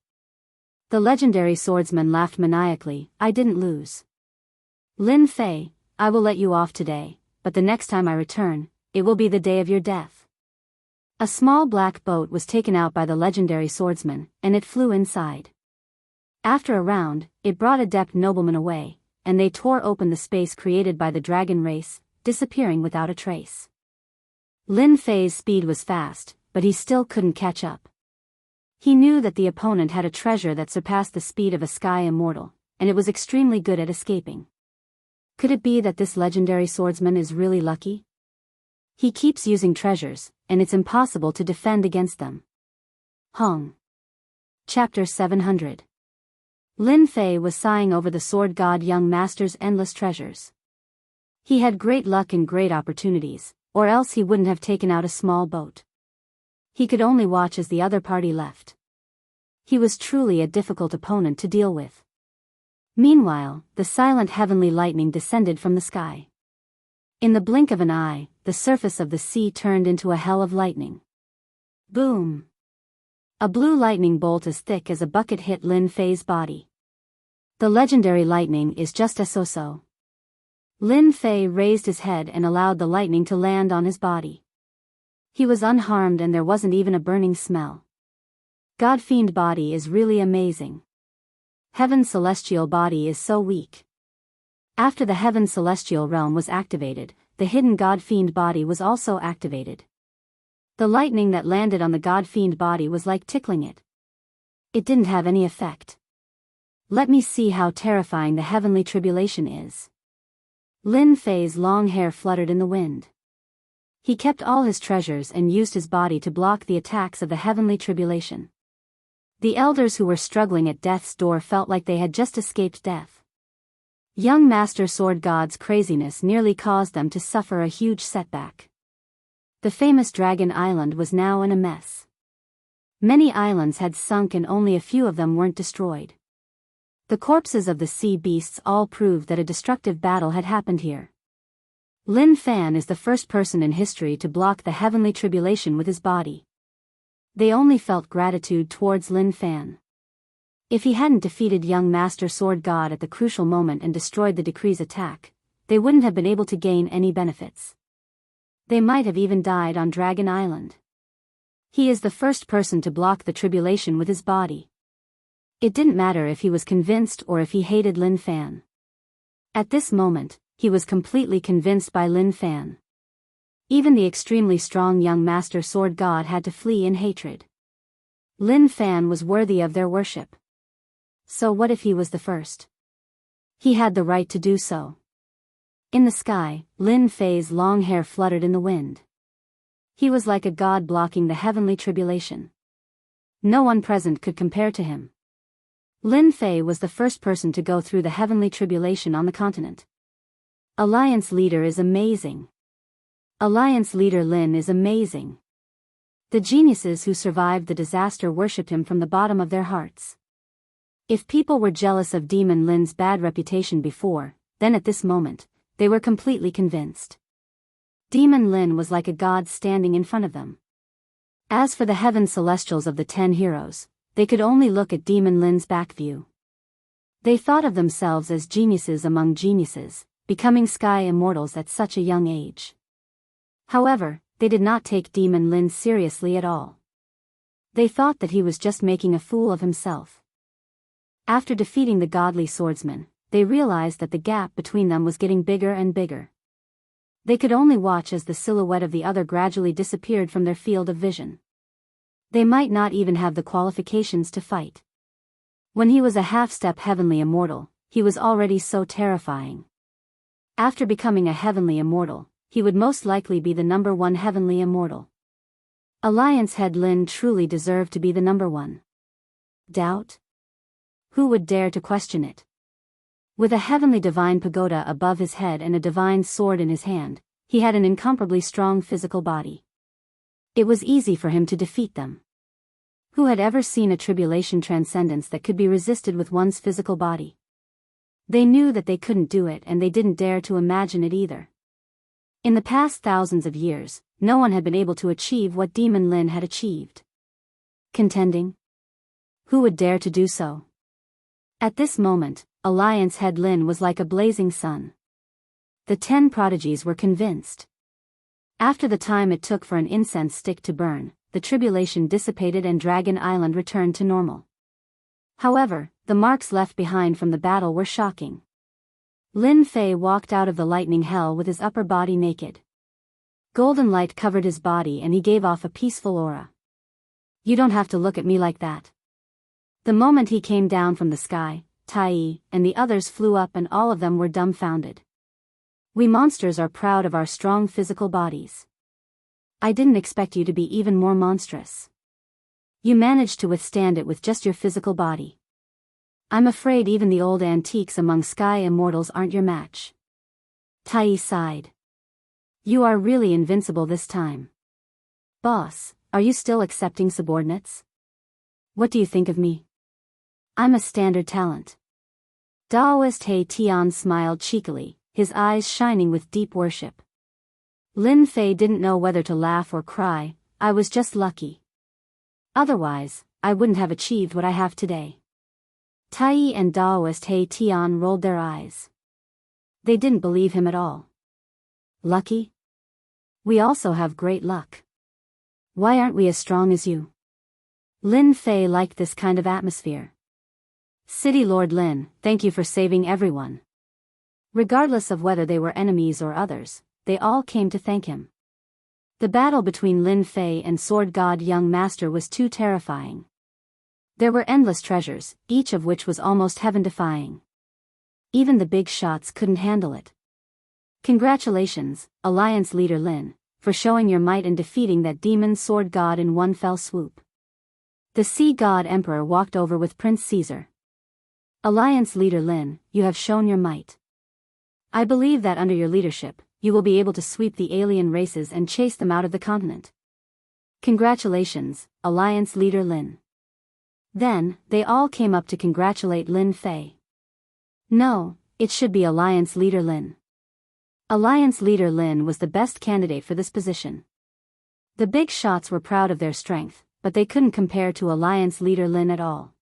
The legendary swordsman laughed maniacally. I didn't lose. Lin Fei, I will let you off today, but the next time I return, it will be the day of your death. A small black boat was taken out by the legendary swordsman, and it flew inside. After a round, it brought adept noblemen away, and they tore open the space created by the dragon race, disappearing without a trace. Lin Fei's speed was fast, but he still couldn't catch up. He knew that the opponent had a treasure that surpassed the speed of a sky immortal, and it was extremely good at escaping. Could it be that this legendary swordsman is really lucky? He keeps using treasures, and it's impossible to defend against them. Hong. Chapter 700. Lin Fei was sighing over the sword god young master's endless treasures. He had great luck and great opportunities, or else he wouldn't have taken out a small boat. He could only watch as the other party left. He was truly a difficult opponent to deal with. Meanwhile, the silent heavenly lightning descended from the sky. In the blink of an eye, the surface of the sea turned into a hell of lightning. Boom! A blue lightning bolt as thick as a bucket hit Lin Fei's body. The legendary lightning is just a so-so. Lin Fei raised his head and allowed the lightning to land on his body. He was unharmed and there wasn't even a burning smell. God-fiend body is really amazing. Heaven's celestial body is so weak. After the Heaven's celestial realm was activated, the hidden God-fiend body was also activated. The lightning that landed on the God-fiend body was like tickling it. It didn't have any effect. Let me see how terrifying the heavenly tribulation is. Lin Fei's long hair fluttered in the wind. He kept all his treasures and used his body to block the attacks of the heavenly tribulation. The elders who were struggling at death's door felt like they had just escaped death. Young Master Sword God's craziness nearly caused them to suffer a huge setback. The famous Dragon Island was now in a mess. Many islands had sunk and only a few of them weren't destroyed. The corpses of the sea beasts all proved that a destructive battle had happened here. Lin Fan is the first person in history to block the heavenly tribulation with his body. They only felt gratitude towards Lin Fan. If he hadn't defeated young Master Sword God at the crucial moment and destroyed the decree's attack, they wouldn't have been able to gain any benefits. They might have even died on Dragon Island. He is the first person to block the tribulation with his body. It didn't matter if he was convinced or if he hated Lin Fan. At this moment, he was completely convinced by Lin Fan. Even the extremely strong young Master Sword God had to flee in hatred. Lin Fan was worthy of their worship. So what if he was the first? He had the right to do so. In the sky, Lin Fei's long hair fluttered in the wind. He was like a god blocking the heavenly tribulation. No one present could compare to him. Lin Fei was the first person to go through the heavenly tribulation on the continent. Alliance leader is amazing. Alliance leader Lin is amazing. The geniuses who survived the disaster worshipped him from the bottom of their hearts. If people were jealous of Demon Lin's bad reputation before, then at this moment, they were completely convinced. Demon Lin was like a god standing in front of them. As for the heaven celestials of the 10 heroes, they could only look at Demon Lin's back view. They thought of themselves as geniuses among geniuses, becoming sky immortals at such a young age. However, they did not take Demon Lin seriously at all. They thought that he was just making a fool of himself. After defeating the godly swordsman, they realized that the gap between them was getting bigger and bigger. They could only watch as the silhouette of the other gradually disappeared from their field of vision. They might not even have the qualifications to fight. When he was a half-step heavenly immortal, he was already so terrifying. After becoming a heavenly immortal, he would most likely be the number 1 heavenly immortal. Alliance head Lin truly deserved to be the number 1. Doubt? Who would dare to question it? With a heavenly divine pagoda above his head and a divine sword in his hand, he had an incomparably strong physical body. It was easy for him to defeat them. Who had ever seen a tribulation transcendence that could be resisted with one's physical body? They knew that they couldn't do it and they didn't dare to imagine it either. In the past thousands of years, no one had been able to achieve what Demon Lin had achieved. Contending? Who would dare to do so? At this moment, Alliance head Lin was like a blazing sun. The 10 prodigies were convinced. After the time it took for an incense stick to burn, the tribulation dissipated and Dragon Island returned to normal. However, the marks left behind from the battle were shocking. Lin Fei walked out of the lightning hell with his upper body naked. Golden light covered his body and he gave off a peaceful aura. You don't have to look at me like that. The moment he came down from the sky, Tai and the others flew up and all of them were dumbfounded. We monsters are proud of our strong physical bodies. I didn't expect you to be even more monstrous. You managed to withstand it with just your physical body. I'm afraid even the old antiques among sky immortals aren't your match. Tai sighed. You are really invincible this time. Boss, are you still accepting subordinates? What do you think of me? I'm a standard talent. Daoist He Tian smiled cheekily, his eyes shining with deep worship. Lin Fei didn't know whether to laugh or cry. I was just lucky. Otherwise, I wouldn't have achieved what I have today. Tai and Daoist He Tian rolled their eyes. They didn't believe him at all. Lucky? We also have great luck. Why aren't we as strong as you? Lin Fei liked this kind of atmosphere. City Lord Lin, thank you for saving everyone. Regardless of whether they were enemies or others, they all came to thank him. The battle between Lin Fei and Sword God Young Master was too terrifying. There were endless treasures, each of which was almost heaven-defying. Even the big shots couldn't handle it. Congratulations, Alliance Leader Lin, for showing your might and defeating that demon sword god in one fell swoop. The Sea God Emperor walked over with Prince Caesar. Alliance Leader Lin, you have shown your might. I believe that under your leadership, you will be able to sweep the alien races and chase them out of the continent. Congratulations, Alliance Leader Lin. Then, they all came up to congratulate Lin Fei. No, it should be Alliance Leader Lin. Alliance Leader Lin was the best candidate for this position. The big shots were proud of their strength, but they couldn't compare to Alliance Leader Lin at all.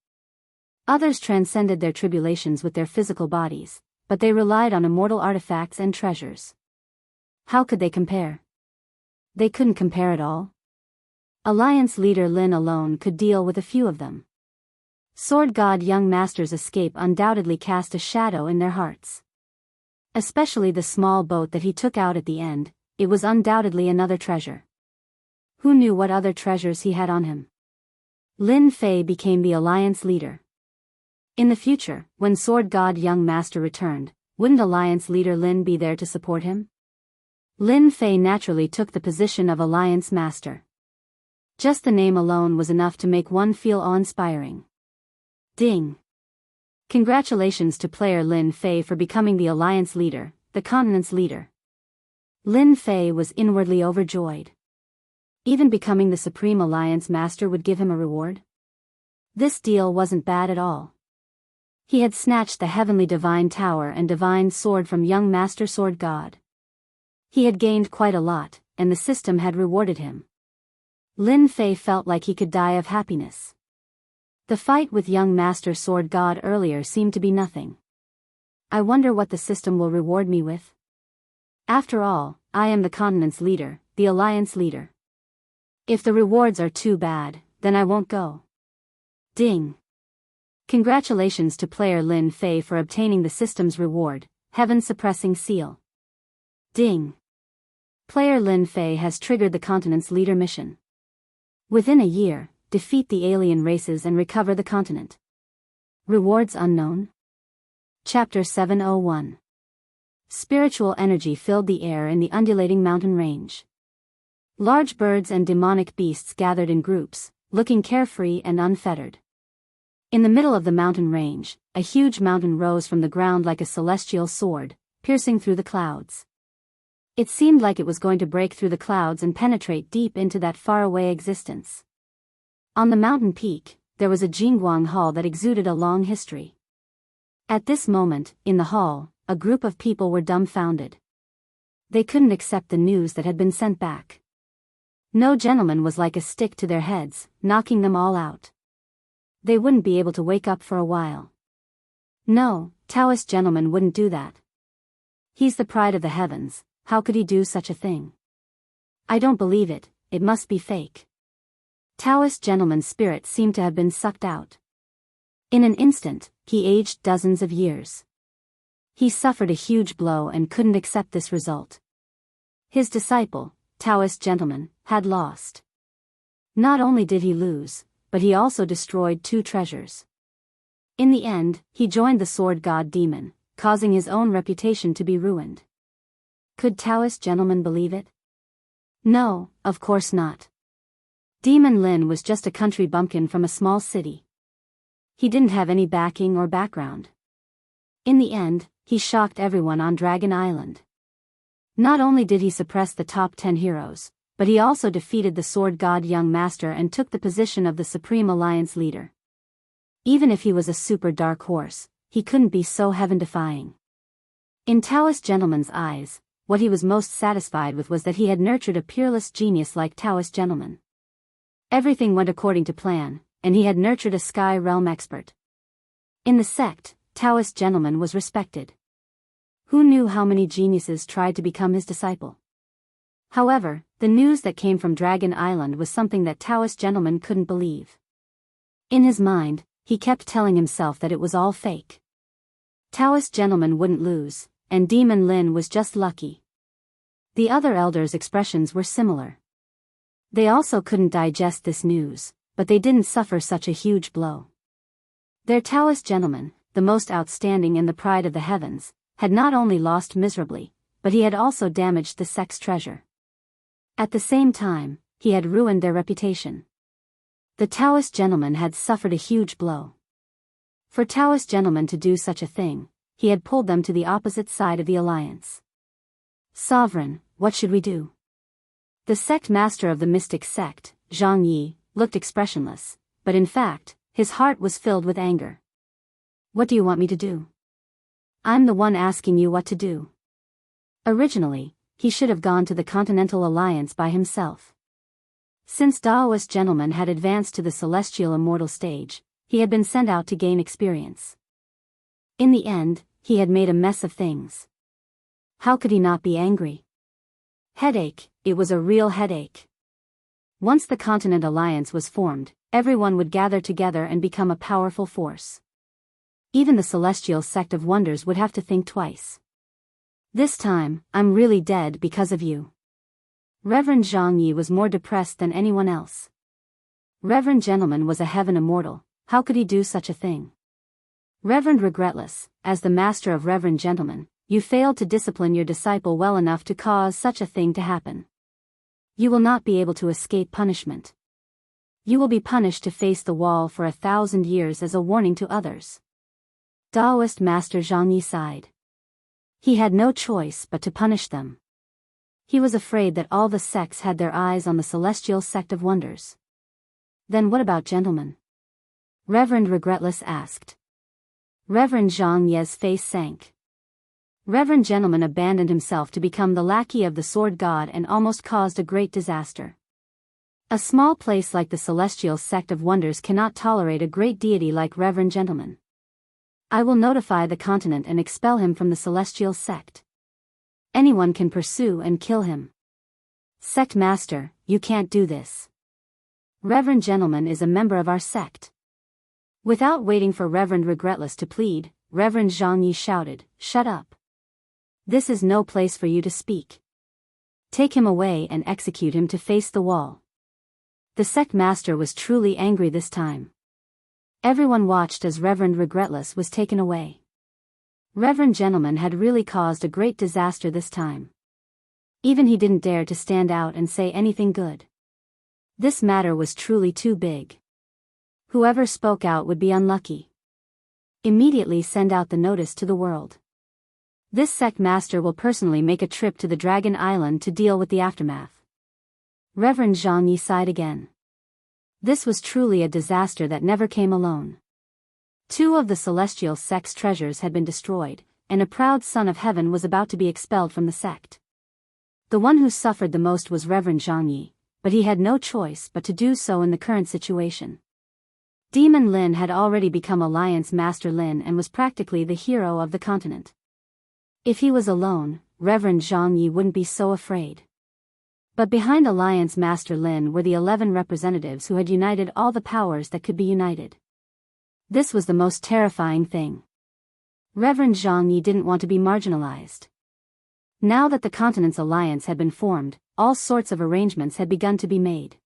Others transcended their tribulations with their physical bodies, but they relied on immortal artifacts and treasures. How could they compare? They couldn't compare at all. Alliance Leader Lin alone could deal with a few of them. Sword God Young Master's escape undoubtedly cast a shadow in their hearts. Especially the small boat that he took out at the end, it was undoubtedly another treasure. Who knew what other treasures he had on him? Lin Fei became the Alliance leader. In the future, when Sword God Young Master returned, wouldn't Alliance leader Lin be there to support him? Lin Fei naturally took the position of Alliance Master. Just the name alone was enough to make one feel awe-inspiring. Ding! Congratulations to player Lin Fei for becoming the Alliance leader, the continent's leader. Lin Fei was inwardly overjoyed. Even becoming the Supreme Alliance Master would give him a reward? This deal wasn't bad at all. He had snatched the Heavenly Divine Tower and Divine Sword from young Master Sword God. He had gained quite a lot, and the system had rewarded him. Lin Fei felt like he could die of happiness. The fight with young Master Sword God earlier seemed to be nothing. I wonder what the system will reward me with. After all, I am the continent's leader, the Alliance leader. If the rewards are too bad, then I won't go. Ding! Congratulations to player Lin Fei for obtaining the system's reward, Heaven Suppressing Seal. Ding! Player Lin Fei has triggered the continent's leader mission. Within a year, defeat the alien races and recover the continent. Rewards unknown? Chapter 701. Spiritual energy filled the air in the undulating mountain range. Large birds and demonic beasts gathered in groups, looking carefree and unfettered. In the middle of the mountain range, a huge mountain rose from the ground like a celestial sword, piercing through the clouds. It seemed like it was going to break through the clouds and penetrate deep into that faraway existence. On the mountain peak, there was a Jingguang Hall that exuded a long history. At this moment, in the hall, a group of people were dumbfounded. They couldn't accept the news that had been sent back. No gentleman was like a stick to their heads, knocking them all out. They wouldn't be able to wake up for a while. No, Taoist gentleman wouldn't do that. He's the pride of the heavens, how could he do such a thing? I don't believe it, it must be fake. Taoist gentleman's spirit seemed to have been sucked out. In an instant, he aged dozens of years. He suffered a huge blow and couldn't accept this result. His disciple, Taoist gentleman, had lost. Not only did he lose, but he also destroyed 2 treasures. In the end, he joined the sword god demon, causing his own reputation to be ruined. Could Taoist gentleman believe it? No, of course not. Demon Lin was just a country bumpkin from a small city. He didn't have any backing or background. In the end, he shocked everyone on Dragon Island. Not only did he suppress the top 10 heroes, but he also defeated the Sword God Young Master and took the position of the Supreme Alliance leader. Even if he was a super dark horse, he couldn't be so heaven-defying. In Taoist gentleman's eyes, what he was most satisfied with was that he had nurtured a peerless genius like Taoist gentleman. Everything went according to plan, and he had nurtured a sky realm expert. In the sect, Taoist gentleman was respected. Who knew how many geniuses tried to become his disciple? However, the news that came from Dragon Island was something that Taoist gentleman couldn't believe. In his mind, he kept telling himself that it was all fake. Taoist gentleman wouldn't lose, and Demon Lin was just lucky. The other elders' expressions were similar. They also couldn't digest this news, but they didn't suffer such a huge blow. Their Taoist gentleman, the most outstanding and the pride of the heavens, had not only lost miserably, but he had also damaged the sect's treasure. At the same time, he had ruined their reputation. The Taoist gentleman had suffered a huge blow. For Taoist gentleman to do such a thing, he had pulled them to the opposite side of the alliance. Sovereign, what should we do? The sect master of the mystic sect, Zhang Yi, looked expressionless, but in fact, his heart was filled with anger. What do you want me to do? I'm the one asking you what to do. Originally, he should have gone to the Continental Alliance by himself. Since Taoist gentleman had advanced to the celestial immortal stage, he had been sent out to gain experience. In the end, he had made a mess of things. How could he not be angry? Headache, it was a real headache. Once the Continent Alliance was formed, everyone would gather together and become a powerful force. Even the Celestial Sect of Wonders would have to think twice. This time, I'm really dead because of you. Reverend Zhang Yi was more depressed than anyone else. Reverend Gentleman was a heaven immortal, how could he do such a thing? Reverend Regretless, as the master of Reverend Gentleman, you failed to discipline your disciple well enough to cause such a thing to happen. You will not be able to escape punishment. You will be punished to face the wall for 1,000 years as a warning to others. Taoist Master Zhang Yi sighed. He had no choice but to punish them. He was afraid that all the sects had their eyes on the Celestial Sect of Wonders. Then what about gentlemen? Reverend Regretless asked. Reverend Zhang Yi's face sank. Reverend Gentleman abandoned himself to become the lackey of the Sword God and almost caused a great disaster. A small place like the Celestial Sect of Wonders cannot tolerate a great deity like Reverend Gentleman. I will notify the continent and expel him from the Celestial Sect. Anyone can pursue and kill him. Sect Master, you can't do this. Reverend Gentleman is a member of our sect. Without waiting for Reverend Regretless to plead, Reverend Zhang Yi shouted, "Shut up. This is no place for you to speak. Take him away and execute him to face the wall." The sect master was truly angry this time. Everyone watched as Reverend Regretless was taken away. Reverend Gentleman had really caused a great disaster this time. Even he didn't dare to stand out and say anything good. This matter was truly too big. Whoever spoke out would be unlucky. Immediately send out the notice to the world. This sect master will personally make a trip to the Dragon Island to deal with the aftermath. Reverend Zhang Yi sighed again. This was truly a disaster that never came alone. 2 of the celestial sect's treasures had been destroyed, and a proud son of heaven was about to be expelled from the sect. The one who suffered the most was Reverend Zhang Yi, but he had no choice but to do so in the current situation. Demon Lin had already become Alliance Master Lin and was practically the hero of the continent. If he was alone, Reverend Zhang Yi wouldn't be so afraid. But behind Alliance Master Lin were the 11 representatives who had united all the powers that could be united. This was the most terrifying thing. Reverend Zhang Yi didn't want to be marginalized. Now that the continent's alliance had been formed, all sorts of arrangements had begun to be made.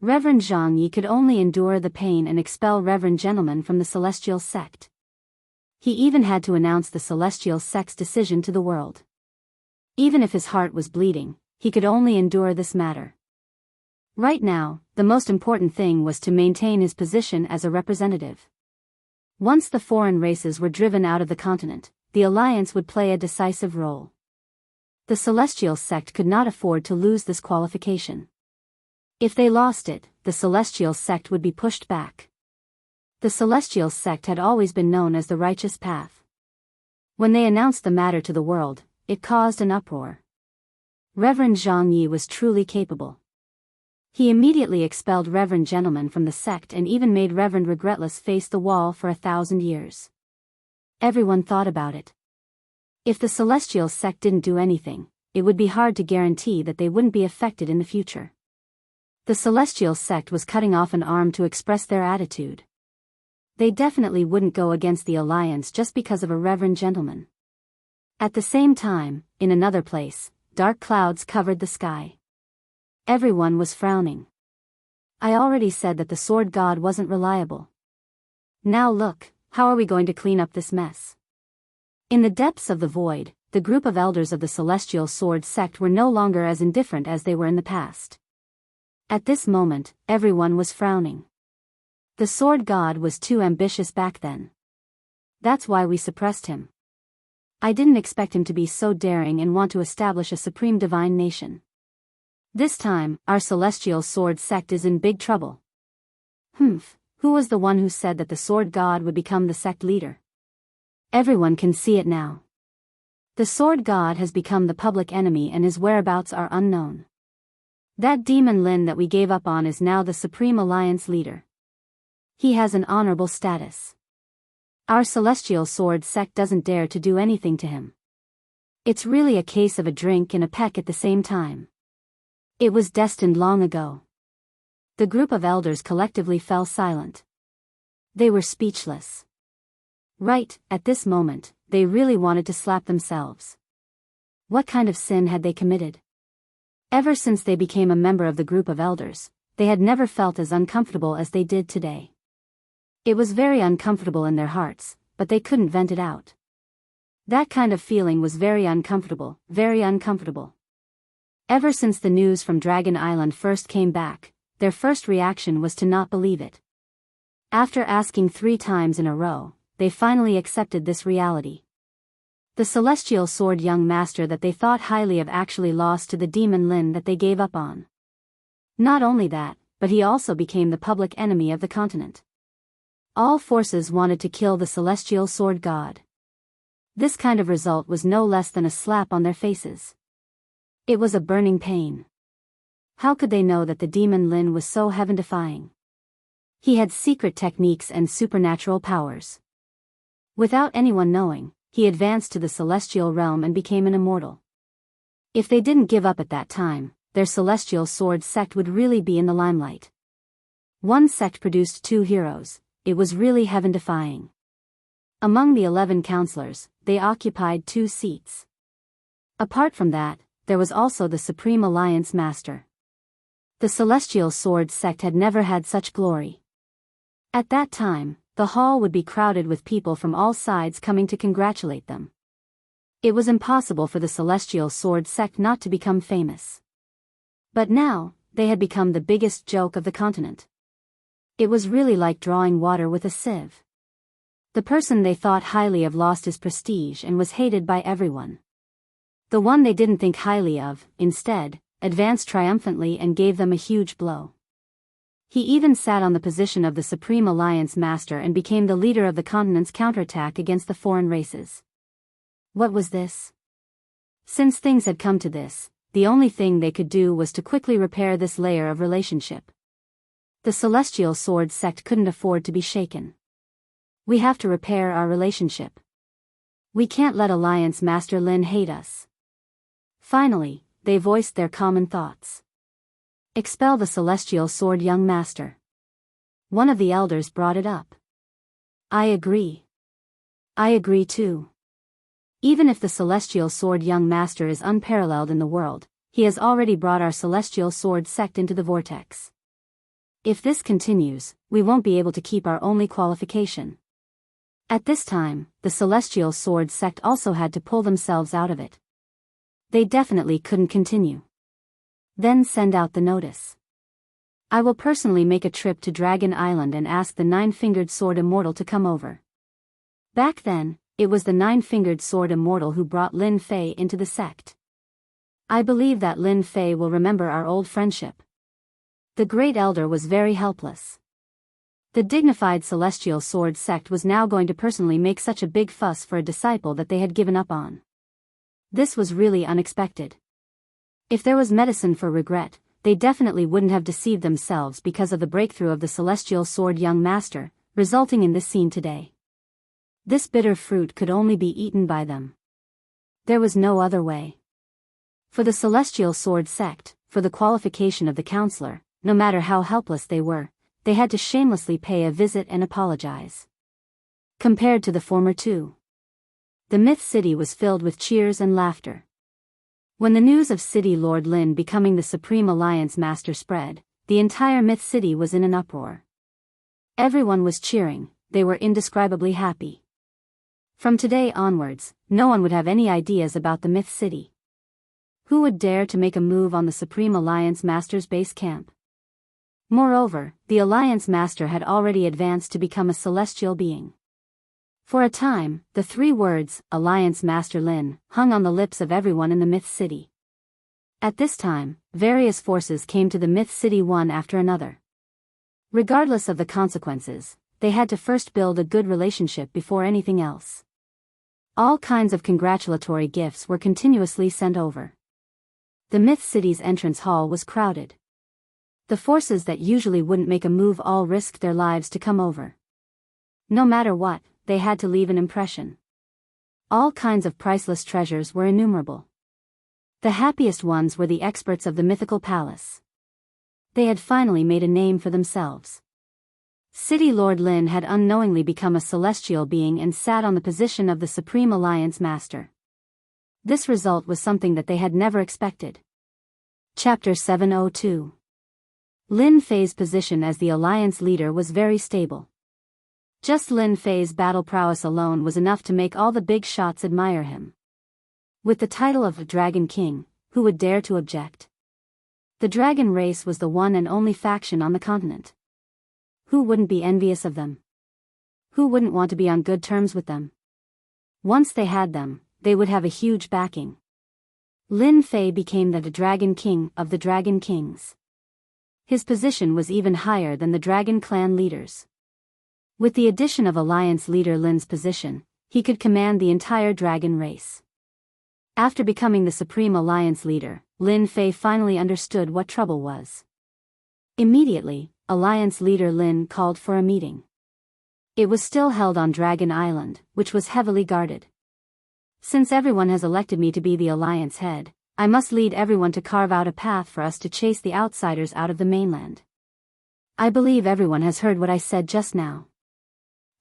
Reverend Zhang Yi could only endure the pain and expel Reverend Gentleman from the Celestial Sect. He even had to announce the Celestial Sect's decision to the world. Even if his heart was bleeding, he could only endure this matter. Right now, the most important thing was to maintain his position as a representative. Once the foreign races were driven out of the continent, the alliance would play a decisive role. The Celestial Sect could not afford to lose this qualification. If they lost it, the Celestial Sect would be pushed back. The Celestial Sect had always been known as the righteous path. When they announced the matter to the world, it caused an uproar. Reverend Zhang Yi was truly capable. He immediately expelled Reverend Gentleman from the sect and even made Reverend Regretless face the wall for 1,000 years. Everyone thought about it. If the Celestial Sect didn't do anything, it would be hard to guarantee that they wouldn't be affected in the future. The Celestial sect was cutting off an arm to express their attitude. They definitely wouldn't go against the Alliance just because of a reverend gentleman. At the same time, in another place, dark clouds covered the sky. Everyone was frowning. I already said that the Sword God wasn't reliable. Now look, how are we going to clean up this mess? In the depths of the void, the group of elders of the Celestial Sword sect were no longer as indifferent as they were in the past. At this moment, everyone was frowning. The Sword God was too ambitious back then. That's why we suppressed him. I didn't expect him to be so daring and want to establish a supreme divine nation. This time, our Celestial Sword sect is in big trouble. Who was the one who said that the Sword God would become the sect leader? Everyone can see it now. The Sword God has become the public enemy and his whereabouts are unknown. That demon Lin that we gave up on is now the Supreme Alliance leader. He has an honorable status. Our Celestial Sword sect doesn't dare to do anything to him. It's really a case of a drink and a peck at the same time. It was destined long ago. The group of elders collectively fell silent. They were speechless. Right, at this moment, they really wanted to slap themselves. What kind of sin had they committed? Ever since they became a member of the group of elders, they had never felt as uncomfortable as they did today. It was very uncomfortable in their hearts, but they couldn't vent it out. That kind of feeling was very uncomfortable, very uncomfortable. Ever since the news from Dragon Island first came back, their first reaction was to not believe it. After asking 3 times in a row, they finally accepted this reality. The Celestial Sword young master that they thought highly of actually lost to the demon Lin that they gave up on. Not only that, but he also became the public enemy of the continent. All forces wanted to kill the Celestial Sword God. This kind of result was no less than a slap on their faces. It was a burning pain. How could they know that the demon Lin was so heaven-defying? He had secret techniques and supernatural powers. Without anyone knowing, he advanced to the celestial realm and became an immortal. If they didn't give up at that time, their Celestial Sword sect would really be in the limelight. One sect produced 2 heroes, it was really heaven-defying. Among the 11 counselors, they occupied 2 seats. Apart from that, there was also the Supreme Alliance Master. The Celestial Sword sect had never had such glory. At that time, the hall would be crowded with people from all sides coming to congratulate them. It was impossible for the Celestial Sword sect not to become famous. But now, they had become the biggest joke of the continent. It was really like drawing water with a sieve. The person they thought highly of lost his prestige and was hated by everyone. The one they didn't think highly of, instead, advanced triumphantly and gave them a huge blow. He even sat on the position of the Supreme Alliance Master and became the leader of the continent's counterattack against the foreign races. What was this? Since things had come to this, the only thing they could do was to quickly repair this layer of relationship. The Celestial Sword sect couldn't afford to be shaken. We have to repair our relationship. We can't let Alliance Master Lin hate us. Finally, they voiced their common thoughts. Expel the Celestial Sword young master. One of the elders brought it up. I agree. I agree too. Even if the Celestial Sword young master is unparalleled in the world, he has already brought our Celestial Sword sect into the vortex. If this continues, we won't be able to keep our only qualification. At this time, the Celestial Sword sect also had to pull themselves out of it. They definitely couldn't continue. Then send out the notice. I will personally make a trip to Dragon Island and ask the 9-fingered sword immortal to come over. Back then, it was the 9-fingered sword immortal who brought Lin Fei into the sect. I believe that Lin Fei will remember our old friendship. The Great Elder was very helpless. The dignified Celestial Sword sect was now going to personally make such a big fuss for a disciple that they had given up on. This was really unexpected. If there was medicine for regret, they definitely wouldn't have deceived themselves because of the breakthrough of the Celestial Sword young master, resulting in this scene today. This bitter fruit could only be eaten by them. There was no other way. For the Celestial Sword sect, for the qualification of the counselor, no matter how helpless they were, they had to shamelessly pay a visit and apologize. Compared to the former two, the Myth City was filled with cheers and laughter. When the news of City Lord Lin becoming the Supreme Alliance Master spread, the entire Myth City was in an uproar. Everyone was cheering, they were indescribably happy. From today onwards, no one would have any ideas about the Myth City. Who would dare to make a move on the Supreme Alliance Master's base camp? Moreover, the Alliance Master had already advanced to become a celestial being. For a time, the three words, Alliance Master Lin, hung on the lips of everyone in the Myth City. At this time, various forces came to the Myth City one after another. Regardless of the consequences, they had to first build a good relationship before anything else. All kinds of congratulatory gifts were continuously sent over. The Myth City's entrance hall was crowded. The forces that usually wouldn't make a move all risked their lives to come over. No matter what, they had to leave an impression. All kinds of priceless treasures were innumerable. The happiest ones were the experts of the mythical palace. They had finally made a name for themselves. City Lord Lin had unknowingly become a celestial being and sat on the position of the Supreme Alliance Master. This result was something that they had never expected. Chapter 702. Lin Fei's position as the Alliance leader was very stable. Just Lin Fei's battle prowess alone was enough to make all the big shots admire him. With the title of Dragon King, who would dare to object? The dragon race was the one and only faction on the continent. Who wouldn't be envious of them? Who wouldn't want to be on good terms with them? Once they had them, they would have a huge backing. Lin Fei became the Dragon King of the Dragon Kings. His position was even higher than the Dragon Clan leaders. With the addition of Alliance leader Lin's position, he could command the entire dragon race. After becoming the Supreme Alliance leader, Lin Fei finally understood what trouble was. Immediately, Alliance leader Lin called for a meeting. It was still held on Dragon Island, which was heavily guarded. Since everyone has elected me to be the Alliance head, I must lead everyone to carve out a path for us to chase the outsiders out of the mainland. I believe everyone has heard what I said just now.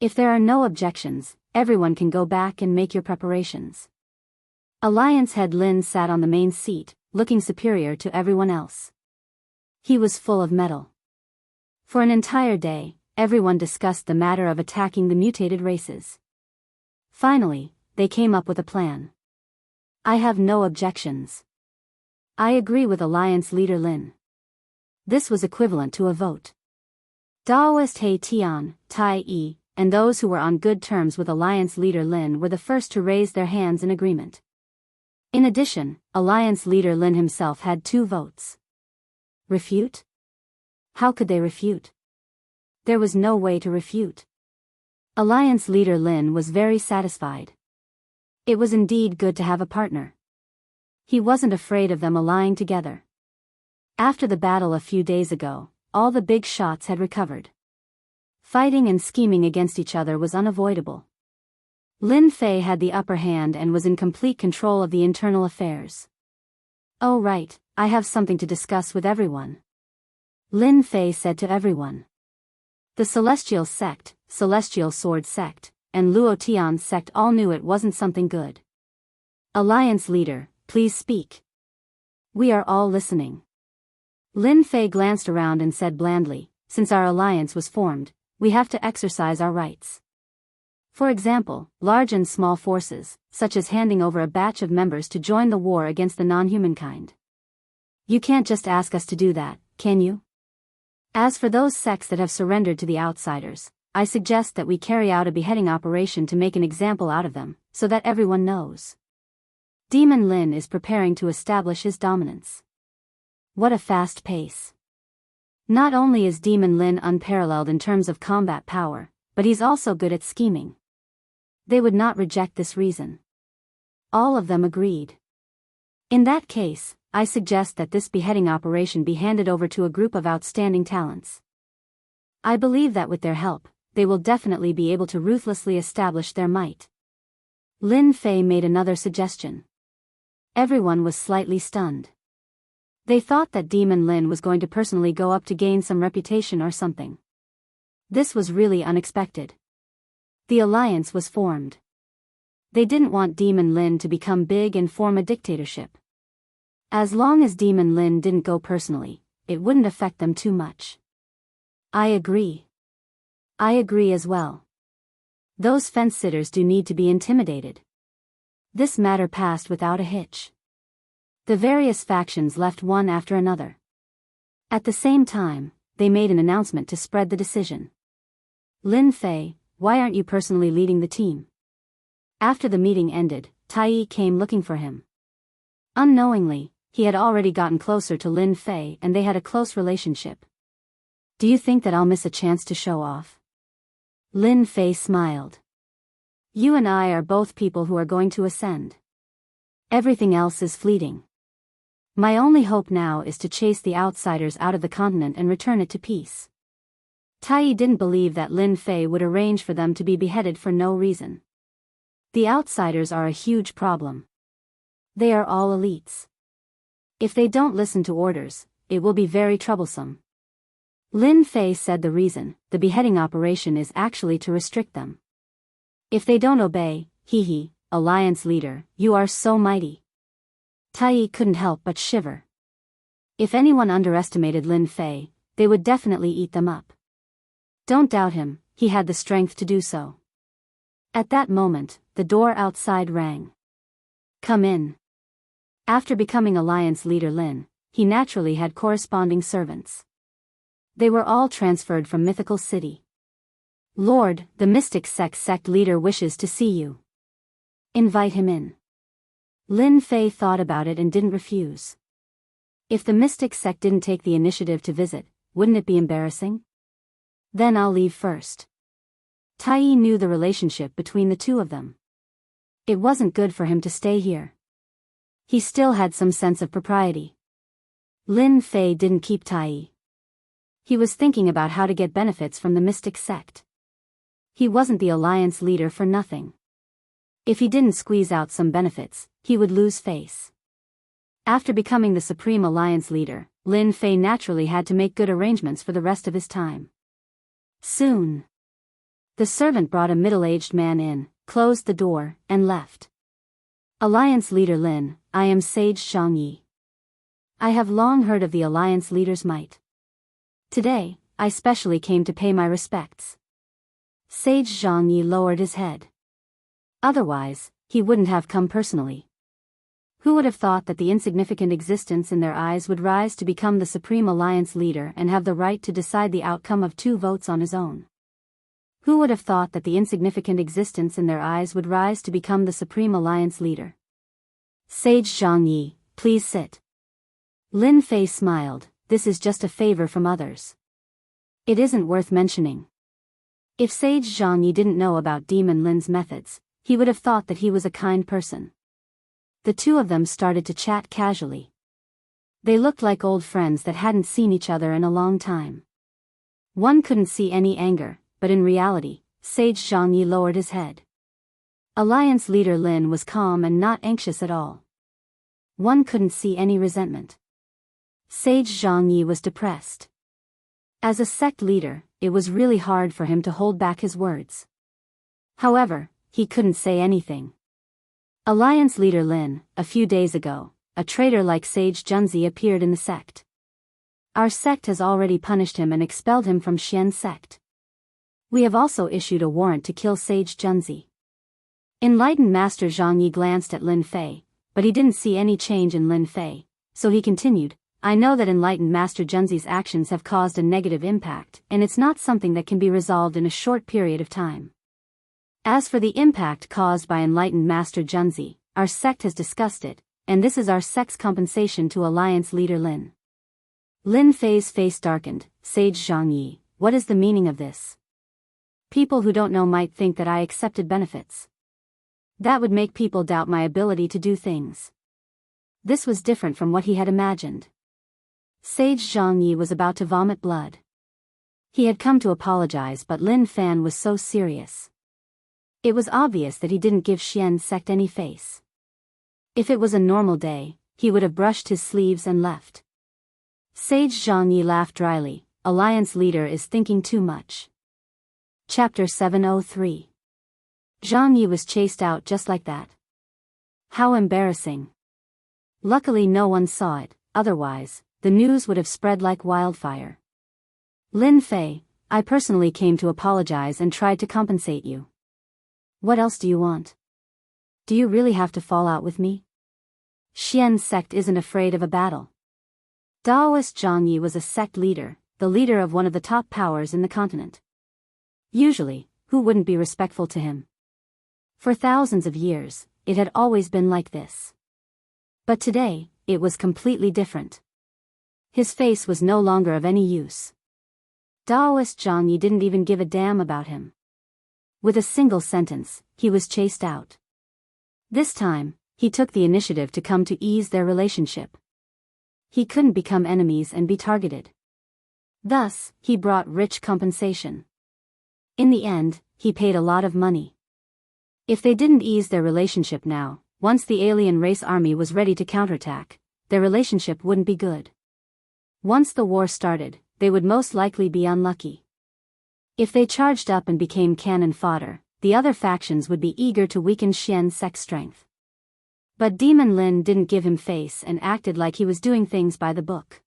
If there are no objections, everyone can go back and make your preparations. Alliance head Lin sat on the main seat, looking superior to everyone else. He was full of mettle. For an entire day, everyone discussed the matter of attacking the mutated races. Finally, they came up with a plan. I have no objections. I agree with Alliance leader Lin. This was equivalent to a vote. Daoist He Tian, Tai Yi, and those who were on good terms with Alliance leader Lin were the first to raise their hands in agreement. In addition, Alliance leader Lin himself had 2 votes. Refute? How could they refute? There was no way to refute. Alliance leader Lin was very satisfied. It was indeed good to have a partner. He wasn't afraid of them allying together. After the battle a few days ago, all the big shots had recovered. Fighting and scheming against each other was unavoidable. Lin Fei had the upper hand and was in complete control of the internal affairs. Oh right, I have something to discuss with everyone. Lin Fei said to everyone. The Celestial Sect, Celestial Sword Sect, and Luo Tian's sect all knew it wasn't something good. Alliance leader, please speak. We are all listening. Lin Fei glanced around and said blandly, since our alliance was formed, we have to exercise our rights. For example, large and small forces, such as handing over a batch of members to join the war against the non-humankind. You can't just ask us to do that, can you? As for those sects that have surrendered to the outsiders, I suggest that we carry out a beheading operation to make an example out of them, so that everyone knows. Demon Lin is preparing to establish his dominance. What a fast pace. Not only is Demon Lin unparalleled in terms of combat power, but he's also good at scheming. They would not reject this reason. All of them agreed. In that case, I suggest that this beheading operation be handed over to a group of outstanding talents. I believe that with their help, they will definitely be able to ruthlessly establish their might. Lin Fei made another suggestion. Everyone was slightly stunned. They thought that Demon Lin was going to personally go up to gain some reputation or something. This was really unexpected. The alliance was formed. They didn't want Demon Lin to become big and form a dictatorship. As long as Demon Lin didn't go personally, it wouldn't affect them too much. I agree. I agree as well. Those fence-sitters do need to be intimidated. This matter passed without a hitch. The various factions left one after another. At the same time, they made an announcement to spread the decision. Lin Fei, why aren't you personally leading the team? After the meeting ended, Tai came looking for him. Unknowingly, he had already gotten closer to Lin Fei and they had a close relationship. Do you think that I'll miss a chance to show off? Lin Fei smiled. You and I are both people who are going to ascend. Everything else is fleeting. My only hope now is to chase the outsiders out of the continent and return it to peace. Tai didn't believe that Lin Fei would arrange for them to be beheaded for no reason. The outsiders are a huge problem. They are all elites. If they don't listen to orders, it will be very troublesome. Lin Fei said the reason, the beheading operation is actually to restrict them. If they don't obey, alliance leader, you are so mighty. Tai couldn't help but shiver. If anyone underestimated Lin Fei, they would definitely eat them up. Don't doubt him, he had the strength to do so. At that moment, the door outside rang. Come in. After becoming alliance leader Lin, he naturally had corresponding servants. They were all transferred from Mythical City. Lord, the Mystic Sect leader wishes to see you. Invite him in. Lin Fei thought about it and didn't refuse. If the Mystic Sect didn't take the initiative to visit, wouldn't it be embarrassing? Then I'll leave first. Tai knew the relationship between the two of them. It wasn't good for him to stay here. He still had some sense of propriety. Lin Fei didn't keep Tai. He was thinking about how to get benefits from the Mystic Sect. He wasn't the alliance leader for nothing. If he didn't squeeze out some benefits, he would lose face. After becoming the Supreme Alliance leader, Lin Fei naturally had to make good arrangements for the rest of his time. Soon. The servant brought a middle-aged man in, closed the door, and left. Alliance leader Lin, I am Sage Zhangyi. I have long heard of the alliance leader's might. Today, I specially came to pay my respects. Sage Zhangyi lowered his head. Otherwise, he wouldn't have come personally. Who would have thought that the insignificant existence in their eyes would rise to become the Supreme Alliance leader and have the right to decide the outcome of 2 votes on his own? Who would have thought that the insignificant existence in their eyes would rise to become the Supreme Alliance leader? Sage Zhangyi, please sit. Lin Fei smiled, this is just a favor from others. It isn't worth mentioning. If Sage Zhangyi didn't know about Demon Lin's methods, he would have thought that he was a kind person. The two of them started to chat casually. They looked like old friends that hadn't seen each other in a long time. One couldn't see any anger, but in reality, Sage Zhangyi lowered his head. Alliance leader Lin was calm and not anxious at all. One couldn't see any resentment. Sage Zhangyi was depressed. As a sect leader, it was really hard for him to hold back his words. However, he couldn't say anything. Alliance leader Lin, a few days ago, a traitor like Sage Junzi appeared in the sect. Our sect has already punished him and expelled him from Xian sect. We have also issued a warrant to kill Sage Junzi. Enlightened Master Zhangyi glanced at Lin Fei, but he didn't see any change in Lin Fei, so he continued, I know that Enlightened Master Junzi's actions have caused a negative impact, and it's not something that can be resolved in a short period of time. As for the impact caused by Enlightened Master Junzi, our sect has discussed it, and this is our sect's compensation to Alliance leader Lin. Lin Fei's face darkened, Sage Zhangyi, what is the meaning of this? People who don't know might think that I accepted benefits. That would make people doubt my ability to do things. This was different from what he had imagined. Sage Zhangyi was about to vomit blood. He had come to apologize, but Lin Fan was so serious. It was obvious that he didn't give Xian sect any face. If it was a normal day, he would have brushed his sleeves and left. Sage Zhang Yi laughed dryly. Alliance leader is thinking too much. Chapter 703. Zhang Yi was chased out just like that. How embarrassing. Luckily no one saw it, otherwise, the news would have spread like wildfire. Lin Fei, I personally came to apologize and tried to compensate you. What else do you want? Do you really have to fall out with me? Xian's sect isn't afraid of a battle. Daoist Zhang Yi was a sect leader, the leader of one of the top powers in the continent. Usually, who wouldn't be respectful to him? For thousands of years, it had always been like this. But today, it was completely different. His face was no longer of any use. Daoist Zhang Yi didn't even give a damn about him. With a single sentence, he was chased out. This time, he took the initiative to come to ease their relationship. He couldn't become enemies and be targeted. Thus, he brought rich compensation. In the end, he paid a lot of money. If they didn't ease their relationship now, once the alien race army was ready to counterattack, their relationship wouldn't be good. Once the war started, they would most likely be unlucky. If they charged up and became cannon fodder, the other factions would be eager to weaken Xian's sect's strength. But Demon Lin didn't give him face and acted like he was doing things by the book.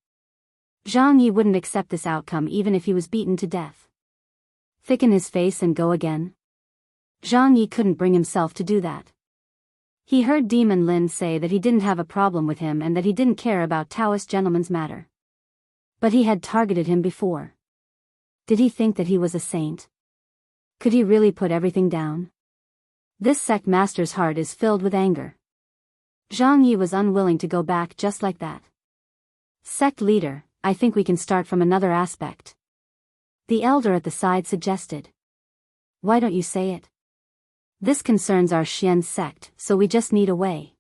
Zhang Yi wouldn't accept this outcome even if he was beaten to death. Thicken his face and go again? Zhang Yi couldn't bring himself to do that. He heard Demon Lin say that he didn't have a problem with him and that he didn't care about Taoist gentleman's matter. But he had targeted him before. Did he think that he was a saint? Could he really put everything down? This sect master's heart is filled with anger. Zhang Yi was unwilling to go back just like that. Sect leader, I think we can start from another aspect. The elder at the side suggested. Why don't you say it? This concerns our Xian sect, so we just need a way.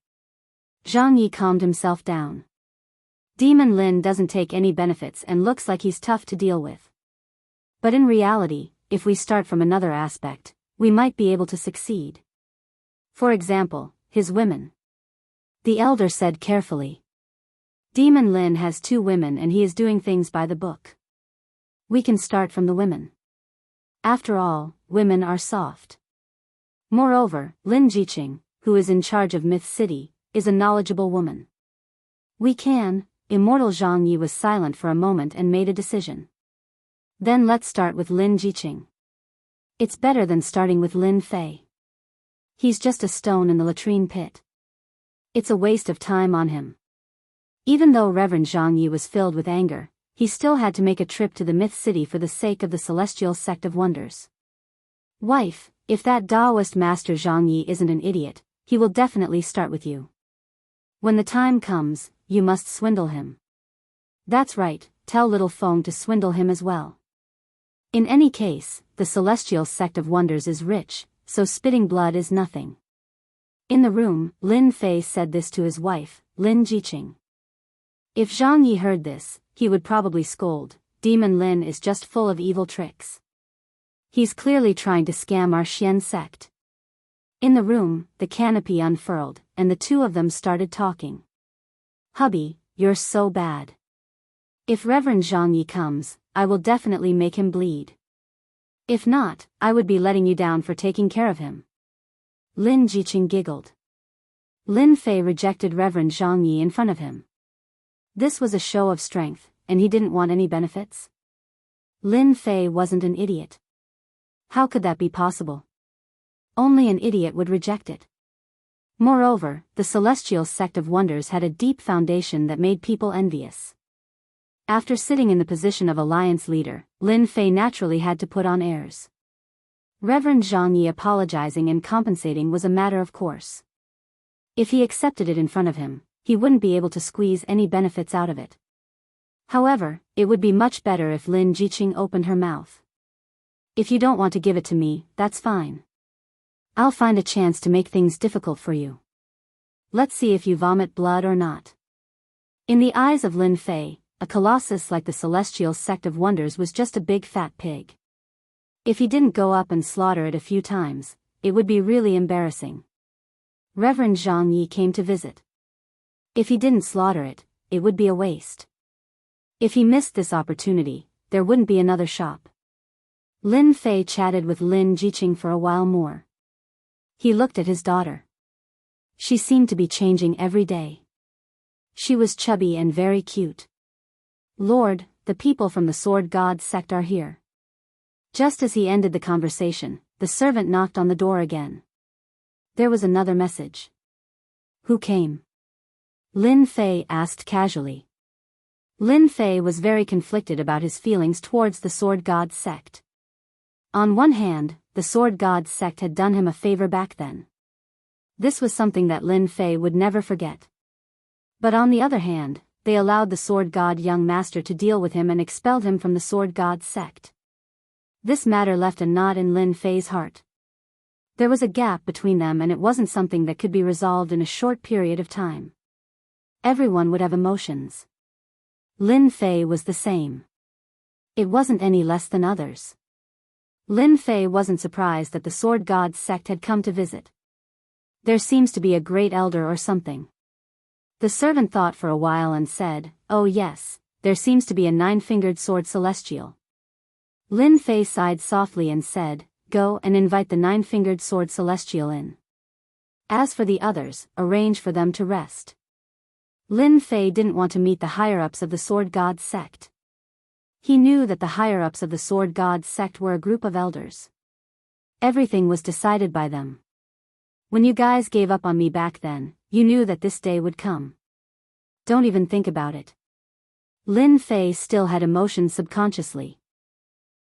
Zhang Yi calmed himself down. Demon Lin doesn't take any benefits and looks like he's tough to deal with. But in reality, if we start from another aspect, we might be able to succeed. For example, his women. The elder said carefully. Demon Lin has 2 women and he is doing things by the book. We can start from the women. After all, women are soft. Moreover, Lin Jiqing, who is in charge of Myth City, is a knowledgeable woman. We can. Immortal Zhang Yi was silent for a moment and made a decision. Then let's start with Lin Jiqing. It's better than starting with Lin Fei. He's just a stone in the latrine pit. It's a waste of time on him. Even though Reverend Zhang Yi was filled with anger, he still had to make a trip to the Myth City for the sake of the Celestial Sect of Wonders. Wife, if that Taoist master Zhang Yi isn't an idiot, he will definitely start with you. When the time comes, you must swindle him. That's right, tell Little Feng to swindle him as well. In any case, the Celestial Sect of Wonders is rich, so spitting blood is nothing. In the room, Lin Fei said this to his wife, Lin Jiqing. If Zhang Yi heard this, he would probably scold. Demon Lin is just full of evil tricks. He's clearly trying to scam our Xian sect. In the room, the canopy unfurled, and the 2 of them started talking. Hubby, you're so bad. If Reverend Zhang Yi comes, I will definitely make him bleed. If not, I would be letting you down for taking care of him. Lin Jiqing giggled. Lin Fei rejected Reverend Zhang Yi in front of him. This was a show of strength, and he didn't want any benefits? Lin Fei wasn't an idiot. How could that be possible? Only an idiot would reject it. Moreover, the Celestial Sect of Wonders had a deep foundation that made people envious. After sitting in the position of alliance leader, Lin Fei naturally had to put on airs. Reverend Zhang Yi apologizing and compensating was a matter of course. If he accepted it in front of him, he wouldn't be able to squeeze any benefits out of it. However, it would be much better if Lin Jiqing opened her mouth. If you don't want to give it to me, that's fine. I'll find a chance to make things difficult for you. Let's see if you vomit blood or not. In the eyes of Lin Fei, a colossus like the Celestial Sect of Wonders was just a big fat pig. If he didn't go up and slaughter it a few times, it would be really embarrassing. Reverend Zhang Yi came to visit. If he didn't slaughter it, it would be a waste. If he missed this opportunity, there wouldn't be another shop. Lin Fei chatted with Lin Jiqing for a while more. He looked at his daughter. She seemed to be changing every day. She was chubby and very cute. Lord, the people from the Sword God sect are here. Just as he ended the conversation, the servant knocked on the door again. There was another message. Who came? Lin Fei asked casually. Lin Fei was very conflicted about his feelings towards the Sword God sect. On one hand, the Sword God sect had done him a favor back then. This was something that Lin Fei would never forget. But on the other hand, they allowed the Sword God young master to deal with him and expelled him from the Sword God sect. This matter left a knot in Lin Fei's heart. There was a gap between them and it wasn't something that could be resolved in a short period of time. Everyone would have emotions. Lin Fei was the same. It wasn't any less than others. Lin Fei wasn't surprised that the Sword God sect had come to visit. There seems to be a great elder or something. The servant thought for a while and said, "Oh yes, there seems to be a nine-fingered sword celestial." Lin Fei sighed softly and said, "Go and invite the nine-fingered sword celestial in. As for the others, arrange for them to rest." Lin Fei didn't want to meet the higher-ups of the Sword God sect. He knew that the higher-ups of the Sword God sect were a group of elders. Everything was decided by them. When you guys gave up on me back then, you knew that this day would come. Don't even think about it. Lin Fei still had emotions subconsciously.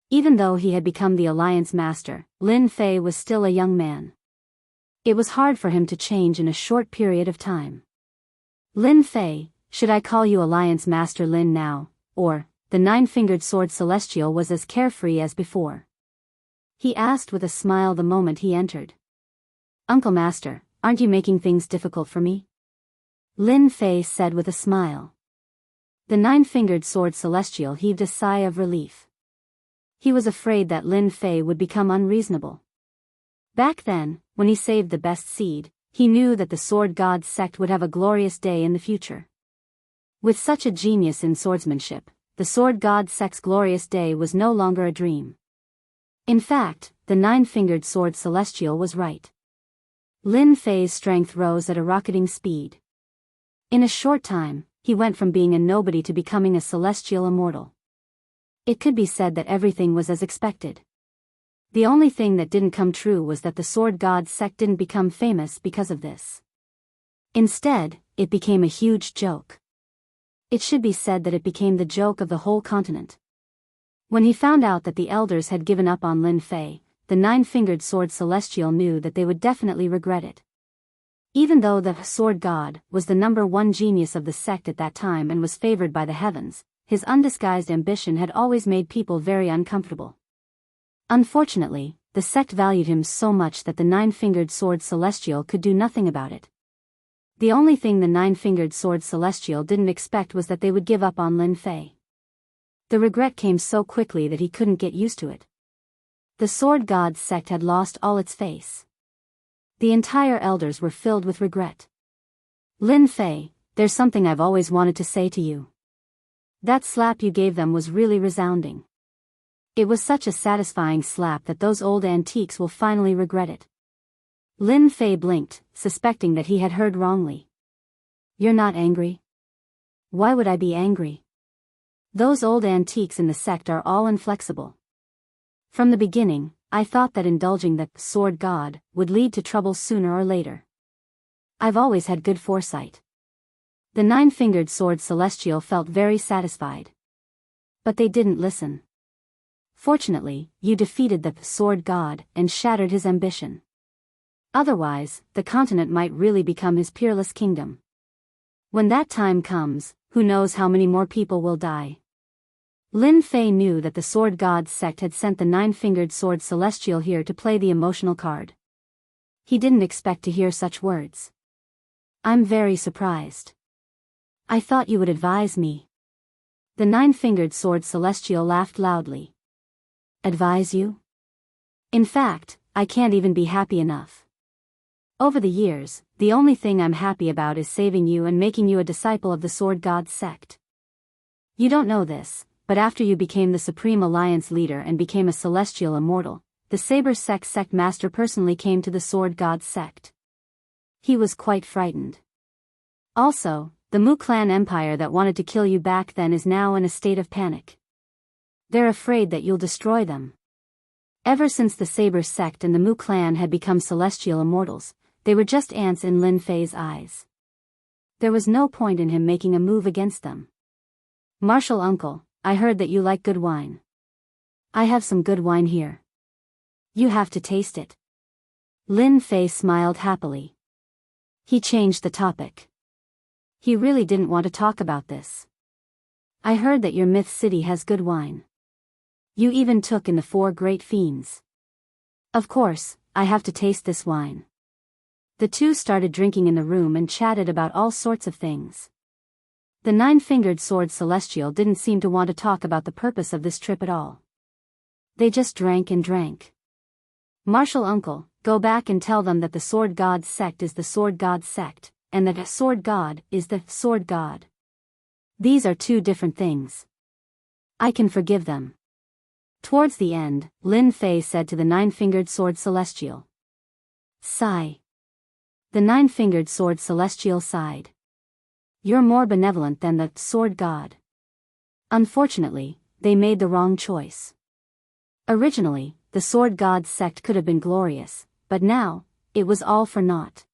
Even though he had become the Alliance Master, Lin Fei was still a young man. It was hard for him to change in a short period of time. Lin Fei, should I call you Alliance Master Lin now, or, the nine-fingered sword celestial was as carefree as before? He asked with a smile the moment he entered. Uncle Master, aren't you making things difficult for me? Lin Fei said with a smile. The nine-fingered sword celestial heaved a sigh of relief. He was afraid that Lin Fei would become unreasonable. Back then, when he saved the best seed, he knew that the Sword God sect would have a glorious day in the future. With such a genius in swordsmanship, the Sword God sect's glorious day was no longer a dream. In fact, the nine-fingered sword celestial was right. Lin Fei's strength rose at a rocketing speed. In a short time, he went from being a nobody to becoming a celestial immortal. It could be said that everything was as expected. The only thing that didn't come true was that the Sword God sect didn't become famous because of this. Instead, it became a huge joke. It should be said that it became the joke of the whole continent. When he found out that the elders had given up on Lin Fei, the nine-fingered sword celestial knew that they would definitely regret it. Even though the Sword God was the #1 genius of the sect at that time and was favored by the heavens, his undisguised ambition had always made people very uncomfortable. Unfortunately, the sect valued him so much that the nine-fingered sword celestial could do nothing about it. The only thing the nine-fingered sword celestial didn't expect was that they would give up on Lin Fei. The regret came so quickly that he couldn't get used to it. The Sword God sect had lost all its face. The entire elders were filled with regret. Lin Fei, there's something I've always wanted to say to you. That slap you gave them was really resounding. It was such a satisfying slap that those old antiques will finally regret it. Lin Fei blinked, suspecting that he had heard wrongly. You're not angry? Why would I be angry? Those old antiques in the sect are all inflexible. From the beginning, I thought that indulging the Sword God would lead to trouble sooner or later. I've always had good foresight. The nine-fingered sword celestial felt very satisfied. But they didn't listen. Fortunately, you defeated the Sword God and shattered his ambition. Otherwise, the continent might really become his peerless kingdom. When that time comes, who knows how many more people will die. Lin Fei knew that the Sword God sect had sent the nine-fingered sword celestial here to play the emotional card. He didn't expect to hear such words. I'm very surprised. I thought you would advise me. The nine-fingered sword celestial laughed loudly. Advise you? In fact, I can't even be happy enough. Over the years, the only thing I'm happy about is saving you and making you a disciple of the Sword God sect. You don't know this, but after you became the Supreme Alliance leader and became a celestial immortal, the Saber sect master personally came to the Sword God sect. He was quite frightened. Also, the Mu clan empire that wanted to kill you back then is now in a state of panic. They're afraid that you'll destroy them. Ever since the Saber sect and the Mu clan had become celestial immortals, they were just ants in Lin Fei's eyes. There was no point in him making a move against them. Martial uncle, I heard that you like good wine. I have some good wine here. You have to taste it. Lin Fei smiled happily. He changed the topic. He really didn't want to talk about this. I heard that your myth city has good wine. You even took in the 4 great fiends. Of course, I have to taste this wine. The two started drinking in the room and chatted about all sorts of things. The 9-fingered sword celestial didn't seem to want to talk about the purpose of this trip at all. They just drank and drank. Martial uncle, go back and tell them that the Sword God sect is the Sword God sect, and that a Sword God is the Sword God. These are 2 different things. I can forgive them. Towards the end, Lin Fei said to the 9-fingered sword celestial. Sigh. The 9-fingered sword celestial sighed. You're more benevolent than the Sword God. Unfortunately, they made the wrong choice. Originally, the Sword God sect could have been glorious, but now, it was all for naught.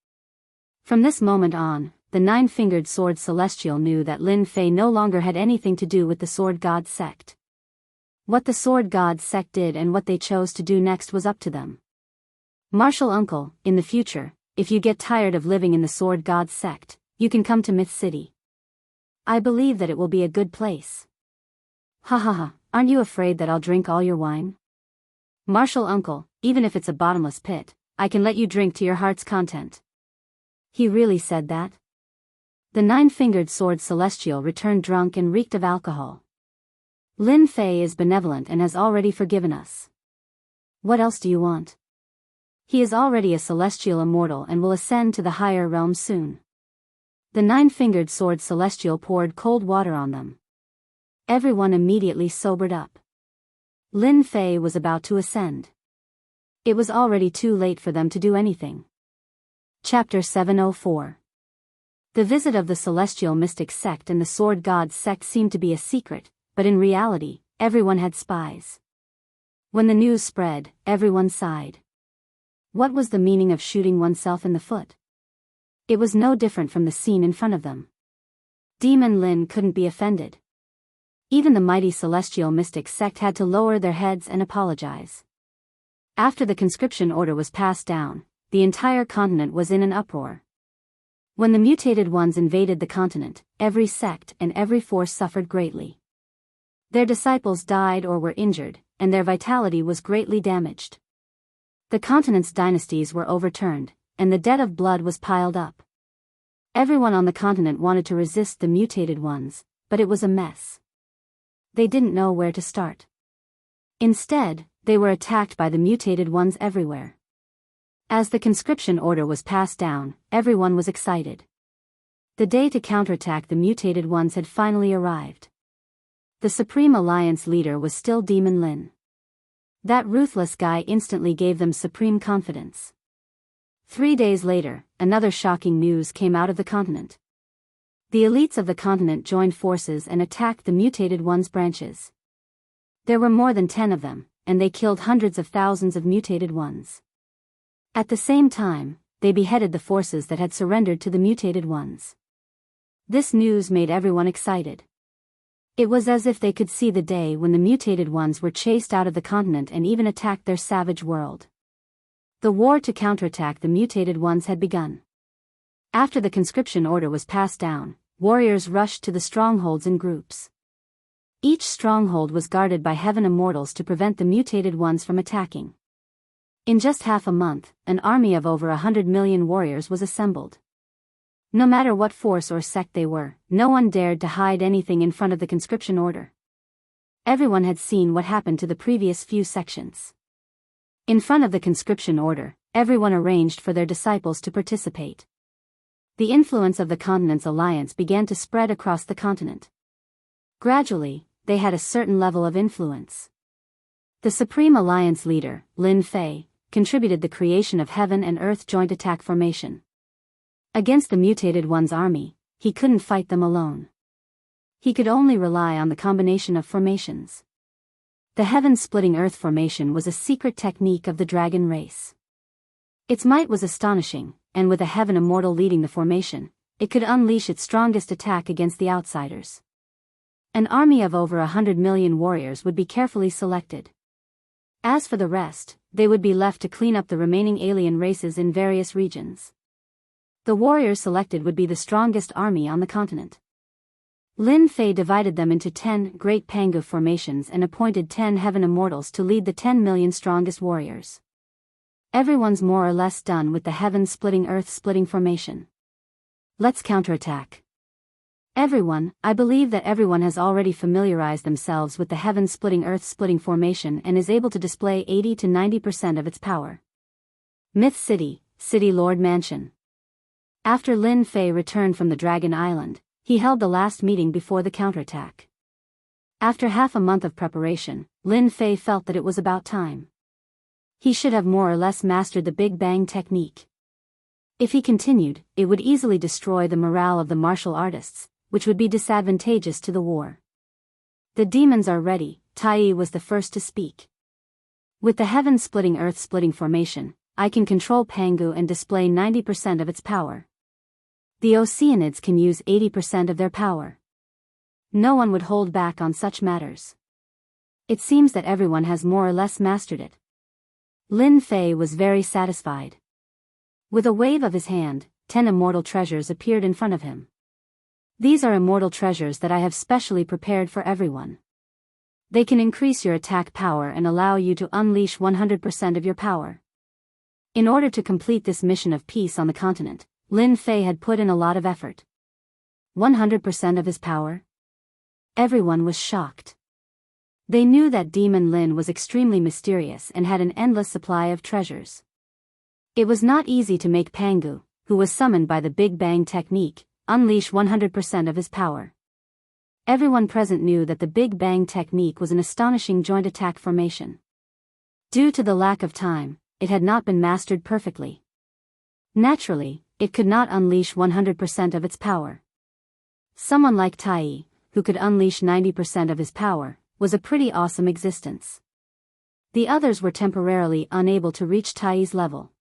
From this moment on, the 9-fingered sword celestial knew that Lin Fei no longer had anything to do with the Sword God sect. What the Sword God sect did and what they chose to do next was up to them. Martial uncle, in the future, if you get tired of living in the Sword God sect, you can come to Myth City. I believe that it will be a good place. Ha ha ha, aren't you afraid that I'll drink all your wine? Martial uncle, even if it's a bottomless pit, I can let you drink to your heart's content. He really said that? The 9-fingered sword celestial returned drunk and reeked of alcohol. Lin Fei is benevolent and has already forgiven us. What else do you want? He is already a celestial immortal and will ascend to the higher realms soon. The 9-fingered sword celestial poured cold water on them. Everyone immediately sobered up. Lin Fei was about to ascend. It was already too late for them to do anything. Chapter 704. The visit of the Celestial Mystic Sect and the Sword God Sect seemed to be a secret, but in reality, everyone had spies. When the news spread, everyone sighed. What was the meaning of shooting oneself in the foot? It was no different from the scene in front of them. Demon Lin couldn't be offended. Even the mighty Celestial Mystic Sect had to lower their heads and apologize. After the conscription order was passed down, the entire continent was in an uproar. When the mutated ones invaded the continent, every sect and every force suffered greatly. Their disciples died or were injured, and their vitality was greatly damaged. The continent's dynasties were overturned, and the debt of blood was piled up. Everyone on the continent wanted to resist the mutated ones, but it was a mess. They didn't know where to start. Instead, they were attacked by the mutated ones everywhere. As the conscription order was passed down, everyone was excited. The day to counterattack the mutated ones had finally arrived. The Supreme Alliance leader was still Demon Lin. That ruthless guy instantly gave them supreme confidence. 3 days later, another shocking news came out of the continent. The elites of the continent joined forces and attacked the mutated ones' branches. There were more than 10 of them, and they killed hundreds of thousands of mutated ones. At the same time, they beheaded the forces that had surrendered to the mutated ones. This news made everyone excited. It was as if they could see the day when the mutated ones were chased out of the continent and even attacked their savage world. The war to counterattack the mutated ones had begun. After the conscription order was passed down, warriors rushed to the strongholds in groups. Each stronghold was guarded by heaven immortals to prevent the mutated ones from attacking. In just half a month, an army of over 100 million warriors was assembled. No matter what force or sect they were, no one dared to hide anything in front of the conscription order. Everyone had seen what happened to the previous few sections. In front of the conscription order, everyone arranged for their disciples to participate. The influence of the Continent's alliance began to spread across the continent. Gradually, they had a certain level of influence. The Supreme Alliance leader, Lin Fei, contributed the creation of Heaven and Earth Joint Attack Formation. Against the Mutated One's army, he couldn't fight them alone. He could only rely on the combination of formations. The Heaven-Splitting Earth Formation was a secret technique of the dragon race. Its might was astonishing, and with a Heaven Immortal leading the formation, it could unleash its strongest attack against the outsiders. An army of over 100 million warriors would be carefully selected. As for the rest, they would be left to clean up the remaining alien races in various regions. The warriors selected would be the strongest army on the continent. Lin Fei divided them into 10 Great Pangu formations and appointed 10 Heaven Immortals to lead the 10 million strongest warriors. Everyone's more or less done with the Heaven-Splitting Earth-Splitting formation. Let's counterattack. Everyone, I believe that everyone has already familiarized themselves with the Heaven-Splitting Earth-Splitting formation and is able to display 80 to 90% of its power. Myth City, City Lord Mansion. After Lin Fei returned from the Dragon Island, he held the last meeting before the counterattack. After half a month of preparation, Lin Fei felt that it was about time. He should have more or less mastered the Big Bang technique. If he continued, it would easily destroy the morale of the martial artists, which would be disadvantageous to the war. The demons are ready, Tai was the first to speak. With the Heaven-Splitting Earth-Splitting formation, I can control Pangu and display 90% of its power. The Oceanids can use 80% of their power. No one would hold back on such matters. It seems that everyone has more or less mastered it. Lin Fei was very satisfied. With a wave of his hand, 10 immortal treasures appeared in front of him. These are immortal treasures that I have specially prepared for everyone. They can increase your attack power and allow you to unleash 100% of your power. In order to complete this mission of peace on the continent, Lin Fei had put in a lot of effort. 100% of his power? Everyone was shocked. They knew that Demon Lin was extremely mysterious and had an endless supply of treasures. It was not easy to make Pangu, who was summoned by the Big Bang technique, unleash 100% of his power. Everyone present knew that the Big Bang technique was an astonishing joint attack formation. Due to the lack of time, it had not been mastered perfectly. Naturally, it could not unleash 100% of its power. Someone like Tai, who could unleash 90% of his power, was a pretty awesome existence. The others were temporarily unable to reach Tai's level.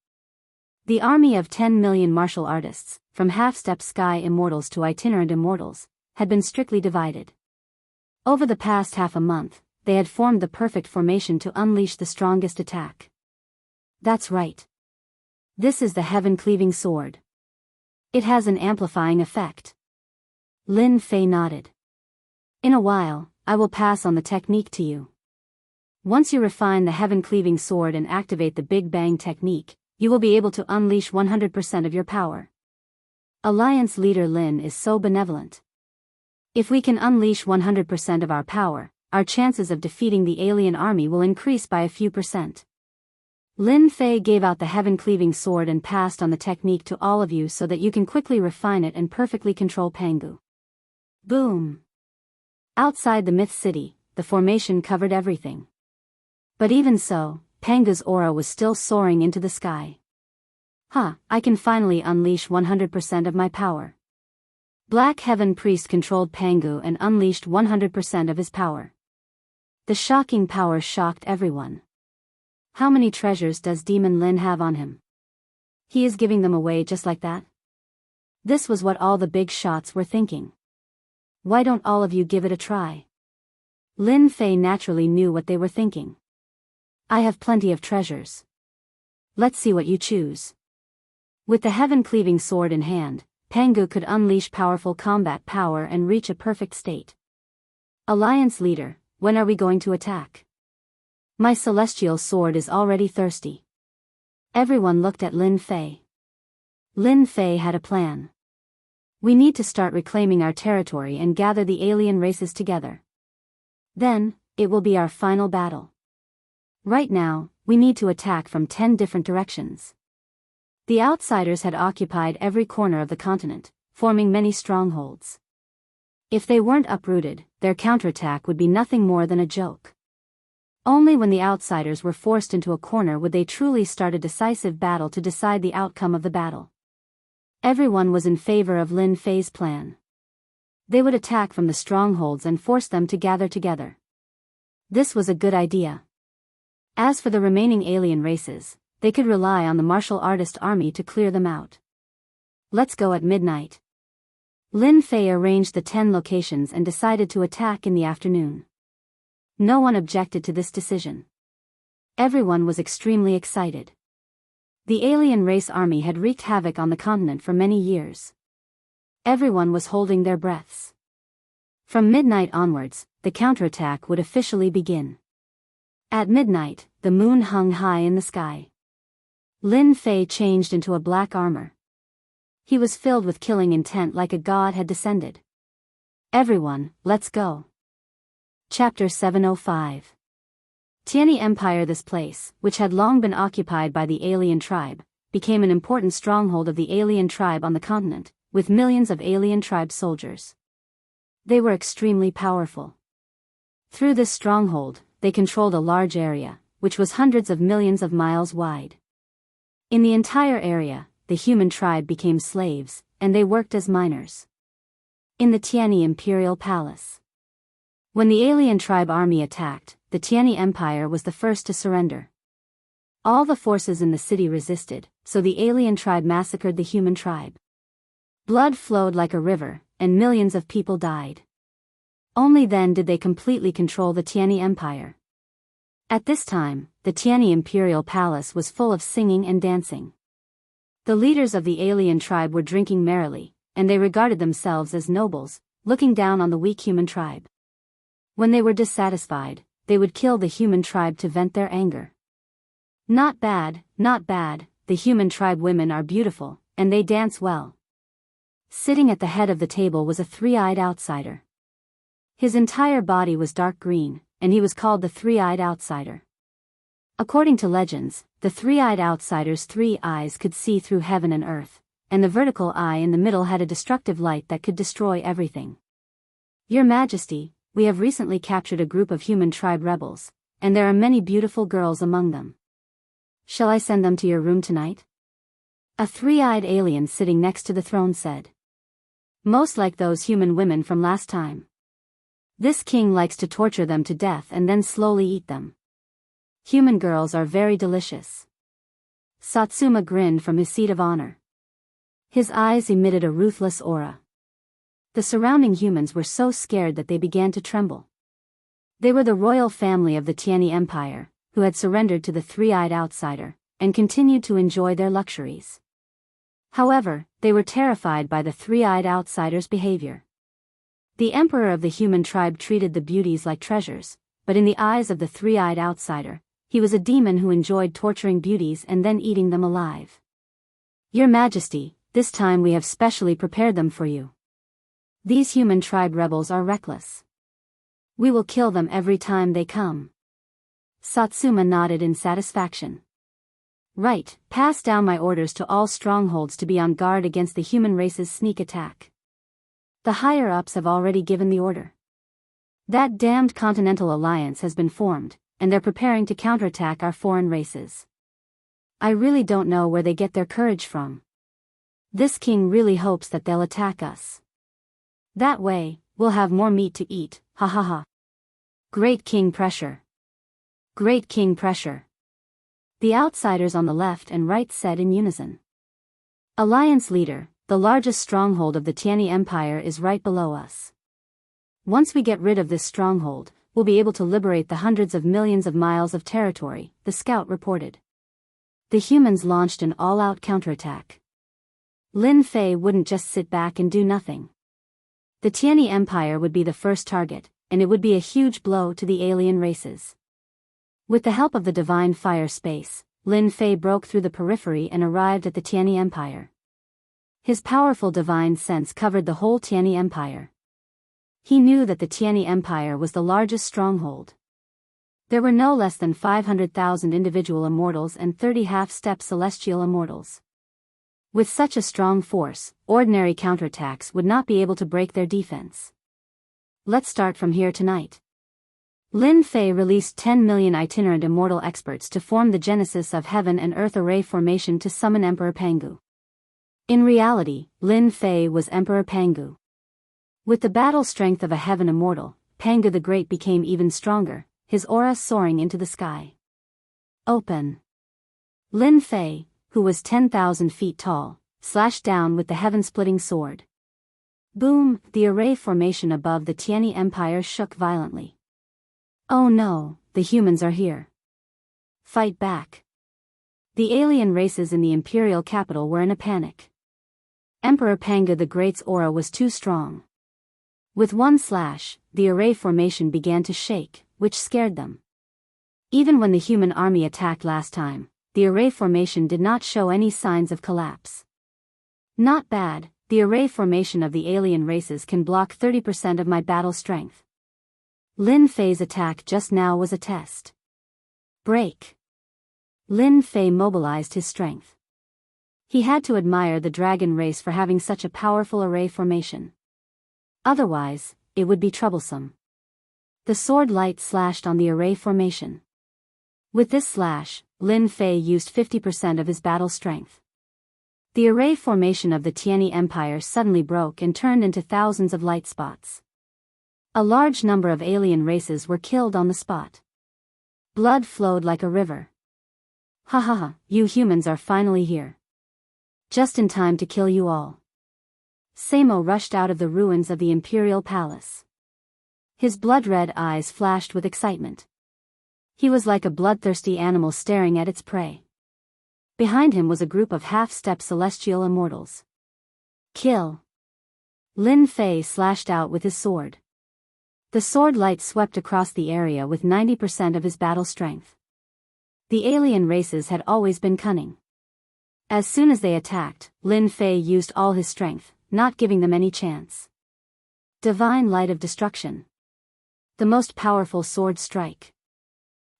The army of 10 million martial artists, from half-step sky immortals to itinerant immortals, had been strictly divided. Over the past half a month, they had formed the perfect formation to unleash the strongest attack. That's right. This is the Heaven-Cleaving Sword. It has an amplifying effect. Lin Fei nodded. In a while, I will pass on the technique to you. Once you refine the Heaven-Cleaving Sword and activate the Big Bang technique, you will be able to unleash 100% of your power. Alliance leader Lin is so benevolent. If we can unleash 100% of our power, our chances of defeating the alien army will increase by a few percent. Lin Fei gave out the Heaven-Cleaving Sword and passed on the technique to all of you so that you can quickly refine it and perfectly control Pangu. Boom! Outside the Myth City, the formation covered everything. But even so, Pangu's aura was still soaring into the sky. I can finally unleash 100% of my power. Black Heaven Priest controlled Pangu and unleashed 100% of his power. The shocking power shocked everyone. How many treasures does Demon Lin have on him? He is giving them away just like that? This was what all the big shots were thinking. Why don't all of you give it a try? Lin Fei naturally knew what they were thinking. I have plenty of treasures. Let's see what you choose. With the Heaven-Cleaving Sword in hand, Pangu could unleash powerful combat power and reach a perfect state. Alliance leader, when are we going to attack? My celestial sword is already thirsty. Everyone looked at Lin Fei. Lin Fei had a plan. We need to start reclaiming our territory and gather the alien races together. Then, it will be our final battle. Right now, we need to attack from 10 different directions. The outsiders had occupied every corner of the continent, forming many strongholds. If they weren't uprooted, their counterattack would be nothing more than a joke. Only when the outsiders were forced into a corner would they truly start a decisive battle to decide the outcome of the battle. Everyone was in favor of Lin Fei's plan. They would attack from the strongholds and force them to gather together. This was a good idea. As for the remaining alien races, they could rely on the martial artist army to clear them out. Let's go at midnight. Lin Fei arranged the 10 locations and decided to attack in the afternoon. No one objected to this decision. Everyone was extremely excited. The alien race army had wreaked havoc on the continent for many years. Everyone was holding their breaths. From midnight onwards, the counterattack would officially begin. At midnight, the moon hung high in the sky. Lin Fei changed into a black armor. He was filled with killing intent like a god had descended. Everyone, let's go. Chapter 705. Tiani Empire. This place, which had long been occupied by the alien tribe, became an important stronghold of the alien tribe on the continent, with millions of alien tribe soldiers. They were extremely powerful. Through this stronghold, they controlled a large area, which was hundreds of millions of miles wide. In the entire area, the human tribe became slaves, and they worked as miners. In the Tiani Imperial Palace. When the alien tribe army attacked, the Tiani Empire was the first to surrender. All the forces in the city resisted, so the alien tribe massacred the human tribe. Blood flowed like a river, and millions of people died. Only then did they completely control the Tiani Empire. At this time, the Tiani Imperial Palace was full of singing and dancing. The leaders of the alien tribe were drinking merrily, and they regarded themselves as nobles, looking down on the weak human tribe. When they were dissatisfied, they would kill the human tribe to vent their anger. Not bad, not bad, the human tribe women are beautiful, and they dance well. Sitting at the head of the table was a three-eyed outsider. His entire body was dark green, and he was called the Three-Eyed Outsider. According to legends, the three-eyed outsider's 3 eyes could see through heaven and earth, and the vertical eye in the middle had a destructive light that could destroy everything. Your Majesty, we have recently captured a group of human tribe rebels, and there are many beautiful girls among them. Shall I send them to your room tonight? A three-eyed alien sitting next to the throne said. Most like those human women from last time. This king likes to torture them to death and then slowly eat them. Human girls are very delicious. Satsuma grinned from his seat of honor. His eyes emitted a ruthless aura. The surrounding humans were so scared that they began to tremble. They were the royal family of the Tiani Empire, who had surrendered to the three-eyed outsider, and continued to enjoy their luxuries. However, they were terrified by the three-eyed outsider's behavior. The emperor of the human tribe treated the beauties like treasures, but in the eyes of the three-eyed outsider, he was a demon who enjoyed torturing beauties and then eating them alive. Your Majesty, this time we have specially prepared them for you. These human tribe rebels are reckless. We will kill them every time they come. Satsuma nodded in satisfaction. Right, pass down my orders to all strongholds to be on guard against the human race's sneak attack. The higher-ups have already given the order. That damned Continental Alliance has been formed, and they're preparing to counterattack our foreign races. I really don't know where they get their courage from. This king really hopes that they'll attack us. That way, we'll have more meat to eat, ha ha ha. Great king pressure. Great king pressure. The outsiders on the left and right said in unison. Alliance leader, the largest stronghold of the Tiani Empire is right below us. Once we get rid of this stronghold, we'll be able to liberate the hundreds of millions of miles of territory, the scout reported. The humans launched an all-out counterattack. Lin Fei wouldn't just sit back and do nothing. The Tiani Empire would be the first target, and it would be a huge blow to the alien races. With the help of the divine fire space, Lin Fei broke through the periphery and arrived at the Tiani Empire. His powerful divine sense covered the whole Tiani Empire. He knew that the Tiani Empire was the largest stronghold. There were no less than 500,000 individual immortals and 30 half-step celestial immortals. With such a strong force, ordinary counterattacks would not be able to break their defense. Let's start from here tonight. Lin Fei released 10 million itinerant immortal experts to form the Genesis of Heaven and Earth Array formation to summon Emperor Pangu. In reality, Lin Fei was Emperor Pangu. With the battle strength of a heaven immortal, Pangu the Great became even stronger, his aura soaring into the sky. Open. Lin Fei, who was 10,000 feet tall, slashed down with the heaven-splitting sword. Boom! The array formation above the Tianyi Empire shook violently. Oh no, the humans are here. Fight back. The alien races in the imperial capital were in a panic. Emperor Pangu the Great's aura was too strong. With one slash, the array formation began to shake, which scared them. Even when the human army attacked last time, the array formation did not show any signs of collapse. Not bad, the array formation of the alien races can block 30% of my battle strength. Lin Fei's attack just now was a test. Break. Lin Fei mobilized his strength. He had to admire the dragon race for having such a powerful array formation. Otherwise, it would be troublesome. The sword light slashed on the array formation. With this slash, Lin Fei used 50% of his battle strength. The array formation of the Tianyi Empire suddenly broke and turned into thousands of light spots. A large number of alien races were killed on the spot. Blood flowed like a river. Ha ha ha, you humans are finally here. Just in time to kill you all. Sammo rushed out of the ruins of the imperial palace. His blood-red eyes flashed with excitement. He was like a bloodthirsty animal staring at its prey. Behind him was a group of half-step celestial immortals. Kill. Lin Fei slashed out with his sword. The sword light swept across the area with 90% of his battle strength. The alien races had always been cunning. As soon as they attacked, Lin Fei used all his strength, not giving them any chance. Divine Light of Destruction. The most powerful sword strike.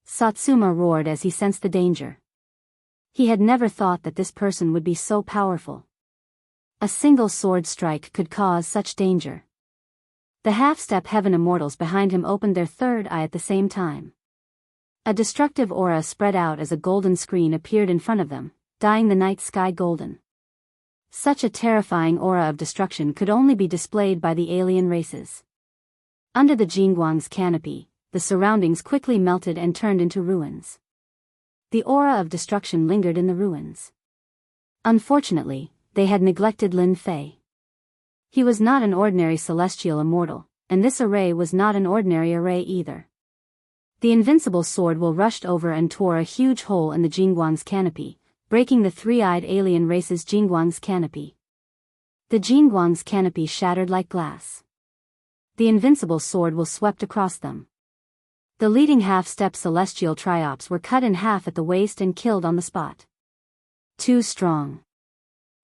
Satsuma roared as he sensed the danger. He had never thought that this person would be so powerful. A single sword strike could cause such danger. The half-step heaven immortals behind him opened their third eye at the same time. A destructive aura spread out as a golden screen appeared in front of them, dyeing the night sky golden. Such a terrifying aura of destruction could only be displayed by the alien races. Under the Jingguang's canopy, the surroundings quickly melted and turned into ruins. The aura of destruction lingered in the ruins. Unfortunately, they had neglected Lin Fei. He was not an ordinary celestial immortal, and this array was not an ordinary array either. The invincible sword will rushed over and tore a huge hole in the Jingguang's canopy, breaking the three-eyed alien race's Jingguang's canopy. The Jingguang's canopy shattered like glass. The invincible sword will swept across them. The leading half-step celestial triops were cut in half at the waist and killed on the spot. Too strong.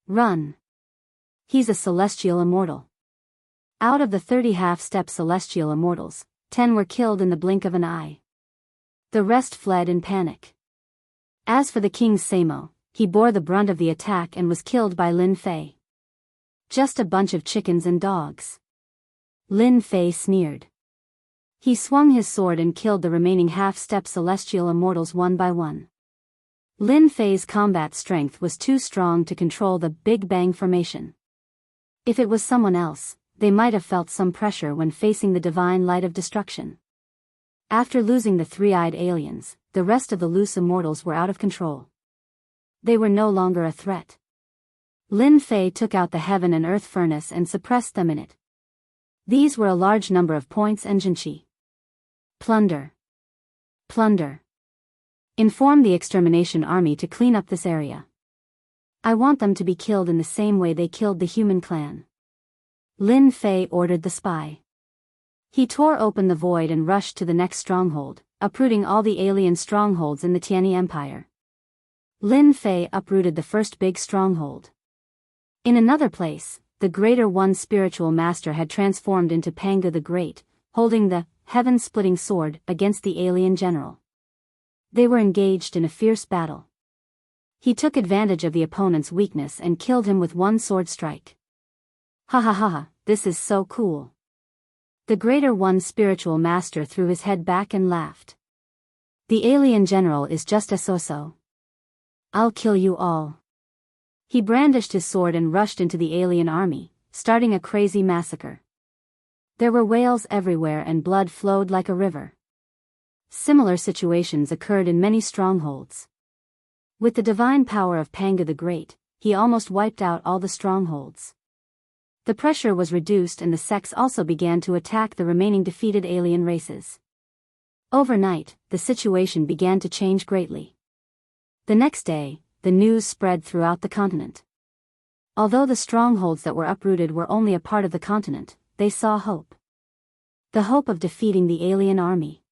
Run. He's a celestial immortal. Out of the 30 half-step celestial immortals, 10 were killed in the blink of an eye. The rest fled in panic. As for the king's Sammo, he bore the brunt of the attack and was killed by Lin Fei. Just a bunch of chickens and dogs. Lin Fei sneered. He swung his sword and killed the remaining half-step celestial immortals one by one. Lin Fei's combat strength was too strong to control the Big Bang formation. If it was someone else, they might have felt some pressure when facing the divine light of destruction. After losing the three-eyed aliens, the rest of the loose immortals were out of control. They were no longer a threat. Lin Fei took out the heaven and earth furnace and suppressed them in it. These were a large number of points and jinqi. Plunder. Plunder. Inform the extermination army to clean up this area. I want them to be killed in the same way they killed the human clan. Lin Fei ordered the spy. He tore open the void and rushed to the next stronghold, uprooting all the alien strongholds in the Tianyi Empire. Lin Fei uprooted the first big stronghold. In another place, the Greater One spiritual master had transformed into Pangu the Great, holding the heaven-splitting sword against the alien general. They were engaged in a fierce battle. He took advantage of the opponent's weakness and killed him with one sword strike. Ha ha ha ha, this is so cool. The Greater One spiritual master threw his head back and laughed. The alien general is just a so-so. I'll kill you all. He brandished his sword and rushed into the alien army, starting a crazy massacre. There were whales everywhere and blood flowed like a river. Similar situations occurred in many strongholds. With the divine power of Pangu the Great, he almost wiped out all the strongholds. The pressure was reduced and the sects also began to attack the remaining defeated alien races. Overnight, the situation began to change greatly. The next day, the news spread throughout the continent. Although the strongholds that were uprooted were only a part of the continent, they saw hope. The hope of defeating the alien army.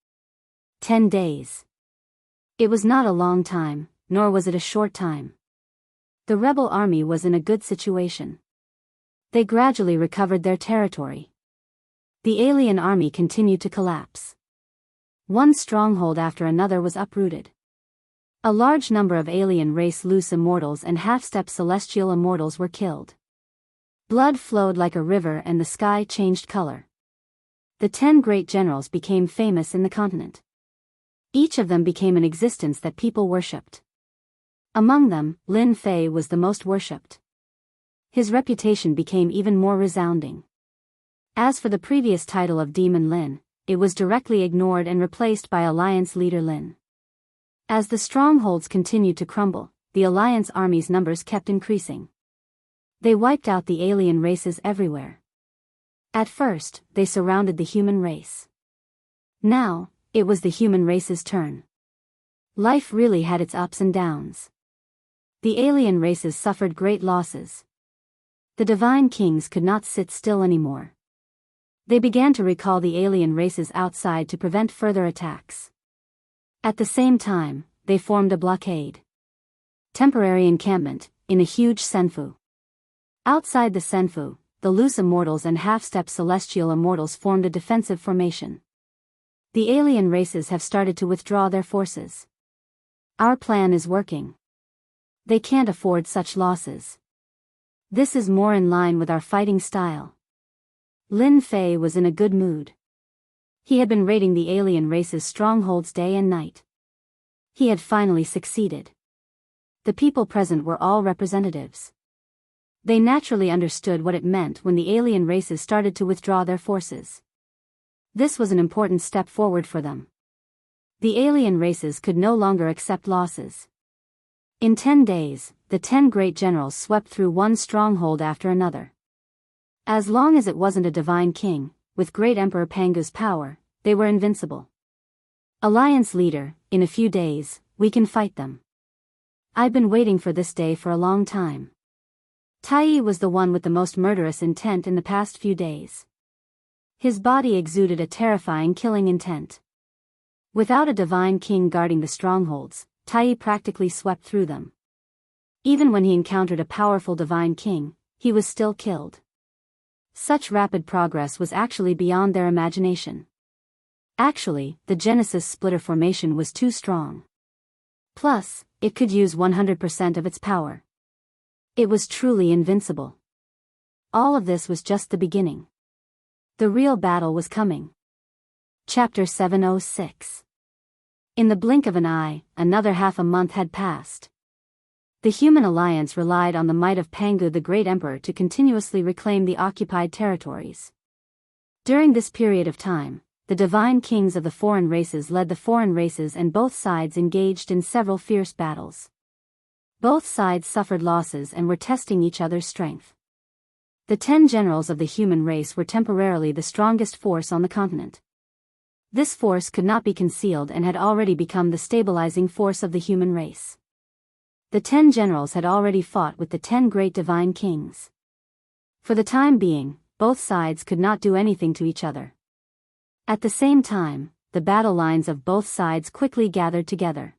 10 days. It was not a long time, nor was it a short time. The rebel army was in a good situation. They gradually recovered their territory. The alien army continued to collapse. One stronghold after another was uprooted. A large number of alien race loose immortals and half-step celestial immortals were killed. Blood flowed like a river and the sky changed color. The 10 great generals became famous in the continent. Each of them became an existence that people worshipped. Among them, Lin Fei was the most worshipped. His reputation became even more resounding. As for the previous title of Demon Lin, it was directly ignored and replaced by Alliance Leader Lin. As the strongholds continued to crumble, the Alliance army's numbers kept increasing. They wiped out the alien races everywhere. At first, they surrounded the human race. Now, it was the human race's turn. Life really had its ups and downs. The alien races suffered great losses. The divine kings could not sit still anymore. They began to recall the alien races outside to prevent further attacks. At the same time, they formed a blockade. Temporary encampment, in a huge senfu. Outside the senfu, the loose immortals and half-step celestial immortals formed a defensive formation. The alien races have started to withdraw their forces. Our plan is working. They can't afford such losses. This is more in line with our fighting style. Lin Fei was in a good mood. He had been raiding the alien race's strongholds day and night. He had finally succeeded. The people present were all representatives. They naturally understood what it meant when the alien races started to withdraw their forces. This was an important step forward for them. The alien races could no longer accept losses. In 10 days, the 10 great generals swept through one stronghold after another. As long as it wasn't a divine king, with great Emperor Pangu's power, they were invincible. Alliance leader, in a few days, we can fight them. I've been waiting for this day for a long time. Tai was the one with the most murderous intent in the past few days. His body exuded a terrifying killing intent. Without a divine king guarding the strongholds, Tai practically swept through them. Even when he encountered a powerful divine king, he was still killed. Such rapid progress was actually beyond their imagination. Actually, the Genesis splitter formation was too strong. Plus, it could use 100% of its power. It was truly invincible. All of this was just the beginning. The real battle was coming. Chapter 706. In the blink of an eye, another half a month had passed. The human alliance relied on the might of Pangu the Great Emperor to continuously reclaim the occupied territories. During this period of time, the divine kings of the foreign races led the foreign races and both sides engaged in several fierce battles. Both sides suffered losses and were testing each other's strength. The 10 generals of the human race were temporarily the strongest force on the continent. This force could not be concealed and had already become the stabilizing force of the human race. The 10 generals had already fought with the 10 great divine kings. For the time being, both sides could not do anything to each other. At the same time, the battle lines of both sides quickly gathered together.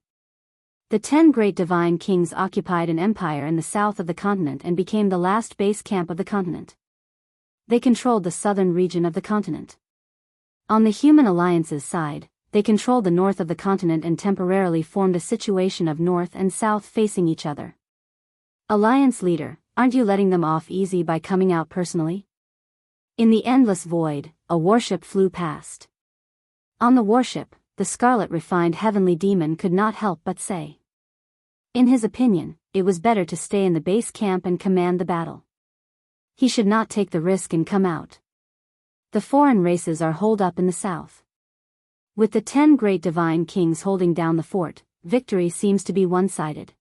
The 10 great divine kings occupied an empire in the south of the continent and became the last base camp of the continent. They controlled the southern region of the continent. On the human alliance's side, they controlled the north of the continent and temporarily formed a situation of north and south facing each other. Alliance leader, aren't you letting them off easy by coming out personally? In the endless void, a warship flew past. On the warship, the scarlet refined heavenly demon could not help but say. In his opinion, it was better to stay in the base camp and command the battle. He should not take the risk and come out. The foreign races are holed up in the south. With the 10 great divine kings holding down the fort, victory seems to be one-sided.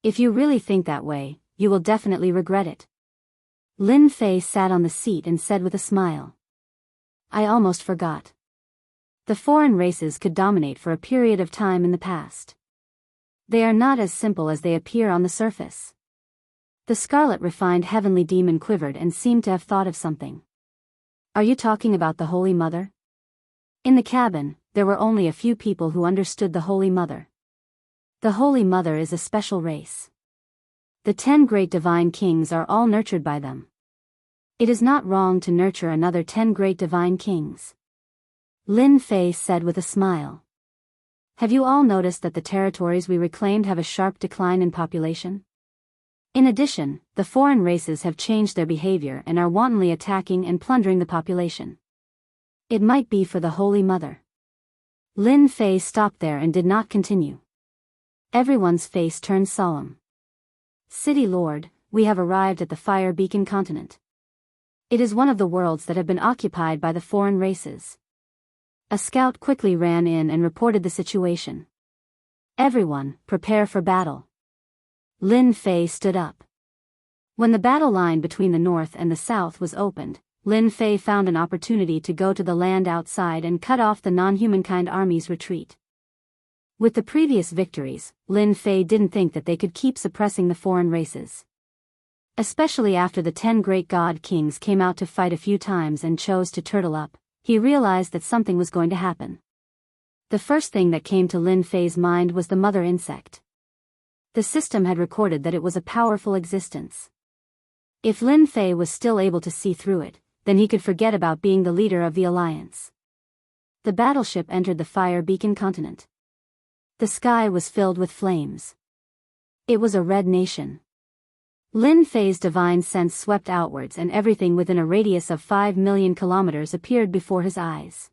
If you really think that way, you will definitely regret it. Lin Fei sat on the seat and said with a smile. I almost forgot. The foreign races could dominate for a period of time in the past. They are not as simple as they appear on the surface. The scarlet refined heavenly demon quivered and seemed to have thought of something. Are you talking about the Holy Mother? In the cabin, there were only a few people who understood the Holy Mother. The Holy Mother is a special race. The 10 great divine kings are all nurtured by them. It is not wrong to nurture another 10 great divine kings. Lin Fei said with a smile. Have you all noticed that the territories we reclaimed have a sharp decline in population? In addition, the foreign races have changed their behavior and are wantonly attacking and plundering the population. It might be for the Holy Mother. Lin Fei stopped there and did not continue. Everyone's face turned solemn. City Lord, we have arrived at the Fire Beacon continent. It is one of the worlds that have been occupied by the foreign races. A scout quickly ran in and reported the situation. Everyone, prepare for battle. Lin Fei stood up. When the battle line between the north and the south was opened, Lin Fei found an opportunity to go to the land outside and cut off the non-humankind army's retreat. With the previous victories, Lin Fei didn't think that they could keep suppressing the foreign races. Especially after the 10 great god kings came out to fight a few times and chose to turtle up, he realized that something was going to happen. The first thing that came to Lin Fei's mind was the mother insect. The system had recorded that it was a powerful existence. If Lin Fei was still able to see through it, then he could forget about being the leader of the alliance. The battleship entered the Fire Beacon continent. The sky was filled with flames. It was a red nation. Lin Fei's divine sense swept outwards and everything within a radius of 5 million kilometers appeared before his eyes.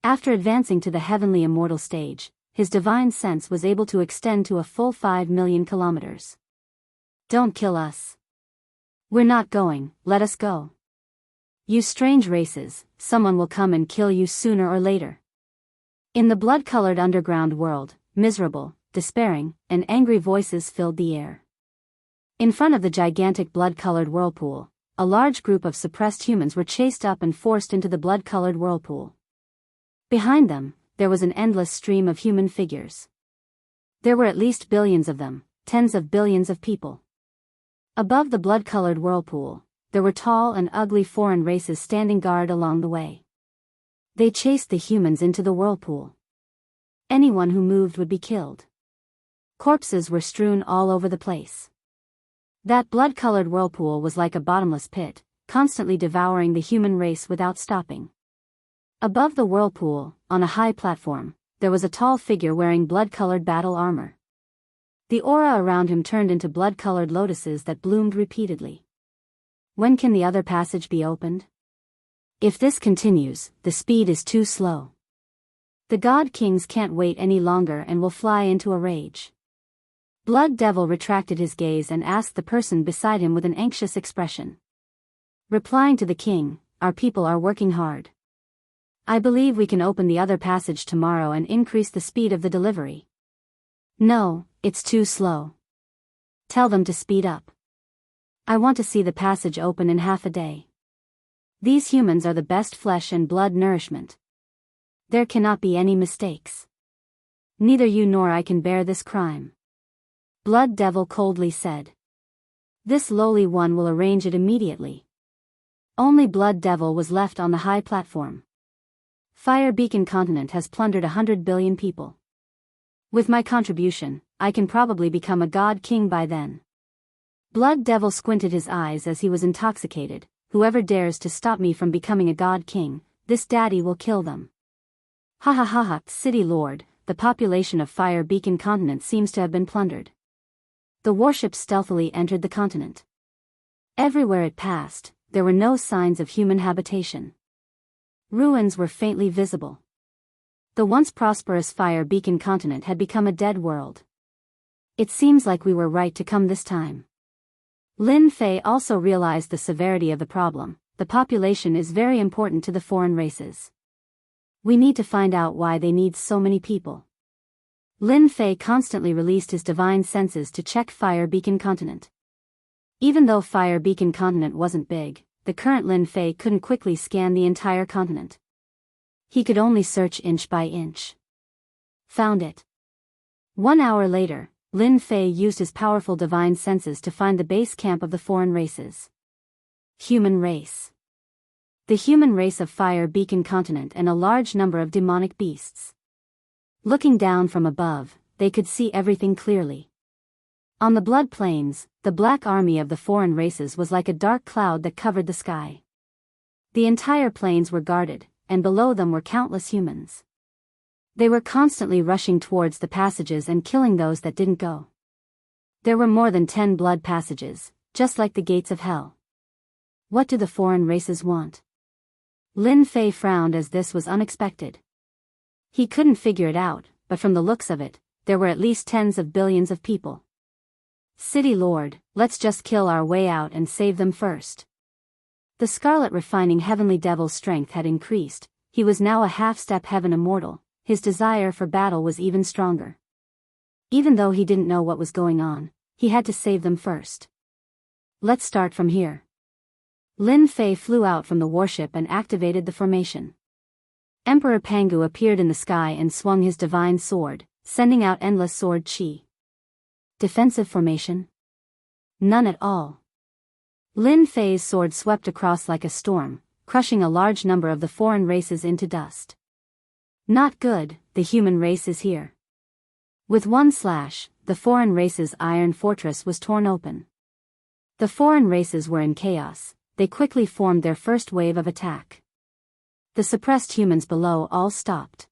After advancing to the heavenly immortal stage, his divine sense was able to extend to a full 5 million kilometers. Don't kill us. We're not going, let us go. You strange races, someone will come and kill you sooner or later. In the blood-colored underground world, miserable, despairing, and angry voices filled the air. In front of the gigantic blood-colored whirlpool, a large group of suppressed humans were chased up and forced into the blood-colored whirlpool. Behind them, there was an endless stream of human figures. There were at least billions of them, tens of billions of people. Above the blood-colored whirlpool, there were tall and ugly foreign races standing guard along the way. They chased the humans into the whirlpool. Anyone who moved would be killed. Corpses were strewn all over the place. That blood-colored whirlpool was like a bottomless pit, constantly devouring the human race without stopping. Above the whirlpool, on a high platform, there was a tall figure wearing blood-colored battle armor. The aura around him turned into blood-colored lotuses that bloomed repeatedly. When can the other passage be opened? If this continues, the speed is too slow. The God Kings can't wait any longer and will fly into a rage. Blood Devil retracted his gaze and asked the person beside him with an anxious expression. Replying to the king, our people are working hard. I believe we can open the other passage tomorrow and increase the speed of the delivery. No, it's too slow. Tell them to speed up. I want to see the passage open in half a day. These humans are the best flesh and blood nourishment. There cannot be any mistakes. Neither you nor I can bear this crime. Blood Devil coldly said. This lowly one will arrange it immediately. Only Blood Devil was left on the high platform. Fire Beacon continent has plundered 100 billion people. With my contribution, I can probably become a god king by then. Blood Devil squinted his eyes as he was intoxicated. Whoever dares to stop me from becoming a god king, this daddy will kill them. Ha ha ha ha, City Lord, the population of Fire Beacon Continent seems to have been plundered. The warship stealthily entered the continent. Everywhere it passed, there were no signs of human habitation. Ruins were faintly visible. The once prosperous Fire Beacon Continent had become a dead world. It seems like we were right to come this time. Lin Fei also realized the severity of the problem. The population is very important to the foreign races. We need to find out why they need so many people. Lin Fei constantly released his divine senses to check Fire Beacon Continent. Even though Fire Beacon Continent wasn't big, the current Lin Fei couldn't quickly scan the entire continent. He could only search inch by inch. Found it. 1 hour later, Lin Fei used his powerful divine senses to find the base camp of the foreign races. Human race. The human race of Fire Beacon Continent and a large number of demonic beasts. Looking down from above, they could see everything clearly. On the Blood Plains, the black army of the foreign races was like a dark cloud that covered the sky. The entire plains were guarded, and below them were countless humans. They were constantly rushing towards the passages and killing those that didn't go. There were more than 10 blood passages, just like the gates of hell. What do the foreign races want? Lin Fei frowned as this was unexpected. He couldn't figure it out, but from the looks of it, there were at least tens of billions of people. City Lord, let's just kill our way out and save them first. The Scarlet Refining Heavenly Devil's strength had increased. He was now a half-step heaven immortal. His desire for battle was even stronger. Even though he didn't know what was going on, he had to save them first. Let's start from here. Lin Fei flew out from the warship and activated the formation. Emperor Pangu appeared in the sky and swung his divine sword, sending out endless sword chi. Defensive formation? None at all. Lin Fei's sword swept across like a storm, crushing a large number of the foreign races into dust. Not good, the human race is here. With one slash, the foreign race's iron fortress was torn open. The foreign races were in chaos. They quickly formed their first wave of attack. The suppressed humans below all stopped.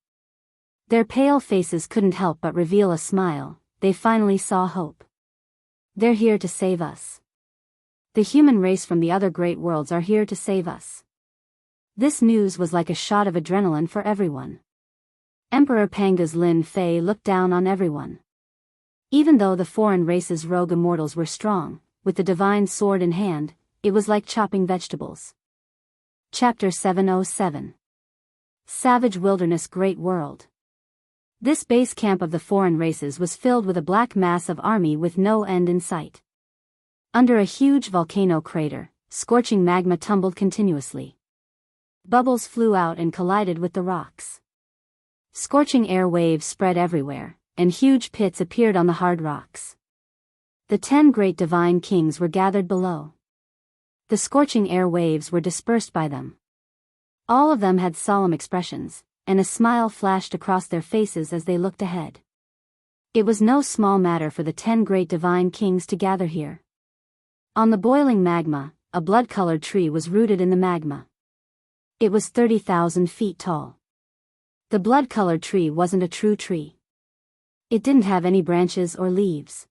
Their pale faces couldn't help but reveal a smile. They finally saw hope. They're here to save us. The human race from the other great worlds are here to save us. This news was like a shot of adrenaline for everyone. Emperor Pangu's Lin Fei looked down on everyone. Even though the foreign race's rogue immortals were strong, with the divine sword in hand, it was like chopping vegetables. Chapter 707. Savage Wilderness Great World. This base camp of the foreign races was filled with a black mass of army with no end in sight. Under a huge volcano crater, scorching magma tumbled continuously. Bubbles flew out and collided with the rocks. Scorching air waves spread everywhere, and huge pits appeared on the hard rocks. The 10 great divine kings were gathered below. The scorching air waves were dispersed by them. All of them had solemn expressions, and a smile flashed across their faces as they looked ahead. It was no small matter for the 10 great divine kings to gather here. On the boiling magma, a blood-colored tree was rooted in the magma. It was 30,000 feet tall. The blood-colored tree wasn't a true tree. It didn't have any branches or leaves.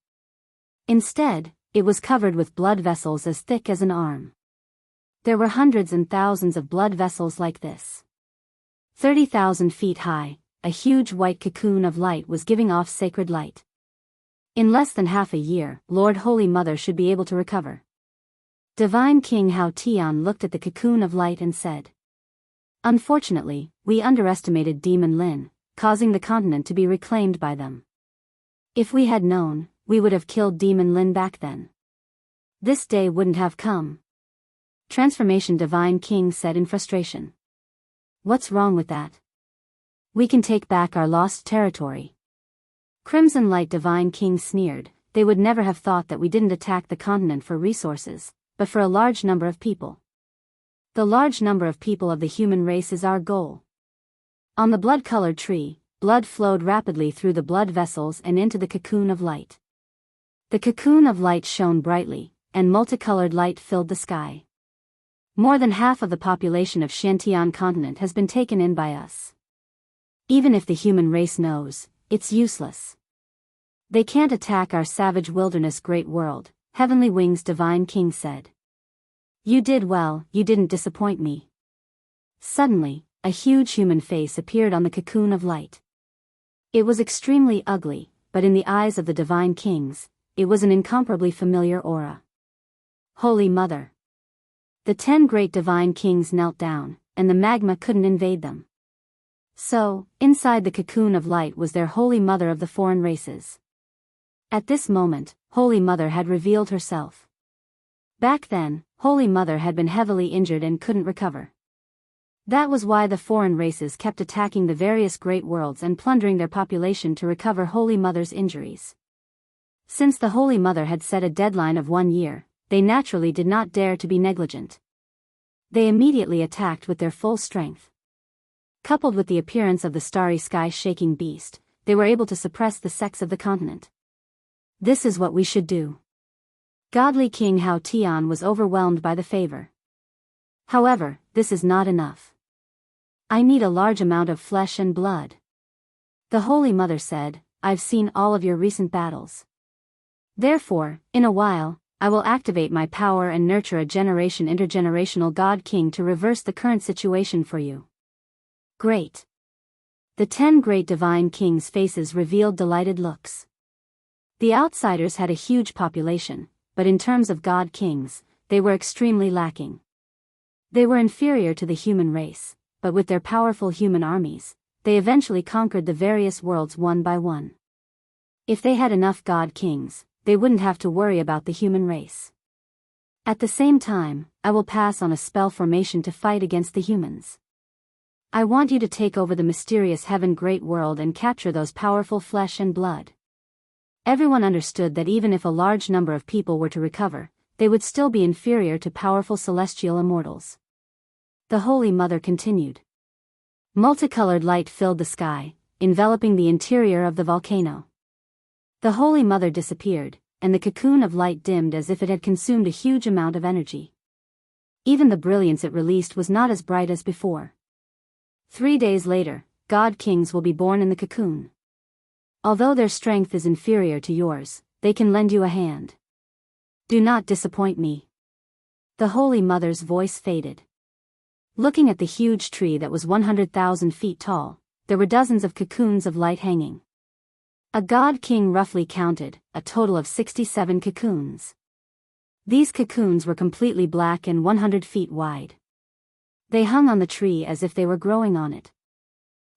Instead, it was covered with blood vessels as thick as an arm. There were hundreds and thousands of blood vessels like this. 30,000 feet high, a huge white cocoon of light was giving off sacred light. In less than half a year, Lord Holy Mother should be able to recover. Divine King Hao Tian looked at the cocoon of light and said, "Unfortunately, we underestimated Demon Lin, causing the continent to be reclaimed by them. If we had known, we would have killed Demon Lin back then. This day wouldn't have come." Transformation Divine King said in frustration. "What's wrong with that? We can take back our lost territory." Crimson Light Divine King sneered. They would never have thought that we didn't attack the continent for resources, but for a large number of people. The large number of people of the human race is our goal. On the blood-colored tree, blood flowed rapidly through the blood vessels and into the cocoon of light. The cocoon of light shone brightly, and multicolored light filled the sky. More than half of the population of Xiantian continent has been taken in by us. Even if the human race knows, it's useless. They can't attack our savage wilderness great world, Heavenly Wings Divine King said. You did well, you didn't disappoint me. Suddenly, a huge human face appeared on the cocoon of light. It was extremely ugly, but in the eyes of the Divine Kings, it was an incomparably familiar aura. Holy Mother. The 10 great Divine Kings knelt down, and the magma couldn't invade them. So, inside the cocoon of light was their Holy Mother of the foreign races. At this moment, Holy Mother had revealed herself. Back then, Holy Mother had been heavily injured and couldn't recover. That was why the foreign races kept attacking the various great worlds and plundering their population to recover Holy Mother's injuries. Since the Holy Mother had set a deadline of 1 year, they naturally did not dare to be negligent. They immediately attacked with their full strength. Coupled with the appearance of the starry sky-shaking beast, they were able to suppress the sex of the continent. This is what we should do. Godly King Hao Tian was overwhelmed by the favor. However, this is not enough. I need a large amount of flesh and blood. The Holy Mother said, I've seen all of your recent battles. Therefore, in a while, I will activate my power and nurture a intergenerational God King to reverse the current situation for you. Great. The 10 great Divine Kings' faces revealed delighted looks. The outsiders had a huge population, but in terms of God Kings, they were extremely lacking. They were inferior to the human race, but with their powerful human armies, they eventually conquered the various worlds one by one. If they had enough God Kings, they wouldn't have to worry about the human race. At the same time, I will pass on a spell formation to fight against the humans. I want you to take over the mysterious heaven great world and capture those powerful flesh and blood. Everyone understood that even if a large number of people were to recover, they would still be inferior to powerful celestial immortals. The Holy Mother continued. Multicolored light filled the sky, enveloping the interior of the volcano. The Holy Mother disappeared, and the cocoon of light dimmed as if it had consumed a huge amount of energy. Even the brilliance it released was not as bright as before. 3 days later, God Kings will be born in the cocoon. Although their strength is inferior to yours, they can lend you a hand. Do not disappoint me. The Holy Mother's voice faded. Looking at the huge tree that was 100,000 feet tall, there were dozens of cocoons of light hanging. A God King roughly counted, a total of 67 cocoons. These cocoons were completely black and 100 feet wide. They hung on the tree as if they were growing on it.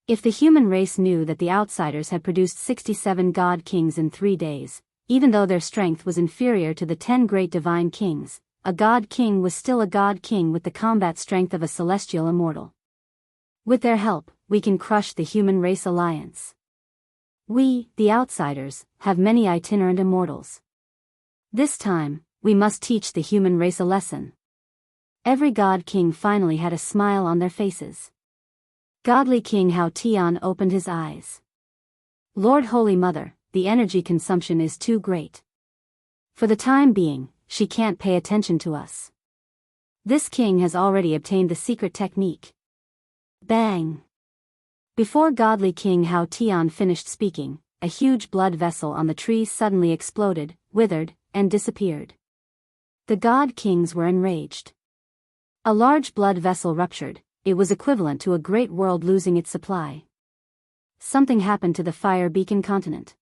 If the human race knew that the outsiders had produced 67 God Kings in 3 days, even though their strength was inferior to the 10 great Divine Kings, a God King was still a God King with the combat strength of a celestial immortal. With their help, we can crush the human race alliance. We, the outsiders, have many itinerant immortals. This time, we must teach the human race a lesson. Every God King finally had a smile on their faces. Godly King Hao Tian opened his eyes. Lord Holy Mother, the energy consumption is too great. For the time being, she can't pay attention to us. This king has already obtained the secret technique. Bang! Before Godly King Hao Tian finished speaking, a huge blood vessel on the tree suddenly exploded, withered, and disappeared. The God Kings were enraged. A large blood vessel ruptured. It was equivalent to a great world losing its supply. Something happened to the Fire Beacon continent.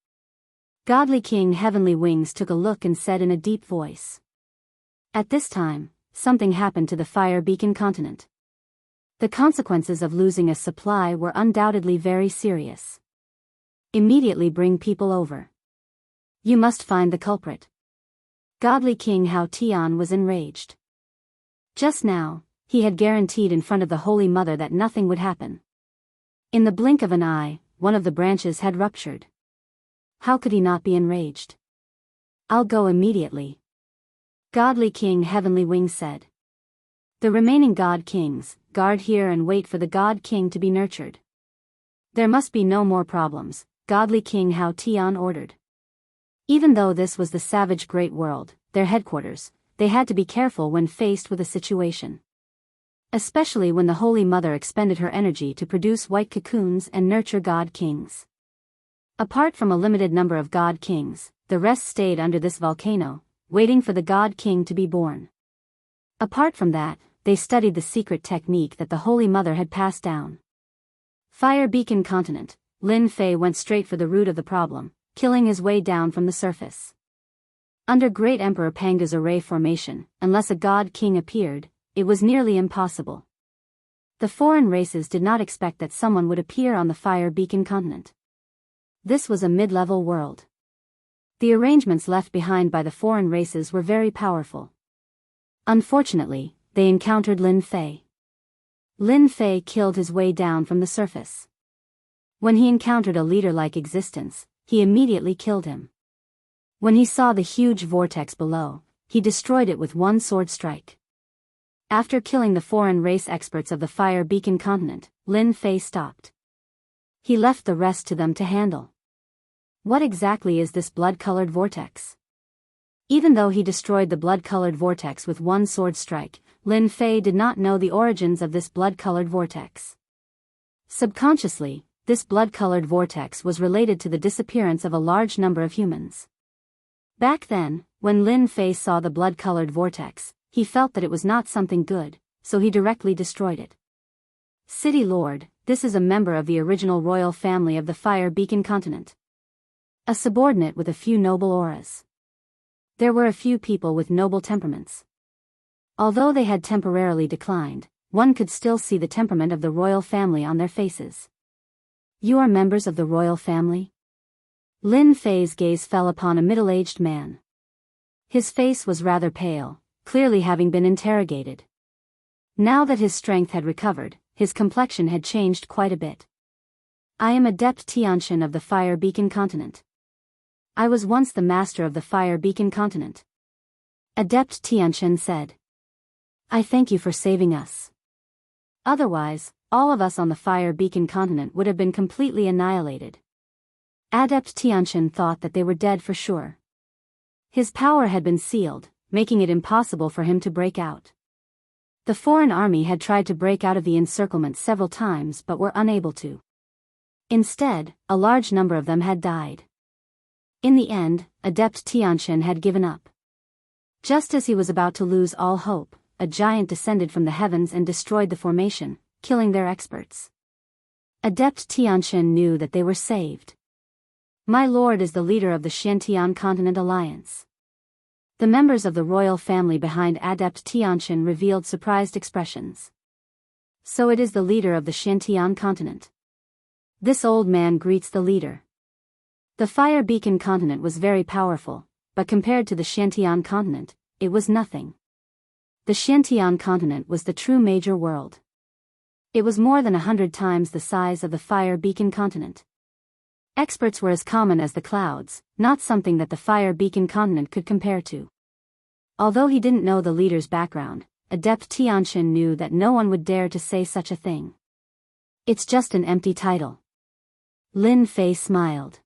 Godly King Heavenly Wings took a look and said in a deep voice. At this time, something happened to the Fire Beacon continent. The consequences of losing a supply were undoubtedly very serious. Immediately bring people over. You must find the culprit. Godly King Hao Tian was enraged. Just now, he had guaranteed in front of the Holy Mother that nothing would happen. In the blink of an eye, one of the branches had ruptured. How could he not be enraged? I'll go immediately. Godly King Heavenly Wings said. The remaining God Kings, guard here and wait for the God King to be nurtured. There must be no more problems, Godly King Hao Tian ordered. Even though this was the savage great world, their headquarters, they had to be careful when faced with a situation. especially when the Holy Mother expended her energy to produce white cocoons and nurture God Kings. Apart from a limited number of God Kings, the rest stayed under this volcano, waiting for the God King to be born. Apart from that, they studied the secret technique that the Holy Mother had passed down. Fire Beacon Continent. Lin Fei went straight for the root of the problem, killing his way down from the surface. Under Great Emperor Panga's array formation, unless a God King appeared, it was nearly impossible. The foreign races did not expect that someone would appear on the Fire Beacon Continent. This was a mid-level world. The arrangements left behind by the foreign races were very powerful. Unfortunately, they encountered Lin Fei. Lin Fei killed his way down from the surface. When he encountered a leader-like existence, he immediately killed him. When he saw the huge vortex below, he destroyed it with one sword strike. After killing the foreign race experts of the Fire Beacon Continent, Lin Fei stopped. He left the rest to them to handle. What exactly is this blood-colored vortex? Even though he destroyed the blood-colored vortex with one sword strike, Lin Fei did not know the origins of this blood-colored vortex. Subconsciously, this blood-colored vortex was related to the disappearance of a large number of humans. Back then, when Lin Fei saw the blood-colored vortex, he felt that it was not something good, so he directly destroyed it. City Lord, this is a member of the original royal family of the Fire Beacon Continent. A subordinate with a few noble auras. There were a few people with noble temperaments. Although they had temporarily declined, one could still see the temperament of the royal family on their faces. You are members of the royal family? Lin Fei's gaze fell upon a middle-aged man. His face was rather pale, clearly having been interrogated. Now that his strength had recovered, his complexion had changed quite a bit. I am Adept Tianxin of the Fire Beacon Continent. I was once the master of the Fire Beacon Continent. Adept Tianxin said. I thank you for saving us. Otherwise, all of us on the Fire Beacon Continent would have been completely annihilated. Adept Tianxin thought that they were dead for sure. His power had been sealed, making it impossible for him to break out. The foreign army had tried to break out of the encirclement several times but were unable to. Instead, a large number of them had died. In the end, Adept Tianxin had given up. Just as he was about to lose all hope, a giant descended from the heavens and destroyed the formation, killing their experts. Adept Tianxin knew that they were saved. My lord is the leader of the Xiantian Continent Alliance. The members of the royal family behind Adept Tianxin revealed surprised expressions. So it is the leader of the Xiantian Continent. This old man greets the leader. The Fire Beacon Continent was very powerful, but compared to the Xiantian Continent, it was nothing. The Xiantian Continent was the true major world. It was more than 100 times the size of the Fire Beacon Continent. Experts were as common as the clouds, not something that the Fire Beacon Continent could compare to. Although he didn't know the leader's background, Adept Tianxin knew that no one would dare to say such a thing. It's just an empty title. Lin Fei smiled.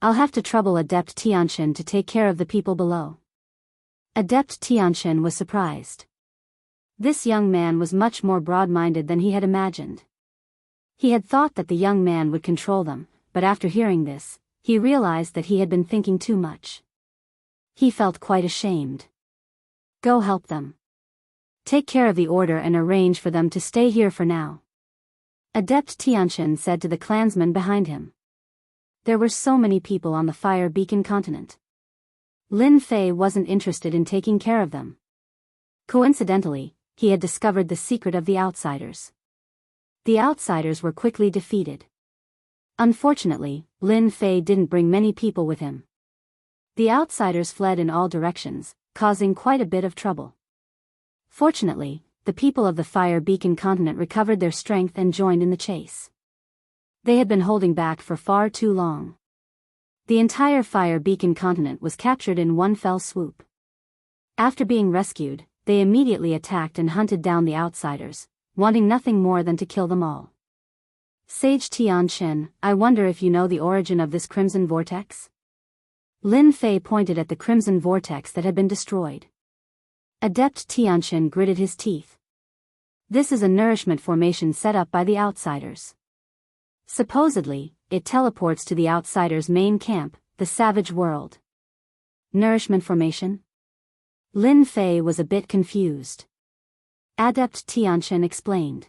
I'll have to trouble Adept Tianxin to take care of the people below. Adept Tianxin was surprised. This young man was much more broad-minded than he had imagined. He had thought that the young man would control them, but after hearing this, he realized that he had been thinking too much. He felt quite ashamed. Go help them. Take care of the order and arrange for them to stay here for now. Adept Tianxin said to the clansmen behind him. There were so many people on the Fire Beacon Continent. Lin Fei wasn't interested in taking care of them. Coincidentally, he had discovered the secret of the outsiders. The outsiders were quickly defeated. Unfortunately, Lin Fei didn't bring many people with him. The outsiders fled in all directions, causing quite a bit of trouble. Fortunately, the people of the Fire Beacon Continent recovered their strength and joined in the chase. They had been holding back for far too long. The entire Fire Beacon Continent was captured in one fell swoop. After being rescued, they immediately attacked and hunted down the outsiders, wanting nothing more than to kill them all. Sage Tianxin, I wonder if you know the origin of this crimson vortex? Lin Fei pointed at the crimson vortex that had been destroyed. Adept Tianxin gritted his teeth. This is a nourishment formation set up by the Outsiders. Supposedly, it teleports to the Outsiders' main camp, the Savage World. Nourishment formation? Lin Fei was a bit confused. Adept Tianchen explained.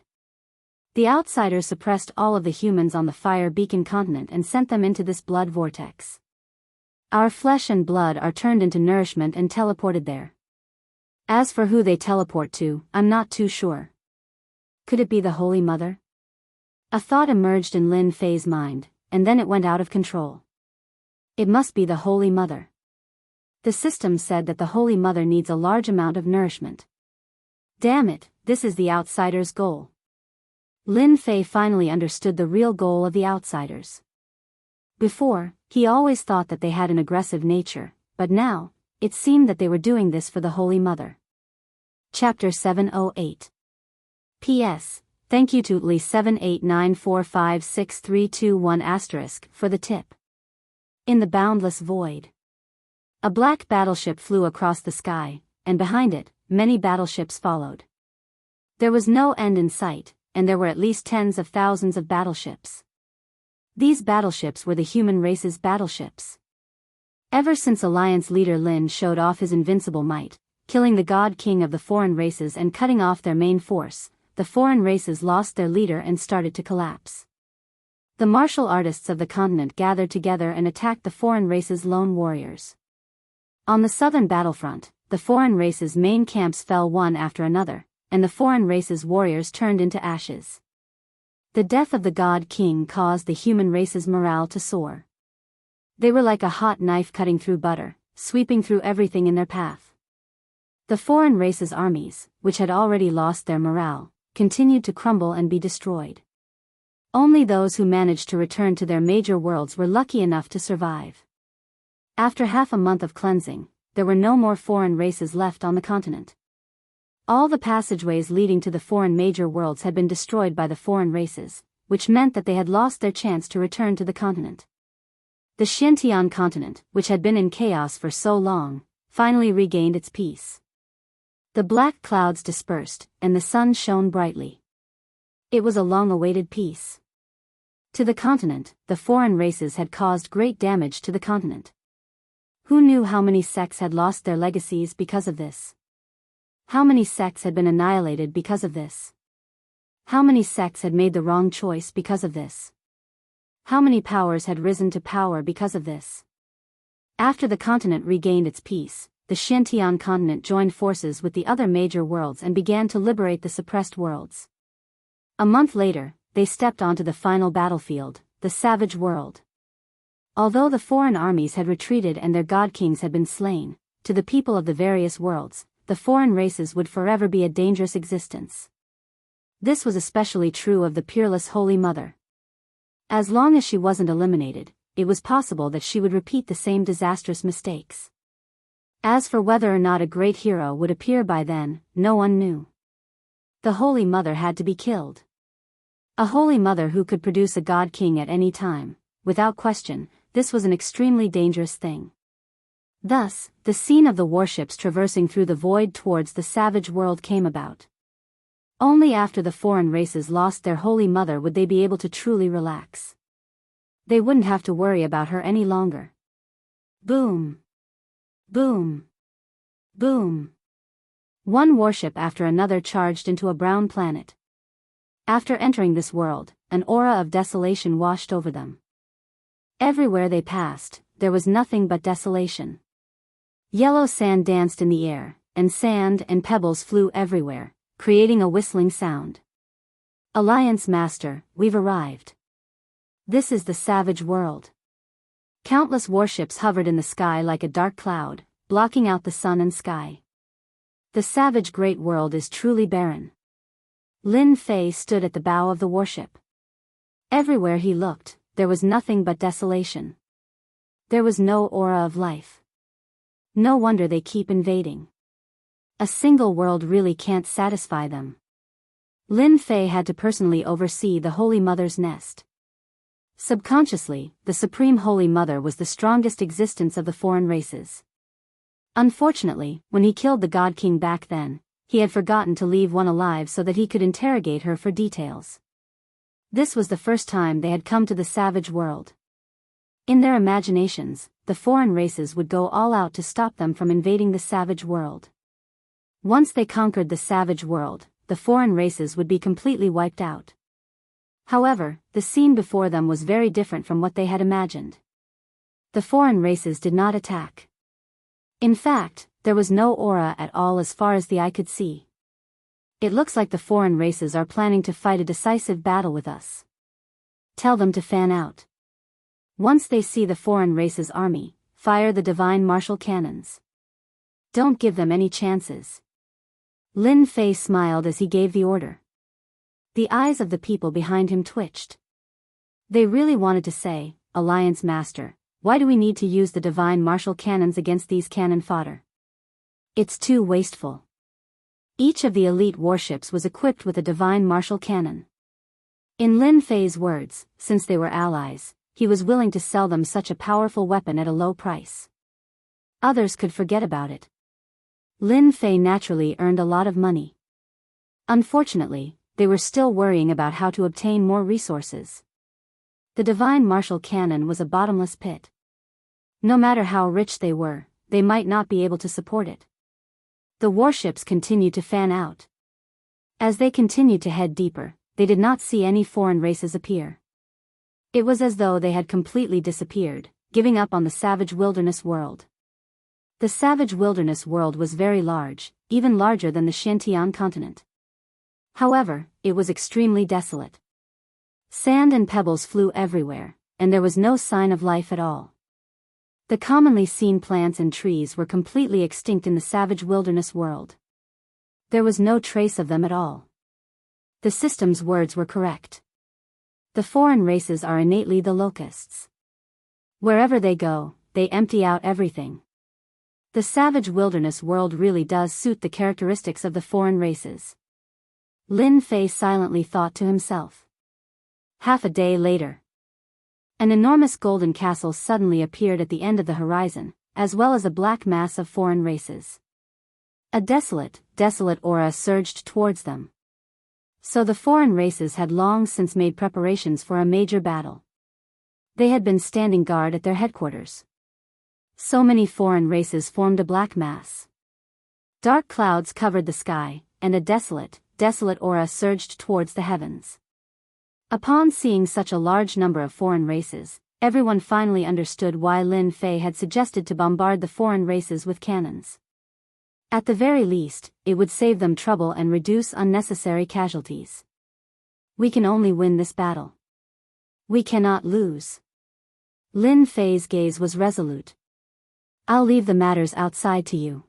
The Outsiders suppressed all of the humans on the Fire Beacon continent and sent them into this blood vortex. Our flesh and blood are turned into nourishment and teleported there. As for who they teleport to, I'm not too sure. Could it be the Holy Mother? A thought emerged in Lin Fei's mind, and then it went out of control. It must be the Holy Mother. The system said that the Holy Mother needs a large amount of nourishment. Damn it, this is the Outsiders' goal. Lin Fei finally understood the real goal of the Outsiders. Before, he always thought that they had an aggressive nature, but now, it seemed that they were doing this for the Holy Mother. Chapter 708. P.S. Thank you to Lee7894563321* for the tip. In the boundless void. A black battleship flew across the sky, and behind it, many battleships followed. There was no end in sight, and there were at least tens of thousands of battleships. These battleships were the human race's battleships. Ever since Alliance leader Lin showed off his invincible might, killing the God King of the foreign races and cutting off their main force, the foreign races lost their leader and started to collapse. The martial artists of the continent gathered together and attacked the foreign race's lone warriors. On the southern battlefront, the foreign race's main camps fell one after another, and the foreign race's warriors turned into ashes. The death of the God King caused the human race's morale to soar. They were like a hot knife cutting through butter, sweeping through everything in their path. The foreign race's armies, which had already lost their morale, continued to crumble and be destroyed. Only those who managed to return to their major worlds were lucky enough to survive. After half a month of cleansing, there were no more foreign races left on the continent. All the passageways leading to the foreign major worlds had been destroyed by the foreign races, which meant that they had lost their chance to return to the continent. The Xiantian continent, which had been in chaos for so long, finally regained its peace. The black clouds dispersed, and the sun shone brightly. It was a long-awaited peace. To the continent, the foreign races had caused great damage to the continent. Who knew how many sects had lost their legacies because of this? How many sects had been annihilated because of this? How many sects had made the wrong choice because of this? How many powers had risen to power because of this? After the continent regained its peace, the Xiantian continent joined forces with the other major worlds and began to liberate the suppressed worlds. A month later, they stepped onto the final battlefield, the Savage World. Although the foreign armies had retreated and their god kings had been slain, to the people of the various worlds, the foreign races would forever be a dangerous existence. This was especially true of the peerless Holy Mother. As long as she wasn't eliminated, it was possible that she would repeat the same disastrous mistakes. As for whether or not a great hero would appear by then, no one knew. The Holy Mother had to be killed. A Holy Mother who could produce a God King at any time, without question, this was an extremely dangerous thing. Thus, the scene of the warships traversing through the void towards the Savage World came about. Only after the foreign races lost their Holy Mother would they be able to truly relax. They wouldn't have to worry about her any longer. Boom! Boom! Boom! One warship after another charged into a brown planet. After entering this world, an aura of desolation washed over them. Everywhere they passed, there was nothing but desolation. Yellow sand danced in the air, and sand and pebbles flew everywhere, creating a whistling sound. Alliance Master, we've arrived. This is the Savage World. Countless warships hovered in the sky like a dark cloud, blocking out the sun and sky. The savage great world is truly barren. Lin Fei stood at the bow of the warship. Everywhere he looked, there was nothing but desolation. There was no aura of life. No wonder they keep invading. A single world really can't satisfy them. Lin Fei had to personally oversee the Holy Mother's nest. Subconsciously, the Supreme Holy Mother was the strongest existence of the foreign races. Unfortunately, when he killed the God King back then, he had forgotten to leave one alive so that he could interrogate her for details. This was the first time they had come to the savage world. In their imaginations, the foreign races would go all out to stop them from invading the savage world. Once they conquered the savage world, the foreign races would be completely wiped out. However, the scene before them was very different from what they had imagined. The foreign races did not attack. In fact, there was no aura at all as far as the eye could see. It looks like the foreign races are planning to fight a decisive battle with us. Tell them to fan out. Once they see the foreign races' army, fire the divine martial cannons. Don't give them any chances. Lin Fei smiled as he gave the order. The eyes of the people behind him twitched. They really wanted to say, Alliance Master, why do we need to use the divine martial cannons against these cannon fodder? It's too wasteful. Each of the elite warships was equipped with a divine martial cannon. In Lin Fei's words, since they were allies, he was willing to sell them such a powerful weapon at a low price. Others could forget about it. Lin Fei naturally earned a lot of money. Unfortunately, they were still worrying about how to obtain more resources. The divine martial cannon was a bottomless pit. No matter how rich they were, they might not be able to support it. The warships continued to fan out. As they continued to head deeper, they did not see any foreign races appear. It was as though they had completely disappeared, giving up on the savage wilderness world. The savage wilderness world was very large, even larger than the Xiantian continent. However, it was extremely desolate. Sand and pebbles flew everywhere, and there was no sign of life at all. The commonly seen plants and trees were completely extinct in the savage wilderness world. There was no trace of them at all. The system's words were correct. The foreign races are innately the locusts. Wherever they go, they empty out everything. The savage wilderness world really does suit the characteristics of the foreign races. Lin Fei silently thought to himself. Half a day later, an enormous golden castle suddenly appeared at the end of the horizon, as well as a black mass of foreign races. A desolate aura surged towards them. So the foreign races had long since made preparations for a major battle. They had been standing guard at their headquarters. So many foreign races formed a black mass. Dark clouds covered the sky, and a desolate aura surged towards the heavens. Upon seeing such a large number of foreign races, everyone finally understood why Lin Fei had suggested to bombard the foreign races with cannons. At the very least, it would save them trouble and reduce unnecessary casualties. We can only win this battle. We cannot lose. Lin Fei's gaze was resolute. I'll leave the matters outside to you.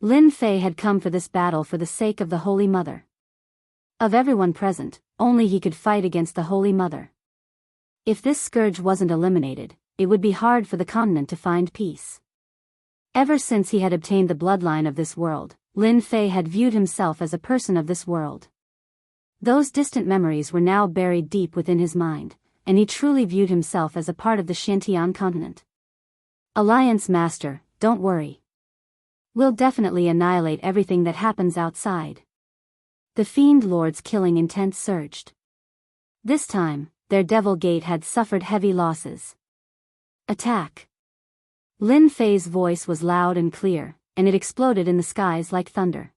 Lin Fei had come for this battle for the sake of the Holy Mother. Of everyone present, only he could fight against the Holy Mother. If this scourge wasn't eliminated, it would be hard for the continent to find peace. Ever since he had obtained the bloodline of this world, Lin Fei had viewed himself as a person of this world. Those distant memories were now buried deep within his mind, and he truly viewed himself as a part of the Xiantian continent. Alliance Master, don't worry. We'll definitely annihilate everything that happens outside. The Fiend Lord's killing intent surged. This time, their Devil Gate had suffered heavy losses. Attack! Lin Fei's voice was loud and clear, and it exploded in the skies like thunder.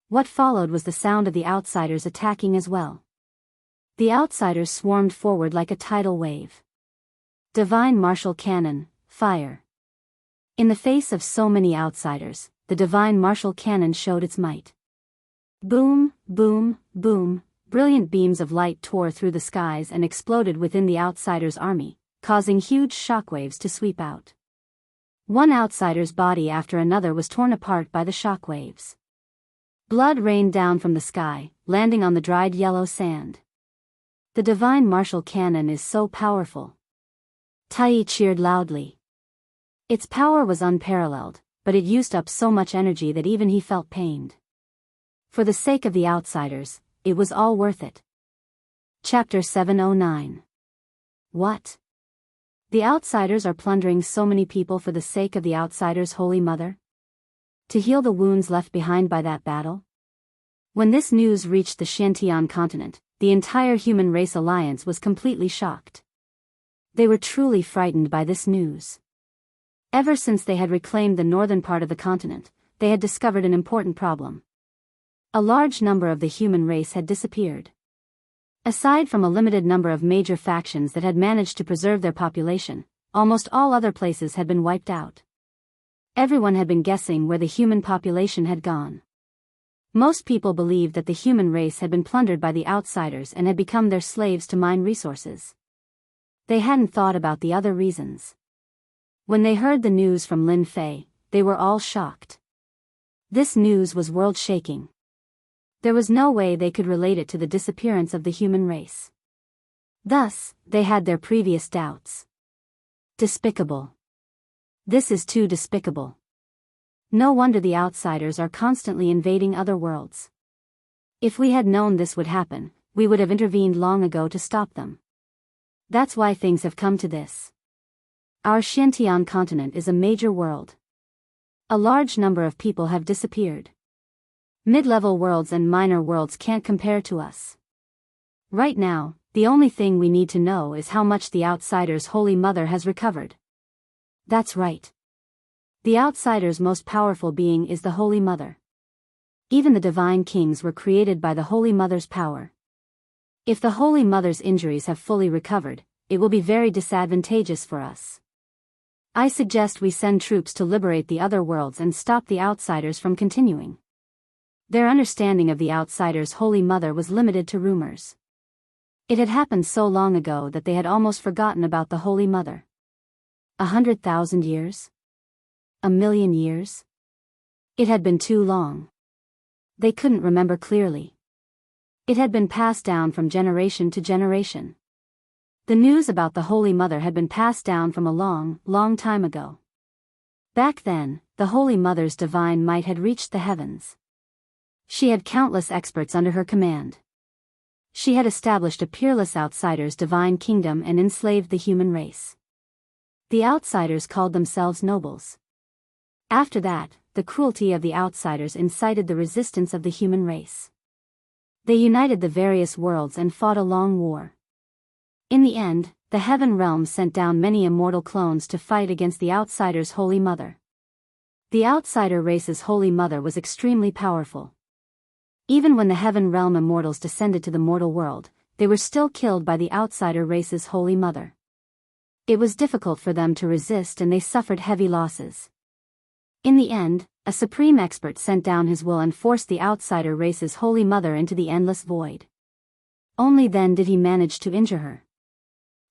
What followed was the sound of the outsiders attacking as well. The outsiders swarmed forward like a tidal wave. Divine martial cannon, fire. In the face of so many outsiders, the divine martial cannon showed its might. Boom, boom, boom, brilliant beams of light tore through the skies and exploded within the outsiders' army, causing huge shockwaves to sweep out. One outsider's body after another was torn apart by the shockwaves. Blood rained down from the sky, landing on the dried yellow sand. The divine martial cannon is so powerful. Tai cheered loudly. Its power was unparalleled, but it used up so much energy that even he felt pained. For the sake of the outsiders, it was all worth it. Chapter 709. What? The outsiders are plundering so many people for the sake of the outsiders' Holy Mother? to heal the wounds left behind by that battle? When this news reached the Shantian continent, the entire human race alliance was completely shocked. They were truly frightened by this news. Ever since they had reclaimed the northern part of the continent, they had discovered an important problem. A large number of the human race had disappeared. Aside from a limited number of major factions that had managed to preserve their population, almost all other places had been wiped out. Everyone had been guessing where the human population had gone. Most people believed that the human race had been plundered by the outsiders and had become their slaves to mine resources. They hadn't thought about the other reasons. When they heard the news from Lin Fei, they were all shocked. This news was world-shaking. There was no way they could relate it to the disappearance of the human race. Thus, they had their previous doubts. Despicable. This is too despicable. No wonder the outsiders are constantly invading other worlds. If we had known this would happen, we would have intervened long ago to stop them. That's why things have come to this. Our Shantian continent is a major world. A large number of people have disappeared. Mid-level worlds and minor worlds can't compare to us. Right now, the only thing we need to know is how much the Outsider's Holy Mother has recovered. That's right. The Outsider's most powerful being is the Holy Mother. Even the Divine Kings were created by the Holy Mother's power. If the Holy Mother's injuries have fully recovered, it will be very disadvantageous for us. I suggest we send troops to liberate the other worlds and stop the Outsiders from continuing. Their understanding of the Outsider's Holy Mother was limited to rumors. It had happened so long ago that they had almost forgotten about the Holy Mother. 100,000 years? 1,000,000 years? It had been too long. They couldn't remember clearly. It had been passed down from generation to generation. The news about the Holy Mother had been passed down from a long, long time ago. Back then, the Holy Mother's divine might had reached the heavens. She had countless experts under her command. She had established a peerless Outsider's divine kingdom and enslaved the human race. The Outsiders called themselves nobles. After that, the cruelty of the Outsiders incited the resistance of the human race. They united the various worlds and fought a long war. In the end, the Heaven Realm sent down many immortal clones to fight against the Outsider's Holy Mother. The Outsider race's Holy Mother was extremely powerful. Even when the Heaven Realm immortals descended to the mortal world, they were still killed by the Outsider race's Holy Mother. It was difficult for them to resist and they suffered heavy losses. In the end, a supreme expert sent down his will and forced the Outsider race's Holy Mother into the endless void. Only then did he manage to injure her.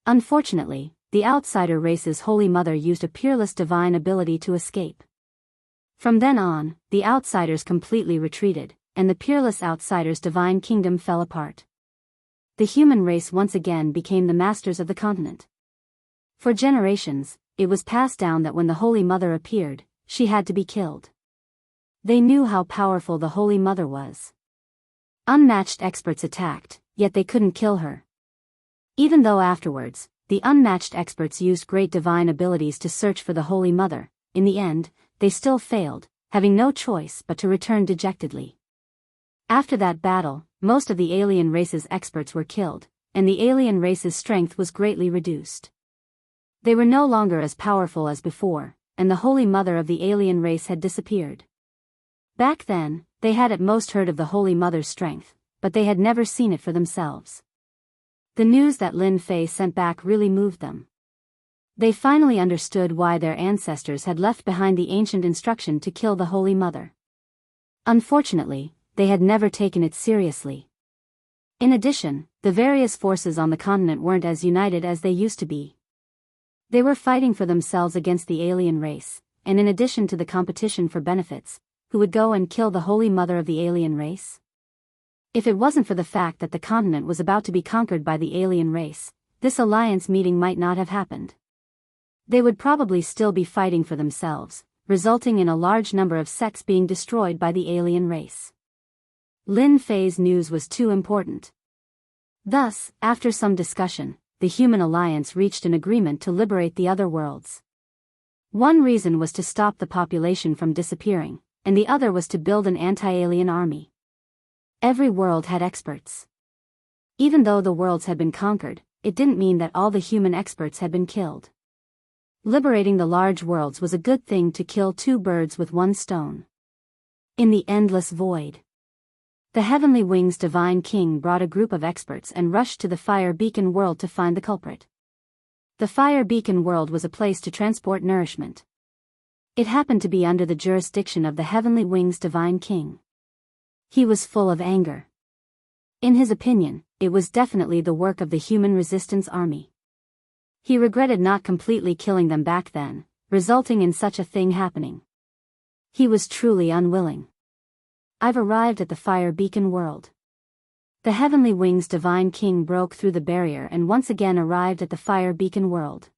Unfortunately, the Outsider race's Holy Mother used a peerless divine ability to escape. From then on, the Outsiders completely retreated, and the peerless Outsider's divine kingdom fell apart. The human race once again became the masters of the continent. For generations, it was passed down that when the Holy Mother appeared, she had to be killed. They knew how powerful the Holy Mother was. Unmatched experts attacked, yet they couldn't kill her. Even though afterwards, the unmatched experts used great divine abilities to search for the Holy Mother, in the end, they still failed, having no choice but to return dejectedly. After that battle, most of the alien race's experts were killed, and the alien race's strength was greatly reduced. They were no longer as powerful as before, and the Holy Mother of the alien race had disappeared. Back then, they had at most heard of the Holy Mother's strength, but they had never seen it for themselves. The news that Lin Fei sent back really moved them. They finally understood why their ancestors had left behind the ancient instruction to kill the Holy Mother. Unfortunately, they had never taken it seriously. In addition, the various forces on the continent weren't as united as they used to be. They were fighting for themselves against the alien race, and in addition to the competition for benefits, who would go and kill the Holy Mother of the alien race? If it wasn't for the fact that the continent was about to be conquered by the alien race, this alliance meeting might not have happened. They would probably still be fighting for themselves, resulting in a large number of sects being destroyed by the alien race. Lin Fei's news was too important. Thus, after some discussion, the human alliance reached an agreement to liberate the other worlds. One reason was to stop the population from disappearing, and the other was to build an anti-alien army. Every world had experts. Even though the worlds had been conquered, it didn't mean that all the human experts had been killed. Liberating the large worlds was a good thing to kill two birds with one stone. In the endless void, the Heavenly Wings Divine King brought a group of experts and rushed to the Fire Beacon world to find the culprit. The Fire Beacon world was a place to transport nourishment. It happened to be under the jurisdiction of the Heavenly Wings Divine King. He was full of anger. In his opinion, it was definitely the work of the Human Resistance Army. He regretted not completely killing them back then, resulting in such a thing happening. He was truly unwilling. I've arrived at the Fire Beacon world. The Heavenly Wings Divine King broke through the barrier and once again arrived at the Fire Beacon world.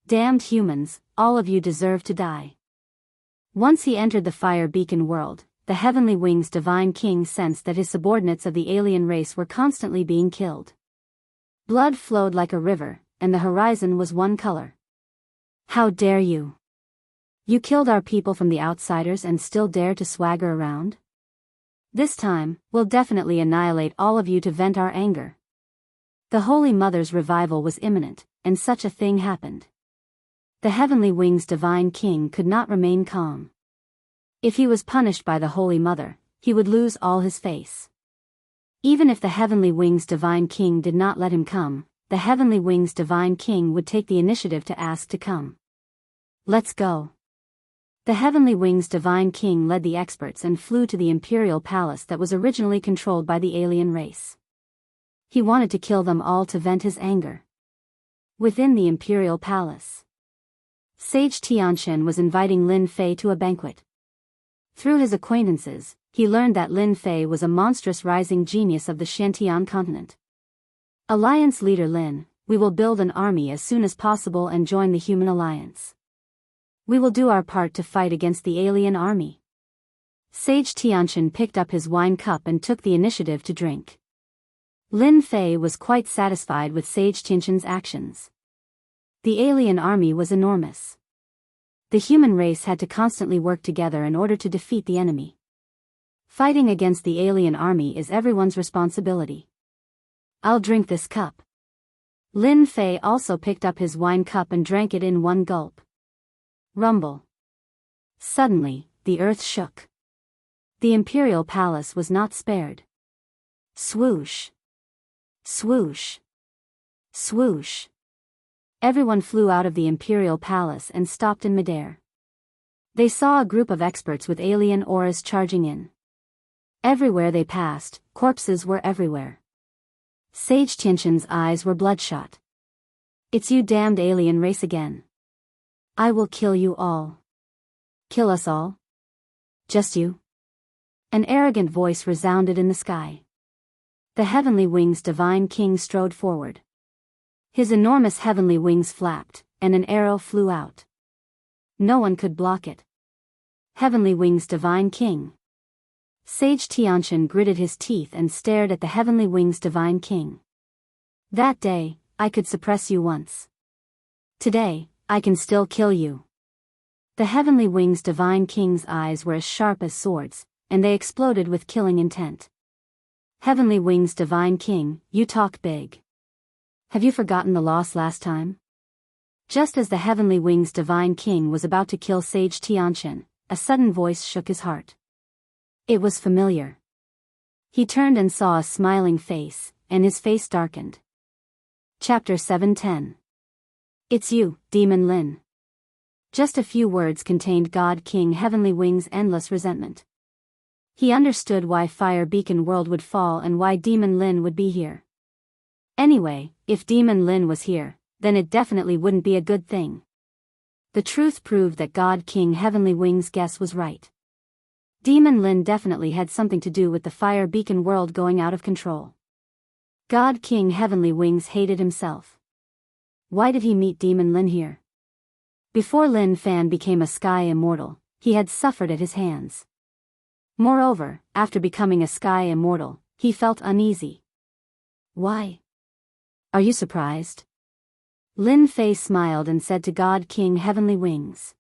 Damned humans, all of you deserve to die. Once he entered the Fire Beacon world, the Heavenly Wings Divine King sensed that his subordinates of the alien race were constantly being killed. Blood flowed like a river, and the horizon was one color. How dare you? You killed our people from the outsiders and still dare to swagger around? This time, we'll definitely annihilate all of you to vent our anger. The Holy Mother's revival was imminent, and such a thing happened. The Heavenly Wings Divine King could not remain calm. If he was punished by the Holy Mother, he would lose all his face. Even if the Heavenly Wings Divine King did not let him come, the Heavenly Wings Divine King would take the initiative to ask to come. Let's go. The Heavenly Wings Divine King led the experts and flew to the Imperial Palace that was originally controlled by the alien race. He wanted to kill them all to vent his anger. Within the Imperial Palace, Sage Tianqian was inviting Lin Fei to a banquet. Through his acquaintances, he learned that Lin Fei was a monstrous rising genius of the Shantian continent. Alliance leader Lin, we will build an army as soon as possible and join the Human Alliance. We will do our part to fight against the alien army. Sage Tianqian picked up his wine cup and took the initiative to drink. Lin Fei was quite satisfied with Sage Tianqian's actions. The alien army was enormous. The human race had to constantly work together in order to defeat the enemy. Fighting against the alien army is everyone's responsibility. I'll drink this cup. Lin Fei also picked up his wine cup and drank it in one gulp. Rumble. Suddenly, the earth shook. The Imperial Palace was not spared. Swoosh. Swoosh. Swoosh. Everyone flew out of the Imperial Palace and stopped in midair. They saw a group of experts with alien auras charging in. Everywhere they passed, corpses were everywhere. Sage Tianqian's eyes were bloodshot. It's you damned alien race again. I will kill you all. Kill us all? Just you? An arrogant voice resounded in the sky. The Heavenly Wings Divine King strode forward. His enormous heavenly wings flapped, and an arrow flew out. No one could block it. Heavenly Wings Divine King. Sage Tianqian gritted his teeth and stared at the Heavenly Wings Divine King. That day, I could suppress you once. Today, I can still kill you. The Heavenly Wings Divine King's eyes were as sharp as swords, and they exploded with killing intent. Heavenly Wings Divine King, you talk big. Have you forgotten the loss last time? Just as the Heavenly Wings Divine King was about to kill Sage Tianqian, a sudden voice shook his heart. It was familiar. He turned and saw a smiling face, and his face darkened. Chapter 710. It's you, Demon Lin. Just a few words contained God King Heavenly Wings' endless resentment. He understood why Fire Beacon World would fall and why Demon Lin would be here. Anyway, if Demon Lin was here, then it definitely wouldn't be a good thing. The truth proved that God King Heavenly Wings' guess was right. Demon Lin definitely had something to do with the Fire Beacon World going out of control. God King Heavenly Wings hated himself. Why did he meet Demon Lin here? Before Lin Fan became a Sky Immortal, he had suffered at his hands. Moreover, after becoming a Sky Immortal, he felt uneasy. Why? Are you surprised? Lin Fei smiled and said to God King Heavenly Wings.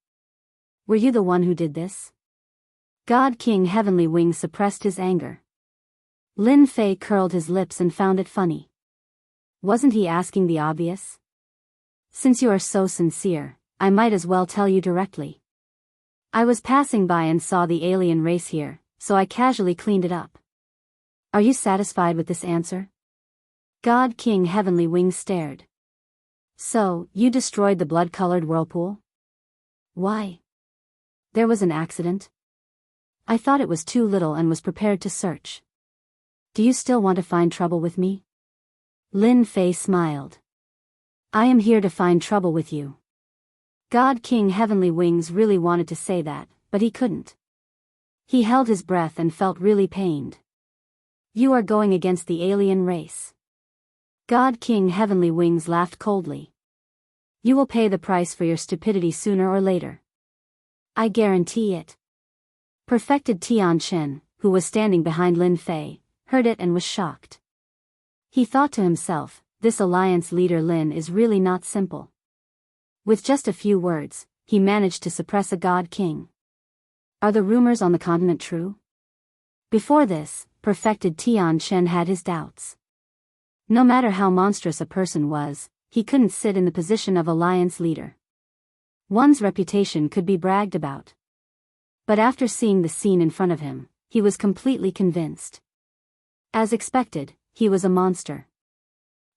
Were you the one who did this? God King Heavenly Wings suppressed his anger. Lin Fei curled his lips and found it funny. Wasn't he asking the obvious? Since you are so sincere, I might as well tell you directly. I was passing by and saw the alien race here, so I casually cleaned it up. Are you satisfied with this answer? God King Heavenly Wings stared. So, you destroyed the blood-colored whirlpool? Why? There was an accident. I thought it was too little and was prepared to search. Do you still want to find trouble with me? Lin Fei smiled. I am here to find trouble with you. God King Heavenly Wings really wanted to say that, but he couldn't. He held his breath and felt really pained. You are going against the alien race. God King Heavenly Wings laughed coldly. You will pay the price for your stupidity sooner or later. I guarantee it. Perfected Tian Chen, who was standing behind Lin Fei, heard it and was shocked. He thought to himself, this alliance leader Lin is really not simple. With just a few words, he managed to suppress a god king. Are the rumors on the continent true? Before this, Perfected Tian Chen had his doubts. No matter how monstrous a person was, he couldn't sit in the position of alliance leader. One's reputation could be bragged about. But after seeing the scene in front of him, he was completely convinced. As expected, he was a monster.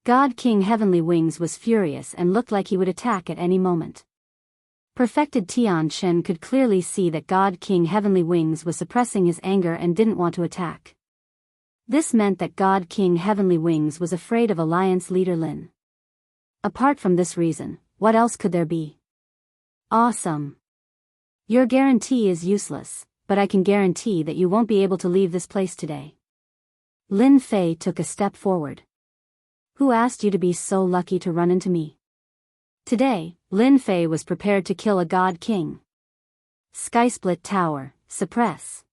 God King Heavenly Wings was furious and looked like he would attack at any moment. Perfected Tian Chen could clearly see that God King Heavenly Wings was suppressing his anger and didn't want to attack. This meant that God King Heavenly Wings was afraid of alliance leader Lin. Apart from this reason, what else could there be? Awesome. Your guarantee is useless, but I can guarantee that you won't be able to leave this place today. Lin Fei took a step forward. Who asked you to be so lucky to run into me? Today, Lin Fei was prepared to kill a god king. Skysplit Tower, suppress.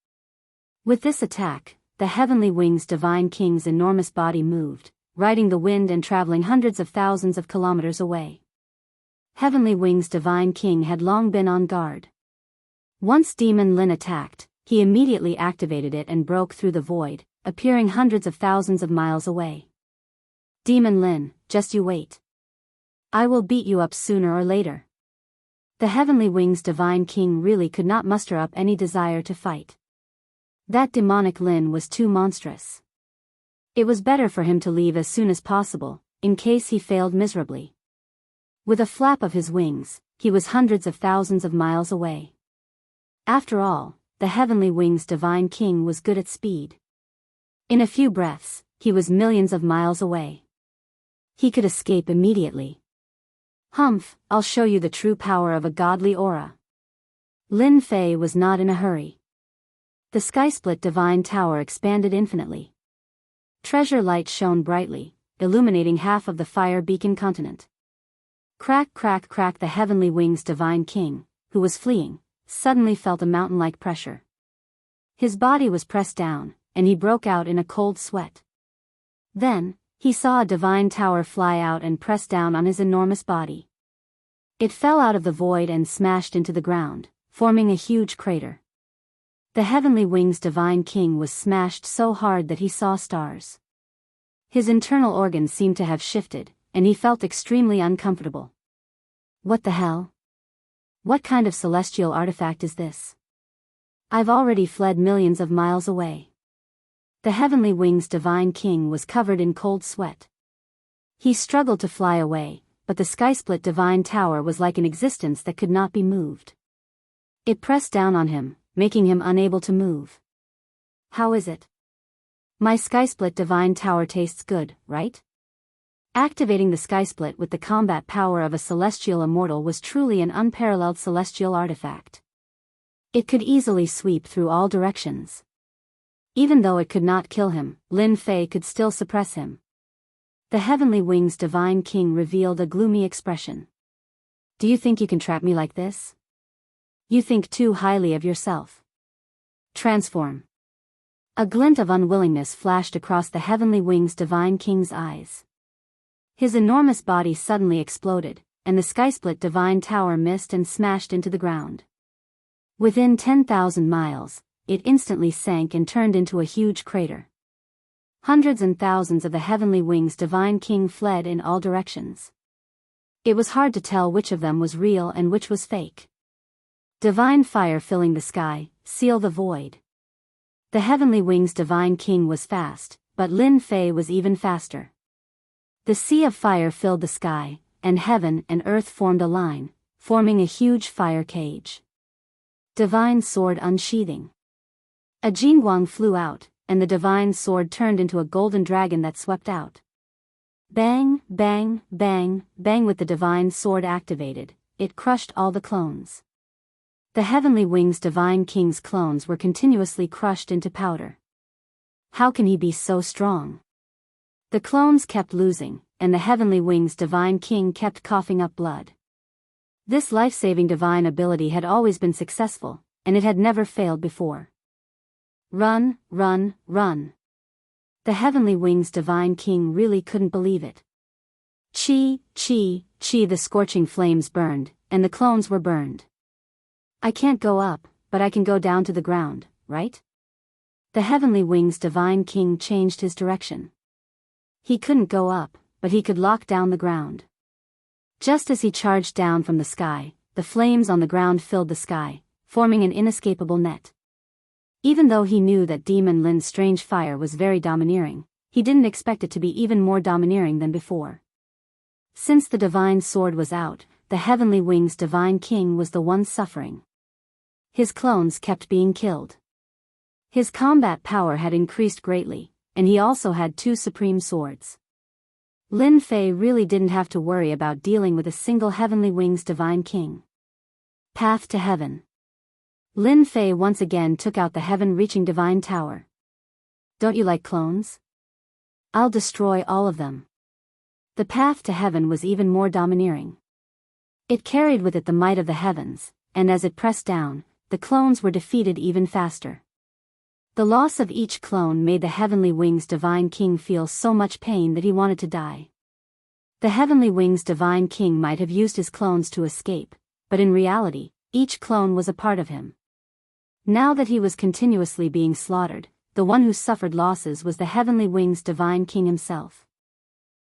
With this attack, the Heavenly Wings Divine King's enormous body moved, riding the wind and traveling hundreds of thousands of kilometers away. Heavenly Wings Divine King had long been on guard. Once Demon Lin attacked, he immediately activated it and broke through the void, appearing hundreds of thousands of miles away. Demon Lin, just you wait. I will beat you up sooner or later. The Heavenly Wings Divine King really could not muster up any desire to fight. That demonic Lin was too monstrous. It was better for him to leave as soon as possible, in case he failed miserably. With a flap of his wings, he was hundreds of thousands of miles away. After all, the Heavenly Wings Divine King was good at speed. In a few breaths, he was millions of miles away. He could escape immediately. Humph, I'll show you the true power of a godly aura. Lin Fei was not in a hurry. The Skysplit Divine Tower expanded infinitely. Treasure light shone brightly, illuminating half of the Fire Beacon continent. Crack, crack, crack. The Heavenly Wings Divine King, who was fleeing, suddenly felt a mountain-like pressure. His body was pressed down, and he broke out in a cold sweat. Then, he saw a divine tower fly out and press down on his enormous body. It fell out of the void and smashed into the ground, forming a huge crater. The Heavenly Wings Divine King was smashed so hard that he saw stars. His internal organs seemed to have shifted, and he felt extremely uncomfortable. What the hell? What kind of celestial artifact is this? I've already fled millions of miles away. The Heavenly Wings Divine King was covered in cold sweat. He struggled to fly away, but the Skysplit Divine Tower was like an existence that could not be moved. It pressed down on him, making him unable to move. How is it? My Skysplit Divine Tower tastes good, right? Activating the Skysplit with the combat power of a celestial immortal was truly an unparalleled celestial artifact. It could easily sweep through all directions. Even though it could not kill him, Lin Fei could still suppress him. The Heavenly Wings Divine King revealed a gloomy expression. Do you think you can trap me like this? You think too highly of yourself. Transform. A glint of unwillingness flashed across the Heavenly Wings Divine King's eyes. His enormous body suddenly exploded, and the Skysplit Divine Tower missed and smashed into the ground. Within 10,000 miles, it instantly sank and turned into a huge crater. Hundreds and thousands of the Heavenly Wings Divine King fled in all directions. It was hard to tell which of them was real and which was fake. Divine fire filling the sky, seal the void. The Heavenly Wings Divine King was fast, but Lin Fei was even faster. The sea of fire filled the sky, and heaven and earth formed a line, forming a huge fire cage. Divine sword unsheathing. A Jinguang flew out, and the divine sword turned into a golden dragon that swept out. Bang, bang, bang, bang. With the divine sword activated, it crushed all the clones. The Heavenly Wings Divine King's clones were continuously crushed into powder. How can he be so strong? The clones kept losing, and the Heavenly Wings Divine King kept coughing up blood. This life-saving divine ability had always been successful, and it had never failed before. Run, run, run. The Heavenly Wings Divine King really couldn't believe it. Chi, chi, chi. The scorching flames burned, and the clones were burned. I can't go up, but I can go down to the ground, right? The Heavenly Wings Divine King changed his direction. He couldn't go up, but he could lock down the ground. Just as he charged down from the sky, the flames on the ground filled the sky, forming an inescapable net. Even though he knew that Demon Lin's strange fire was very domineering, he didn't expect it to be even more domineering than before. Since the divine sword was out, the Heavenly Wings Divine King was the one suffering. His clones kept being killed. His combat power had increased greatly, and he also had 2 supreme swords. Lin Fei really didn't have to worry about dealing with a single Heavenly Wings Divine King. Path to Heaven. Lin Fei once again took out the heaven-reaching divine tower. Don't you like clones? I'll destroy all of them. The path to heaven was even more domineering. It carried with it the might of the heavens, and as it pressed down, the clones were defeated even faster. The loss of each clone made the Heavenly Wings Divine King feel so much pain that he wanted to die. The Heavenly Wings Divine King might have used his clones to escape, but in reality, each clone was a part of him. Now that he was continuously being slaughtered, the one who suffered losses was the Heavenly Wings Divine King himself.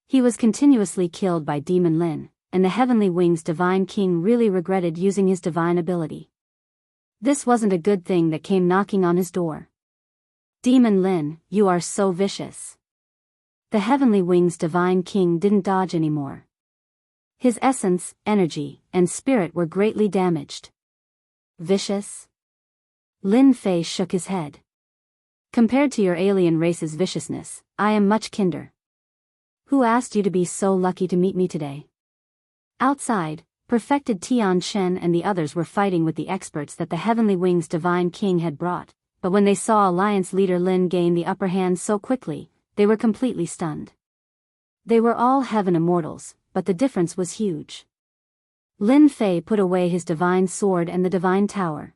He was continuously killed by Demon Lin, and the Heavenly Wings Divine King really regretted using his divine ability. This wasn't a good thing that came knocking on his door. Demon Lin, you are so vicious. The Heavenly Wings Divine King didn't dodge anymore. His essence, energy, and spirit were greatly damaged. Vicious? Lin Fei shook his head. Compared to your alien race's viciousness, I am much kinder. Who asked you to be so lucky to meet me today? Outside, Perfected Tian Shen and the others were fighting with the experts that the Heavenly Wings Divine King had brought, but when they saw Alliance leader Lin gain the upper hand so quickly, they were completely stunned. They were all heaven immortals, but the difference was huge. Lin Fei put away his divine sword and the divine tower.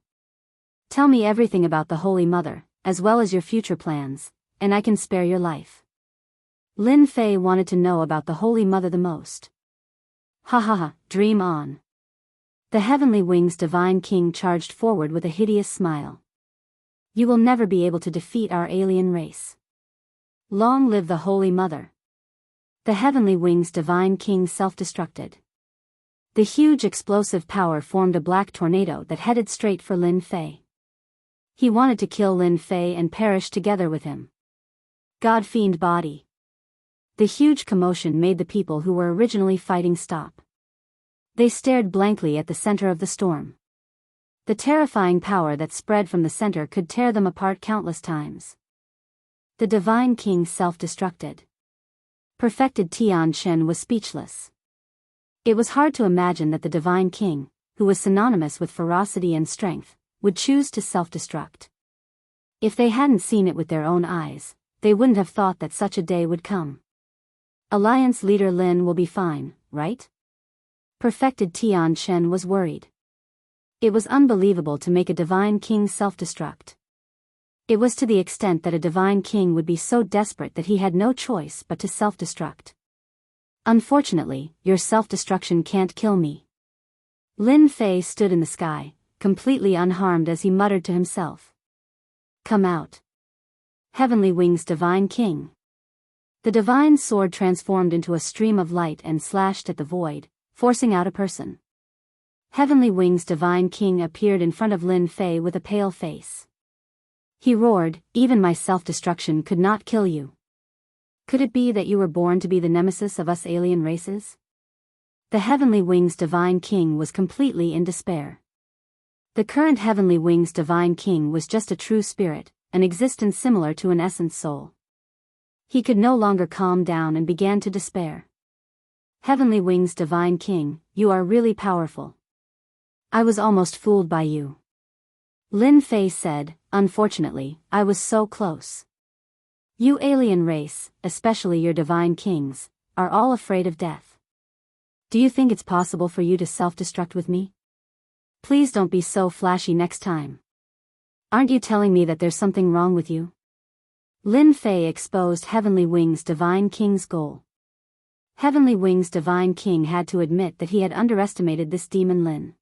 Tell me everything about the Holy Mother, as well as your future plans, and I can spare your life. Lin Fei wanted to know about the Holy Mother the most. Ha ha ha, dream on. The Heavenly Wings Divine King charged forward with a hideous smile. You will never be able to defeat our alien race. Long live the Holy Mother. The Heavenly Wings Divine King self-destructed. The huge explosive power formed a black tornado that headed straight for Lin Fei. He wanted to kill Lin Fei and perish together with him. God-fiend body. The huge commotion made the people who were originally fighting stop. They stared blankly at the center of the storm. The terrifying power that spread from the center could tear them apart countless times. The Divine King self-destructed. Perfected Tian Shen was speechless. It was hard to imagine that the Divine King, who was synonymous with ferocity and strength, would choose to self-destruct. If they hadn't seen it with their own eyes, they wouldn't have thought that such a day would come. Alliance leader Lin will be fine, right? Perfected Tian Shen was worried. It was unbelievable to make a Divine King self-destruct. It was to the extent that a Divine King would be so desperate that he had no choice but to self-destruct. Unfortunately, your self-destruction can't kill me. Lin Fei stood in the sky, completely unharmed as he muttered to himself. Come out. Heavenly Wings Divine King. The divine sword transformed into a stream of light and slashed at the void, forcing out a person. Heavenly Wings Divine King appeared in front of Lin Fei with a pale face. He roared, "Even my self-destruction could not kill you. Could it be that you were born to be the nemesis of us alien races?" The Heavenly Wings Divine King was completely in despair. The current Heavenly Wings Divine King was just a true spirit, an existence similar to an essence soul. He could no longer calm down and began to despair. Heavenly Wings Divine King, you are really powerful. I was almost fooled by you. Lin Fei said, "Unfortunately, I was so close. You alien race, especially your divine kings, are all afraid of death. Do you think it's possible for you to self-destruct with me? Please don't be so flashy next time. Aren't you telling me that there's something wrong with you?" Lin Fei exposed Heavenly Wings Divine King's goal. Heavenly Wings Divine King had to admit that he had underestimated this demon Lin.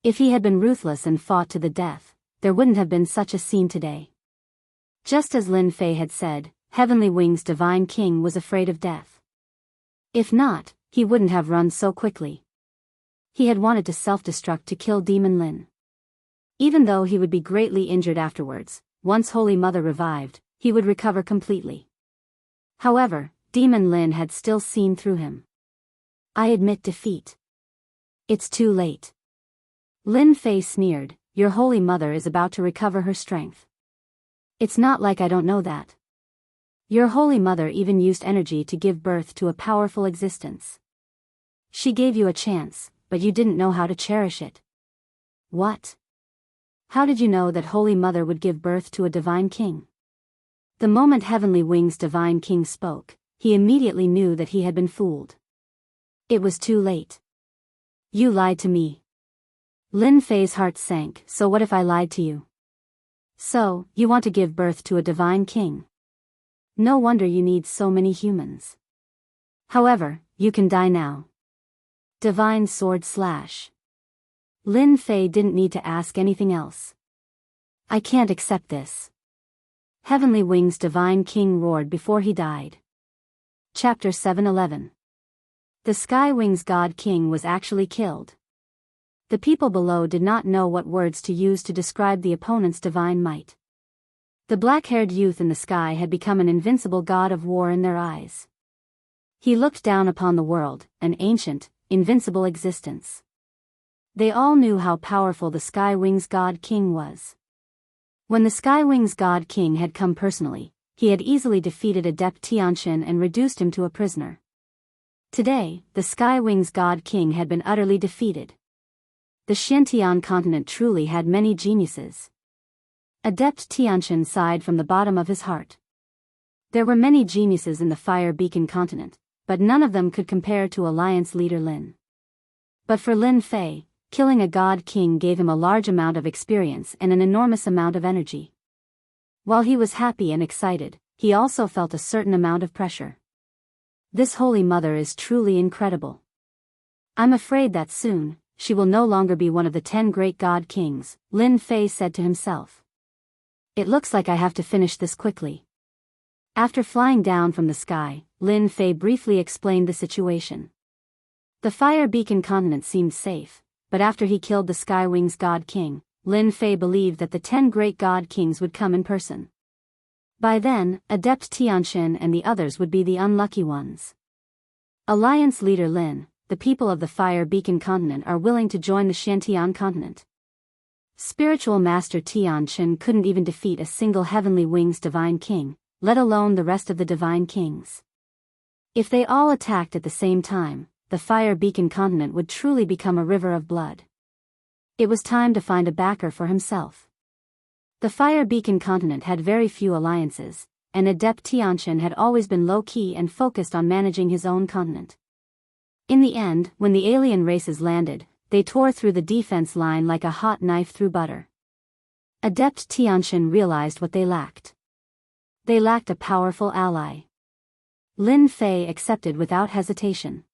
If he had been ruthless and fought to the death, there wouldn't have been such a scene today. Just as Lin Fei had said, Heavenly Wings Divine King was afraid of death. If not, he wouldn't have run so quickly. He had wanted to self-destruct to kill Demon Lin. Even though he would be greatly injured afterwards, once Holy Mother revived, he would recover completely. However, Demon Lin had still seen through him. "I admit defeat. It's too late." Lin Fei sneered, "Your Holy Mother is about to recover her strength. It's not like I don't know that. Your Holy Mother even used energy to give birth to a powerful existence. She gave you a chance, but you didn't know how to cherish it." "What? How did you know that Holy Mother would give birth to a divine king?" The moment Heavenly Wings Divine King spoke, he immediately knew that he had been fooled. It was too late. "You lied to me." Lin Fei's heart sank. "So what if I lied to you? So, you want to give birth to a divine king? No wonder you need so many humans. However, you can die now." Divine Sword Slash. Lin Fei didn't need to ask anything else. "I can't accept this." Heavenly Wings Divine King roared before he died. Chapter 711. The Sky Wings God King was actually killed. The people below did not know what words to use to describe the opponent's divine might. The black-haired youth in the sky had become an invincible god of war in their eyes. He looked down upon the world, an ancient, invincible existence. They all knew how powerful the Sky Wings God King was. When the Sky Wings God King had come personally, he had easily defeated Adept Tianqian and reduced him to a prisoner. Today, the Sky Wings God King had been utterly defeated. The Xiantian continent truly had many geniuses. Adept Tianqian sighed from the bottom of his heart. There were many geniuses in the Fire Beacon continent, but none of them could compare to Alliance leader Lin. But for Lin Fei, killing a god king gave him a large amount of experience and an enormous amount of energy. While he was happy and excited, he also felt a certain amount of pressure. This Holy Mother is truly incredible. I'm afraid that soon, she will no longer be one of the 10 great god kings, Lin Fei said to himself. It looks like I have to finish this quickly. After flying down from the sky, Lin Fei briefly explained the situation. The Fire Beacon continent seemed safe, but after he killed the Sky Wings God King, Lin Fei believed that the 10 great god kings would come in person. By then, Adept Tianqian and the others would be the unlucky ones. Alliance leader Lin, the people of the Fire Beacon continent are willing to join the Xiantian continent. Spiritual Master Tianqian couldn't even defeat a single Heavenly Wings Divine King, let alone the rest of the Divine Kings. If they all attacked at the same time, the Fire Beacon continent would truly become a river of blood. It was time to find a backer for himself. The Fire Beacon continent had very few alliances, and Adept Tianqian had always been low-key and focused on managing his own continent. In the end, when the alien races landed, they tore through the defense line like a hot knife through butter. Adept Tianqian realized what they lacked. They lacked a powerful ally. Lin Fei accepted without hesitation.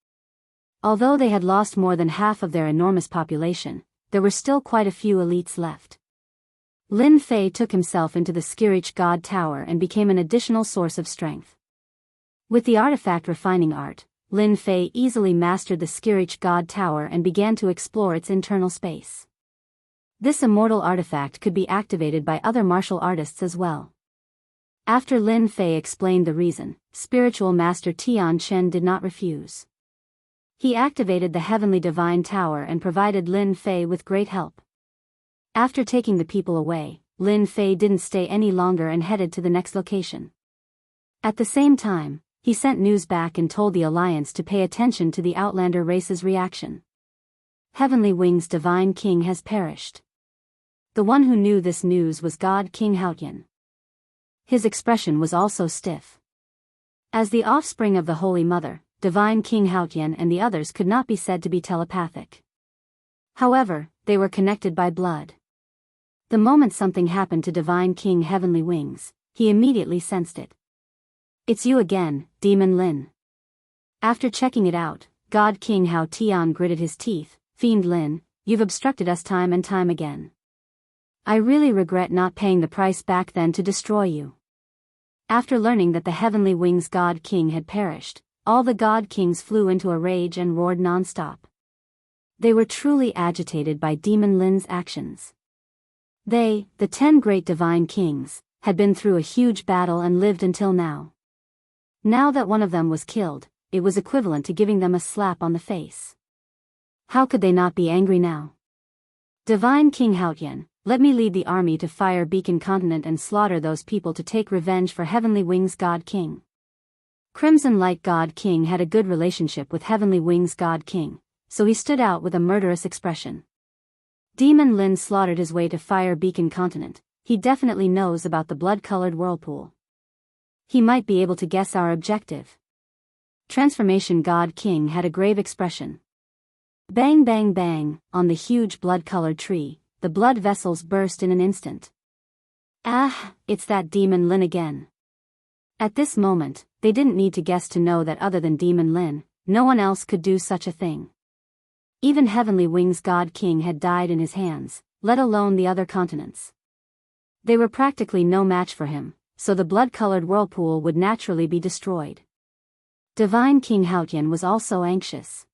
Although they had lost more than half of their enormous population, there were still quite a few elites left. Lin Fei took himself into the Skirich God Tower and became an additional source of strength. With the artifact refining art, Lin Fei easily mastered the Skirich God Tower and began to explore its internal space. This immortal artifact could be activated by other martial artists as well. After Lin Fei explained the reason, spiritual master Tian Chen did not refuse. He activated the Heavenly Divine Tower and provided Lin Fei with great help. After taking the people away, Lin Fei didn't stay any longer and headed to the next location. At the same time, he sent news back and told the Alliance to pay attention to the Outlander race's reaction. Heavenly Wing's Divine King has perished. The one who knew this news was God King Haotian. His expression was also stiff. As the offspring of the Holy Mother, Divine King Haotian and the others could not be said to be telepathic. However, they were connected by blood. The moment something happened to Divine King Heavenly Wings, he immediately sensed it. "It's you again, Demon Lin." After checking it out, God King Hao Tian gritted his teeth. "Fiend Lin, you've obstructed us time and time again. I really regret not paying the price back then to destroy you." After learning that the Heavenly Wings God King had perished, all the God Kings flew into a rage and roared non-stop. They were truly agitated by Demon Lin's actions. They, the 10 great Divine Kings, had been through a huge battle and lived until now. Now that one of them was killed, it was equivalent to giving them a slap on the face. How could they not be angry now? "Divine King Haotian, let me lead the army to Fire Beacon Continent and slaughter those people to take revenge for Heavenly Wings God King." Crimson Light God King had a good relationship with Heavenly Wings God King, so he stood out with a murderous expression. Demon Lin slaughtered his way to Fire Beacon Continent. He definitely knows about the blood-colored whirlpool. He might be able to guess our objective. Transformation God King had a grave expression. Bang bang bang, on the huge blood-colored tree, the blood vessels burst in an instant. "Ah, it's that Demon Lin again." At this moment, they didn't need to guess to know that other than Demon Lin, no one else could do such a thing. Even Heavenly Wings God King had died in his hands, let alone the other continents. They were practically no match for him, so the blood-colored whirlpool would naturally be destroyed. Divine King Haotian was also anxious.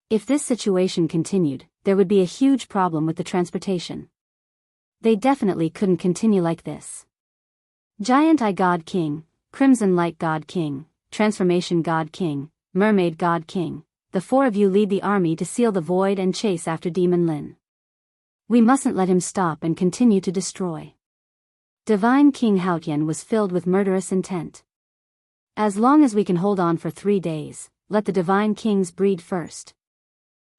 If this situation continued, there would be a huge problem with the transportation. They definitely couldn't continue like this. Giant Eye God King, Crimson Light God King, Transformation God King, Mermaid God King, the 4 of you lead the army to seal the void and chase after Demon Lin. We mustn't let him stop and continue to destroy. Divine King Haotian was filled with murderous intent. As long as we can hold on for 3 days, let the Divine Kings breed first.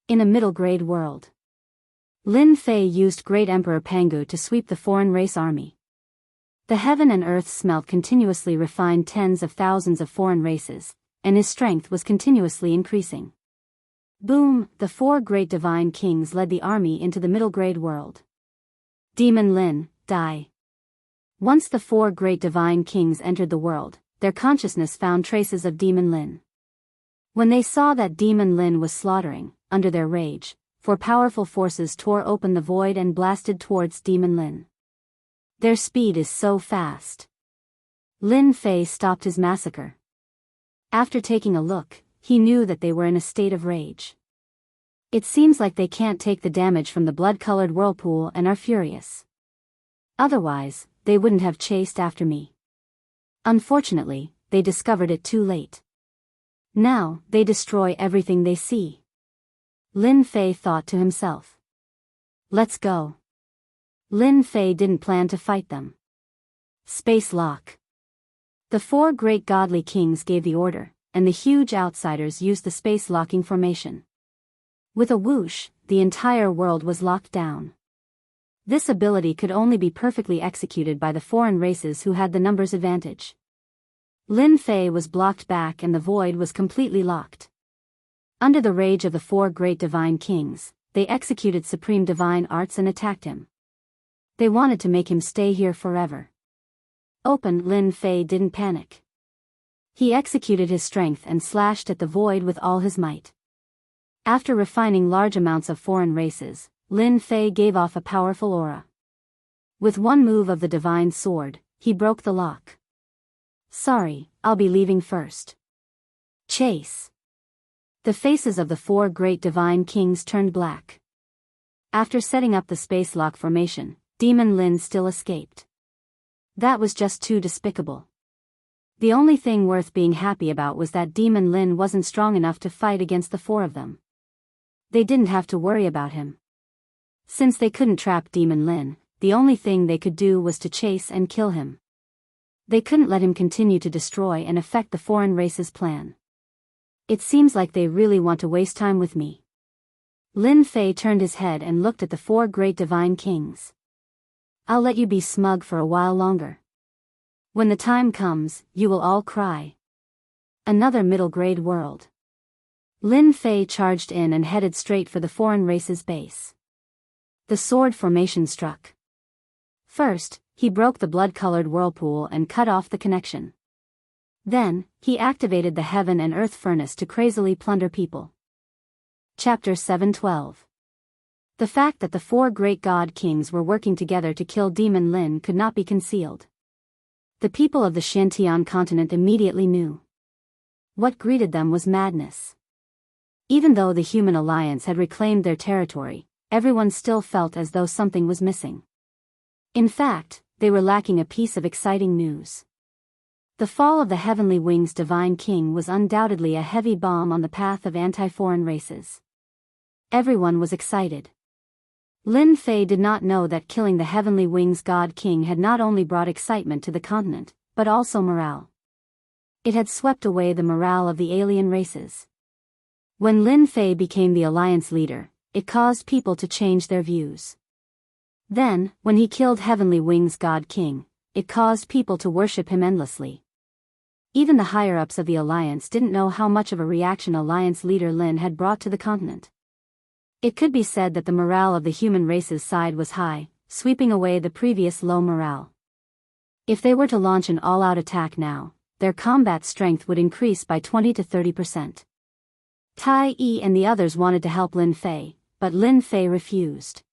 In a middle-grade world, Lin Fei used Great Emperor Pangu to sweep the foreign race army. The heaven and earth smelt continuously refined tens of thousands of foreign races, and his strength was continuously increasing. Boom, the 4 great Divine Kings led the army into the middle-grade world. Demon Lin, die. Once the 4 great Divine Kings entered the world, their consciousness found traces of Demon Lin. When they saw that Demon Lin was slaughtering, under their rage, 4 powerful forces tore open the void and blasted towards Demon Lin. Their speed is so fast. Lin Fei stopped his massacre. After taking a look, he knew that they were in a state of rage. It seems like they can't take the damage from the blood-colored whirlpool and are furious. Otherwise, they wouldn't have chased after me. Unfortunately, they discovered it too late. Now, they destroy everything they see. Lin Fei thought to himself. Let's go. Lin Fei didn't plan to fight them. Space lock. The 4 great godly kings gave the order, and the huge outsiders used the space locking formation. With a whoosh, the entire world was locked down. This ability could only be perfectly executed by the foreign races who had the numbers advantage. Lin Fei was blocked back and the void was completely locked. Under the rage of the 4 great Divine Kings, they executed supreme divine arts and attacked him. They wanted to make him stay here forever. Lin Fei didn't panic. He executed his strength and slashed at the void with all his might. After refining large amounts of foreign races, Lin Fei gave off a powerful aura. With one move of the divine sword, he broke the lock. Sorry, I'll be leaving first. Chase. The faces of the four great divine kings turned black. After setting up the space lock formation, Demon Lin still escaped. That was just too despicable. The only thing worth being happy about was that Demon Lin wasn't strong enough to fight against the four of them. They didn't have to worry about him. Since they couldn't trap Demon Lin, the only thing they could do was to chase and kill him. They couldn't let him continue to destroy and affect the foreign race's plan. It seems like they really want to waste time with me. Lin Fei turned his head and looked at the four great divine kings. I'll let you be smug for a while longer. When the time comes, you will all cry. Another middle grade world. Lin Fei charged in and headed straight for the foreign race's base. The sword formation struck. First, he broke the blood-colored whirlpool and cut off the connection. Then, he activated the heaven and earth furnace to crazily plunder people. Chapter 712. The fact that the four great god kings were working together to kill Demon Lin could not be concealed. The people of the Shantian continent immediately knew. What greeted them was madness. Even though the human alliance had reclaimed their territory, everyone still felt as though something was missing. In fact, they were lacking a piece of exciting news. The fall of the Heavenly Wings Divine King was undoubtedly a heavy bomb on the path of anti-foreign races. Everyone was excited. Lin Fei did not know that killing the Heavenly Wings God King had not only brought excitement to the continent, but also morale. It had swept away the morale of the alien races. When Lin Fei became the alliance leader, it caused people to change their views. Then, when he killed Heavenly Wings God King, it caused people to worship him endlessly. Even the higher-ups of the alliance didn't know how much of a reaction alliance leader Lin had brought to the continent. It could be said that the morale of the human race's side was high, sweeping away the previous low morale. If they were to launch an all-out attack now, their combat strength would increase by 20 to 30%. Tai Yi and the others wanted to help Lin Fei, but Lin Fei refused.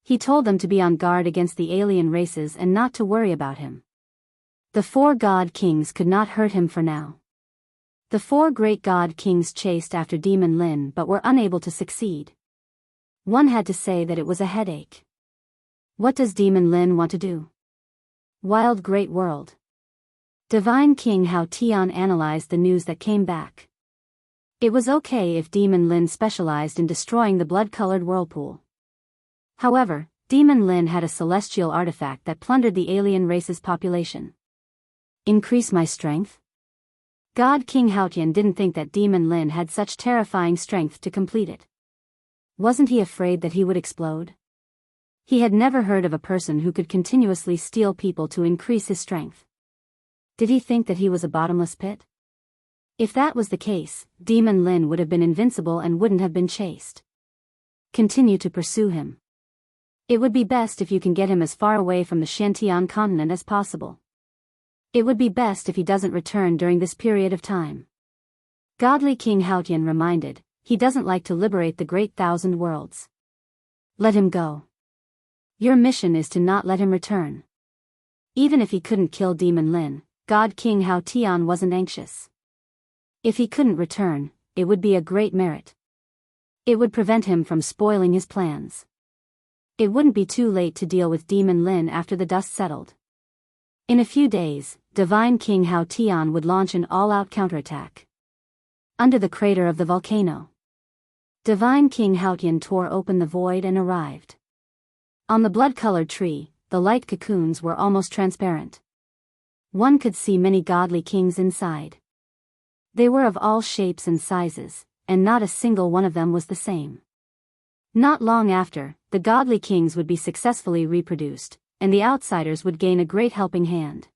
He told them to be on guard against the alien races and not to worry about him. The four god kings could not hurt him for now. The four great god kings chased after Demon Lin but were unable to succeed. One had to say that it was a headache. What does Demon Lin want to do? Wild great world. Divine King Hao Tian analyzed the news that came back. It was okay if Demon Lin specialized in destroying the blood-colored whirlpool. However, Demon Lin had a celestial artifact that plundered the alien race's population. Increase my strength? God King Haotian didn't think that Demon Lin had such terrifying strength to complete it. Wasn't he afraid that he would explode? He had never heard of a person who could continuously steal people to increase his strength. Did he think that he was a bottomless pit? If that was the case, Demon Lin would have been invincible and wouldn't have been chased. Continue to pursue him. It would be best if you can get him as far away from the Shantian continent as possible. It would be best if he doesn't return during this period of time. Godly King Haotian reminded, he doesn't like to liberate the great thousand worlds. Let him go. Your mission is to not let him return. Even if he couldn't kill Demon Lin, God King Hao Tian wasn't anxious. If he couldn't return, it would be a great merit. It would prevent him from spoiling his plans. It wouldn't be too late to deal with Demon Lin after the dust settled. In a few days, Divine King Hao Tian would launch an all-out counterattack. Under the crater of the volcano, Divine King Haotian tore open the void and arrived. On the blood-colored tree, the light cocoons were almost transparent. One could see many godly kings inside. They were of all shapes and sizes, and not a single one of them was the same. Not long after, the godly kings would be successfully reproduced, and the outsiders would gain a great helping hand.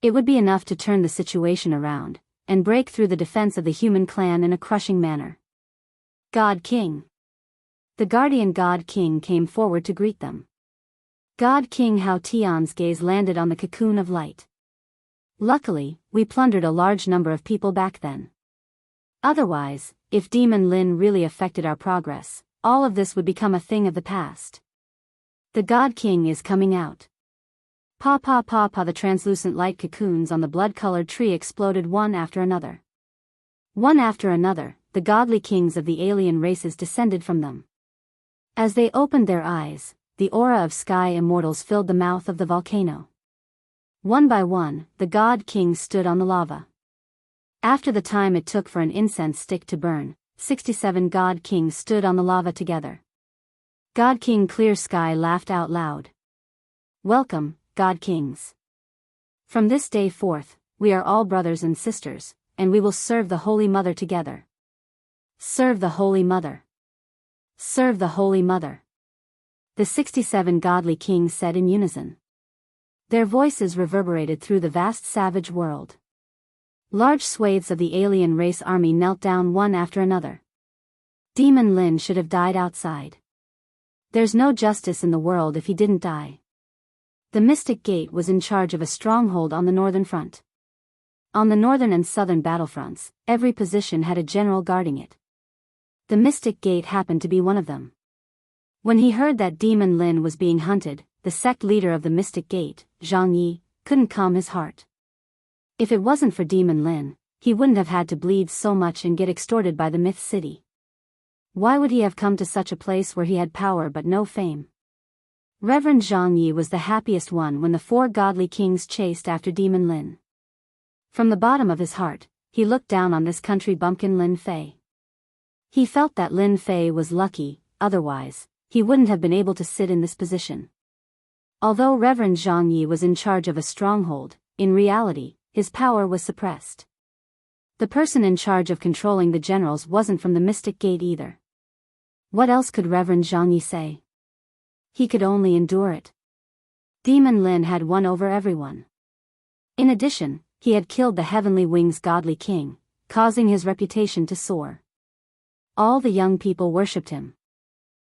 It would be enough to turn the situation around, and break through the defense of the human clan in a crushing manner. God King. The guardian God King came forward to greet them. God King Hao Tian's gaze landed on the cocoon of light. Luckily, we plundered a large number of people back then. Otherwise, if Demon Lin really affected our progress, all of this would become a thing of the past. The God King is coming out. Pa pa pa pa. The translucent light cocoons on the blood-colored tree exploded one after another. One after another, the godly kings of the alien races descended from them. As they opened their eyes, the aura of sky immortals filled the mouth of the volcano. One by one, the God Kings stood on the lava. After the time it took for an incense stick to burn, 67 God Kings stood on the lava together. God King Clear Sky laughed out loud. Welcome, God Kings. From this day forth, we are all brothers and sisters, and we will serve the Holy Mother together. Serve the Holy Mother. Serve the Holy Mother. The 67 godly kings said in unison. Their voices reverberated through the vast savage world. Large swathes of the alien race army knelt down one after another. Demon Lin should have died outside. There's no justice in the world if he didn't die. The Mystic Gate was in charge of a stronghold on the northern front. On the northern and southern battlefronts, every position had a general guarding it. The Mystic Gate happened to be one of them. When he heard that Demon Lin was being hunted, the sect leader of the Mystic Gate, Zhang Yi, couldn't calm his heart. If it wasn't for Demon Lin, he wouldn't have had to bleed so much and get extorted by the Myth City. Why would he have come to such a place where he had power but no fame? Reverend Zhang Yi was the happiest one when the 4 godly kings chased after Demon Lin. From the bottom of his heart, he looked down on this country bumpkin Lin Fei. He felt that Lin Fei was lucky, otherwise, he wouldn't have been able to sit in this position. Although Reverend Zhang Yi was in charge of a stronghold, in reality, his power was suppressed. The person in charge of controlling the generals wasn't from the Mystic Gate either. What else could Reverend Zhang Yi say? He could only endure it. Demon Lin had won over everyone. In addition, he had killed the Heavenly Wings godly king, causing his reputation to soar. All the young people worshipped him.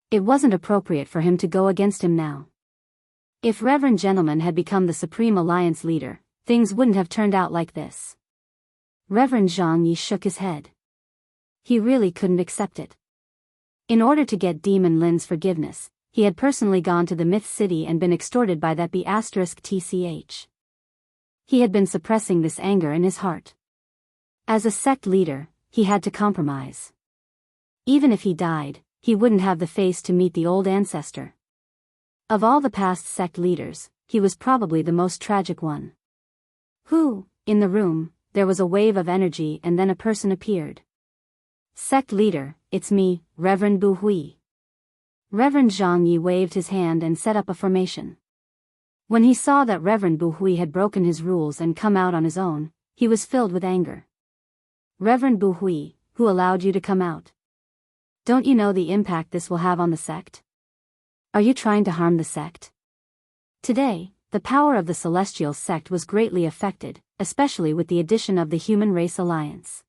It wasn't appropriate for him to go against him now. If Reverend Gentleman had become the Supreme Alliance leader, things wouldn't have turned out like this. Reverend Zhang Yi shook his head. He really couldn't accept it. In order to get Demon Lin's forgiveness, he had personally gone to the Myth City and been extorted by that B*TCH. He had been suppressing this anger in his heart. As a sect leader, he had to compromise. Even if he died, he wouldn't have the face to meet the old ancestor. Of all the past sect leaders, he was probably the most tragic one. In the room, there was a wave of energy and then a person appeared. Sect leader, it's me, Reverend Bu Hui. Reverend Zhang Yi waved his hand and set up a formation. When he saw that Reverend Bu Hui had broken his rules and come out on his own, he was filled with anger. Reverend Bu Hui, who allowed you to come out? Don't you know the impact this will have on the sect? Are you trying to harm the sect? Today, the power of the Celestial Sect was greatly affected, especially with the addition of the Human Race Alliance.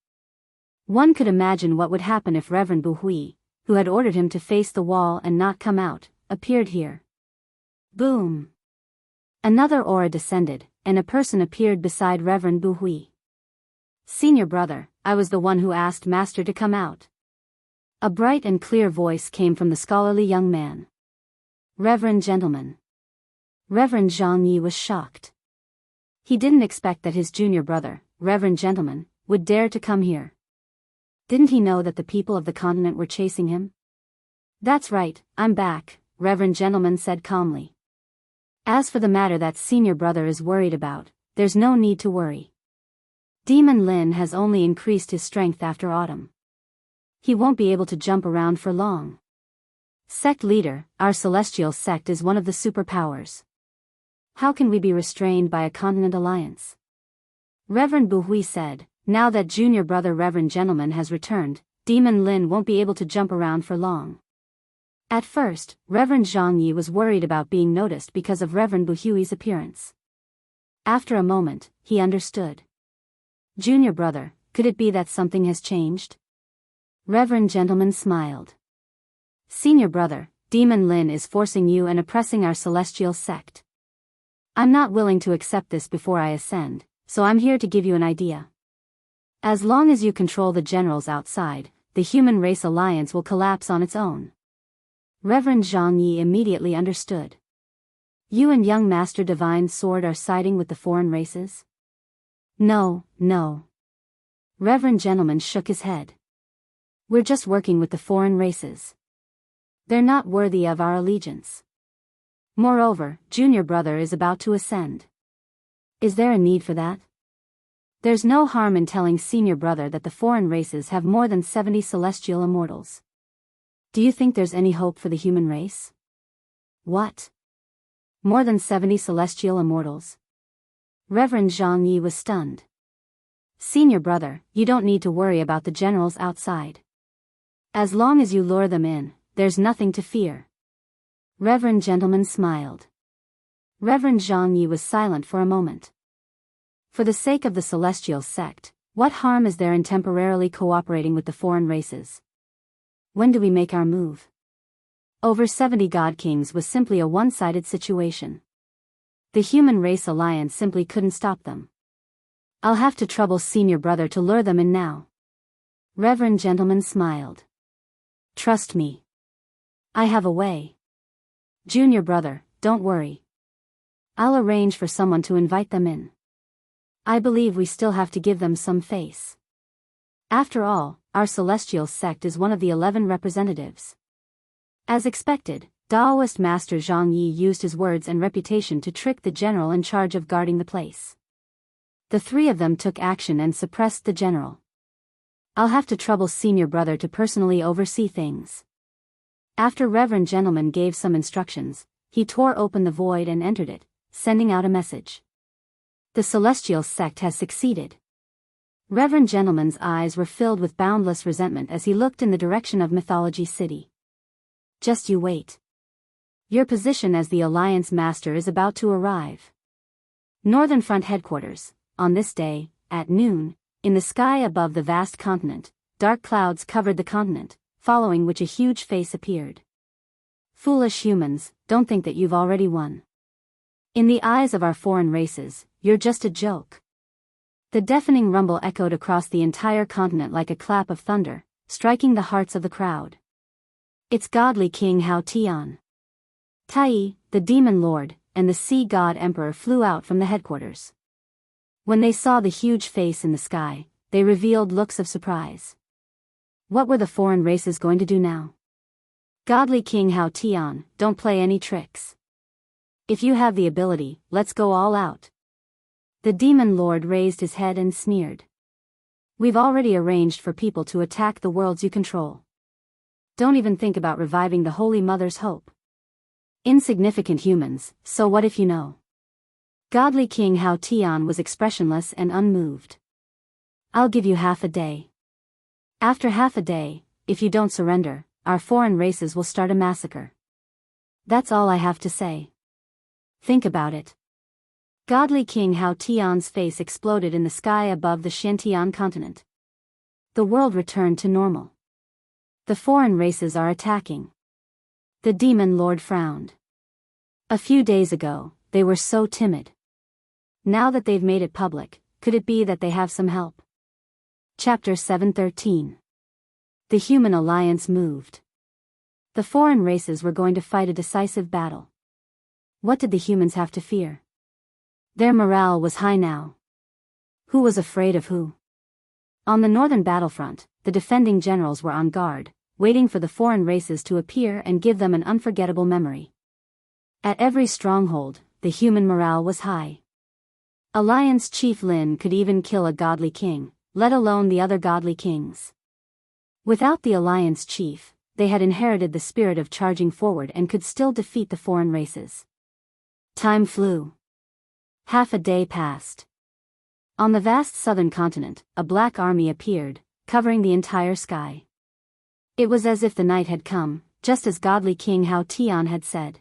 One could imagine what would happen if Reverend Bu Hui, who had ordered him to face the wall and not come out, appeared here. Boom! Another aura descended, and a person appeared beside Reverend Bu Hui. Senior brother, I was the one who asked Master to come out. A bright and clear voice came from the scholarly young man. Reverend Gentleman. Reverend Zhang Yi was shocked. He didn't expect that his junior brother, Reverend Gentleman, would dare to come here. Didn't he know that the people of the continent were chasing him? That's right, I'm back, Reverend Gentleman said calmly. As for the matter that senior brother is worried about, there's no need to worry. Demon Lin has only increased his strength after autumn. He won't be able to jump around for long. Sect leader, our celestial sect is one of the superpowers. How can we be restrained by a continent alliance? Reverend Bu Hui said, now that junior brother Reverend Gentleman has returned, Demon Lin won't be able to jump around for long. At first, Reverend Zhang Yi was worried about being noticed because of Reverend Bu Hui's appearance. After a moment, he understood. Junior brother, could it be that something has changed? Reverend Gentleman smiled. Senior brother, Demon Lin is forcing you and oppressing our celestial sect. I'm not willing to accept this before I ascend, so I'm here to give you an idea. As long as you control the generals outside, the Human Race Alliance will collapse on its own. Reverend Zhang Yi immediately understood. You and young Master Divine Sword are siding with the foreign races? No, no. Reverend Gentleman shook his head. We're just working with the foreign races. They're not worthy of our allegiance. Moreover, Junior Brother is about to ascend. Is there a need for that? There's no harm in telling Senior Brother that the foreign races have more than 70 celestial immortals. Do you think there's any hope for the human race? What? More than 70 celestial immortals? Reverend Zhang Yi was stunned. Senior Brother, you don't need to worry about the generals outside. As long as you lure them in, there's nothing to fear. Reverend Gentleman smiled. Reverend Zhang Yi was silent for a moment. For the sake of the celestial sect, what harm is there in temporarily cooperating with the foreign races? When do we make our move? Over 70 God Kings was simply a one-sided situation. The Human Race Alliance simply couldn't stop them. I'll have to trouble Senior Brother to lure them in now. Reverend Gentleman smiled. Trust me. I have a way. Junior Brother, don't worry. I'll arrange for someone to invite them in. I believe we still have to give them some face. After all, our celestial sect is one of the 11 representatives. As expected, Daoist Master Zhang Yi used his words and reputation to trick the general in charge of guarding the place. The three of them took action and suppressed the general. I'll have to trouble Senior Brother to personally oversee things. After Reverend Gentleman gave some instructions, he tore open the void and entered it, sending out a message. The celestial sect has succeeded. Reverend Gentleman's eyes were filled with boundless resentment as he looked in the direction of Mythology City. Just you wait. Your position as the Alliance Master is about to arrive. Northern Front Headquarters, on this day, at noon, in the sky above the vast continent, dark clouds covered the continent, following which a huge face appeared. Foolish humans, don't think that you've already won. In the eyes of our foreign races, you're just a joke. The deafening rumble echoed across the entire continent like a clap of thunder, striking the hearts of the crowd. It's godly King Hao Tian. Tai, the demon lord, and the sea god emperor flew out from the headquarters. When they saw the huge face in the sky, they revealed looks of surprise. What were the foreign races going to do now? Godly King Hao Tian, don't play any tricks. If you have the ability, let's go all out. The demon lord raised his head and sneered. We've already arranged for people to attack the worlds you control. Don't even think about reviving the Holy Mother's hope. Insignificant humans, so what if you know? Godly King Hao Tian was expressionless and unmoved. I'll give you half a day. After half a day, if you don't surrender, our foreign races will start a massacre. That's all I have to say. Think about it. Godly King Hao Tian's face exploded in the sky above the Shantian continent. The world returned to normal. The foreign races are attacking. The demon lord frowned. A few days ago, they were so timid. Now that they've made it public, could it be that they have some help? Chapter 713. The Human Alliance moved. The foreign races were going to fight a decisive battle. What did the humans have to fear? Their morale was high now. Who was afraid of who? On the northern battlefront, the defending generals were on guard, waiting for the foreign races to appear and give them an unforgettable memory. At every stronghold, the human morale was high. Alliance Chief Lin could even kill a godly king, let alone the other godly kings. Without the Alliance Chief, they had inherited the spirit of charging forward and could still defeat the foreign races. Time flew. Half a day passed. On the vast southern continent, a black army appeared, covering the entire sky. It was as if the night had come, just as godly King Hao Tian had said.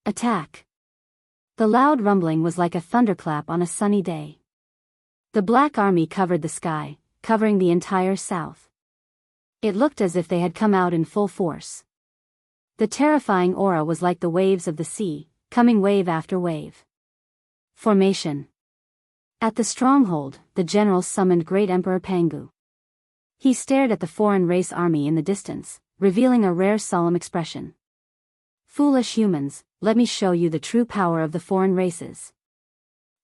Attack! The loud rumbling was like a thunderclap on a sunny day. The black army covered the sky, covering the entire south. It looked as if they had come out in full force. The terrifying aura was like the waves of the sea, coming wave after wave. Formation. At the stronghold, the general summoned Great Emperor Pangu. He stared at the foreign race army in the distance, revealing a rare solemn expression. Foolish humans, let me show you the true power of the foreign races.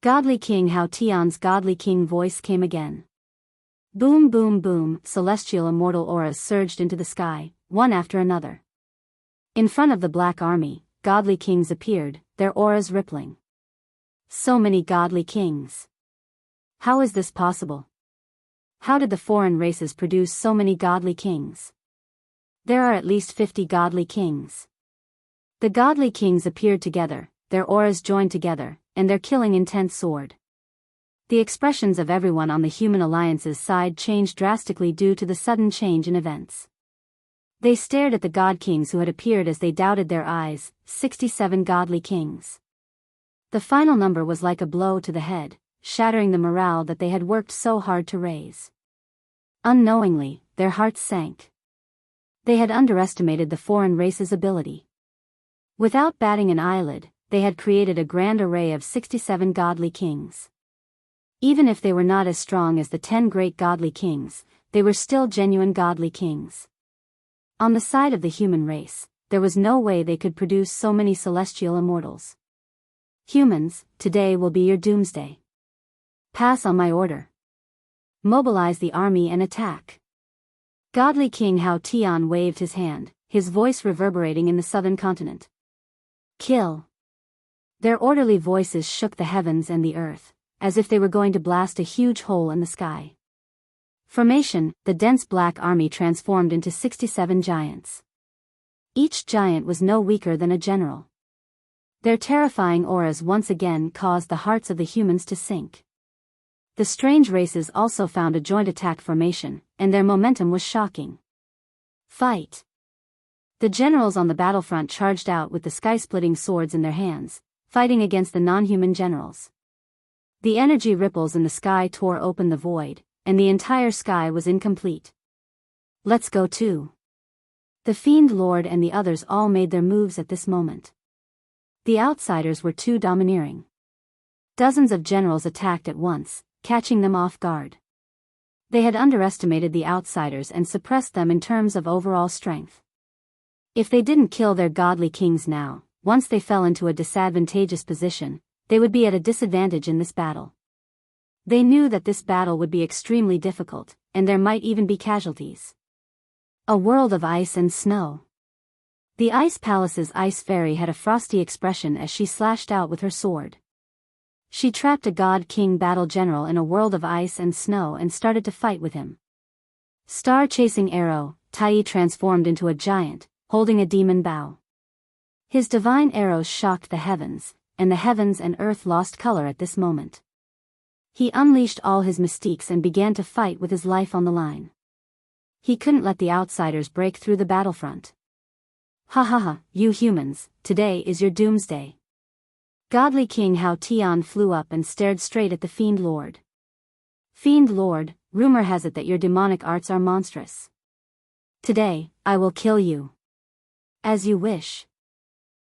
Godly King Hao Tian's godly king voice came again. Boom boom boom, celestial immortal auras surged into the sky, one after another. In front of the Black Army, godly kings appeared, their auras rippling. So many godly kings. How is this possible? How did the foreign races produce so many godly kings? There are at least 50 godly kings. The godly kings appeared together, their auras joined together, and their killing intent soared. The expressions of everyone on the Human Alliance's side changed drastically due to the sudden change in events. They stared at the god kings who had appeared as they doubted their eyes, 67 godly kings. The final number was like a blow to the head, shattering the morale that they had worked so hard to raise. Unknowingly, their hearts sank. They had underestimated the foreign race's ability. Without batting an eyelid, they had created a grand array of 67 godly kings. Even if they were not as strong as the 10 great godly kings, they were still genuine godly kings. On the side of the human race, there was no way they could produce so many celestial immortals. Humans, today will be your doomsday. Pass on my order. Mobilize the army and attack. Godly King Hao Tian waved his hand, his voice reverberating in the southern continent. Kill. Their orderly voices shook the heavens and the earth, as if they were going to blast a huge hole in the sky. Formation, the dense black army transformed into 67 giants. Each giant was no weaker than a general. Their terrifying auras once again caused the hearts of the humans to sink. The strange races also found a joint attack formation, and their momentum was shocking. Fight! The generals on the battlefront charged out with the sky-splitting swords in their hands, fighting against the non-human generals. The energy ripples in the sky tore open the void, and the entire sky was incomplete. Let's go too. The Fiend Lord and the others all made their moves at this moment. The outsiders were too domineering. Dozens of generals attacked at once, catching them off guard. They had underestimated the outsiders and suppressed them in terms of overall strength. If they didn't kill their godly kings now, once they fell into a disadvantageous position, they would be at a disadvantage in this battle. They knew that this battle would be extremely difficult, and there might even be casualties. A world of ice and snow. The Ice Palace's Ice Fairy had a frosty expression as she slashed out with her sword. She trapped a god king battle general in a world of ice and snow and started to fight with him. Star-chasing arrow, Tai transformed into a giant, holding a demon bow. His divine arrows shocked the heavens, and the heavens and earth lost color at this moment. He unleashed all his mystiques and began to fight with his life on the line. He couldn't let the outsiders break through the battlefront. Ha ha ha, you humans, today is your doomsday. Godly King Hao Tian flew up and stared straight at the Fiend Lord. Fiend Lord, rumor has it that your demonic arts are monstrous. Today, I will kill you. As you wish.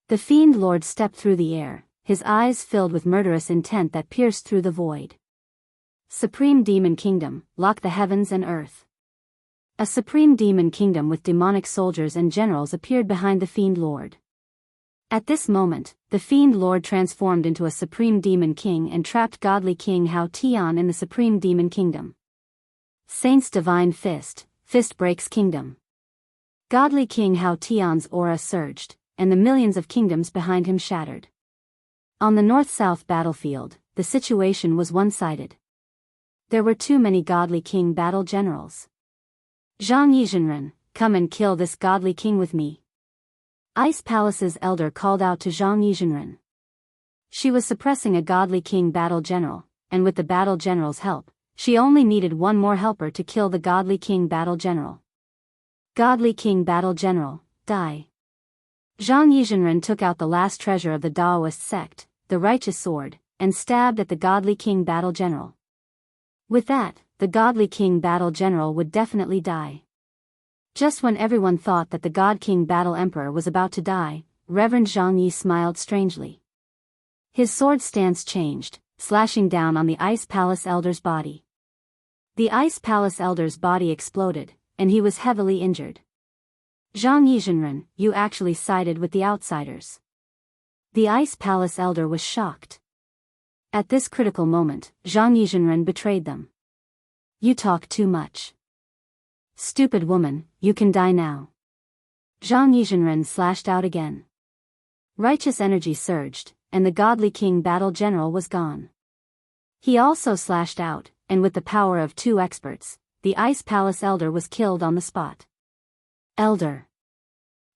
The Fiend Lord stepped through the air, his eyes filled with murderous intent that pierced through the void. Supreme Demon Kingdom, lock the heavens and earth. A supreme demon kingdom with demonic soldiers and generals appeared behind the Fiend Lord. At this moment, the Fiend Lord transformed into a supreme demon king and trapped godly King Hao Tian in the supreme demon kingdom. Saint's divine fist, fist breaks kingdom. Godly King Hao Tian's aura surged, and the millions of kingdoms behind him shattered. On the north-south battlefield, the situation was one-sided. There were too many godly king battle generals. Zhang Yizhenren, come and kill this godly king with me. Ice Palace's elder called out to Zhang Yizhenren. She was suppressing a godly king battle general, and with the battle general's help, she only needed one more helper to kill the godly king battle general. Godly king battle general, die. Zhang Yizhenren took out the last treasure of the Daoist sect, the righteous sword, and stabbed at the godly king battle general. With that, the godly king battle general would definitely die. Just when everyone thought that the God King Battle Emperor was about to die, Reverend Zhang Yi smiled strangely. His sword stance changed, slashing down on the Ice Palace Elder's body. The Ice Palace Elder's body exploded, and he was heavily injured. Zhang Yizhenren, you actually sided with the outsiders. The Ice Palace elder was shocked. At this critical moment, Zhang Yizhenren betrayed them. You talk too much. Stupid woman, you can die now. Zhang Yizhenren slashed out again. Righteous energy surged, and the godly king battle general was gone. He also slashed out, and with the power of two experts, the Ice Palace elder was killed on the spot. Elder.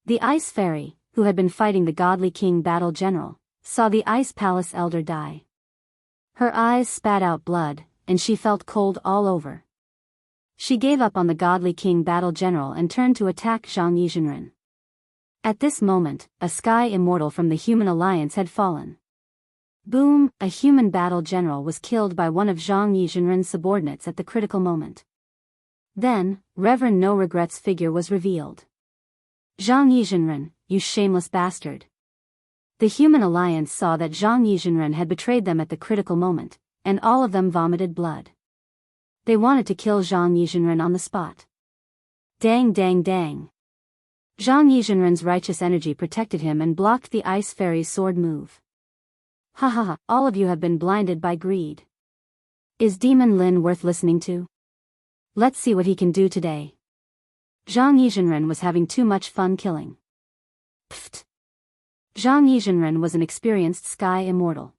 The Ice Fairy, who had been fighting the godly king battle general, saw the Ice Palace elder die. Her eyes spat out blood, and she felt cold all over. She gave up on the godly king battle general and turned to attack Zhang Yizhenren. At this moment, a sky immortal from the human alliance had fallen. Boom, a human battle general was killed by one of Zhang Yizhenren's subordinates at the critical moment. Then, Reverend No Regrets' figure was revealed. Zhang Yizhenren, you shameless bastard. The human alliance saw that Zhang Yizhenren had betrayed them at the critical moment, and all of them vomited blood. They wanted to kill Zhang Yizhenren on the spot. Dang dang dang. Zhang Yizhenren's righteous energy protected him and blocked the Ice Fairy's sword move. Ha ha ha, all of you have been blinded by greed. Is Demon Lin worth listening to? Let's see what he can do today. Zhang Yizhenren was having too much fun killing. Pfft. Zhang Yizhenren was an experienced sky immortal.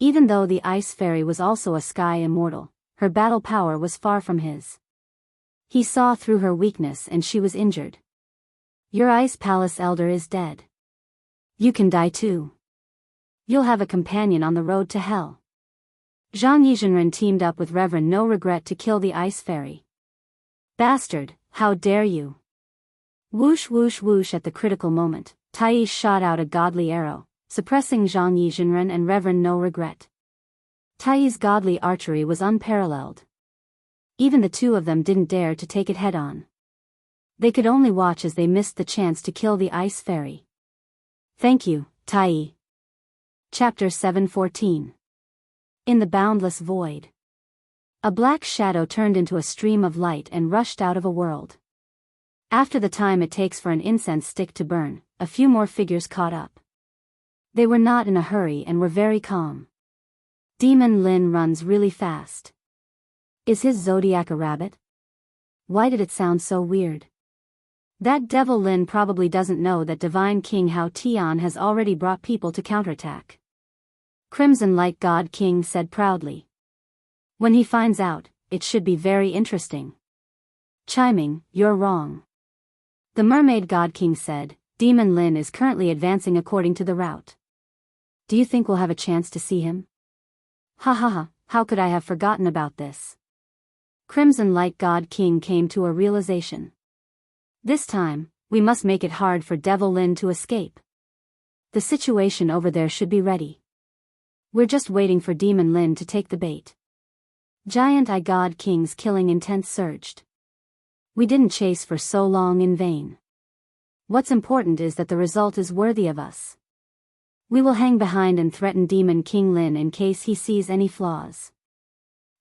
Even though the Ice Fairy was also a sky immortal, her battle power was far from his. He saw through her weakness and she was injured. Your Ice Palace elder is dead. You can die too. You'll have a companion on the road to hell. Zhang Yizhenren teamed up with Reverend No Regret to kill the Ice Fairy. Bastard, how dare you! Whoosh whoosh whoosh at the critical moment, Tai shot out a godly arrow, suppressing Zhang Yizhenren and Reverend No Regret. Tai's godly archery was unparalleled. Even the two of them didn't dare to take it head-on. They could only watch as they missed the chance to kill the Ice Fairy. Thank you, Tai. Chapter 714. In the Boundless Void. A black shadow turned into a stream of light and rushed out of a world. After the time it takes for an incense stick to burn, a few more figures caught up. They were not in a hurry and were very calm. Demon Lin runs really fast. Is his zodiac a rabbit? Why did it sound so weird? That devil Lin probably doesn't know that Divine King Hao Tian has already brought people to counterattack. Crimson Light God King said proudly. When he finds out, it should be very interesting. Chiming, you're wrong. The Mermaid God King said, Demon Lin is currently advancing according to the route. Do you think we'll have a chance to see him? Ha ha ha, how could I have forgotten about this? Crimson Light God King came to a realization. This time, we must make it hard for Devil Lin to escape. The situation over there should be ready. We're just waiting for Demon Lin to take the bait. Giant Eye God King's killing intent surged. We didn't chase for so long in vain. What's important is that the result is worthy of us. We will hang behind and threaten Demon King Lin in case he sees any flaws.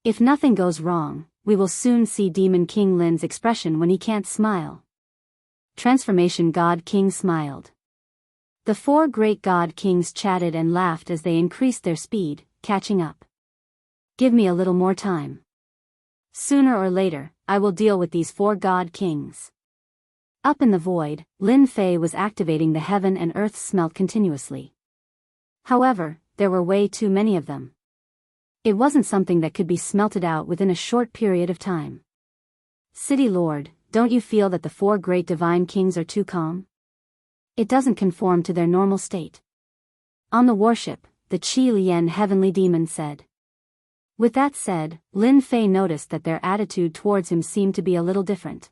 If nothing goes wrong, we will soon see Demon King Lin's expression when he can't smile. Transformation God King smiled. The four great God Kings chatted and laughed as they increased their speed, catching up. Give me a little more time. Sooner or later, I will deal with these four God Kings. Up in the void, Lin Fei was activating the heaven and earth smelt continuously. However, there were way too many of them. It wasn't something that could be smelted out within a short period of time. City Lord, don't you feel that the four great divine kings are too calm? It doesn't conform to their normal state. On the warship, the Qi Lian heavenly demon said. With that said, Lin Fei noticed that their attitude towards him seemed to be a little different.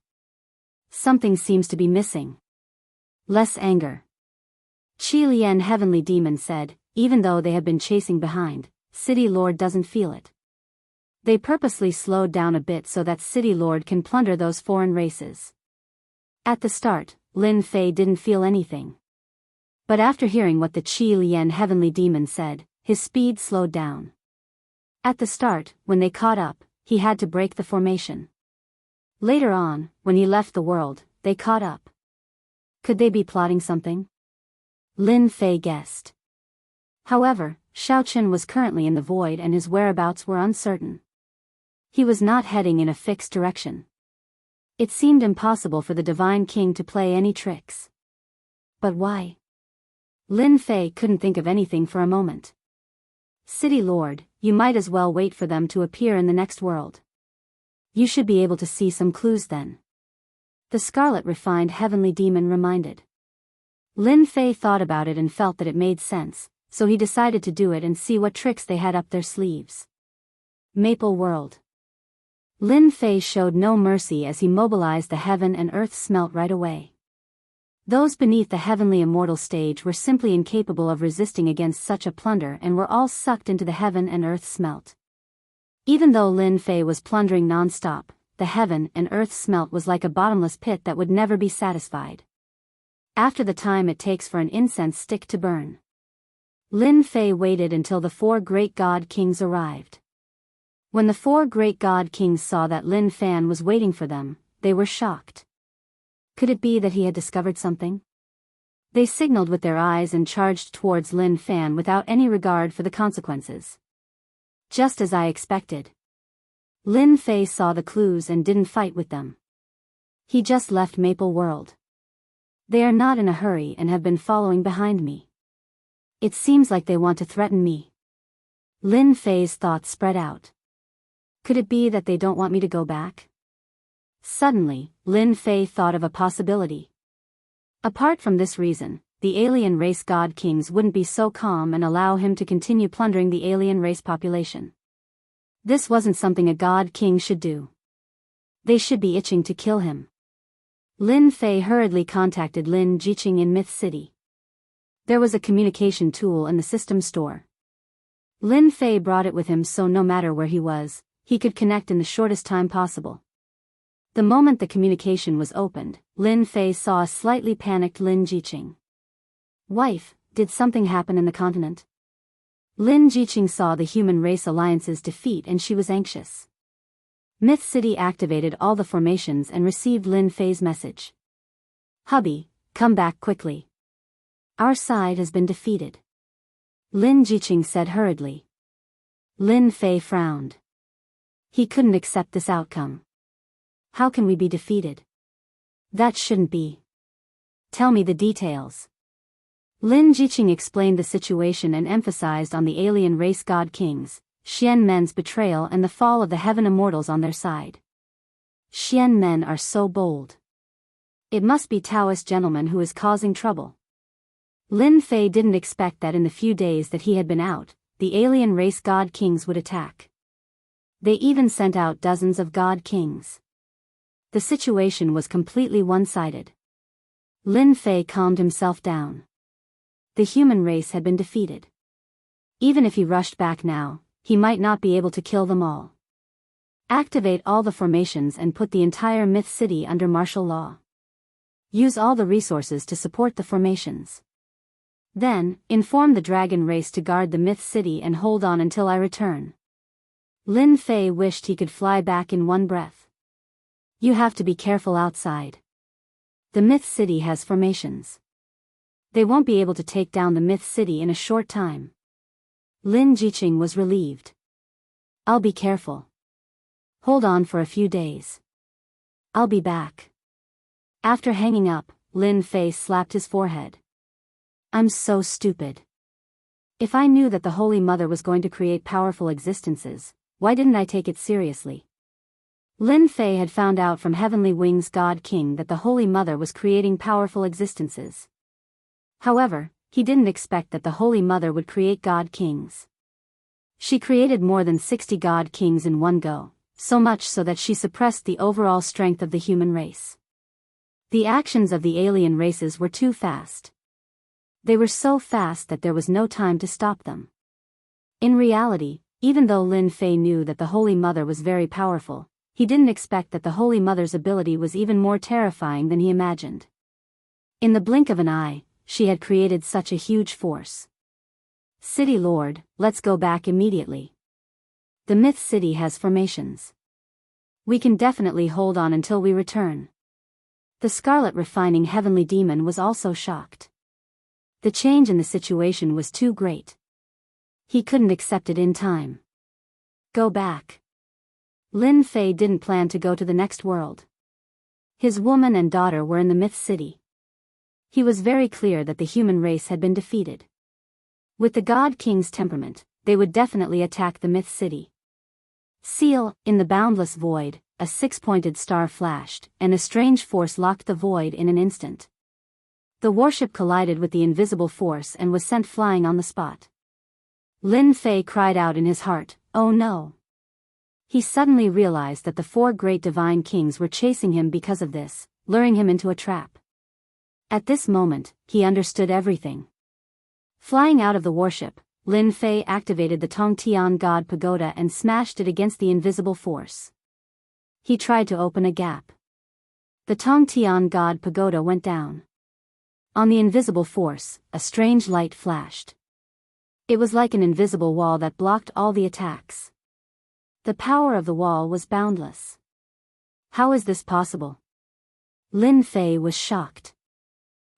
Something seems to be missing. Less anger. Qi Lian heavenly demon said, even though they have been chasing behind, City Lord doesn't feel it. They purposely slowed down a bit so that City Lord can plunder those foreign races. At the start, Lin Fei didn't feel anything. But after hearing what the Qi Lian heavenly demon said, his speed slowed down. At the start, when they caught up, he had to break the formation. Later on, when he left the world, they caught up. Could they be plotting something? Lin Fei guessed. However, Xiaochen was currently in the void and his whereabouts were uncertain. He was not heading in a fixed direction. It seemed impossible for the Divine King to play any tricks. But why? Lin Fei couldn't think of anything for a moment. City Lord, you might as well wait for them to appear in the next world. You should be able to see some clues then. The Scarlet Refined Heavenly Demon reminded. Lin Fei thought about it and felt that it made sense, so he decided to do it and see what tricks they had up their sleeves. Maple World. Lin Fei showed no mercy as he mobilized the heaven and earth smelt right away. Those beneath the heavenly immortal stage were simply incapable of resisting against such a plunder and were all sucked into the heaven and earth smelt. Even though Lin Fei was plundering non-stop, the heaven and earth smelt was like a bottomless pit that would never be satisfied. After the time it takes for an incense stick to burn. Lin Fei waited until the 4 great god kings arrived. When the 4 great god kings saw that Lin Fan was waiting for them, they were shocked. Could it be that he had discovered something? They signaled with their eyes and charged towards Lin Fan without any regard for the consequences. Just as I expected. Lin Fei saw the clues and didn't fight with them. He just left Maple World. They are not in a hurry and have been following behind me. It seems like they want to threaten me. Lin Fei's thoughts spread out. Could it be that they don't want me to go back? Suddenly, Lin Fei thought of a possibility. Apart from this reason, the alien race god kings wouldn't be so calm and allow him to continue plundering the alien race population. This wasn't something a god king should do. They should be itching to kill him. Lin Fei hurriedly contacted Lin Jiqing in Myth City. There was a communication tool in the system store. Lin Fei brought it with him so no matter where he was, he could connect in the shortest time possible. The moment the communication was opened, Lin Fei saw a slightly panicked Lin Jiqing. Wife, did something happen in the continent? Lin Jiqing saw the human race alliance's defeat and she was anxious. Myth City activated all the formations and received Lin Fei's message. Hubby, come back quickly. Our side has been defeated. Lin Jiqing said hurriedly. Lin Fei frowned. He couldn't accept this outcome. How can we be defeated? That shouldn't be. Tell me the details. Lin Jiqing explained the situation and emphasized on the alien race god kings, Xian Men's betrayal and the fall of the heaven immortals on their side. Xian Men are so bold. It must be Taoist gentleman who is causing trouble. Lin Fei didn't expect that in the few days that he had been out, the alien race god kings would attack. They even sent out dozens of god kings. The situation was completely one-sided. Lin Fei calmed himself down. The human race had been defeated. Even if he rushed back now, he might not be able to kill them all. Activate all the formations and put the entire Myth City under martial law. Use all the resources to support the formations. Then, inform the dragon race to guard the Myth City and hold on until I return. Lin Fei wished he could fly back in one breath. You have to be careful outside. The Myth City has formations. They won't be able to take down the Myth City in a short time. Lin Jiqing was relieved. I'll be careful. Hold on for a few days. I'll be back. After hanging up, Lin Fei slapped his forehead. I'm so stupid. If I knew that the Holy Mother was going to create powerful existences, why didn't I take it seriously? Lin Fei had found out from Heavenly Wings God King that the Holy Mother was creating powerful existences. However, he didn't expect that the Holy Mother would create God Kings. She created more than 60 God Kings in one go, so much so that she suppressed the overall strength of the human race. The actions of the alien races were too fast. They were so fast that there was no time to stop them. In reality, even though Lin Fei knew that the Holy Mother was very powerful, he didn't expect that the Holy Mother's ability was even more terrifying than he imagined. In the blink of an eye, she had created such a huge force. City Lord, let's go back immediately. The Myth City has formations. We can definitely hold on until we return. The Scarlet Refining Heavenly Demon was also shocked. The change in the situation was too great. He couldn't accept it in time. Go back. Lin Fei didn't plan to go to the next world. His woman and daughter were in the Myth City. He was very clear that the human race had been defeated. With the God King's temperament, they would definitely attack the Myth City. Seal, in the boundless void, a six-pointed star flashed, and a strange force locked the void in an instant. The warship collided with the invisible force and was sent flying on the spot. Lin Fei cried out in his heart, "Oh no!" He suddenly realized that the four great divine kings were chasing him because of this, luring him into a trap. At this moment, he understood everything. Flying out of the warship, Lin Fei activated the Tongtian God Pagoda and smashed it against the invisible force. He tried to open a gap. The Tongtian God Pagoda went down. On the invisible force, a strange light flashed. It was like an invisible wall that blocked all the attacks. The power of the wall was boundless. How is this possible? Lin Fei was shocked.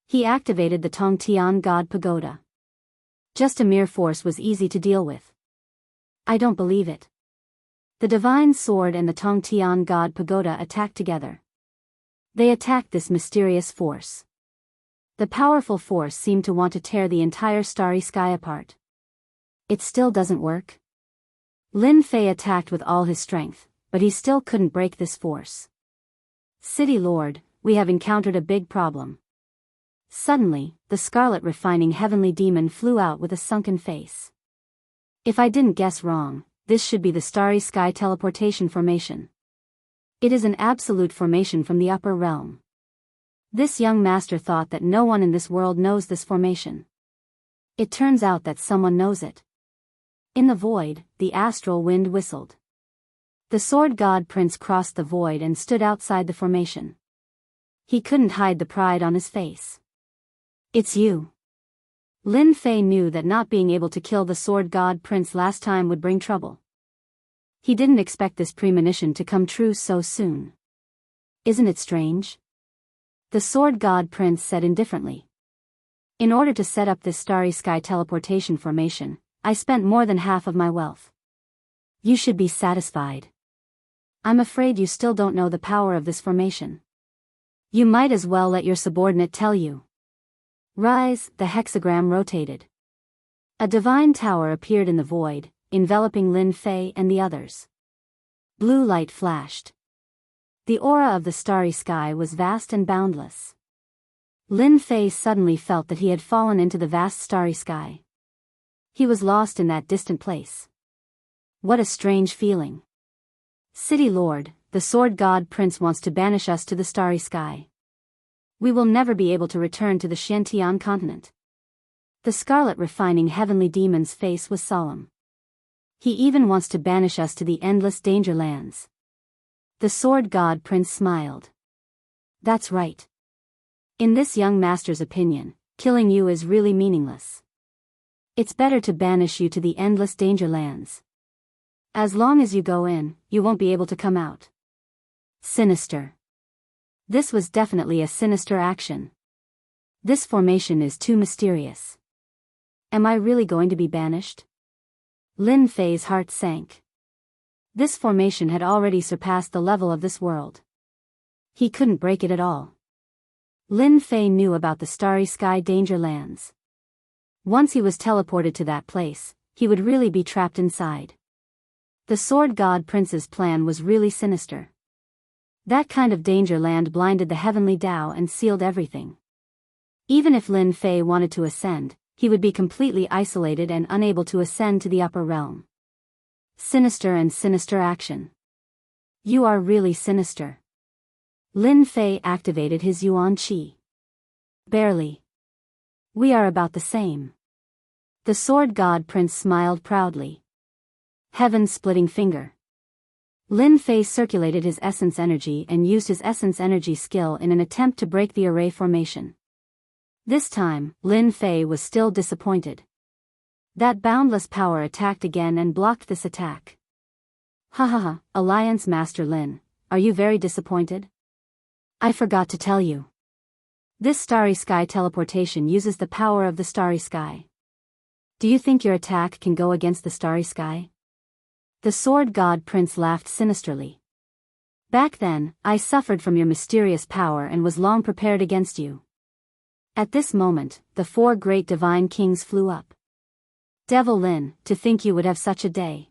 He activated the Tongtian God Pagoda. Just a mere force was easy to deal with. I don't believe it. The Divine Sword and the Tongtian God Pagoda attacked together. They attacked this mysterious force. The powerful force seemed to want to tear the entire starry sky apart. It still doesn't work. Lin Fei attacked with all his strength, but he still couldn't break this force. City Lord, we have encountered a big problem. Suddenly, the Scarlet Refining Heavenly Demon flew out with a sunken face. If I didn't guess wrong, this should be the Starry Sky Teleportation Formation. It is an absolute formation from the upper realm. This young master thought that no one in this world knows this formation. It turns out that someone knows it. In the void, the astral wind whistled. The Sword God Prince crossed the void and stood outside the formation. He couldn't hide the pride on his face. It's you. Lin Fei knew that not being able to kill the Sword God Prince last time would bring trouble. He didn't expect this premonition to come true so soon. Isn't it strange? The Sword God Prince said indifferently. In order to set up this Starry Sky Teleportation Formation, I spent more than half of my wealth. You should be satisfied. I'm afraid you still don't know the power of this formation. You might as well let your subordinate tell you. Rise, the hexagram rotated. A divine tower appeared in the void, enveloping Lin Fei and the others. Blue light flashed. The aura of the starry sky was vast and boundless. Lin Fei suddenly felt that he had fallen into the vast starry sky. He was lost in that distant place. What a strange feeling. City Lord, the Sword God Prince wants to banish us to the starry sky. We will never be able to return to the Xiantian continent. The Scarlet Refining Heavenly Demon's face was solemn. He even wants to banish us to the endless danger lands. The Sword God Prince smiled. That's right. In this young master's opinion, killing you is really meaningless. It's better to banish you to the endless danger lands. As long as you go in, you won't be able to come out. Sinister. This was definitely a sinister action. This formation is too mysterious. Am I really going to be banished? Lin Fei's heart sank. This formation had already surpassed the level of this world. He couldn't break it at all. Lin Fei knew about the Starry Sky Danger Lands. Once he was teleported to that place, he would really be trapped inside. The Sword God Prince's plan was really sinister. That kind of danger land blinded the heavenly Tao and sealed everything. Even if Lin Fei wanted to ascend, he would be completely isolated and unable to ascend to the upper realm. Sinister and sinister action. You are really sinister. Lin Fei activated his Yuan Qi. Barely. We are about the same. The Sword God Prince smiled proudly. Heaven-splitting finger. Lin Fei circulated his essence energy and used his essence energy skill in an attempt to break the array formation. This time, Lin Fei was still disappointed. That boundless power attacked again and blocked this attack. Ha ha ha, Alliance Master Lin, are you very disappointed? I forgot to tell you. This Starry Sky teleportation uses the power of the Starry Sky. Do you think your attack can go against the Starry Sky? The Sword God Prince laughed sinisterly. Back then, I suffered from your mysterious power and was long prepared against you. At this moment, the 4 great divine kings flew up. Devil Lin, to think you would have such a day.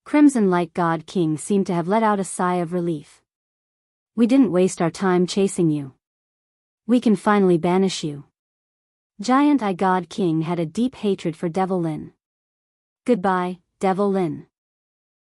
Crimson Light God King seemed to have let out a sigh of relief. We didn't waste our time chasing you. We can finally banish you. Giant Eye God King had a deep hatred for Devil Lin. Goodbye, Devil Lin.